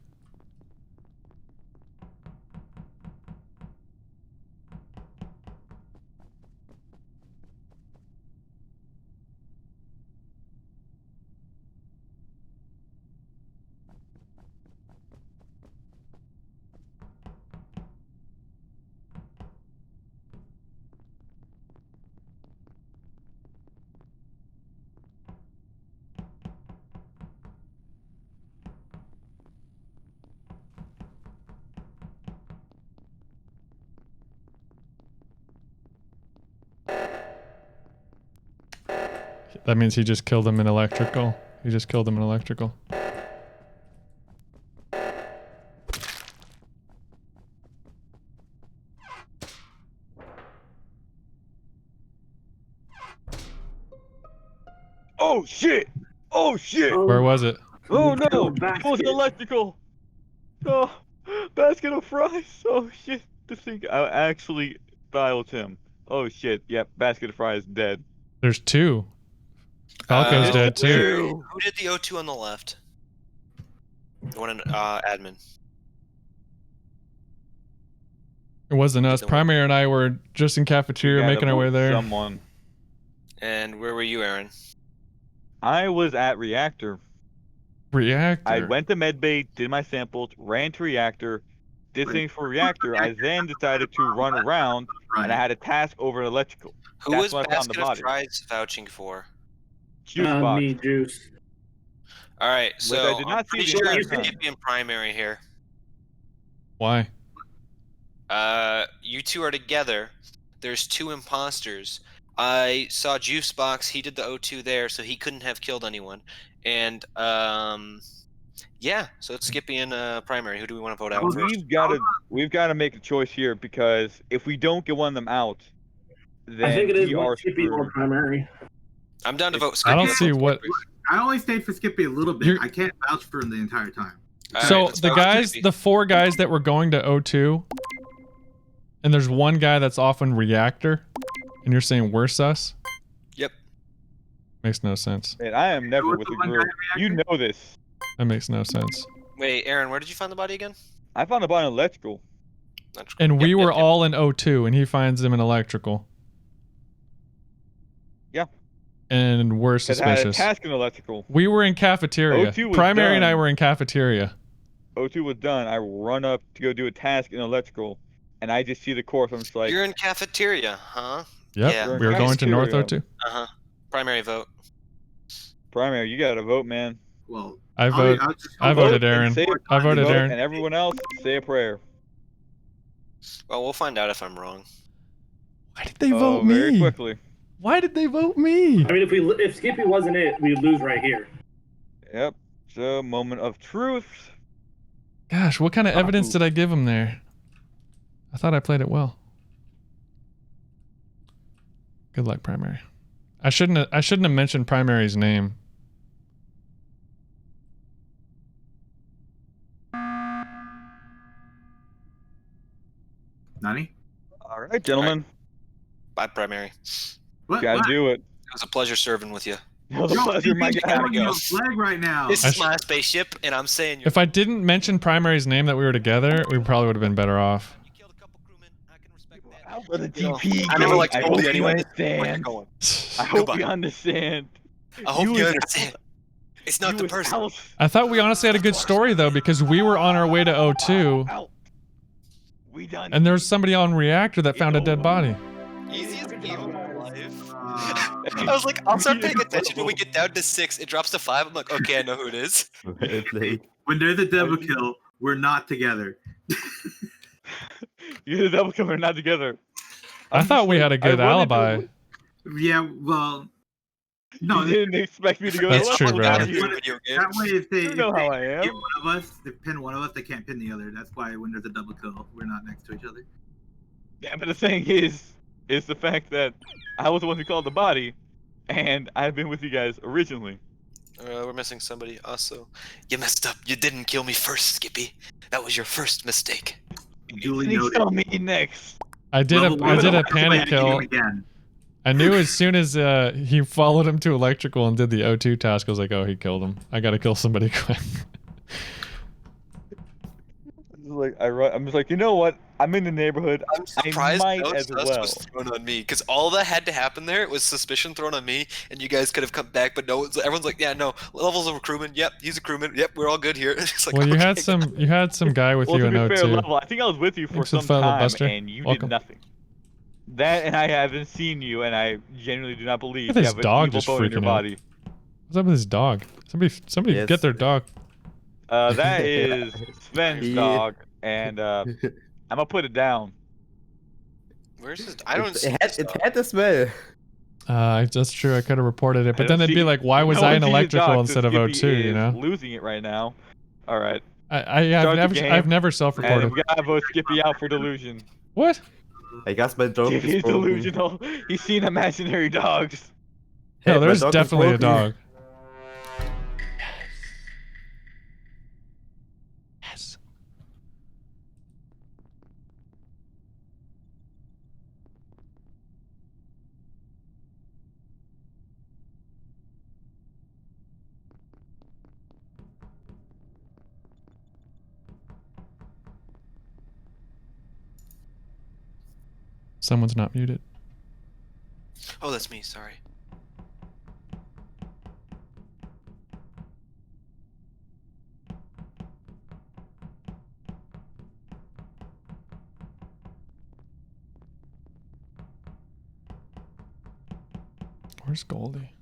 That means he just killed him in electrical. He just killed him in electrical. Oh shit! Oh shit! Where was it? Oh no! It was electrical! Oh, Basket of Fries! Oh shit! This thing, I actually dialed him. Oh shit, yep, Basket of Fries dead. There's 2. Falco's dead too. Who did the O2 on the left? The one in admin. It wasn't us. Primary and I were just in cafeteria making our way there. Someone. And where were you, Aaron? I was at Reactor. Reactor? I went to Medbay, did my samples, ran to Reactor, did things for Reactor. I then decided to run around, and I had a task over electrical. Who was Basket of Fries vouching for? Juice Box. Me, Juice. All right, so I did not I'm pretty see sure the it's entire Skippy in primary here. Why? You 2 are together. There's 2 imposters. I saw Juice Box. He did the O2 there, so he couldn't have killed anyone. And yeah, so it's Skippy in primary. Who do we want to vote out first? We've got to make a choice here, because if we don't get one of them out, then I think it is we are Skippy or primary. I'm down to vote Skippy. I don't see what. I only stayed for Skippy a little bit. I can't vouch for him the entire time. So the guys, the 4 guys that were going to O2, and there's one guy that's off in Reactor, and you're saying we're sus? Yep. Makes no sense. Man, I am never with the group. You know this. That makes no sense. Wait, Aaron, where did you find the body again? I found the body in electrical. And we were all in O2, and he finds them in electrical. Yeah. And we're suspicious. I had a task in electrical. We were in cafeteria. O2 was Primary and done. I were in cafeteria. O2 was done. I run up to go do a task in electrical, and I just see the corpse. I'm just like, You're in cafeteria, huh? Yep. Yeah. We were going to North O2. Uh-huh. Primary vote. Primary, you gotta vote, man. Well, I voted Aaron. I voted Aaron. And everyone else, say a prayer. Well, we'll find out if I'm wrong. Why did they vote me? Very quickly. Why did they vote me? I mean, if Skippy wasn't it, we'd lose right here. Yep. So, moment of truth. Gosh, what kind of evidence did I give him there? I thought I played it well. Good luck, Primary. I shouldn't have mentioned Primary's name. Nani? All right, gentlemen. Bye, Primary. Gotta do it. It was a pleasure serving with you. It was a pleasure, my guy. Gotta go. Flag right now. This is my spaceship, and I'm saying you're. If I didn't mention Primary's name that we were together, we probably would have been better off. For the TP, I never liked Goldie anyway. I hope you understand. I hope you understand. It's not the person. I thought we honestly had a good story though, because we were on our way to O2, and there's somebody on reactor that found a dead body. Easiest game of my life. I was like, I'll start paying attention when we get down to 6. It drops to 5. I'm like, okay, I know who it is. When there's a double kill, we're not together. You're the double kill, we're not together. I thought we had a good alibi. Yeah, well, no, you didn't expect me to go. That's true, bro. That way, if they, You know how I am. Get one of us, they pin one of us, they can't pin the other. That's why when there's a double kill, we're not next to each other. Yeah, but the thing is the fact that I was the one who called the body, and I've been with you guys originally. We're missing somebody also. You messed up. You didn't kill me first, Skippy. That was your first mistake. Duly noted. Kill me next. I did a panic kill. I knew as soon as he followed him to electrical and did the O2 task, I was like, oh, he killed him. I gotta kill somebody quick. I'm just like, you know what? I'm in the neighborhood. I'm surprised I no might as sus well. was thrown on me, because all that had to happen there was suspicion thrown on me, and you guys could have come back, but no, everyone's like, yeah, no, levels of a crewman. Yep, he's a crewman. Yep, we're all good here. It's like, well, you okay. had some guy with you in to be fair, O2. level, I think I was with you for Thanks some for the follow, time, Buster. and you Welcome. did nothing. That, and I haven't seen you, and I genuinely do not believe Look at you this have dog an evil just bone in your freaking out. body. What's up with this dog? Somebody Yes. get their dog. That is Sven's dog, and I'm gonna put it down. Where's his? I don't see It had the smell. That's true. I could have reported it, but I then don't they'd be see- like, "Why was no I one in sees the electrical dog, instead of Skippy O2?" You is know. losing it right now. All right. I've never self-reported. And we gotta vote Skippy out for delusion. What? I guess my dog Skippy is is broken. delusional. He's seen imaginary dogs. No, Hey, my there's dog is definitely a broken. dog. Someone's not muted. Oh, that's me. Sorry. Where's Goldie?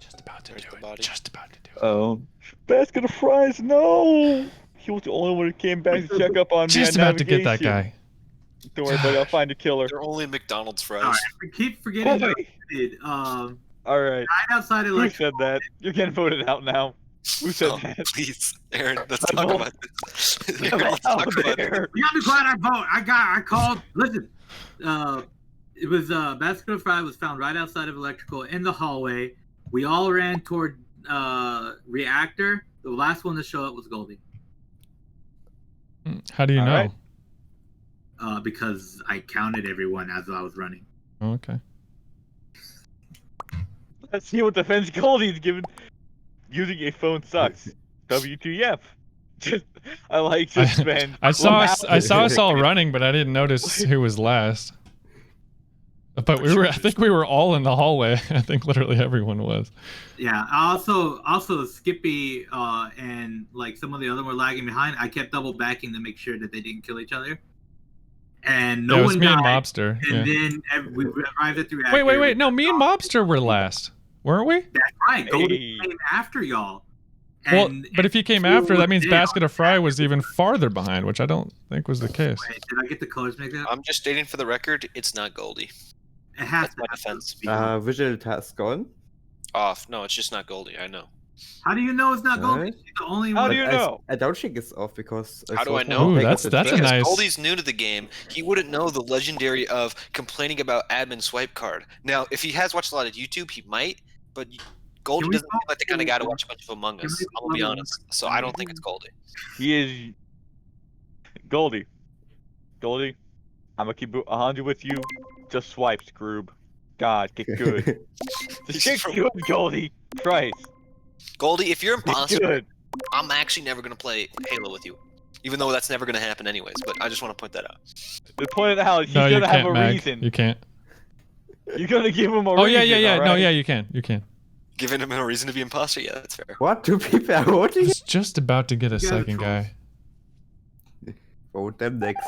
Just about to do it. Just about to do it. Oh, basket of fries! No, he was the only one who came back to check up on me. Just on about to get that navigation. guy. Don't worry, buddy. I'll find a killer. They're only McDonald's fries. Alright, I keep forgetting Boy. what I did. All right. Right outside Who electrical. said that? You're getting voted out now. Who said Oh, that? please, Aaron, let's I'm talk all- about this. I'm Let's talk out about there. it. You gotta be quiet. I vote. I called. Listen. It was basket of fry was found right outside of electrical in the hallway. We all ran toward reactor. The last one to show up was Goldie. How do you All know? right. because I counted everyone as I was running. Okay. Let's see what defense Goldie's given. Using a phone sucks. WTF? I like to spend. I saw us all running, but I didn't notice who was last. But I think we were all in the hallway. I think literally everyone was. Yeah. Also Skippy and like some of the other were lagging behind. I kept double backing to make sure that they didn't kill each other. And no it was one me died. and Mobster. And then we arrived at the reactor. Wait. No, me and Mobster were last. Weren't we? That's right. Goldie came after y'all. Well, but if he came after, that means Basket of Fry was even farther behind, which I don't think was the case. Wait, did I get the colors mixed up? I'm just stating for the record, it's not Goldie. It has That's my defense. Visual task on. Off. No, it's just not Goldie. I know. How do you know it's not Goldie? Right. The only How one. do you know? I don't think it's off because. How do I know? Ooh, that's a Because nice. Goldie's new to the game. He wouldn't know the legendary of complaining about admin swipe card. Now, if he has watched a lot of YouTube, he might. But Goldie doesn't seem like the kind of guy to watch a bunch of Among Us. I'm gonna be honest. So I don't think it's Goldie. He is Goldie. Goldie, I'm gonna keep 100 with you. Just swipe, Scroob. God, get good. Just get good, Goldie. Christ. Goldie, if you're imposter, good. I'm actually never gonna play Halo with you. Even though that's never gonna happen anyways. But I just want to point that out. The point out, he's No, you gonna have can't, a Mag. reason. You can't. You're gonna give him a Oh reason. yeah. Right? No, yeah, you can. You can. Giving him a reason to be imposter? Yeah, that's fair. What? 2 people are voting? He's just about to get a second guy. Vote them next.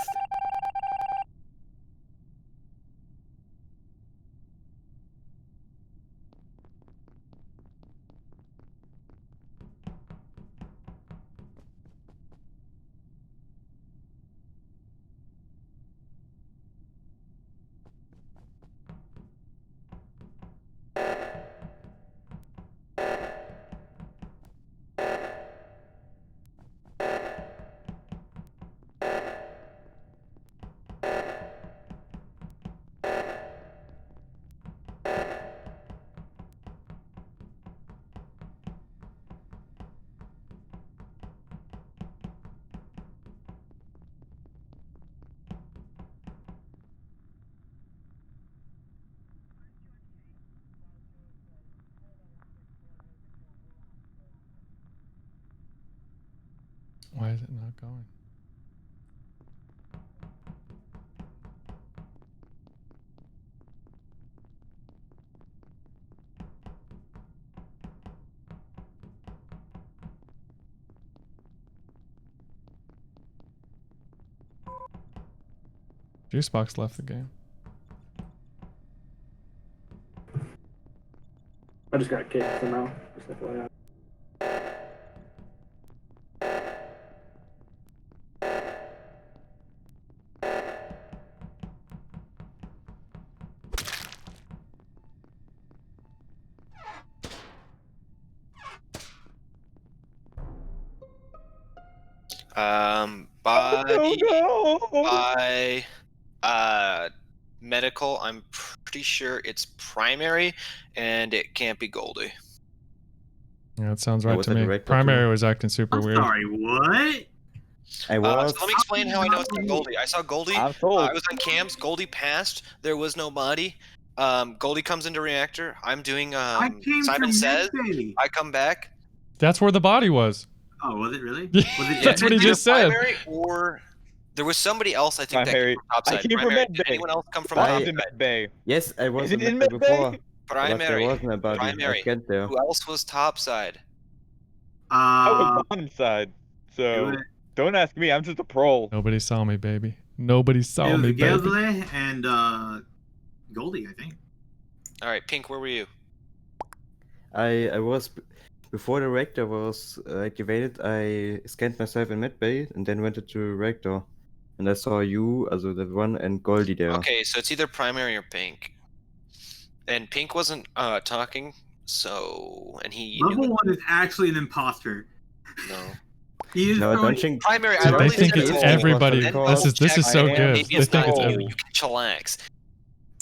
Why is it not going? Juicebox left the game. I just got kicked somehow. Just FYI. By medical, I'm pretty sure it's primary, and it can't be Goldie. Yeah, that sounds right was to that me. direct Primary was acting super weird. Sorry, what? I was. So let me explain how I know it's not Goldie. I saw Goldie. I told. was on cams. Goldie passed. There was no body. Goldie comes into reactor. I'm doing Simon Says. I come back. That's where the body was. Oh, was it really? Yeah, Was it that's what he just said. Primary, or there was somebody else I think that Primary. came from I topside. came from Primary. Med Did Bay. anyone else come from I top? was in Med Bay. Yes, I was Is it in in Med Med before. Bay? But there Primary. wasn't a body. Primary. I get there. Who else was topside? I was bottom side. So don't ask me. I'm just a pro. Nobody saw me, baby. Nobody saw It me, was baby. Gazle and Goldie, I think. All right, Pink. Where were you? I was before the reactor was activated. I scanned myself in medbay and then went to reactor, and I saw you, also the one, and Goldie there. Okay, so it's either primary or Pink. And Pink wasn't talking, so he Level 1 is actually an imposter. No. He is No, I don't throwing- think. Primary. So I they really think said it's Goldie. everybody. Then This is check. so good. Maybe They it's think not it's Goldie. everybody. You can chillax.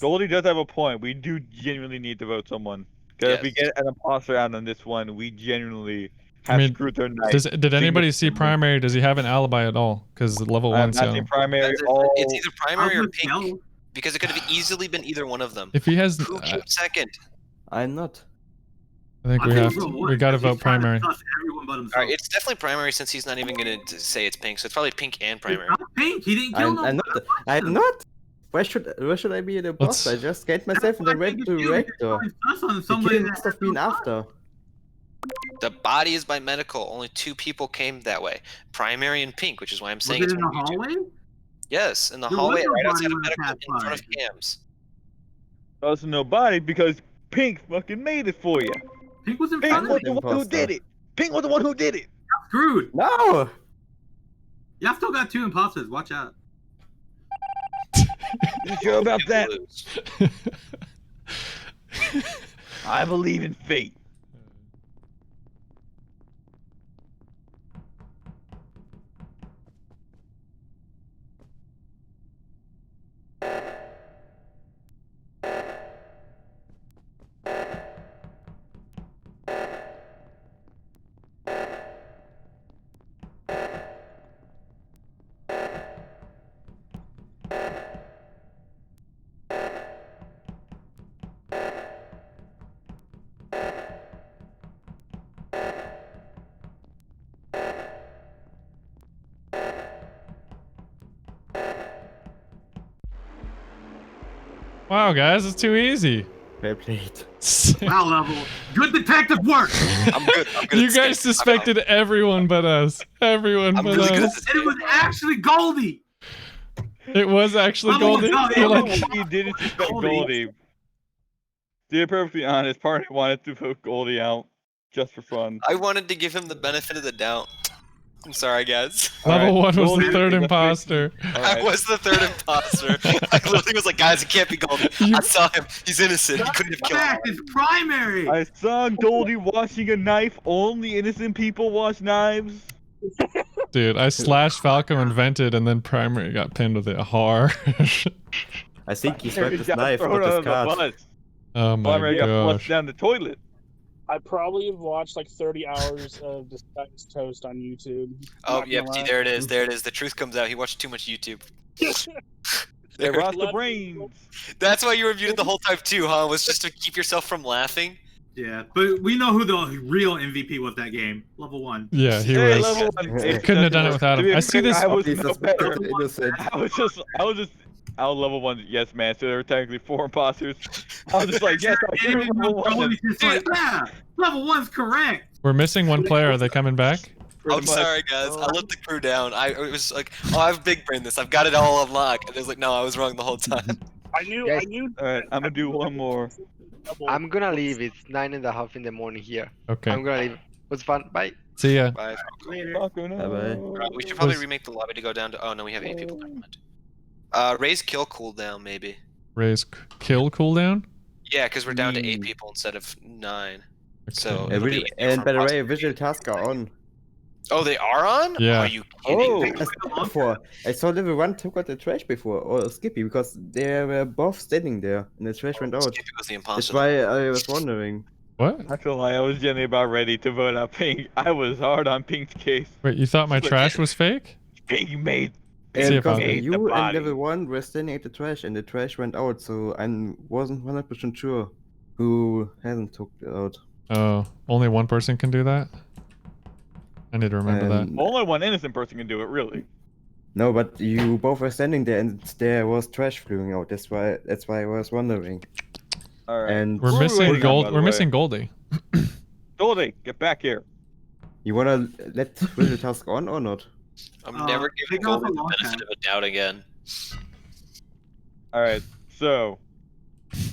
Goldie does have a point. We do genuinely need to vote someone. Because if we Yes. get an imposter out on this one, we genuinely I mean, screwed their night. did anybody see primary? Does he have an alibi at all? Because level I have one's not seen young. primary. It's either primary or pink. Because it could have easily been either one of them. If he has, Who came second? I'm not. I think we gotta vote primary. Alright, it's definitely primary since he's not even gonna say it's pink, so it's probably pink and primary. Pink. He didn't kill I'm not. I'm not. Why should I be an imposter? I just scanned myself and then went to reactor. The kill must have been after. The body is by medical. Only 2 people came that way. Primary and pink, which is why I'm saying Was it's it in the hallway? Yes, in the There hallway was no right outside body of when it medical passed in front by. of Cam's. Also nobody because Pink fucking made it for you. Pink was in Pink front was of the one who did it. Pink was the one who did it. Screwed. No. Y'all still got 2 imposters. Watch out. You sure about that? I believe in fate. Wow, guys, it's too easy. Well played. Wow, level. Good detective work. I'm good. You guys suspected everyone but us. Everyone but us. And it was actually Goldie. It was actually Goldie. You're like, He didn't suspect Goldie. To be perfectly honest, party wanted to vote Goldie out just for fun. I wanted to give him the benefit of the doubt. I'm sorry, guys. level 1 was the third imposter. I was the 3rd imposter. I literally was like, guys, it can't be Goldie. I saw him. He's innocent. He couldn't have killed him. It's primary. I saw Goldie washing a knife. Only innocent people wash knives. Dude, I slashed Falcon and vented, and then primary got pinned with it hard. I think he swiped his knife, not his card. Oh my Primary got flushed gosh. down the toilet. I probably have watched like 30 hours of Disguised Toast on YouTube. Oh, Not yep. gonna See, lie. there it is. There it is. The truth comes out. He watched too much YouTube. They lost the brains. That's why you were muted the whole time too, huh? Was just to keep yourself from laughing. Yeah, but we know who the real MVP was that game. Level 1. Yeah, he Hey, was. level 1. Couldn't have done it without him. I see this. I was no better. I was just out level 1. Yes, man. So there were technically 4 imposters. I was just like, yes, I was level 1. Yeah, level 1's correct. We're missing one player. Are they coming back? I'm sorry, guys. I let the crew down. It was like, oh, I've big brained this. I've got it all unlocked. And it was like, no, I was wrong the whole time. I knew. Alright, I'm gonna do one more. I'm gonna leave. It's 9:30 in the morning here. Okay. I'm gonna leave. It was fun. Bye. See ya. Bye. Later. Bye-bye. We should probably remake the lobby to go down to. Oh no, we have 8 people. Never mind. Raise kill cooldown maybe. Raise kill cooldown? Yeah, because we're down to 8 people instead of 9. So. And, it'll be easier and for by the way, imposters. visual tasks are on. Oh, they are on? Yeah. Are you kidding? Oh, before. I saw level 1 took out the trash before, or Skippy, because they were both standing there, and the trash went out. Skippy was the imposter. That's why I was wondering. What? I feel like I was generally about ready to vote out Pink. I was hard on Pink's case. Wait, you thought my trash was fake? Pink made. See And if because I'm- you and body. level 1 were standing at the trash, and the trash went out, so I wasn't 100% sure who hasn't took it out. Oh, only one person can do that? I need to remember that. Only one innocent person can do it, really. No, but you both were standing there, and there was trash flowing out. That's why I was wondering. Alright. And We're missing gold. We're missing Goldie. Goldie, get back here. You wanna let visual task on or not? I'm never giving take off Goldie a the long benefit time. of a doubt again. Alright, so.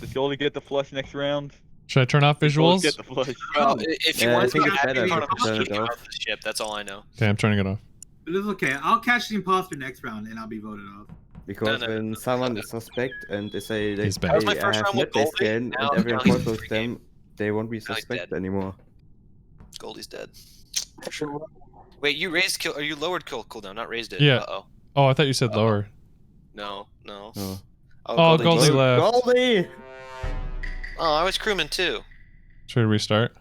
Does Goldie get the flush next round? Should I turn off Does Goldie visuals? Get the flush. Well, if you Yeah, I want think to it's have better me if on you a turn it keep out off. the ship, that's all I know. Okay, I'm turning it off. But it's okay. I'll catch the imposter next round, and I'll be voted off. Because No. when someone is suspect and they say they, He's back. That was my hey, I first have round with met this Goldie, scan now- and every now he's follows free them, they won't be he's suspect dead. anymore. Goldie's dead. Wait, you raised kill, or you lowered kill cooldown, not raised it. Yeah. Uh-oh. Oh, I thought you said lower. No. Oh, Oh, Goldie left. Goldie! Oh, I was crewman too. Should we restart?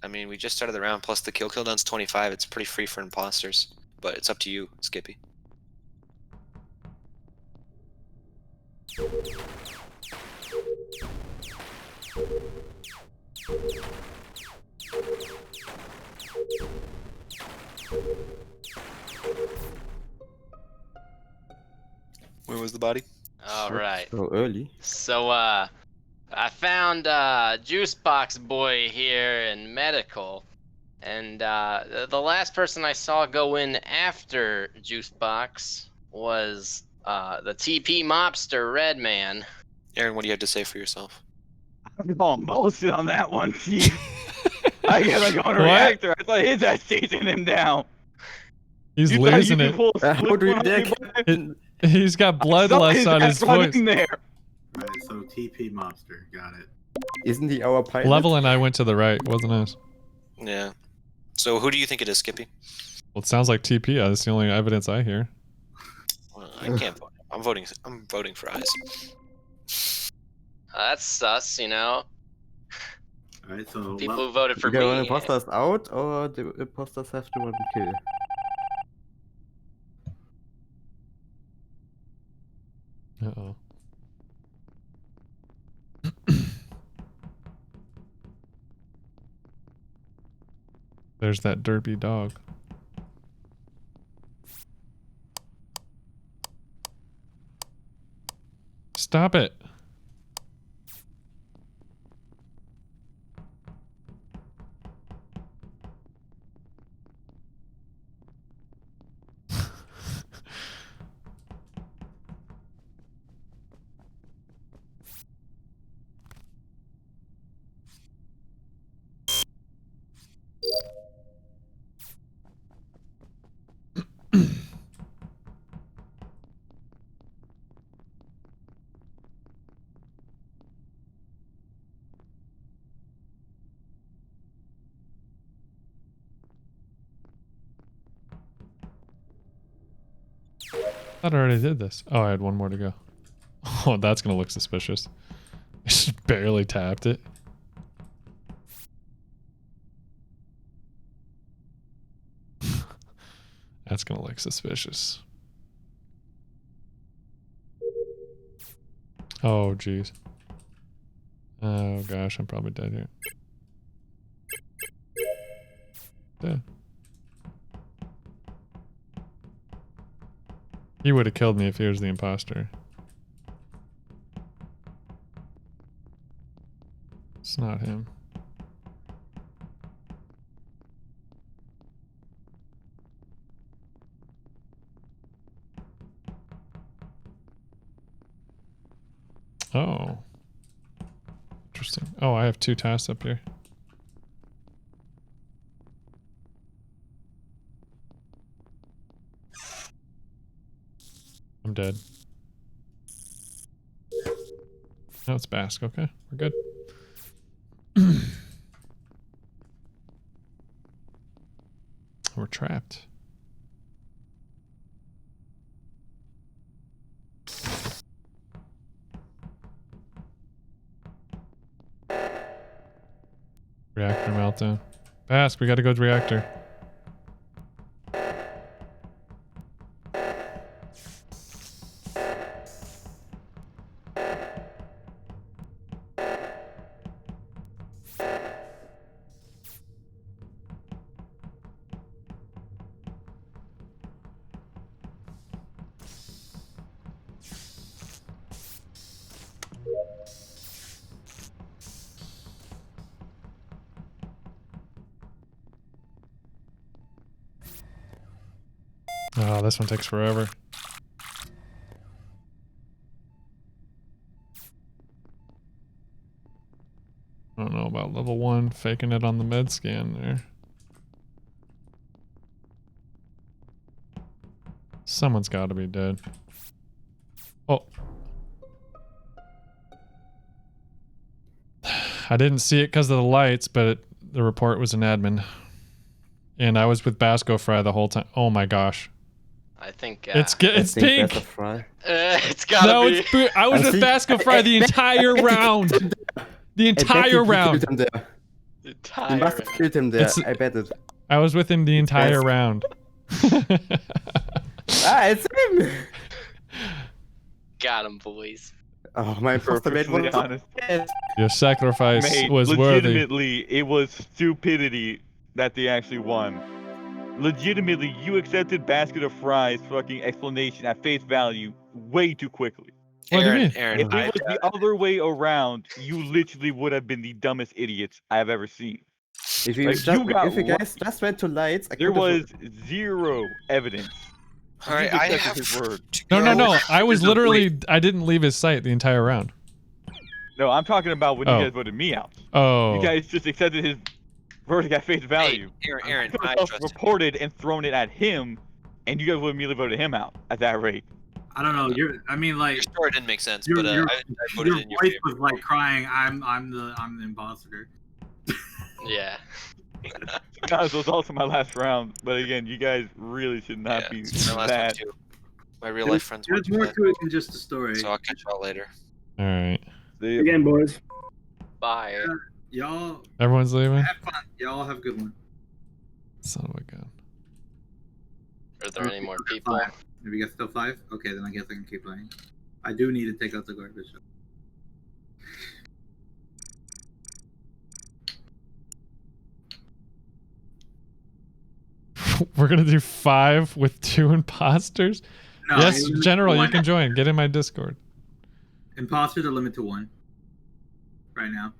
I mean, we just started the round, plus the kill cooldown's 25. It's pretty free for imposters, but it's up to you, Skippy. Where was the body? All right. So early. So, I found Juicebox Boy here in medical, and the last person I saw go in after Juicebox was the TP mobster Red Man. Aaron, what do you have to say for yourself? I'm calling bullshit on that one, Chief. I gotta go on a What? reactor. I thought his ass chasing him down. He's You thought you losing could it. pull a How split do you one on dare me, but He's got I saw bloodlust on his ass running voice. there. Right, so TP Mobster, got it. Isn't he our pilot? Level and I went to the right, wasn't us? Yeah. So who do you think it is, Skippy? Well, it sounds like TP. That's the only evidence I hear. Well, I can't vote. I'm voting for Eyes. That's sus, you know. Alright, so People who voted for Either one me. imposters out or the imposters have to one kill. Uh-oh. There's that derpy dog. Stop it. I thought I already did this. Oh, I had one more to go. Oh, that's gonna look suspicious. I just barely tapped it. That's gonna look suspicious. Oh, jeez. Oh, gosh, I'm probably dead here. Dead. He would have killed me if he was the imposter. It's not him. Oh. Interesting. Oh, I have 2 tasks up here. I'm dead. No, it's Basque. Okay, we're good. We're trapped. Reactor meltdown. Basque, we gotta go to reactor. Oh, this one takes forever. I don't know about level 1 faking it on the med scan there. Someone's got to be dead. Oh. I didn't see it because of the lights, but the report was an admin. And I was with Basco Fry the whole time. Oh my gosh. I think it's pink. It's gotta be. I was with Basco Fry the entire round. The entire round. You must have killed him there. I bet it. I was with him the entire round. It's him. Got him, boys. Oh, my imposter made one. Honest. Your sacrifice Mate, was worthy. legitimately, it was stupidity that they actually won. Legitimately, you accepted basket of fries fucking explanation at face value way too quickly. What do you mean? If it was the other way around, you literally would have been the dumbest idiots I have ever seen. If you, if you guys just went to lights, there was zero evidence. Alright, I have his word. No. I was literally. I didn't leave his sight the entire round. No, I'm talking about when you guys voted me out. Oh. You guys just accepted his verdict at face value. Hey, Aaron, I I could have trust reported and thrown it at him, and you guys would immediately voted him out at that rate. I don't know. I mean, like. Your story didn't make sense, Your, but your, I voted your in your voice favor. was like crying. I'm the imposter. Yeah. Guys, it was also my last round, but again, you guys really should not be It's my last one that. too. My real life friends There's went through more that. to it than just a story. So I'll catch y'all later. All right. See Again, boys. Bye. Y'all. Everyone's leaving. Have fun. Y'all have a good one. Son of a gun. Are there any more people? Have you got still 5? Okay, then I guess I can keep playing. I do need to take out the garbage. We're gonna do 5 with 2 imposters. No, yes, it was General, you 1. can join. Get in my Discord. Imposter to limit to 1. Right now.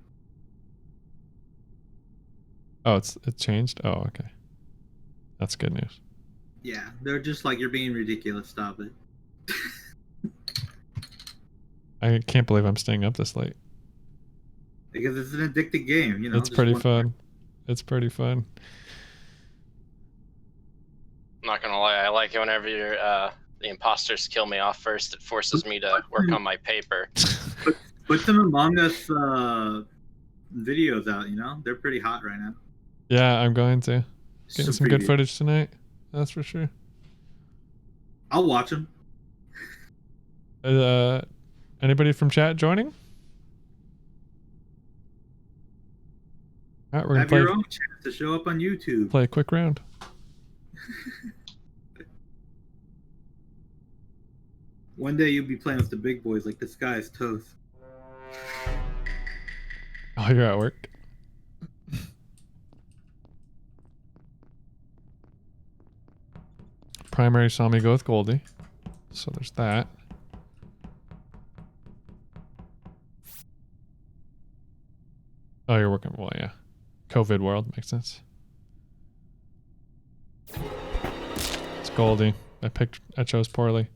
Oh, it changed. Oh, okay. That's good news. Yeah, they're just like, you're being ridiculous. Stop it. I can't believe I'm staying up this late. Because it's an addictive game, you know. It's just pretty one- fun. It's pretty fun. I'm not gonna lie, I like it whenever the imposters kill me off first. It forces me to work on my paper. Put some Among Us videos out, you know? They're pretty hot right now. Yeah, I'm going to. Getting some good preview. footage tonight. That's for sure. I'll watch them. Anybody from chat joining? All right, we're Have gonna your own chance to show up on YouTube. play a quick round. One day you'll be playing with the big boys like this guy is toast. Oh, you're at work. Primary saw me go with Goldie. So there's that. Oh, you're working. Well, yeah. COVID world makes sense. It's Goldie. I chose poorly.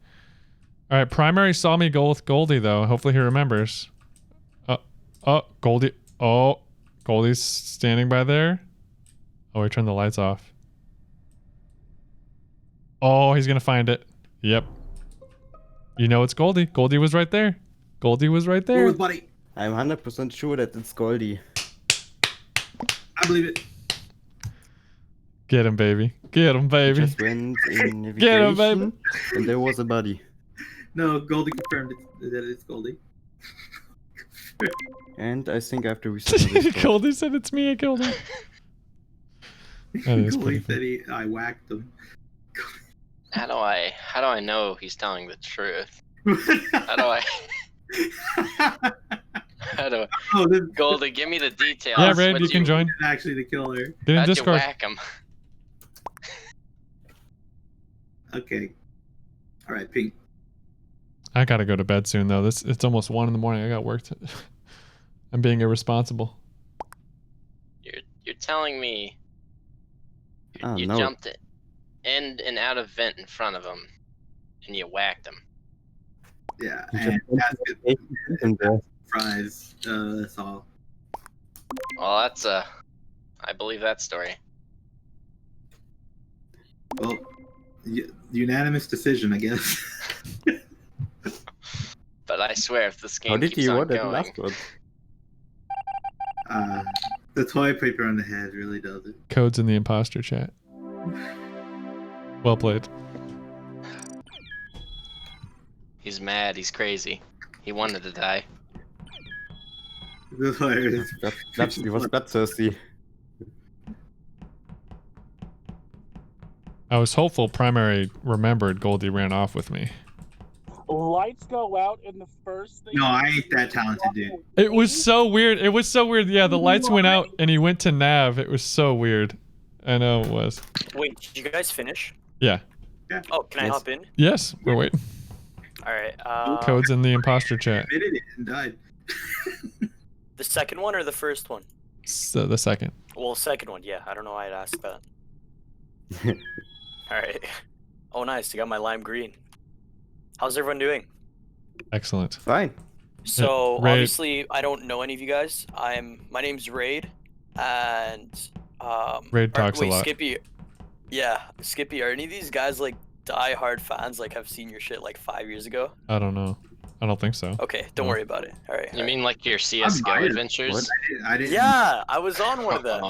All right, primary saw me go with Goldie though. Hopefully he remembers. Goldie. Oh, Goldie's standing by there. Oh, he turned the lights off. Oh, he's gonna find it. Yep. You know it's Goldie. Goldie was right there. Goldie was right there. Forward, buddy. I'm 100% sure that it's Goldie. I believe it. Get him, baby. Get him, baby. Just went in navigation, Get him, baby. and there was a buddy. No, Goldie confirmed that it's Goldie. And I think after we said Goldie said it's me. I killed him. That is Goldie pretty said I whacked him. How do I know he's telling the truth? How do I? Goldie, give me the details. Yeah, Red, What'd you can join. Actually, the killer. Get in How'd you Discord. whack him? Okay. All right, Pink. I gotta go to bed soon though. It's almost 1 in the morning. I got work. I'm being irresponsible. You're telling me you no. jumped in and out of vent in front of him, and you whacked him. Yeah, Just and that's fries. That's all. Well, that's I believe that story. Well, unanimous decision, I guess. But I swear, if this game How did keeps you on want it going, last one? The toilet paper on the head really does it. Codes in the imposter chat. Well played. he's mad. He's crazy. He wanted to die. Hilarious. He was bloodthirsty. I was hopeful Primary remembered Goldie ran off with me. Lights go out in the first thing. No, I ain't that talented, dude. It was so weird. It was so weird. Yeah, the lights went out and he went to Nav. It was so weird. I know it was. Wait, did you guys finish? Yeah. Oh, can I hop in? Yes, we're waiting. All right. Code's in the imposter chat. Admitted it and died. The second one or the first one? So the second. Well, second one. Yeah, I don't know why I'd ask that. All right. Oh, nice. I got my lime green. How's everyone doing? Excellent. Fine. So Raid. obviously, I don't know any of you guys. My name's Raid, and Raid talks a lot. Skippy. Yeah, Skippy. Are any of these guys like die-hard fans? Like, have seen your shit like 5 years ago? I don't know. I don't think so. Okay, don't worry about it. All right. You mean like your CS:GO adventures? I didn't. Yeah, I was on one of them.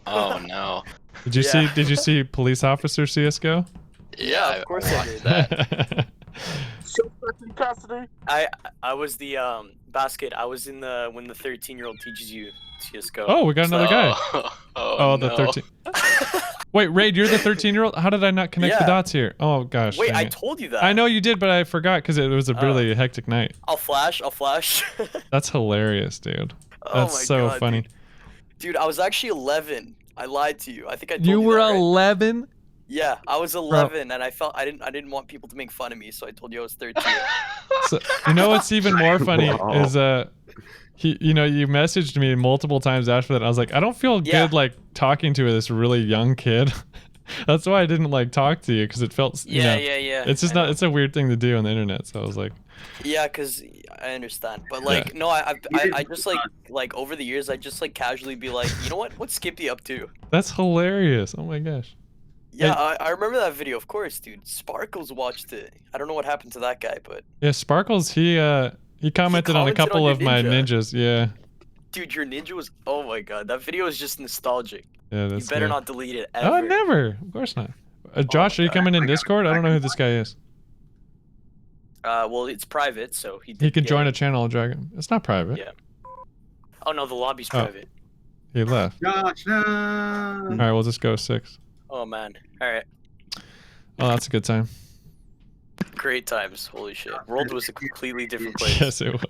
Oh no. Did you see? Did you see Police Officer CS:GO? Yeah, of course I did. That. I was the basket. I was in the when the 13-year-old teaches you CS:GO. Oh, we got another guy. Oh, the no. 13. Wait, Raid, you're the 13-year-old? How did I not connect the Yeah. dots here? Oh gosh. Wait, dang I it. told you that. I know you did, but I forgot because it was a really hectic night. I'll flash. That's hilarious, dude. Oh That's my so God, funny. Dude, I was actually 11. I lied to you. I think I told You you were that, right? 11? Yeah, I was 11, and I felt I didn't want people to make fun of me, so I told you I was 13. So, you know what's even more funny Wow. is you messaged me multiple times after that. I was like, I don't feel good like talking to this really young kid. That's why I didn't like talk to you because it felt Yeah. It's just not. It's a weird thing to do on the internet. So I was like, Yeah, cause I understand, but like, no, I just like over the years, I just like casually be like, you know what? What's Skippy up to? that's hilarious. Oh my gosh. Yeah, I remember that video, of course, dude. Sparkles watched it. I don't know what happened to that guy, but Yeah, Sparkles. He commented on a commented couple on of your my ninja. ninjas. Yeah. dude, your ninja was. Oh my god, that video is just nostalgic. Yeah, You that's better good. not delete it Oh, ever. never. Of course not. Josh, are you coming in Discord? I don't know who this guy is. Well, it's private, so He can join a channel, Dragon. It's not private. Yeah. Oh no, the lobby's Oh. private. He left. Josh, no. All right, we'll just go 6. Oh man. All right. Oh, that's a good time. Great times. Holy shit. World was a completely different place. Yes, it was.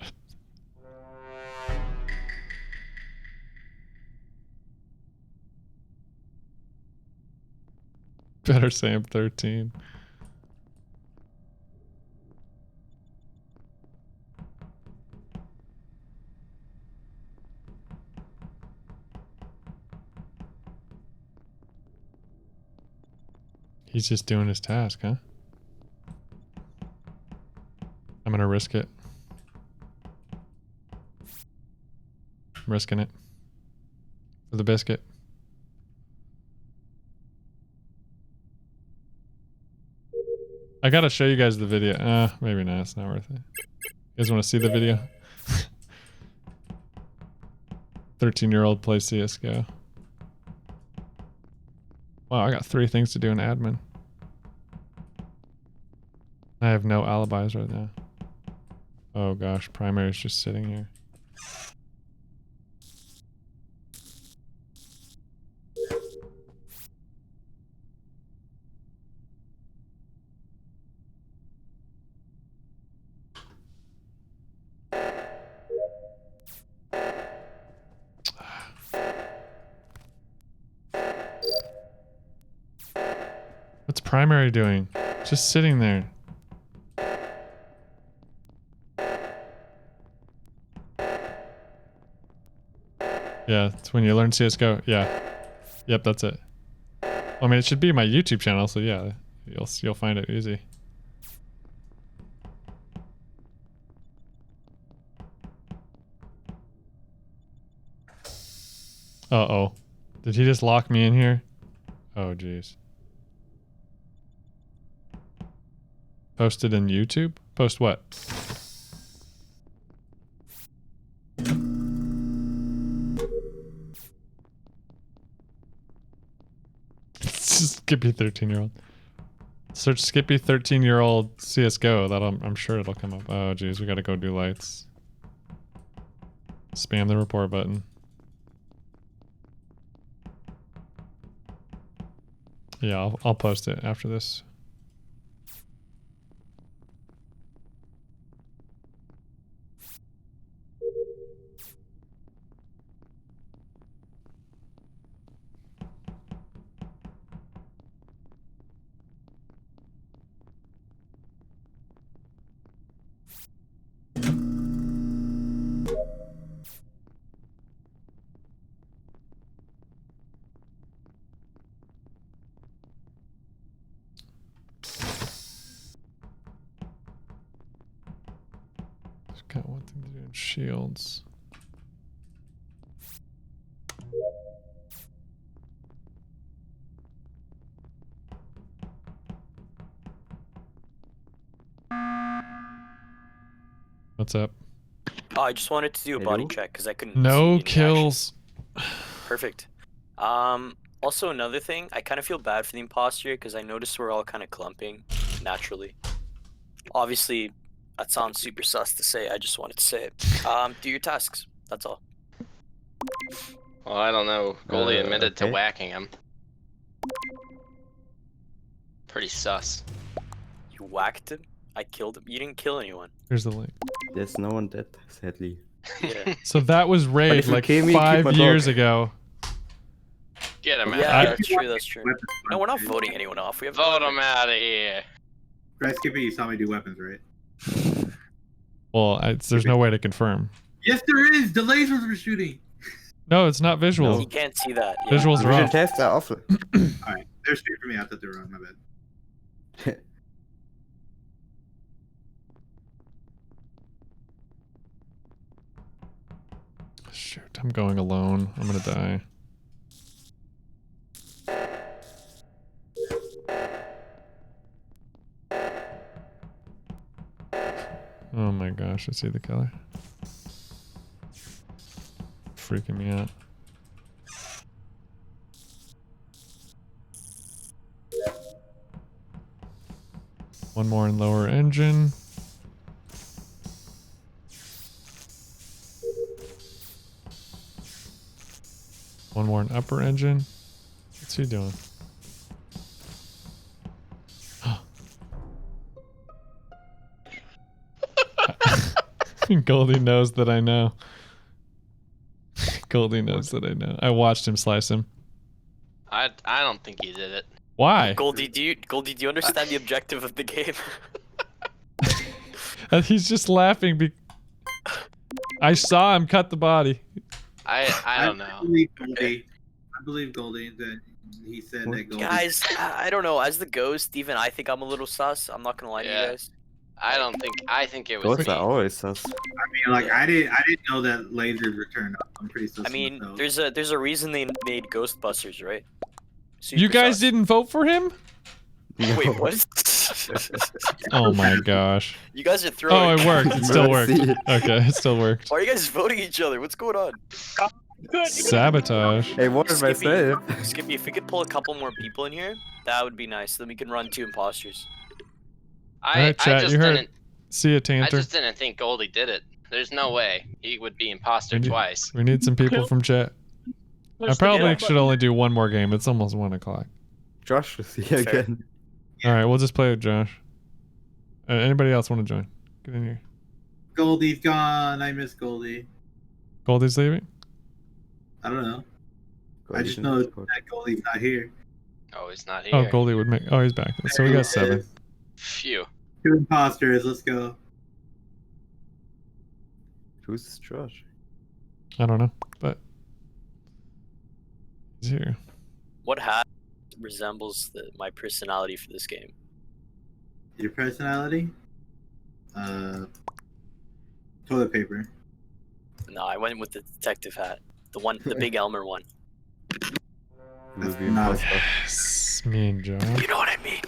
Better say I'm 13. He's just doing his task, huh? I'm gonna risk it. I'm risking it. For the biscuit. I gotta show you guys the video. Maybe not. It's not worth it. You guys want to see the video? 13-year-old plays CS:GO. Wow, I got 3 things to do in admin. I have no alibis right now. Oh gosh, primary's just sitting here. What's primary doing? Just sitting there. Yeah, it's when you learn CS:GO. Yeah. Yep, that's it. I mean, it should be my YouTube channel, so yeah, you'll find it easy. Uh-oh. Did he just lock me in here? Oh, jeez. Posted in YouTube? Post what? Skippy 13-year-old. Search Skippy 13-year-old CS:GO. I'm sure it'll come up. Oh jeez, we gotta go do lights. Spam the report button. Yeah, I'll post it after this. Got one thing to do in shields. What's up? Oh, I just wanted to do a body check because I couldn't. No see any kills. Perfect. Also another thing, I kind of feel bad for the imposter because I noticed we're all kind of clumping naturally. Obviously, that sounds super sus to say. I just wanted to say it. Do your tasks. That's all. Well, I don't know. Goldie admitted to whacking him. Pretty sus. You whacked him? I killed him. You didn't kill anyone. Here's the link. There's no one dead, sadly. Yeah. So that was But raid if you like kill me, keep 5 my years dog. ago. Get him Yeah, out of that's here. true. That's true. No, we're not voting anyone off. We have Vote him out of here. Right, Skippy, you saw me do weapons, right? Well, there's no way to confirm. Yes, there is. The lasers were shooting. No, it's not visual. You can't see that. Yeah. Visuals are Vision off. tests are off. Alright, they're straight for me. I thought they were wrong. My bad. Shoot, I'm going alone. I'm gonna die. Oh my gosh, I see the color. Freaking me out. One more in lower engine. One more in upper engine. What's he doing? Goldie knows that I know. Goldie knows that I know. I watched him slice him. I don't think he did it. Why? Goldie, do you understand the objective of the game? He's just laughing. I saw him cut the body. I don't know. I believe Goldie that he said that Goldie. Guys, I don't know. As the ghost, even I think I'm a little sus. I'm not gonna lie to you guys. I think it was Ghosts me. are always sus. I mean, like I didn't know that lasers were turned off. I'm pretty sus. I mean, myself. there's a reason they made Ghostbusters, right? You guys didn't vote for him? Wait, what? Oh my gosh. You guys are throwing. Oh, it worked. It still worked. Okay, it still worked. Why are you guys voting each other? What's going on? Sabotage. Hey, what did I say? Skippy, if we could pull a couple more people in here, that would be nice. Then we can run 2 imposters. Alright, chat, you heard. See ya, I Tanter. just didn't think Goldie did it. There's no way he would be imposter twice. We need some people from chat. I probably should only do one more game. It's almost 1 o'clock. Josh is here again. Alright, we'll just play with Josh. Anybody else want to join? Get in here. Goldie's gone. I miss Goldie. Goldie's leaving? I don't know. I just know that Goldie's not here. Oh, he's not here. Oh, Goldie would make. Oh, he's back. So we got 7. Phew. 2 imposters. Let's go. Who's Josh? I don't know, but he's here. What hat resembles my personality for this game? Your personality? Toilet paper. No, I went with the detective hat. The big Elmer one. That's not. Yes, me and John. You know what I mean?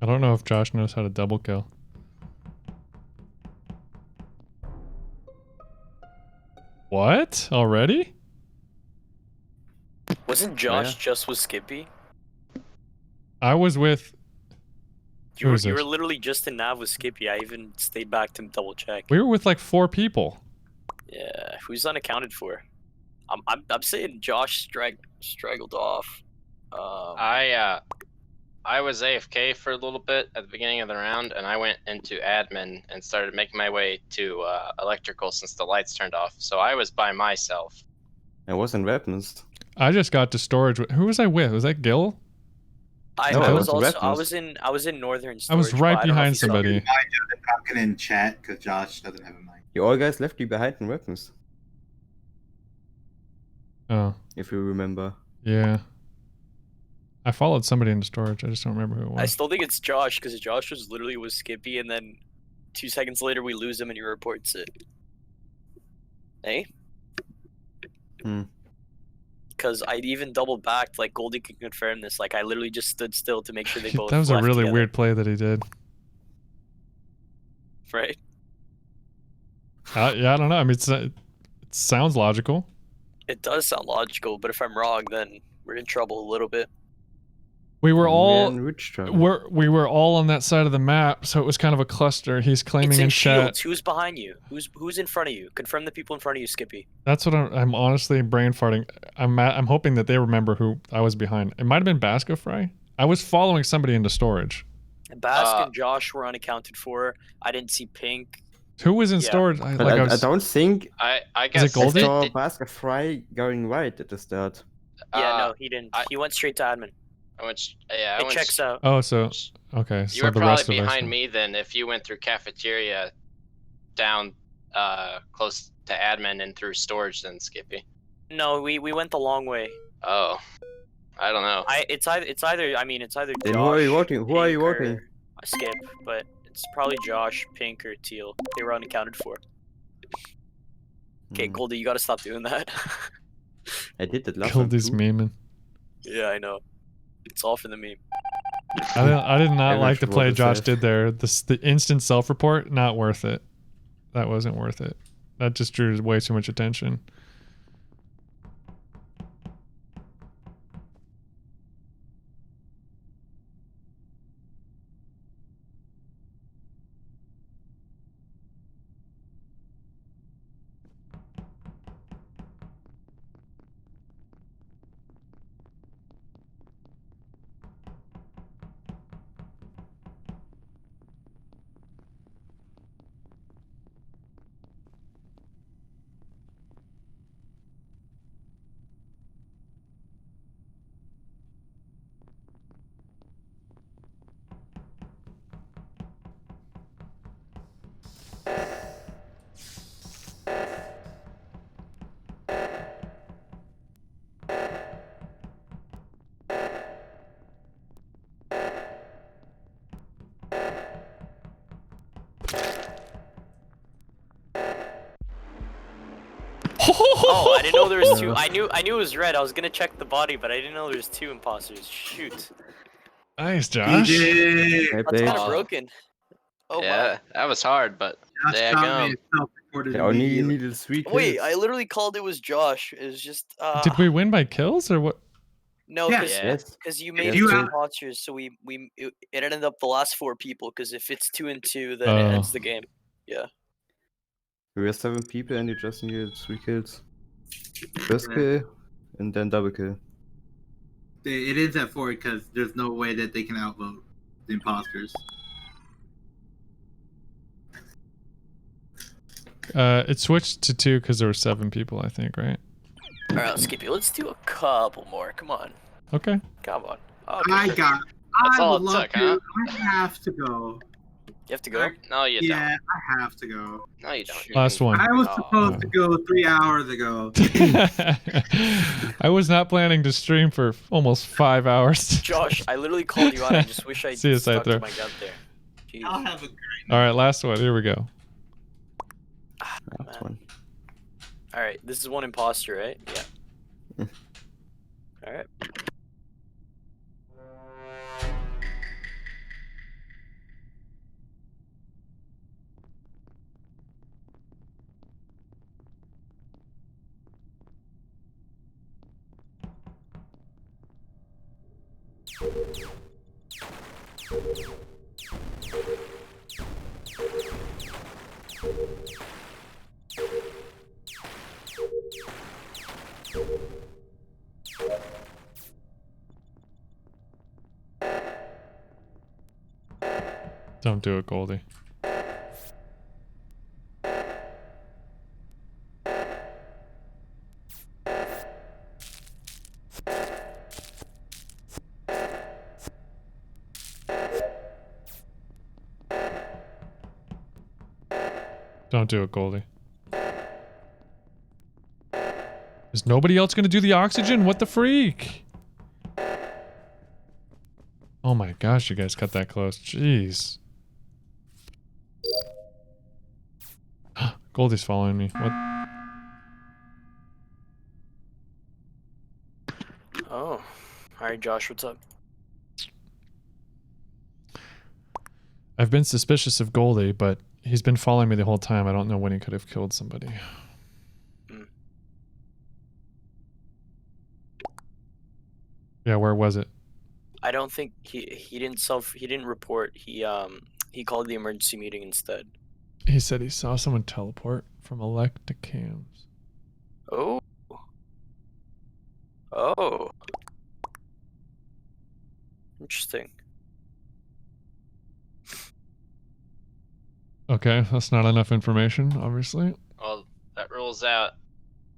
I don't know if Josh knows how to double kill. What? Already? Wasn't Josh just with Skippy? I was with... You were literally just in nav with Skippy. I even stayed back to double check. We were with like 4 people. Yeah, who's unaccounted for? I'm saying Josh straggled off. I was AFK for a little bit at the beginning of the round, and I went into admin and started making my way to electrical since the lights turned off. So I was by myself. I was in weapons. I just got to storage. Who was I with? Was that Gil? I was in northern storage. I was right but I don't know if behind you saw somebody. me. I'm talking in chat because Josh doesn't have a mic. You all guys left me behind in weapons. Oh. If you remember. Yeah. I followed somebody into storage. I just don't remember who it was. I still think it's Josh because Josh was literally with Skippy, and then 2 seconds later we lose him and he reports it. Hey. Because I even double backed, like Goldie can confirm this. Like I literally just stood still to make sure they both. That was a left really together. weird play that he did. Right. Yeah, I don't know. I mean, it sounds logical. It does sound logical, but if I'm wrong, then we're in trouble a little bit. We were all trouble. we were all on that side of the map, so it was kind of a cluster. He's claiming It's in in chat. shields. Who's behind you? Who's in front of you? Confirm the people in front of you, Skippy. That's what I'm honestly brain farting. I'm hoping that they remember who I was behind. It might have been Basco Fry. I was following somebody into storage. Bask and Josh were unaccounted for. I didn't see Pink. Who was in storage? I don't think I guess I Goldie? saw Basket Fry going right at the start. Yeah, no, he didn't. He went straight to admin. It checks out. Oh, so okay. You So were the rest probably of us. behind me then if you went through cafeteria down close to admin and through storage then, Skippy. No, we went the long way. Oh. I don't know. It's either I mean it's either Then Josh, who are you voting? Who are you Pink, or voting? Skip, but it's probably Josh, Pink, or Teal. They were unaccounted for. Okay, Goldie, you gotta stop doing that. I did that last time Goldie's too. memeing. Yeah, I know. It's all for the meme. I did not I'm like not the sure play what it Josh says. did there. The instant self-report, not worth it. That wasn't worth it. That just drew way too much attention. Oh, I didn't know there was 2. I knew it was red. I was gonna check the body, but I didn't know there was 2 imposters. Shoot. Nice, Josh. That's kind of broken. Oh yeah, that was hard, but there I I only needed 3 kills. Wait, I literally called it was Josh. It was just Did we win by kills or what? No, Yes. because you made You 2 have- imposters, so it ended up the last 4 people. Because if it's 2 and 2, then Oh. it ends the game. Yeah. We were 7 people and you just needed 3 kills. First kill and then double kill. It is at 4 because there's no way that they can outvote the imposters. It switched to 2 because there were 7 people, I think, right? All right, Skippy. Let's do a couple more. Come on. Okay. Come on. That's all would it love took, to. huh? I have to go. You have to go? No, you Yeah, don't. I have to go. No, you don't. Last one. I was supposed to go 3 hours ago. I was not planning to stream for almost 5 hours. Josh, I literally called you out. I just wish I See you, stuck to Scyther. my gut there. Jeez. I'll have a All right, last one. Here we go. Last one. All right, this is one imposter, right? Yeah. All right. Don't do it, Goldie. Don't do it, Goldie. Is nobody else gonna do the oxygen? What the freak? Oh my gosh, you guys got that close. Jeez. Goldie's following me. What? Oh. Alright, Josh, what's up? I've been suspicious of Goldie, but he's been following me the whole time. I don't know when he could have killed somebody. Yeah, where was it? I don't think he didn't report. He called the emergency meeting instead. He said he saw someone teleport from elect to cams. Oh. Oh. Interesting. Okay, that's not enough information, obviously. Well, that rules out.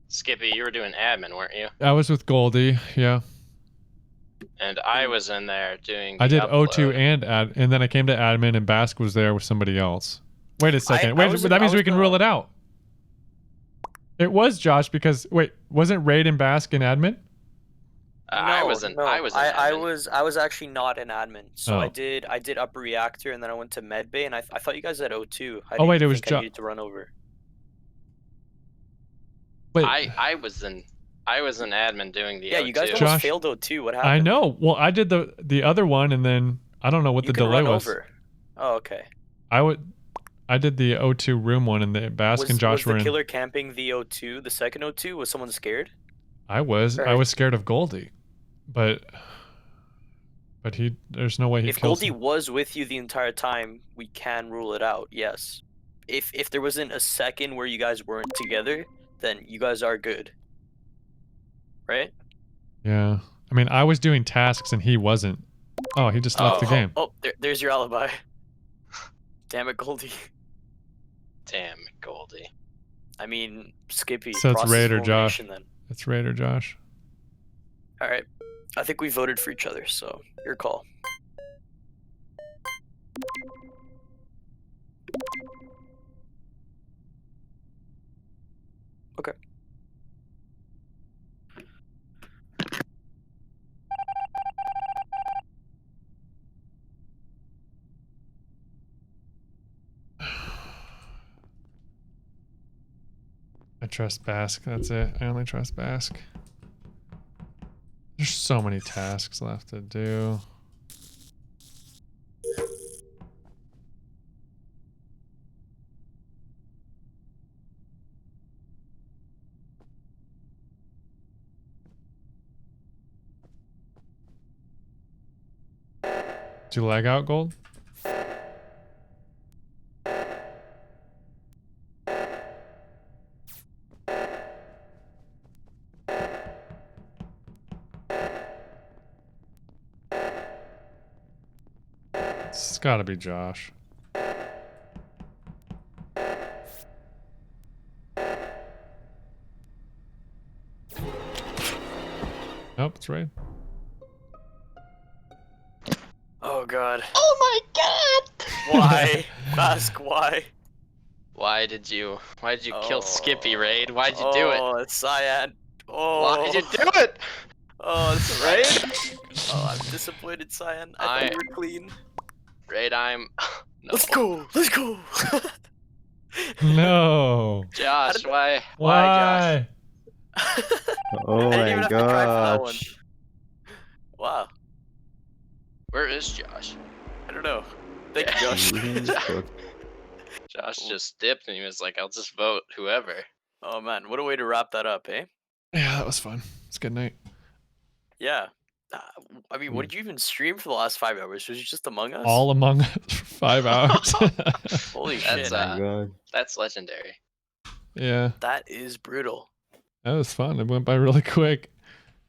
Skippy, you were doing admin, weren't you? I was with Goldie, yeah. And I was in there doing. I did upload. O2 and then I came to admin and Bask was there with somebody else. Wait a second. That means we can rule it out. It was Josh because wasn't Raid and Bask in admin? I was in admin. I was actually not an admin. So Oh. I did upper reactor and then I went to medbay and I thought you guys had O2. Oh, wait, it was I Josh. needed to run over. Wait. I was in admin doing the. Yeah, O2. you guys almost failed O2. What happened? I know. Well, I did the other one and then I don't know what the delay was. Over. Oh, okay. I did the O2 room one and the Bask and Josh were Was in. the killer camping the O2, the second O2? Was someone scared? I was scared of Goldie. But there's no way he If killed Goldie was with you the entire time, we can rule it out. Yes. If there wasn't a second where you guys weren't together, then you guys are good. Right? Yeah. I mean, I was doing tasks and he wasn't. Oh, he just left the game. Oh, there's your alibi. Damn it, Goldie. Damn it, Goldie. I mean, Skippy. So it's Raid or Josh. Then. It's Raid or Josh. All right. I think we voted for each other, so your call. Okay. I trust Bask. That's it. I only trust Bask. There's so many tasks left to do. Did you lag out, Gold? It's gotta be Josh. Nope, it's right. Oh god. Oh my god! Why? Ask why. Why did you kill Skippy, Raid? Why'd you do it? Oh, it's Cyan. Oh. Why'd you do it? Oh, it's Raid. Oh, I'm disappointed, Cyan. I thought you were clean. Raid, no. Let's go. Let's go. No. Josh, why? Why? Josh? Oh I didn't even my have to cry for that one. gosh. Wow. Where is Josh? I don't know. Thank you, Josh. Josh just dipped and he was like, I'll just vote whoever. Oh man, what a way to wrap that up, eh? Yeah, that was fun. It's a good night. Yeah. I mean, what did you even stream for the last 5 hours? Was it just Among Us? All Among Us for 5 hours. Holy shit. That's legendary. Yeah, That is brutal. that was fun. It went by really quick.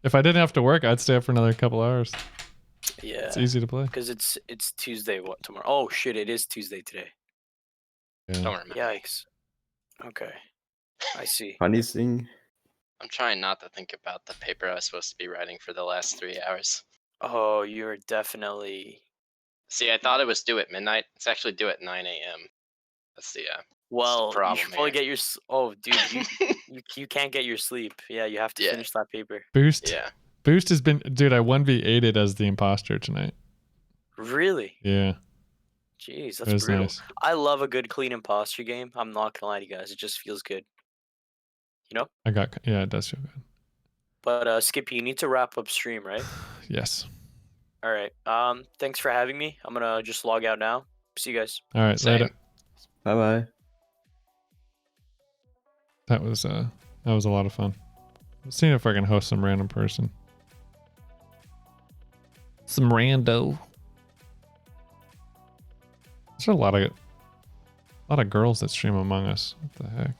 If I didn't have to work, I'd stay up for another couple hours. Yeah. It's easy to play. Because it's Tuesday. What tomorrow? Oh shit! It is Tuesday today. Yeah. Don't remember. Yikes. Okay. I see. Funny thing. I'm trying not to think about the paper I was supposed to be writing for the last 3 hours. Oh, you're definitely. See, I thought it was due at midnight. It's actually due at 9 a.m. That's the Well, you problem should probably here. get your. Oh, dude, you can't get your sleep. Yeah, you have to finish that paper. Boost. Yeah. Boost has been, dude. I 1v8'd as the imposter tonight. Really? Yeah. Jeez, It that's was brutal. nice. I love a good clean imposter game. I'm not gonna lie to you guys. It just feels good. You know? Yeah, it does feel good. But Skippy, you need to wrap up stream, right? Yes. All right. Thanks for having me. I'm gonna just log out now. See you guys. All right, later. Bye bye. That was a lot of fun. Seeing if I can host some random person. Some rando. There's a lot of girls that stream Among Us. What the heck?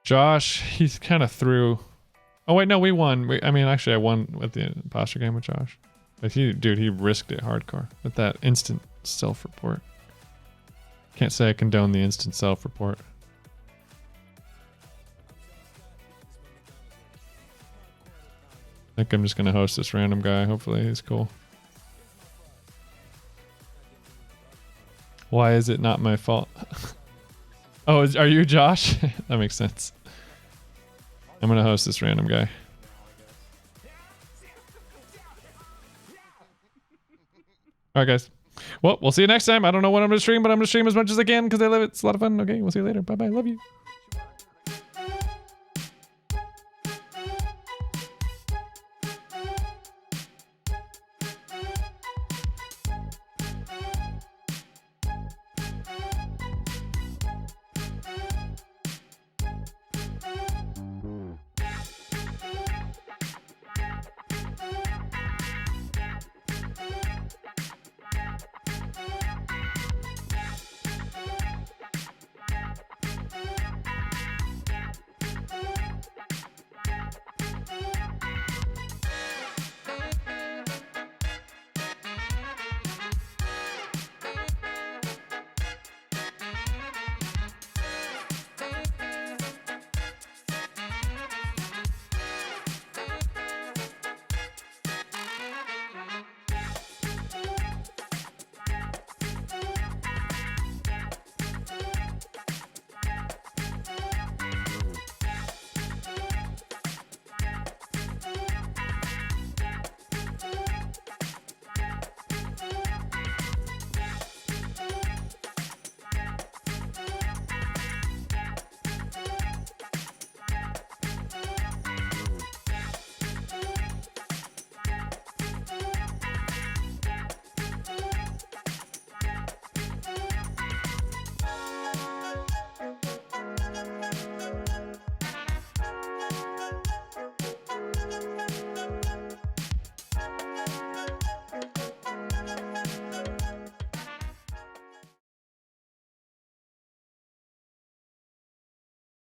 Josh, he's kind of through. Oh wait, no, we won. I mean, actually, I won with the imposter game with Josh. But he risked it hardcore with that instant self-report. Can't say I condone the instant self-report. I think I'm just gonna host this random guy. Hopefully he's cool. Why is it not my fault? Oh, are you Josh? That makes sense. I'm gonna host this random guy. Alright guys. Well, we'll see you next time. I don't know when I'm gonna stream, but I'm gonna stream as much as I can because I love it. It's a lot of fun. Okay, we'll see you later. Bye bye. Love you.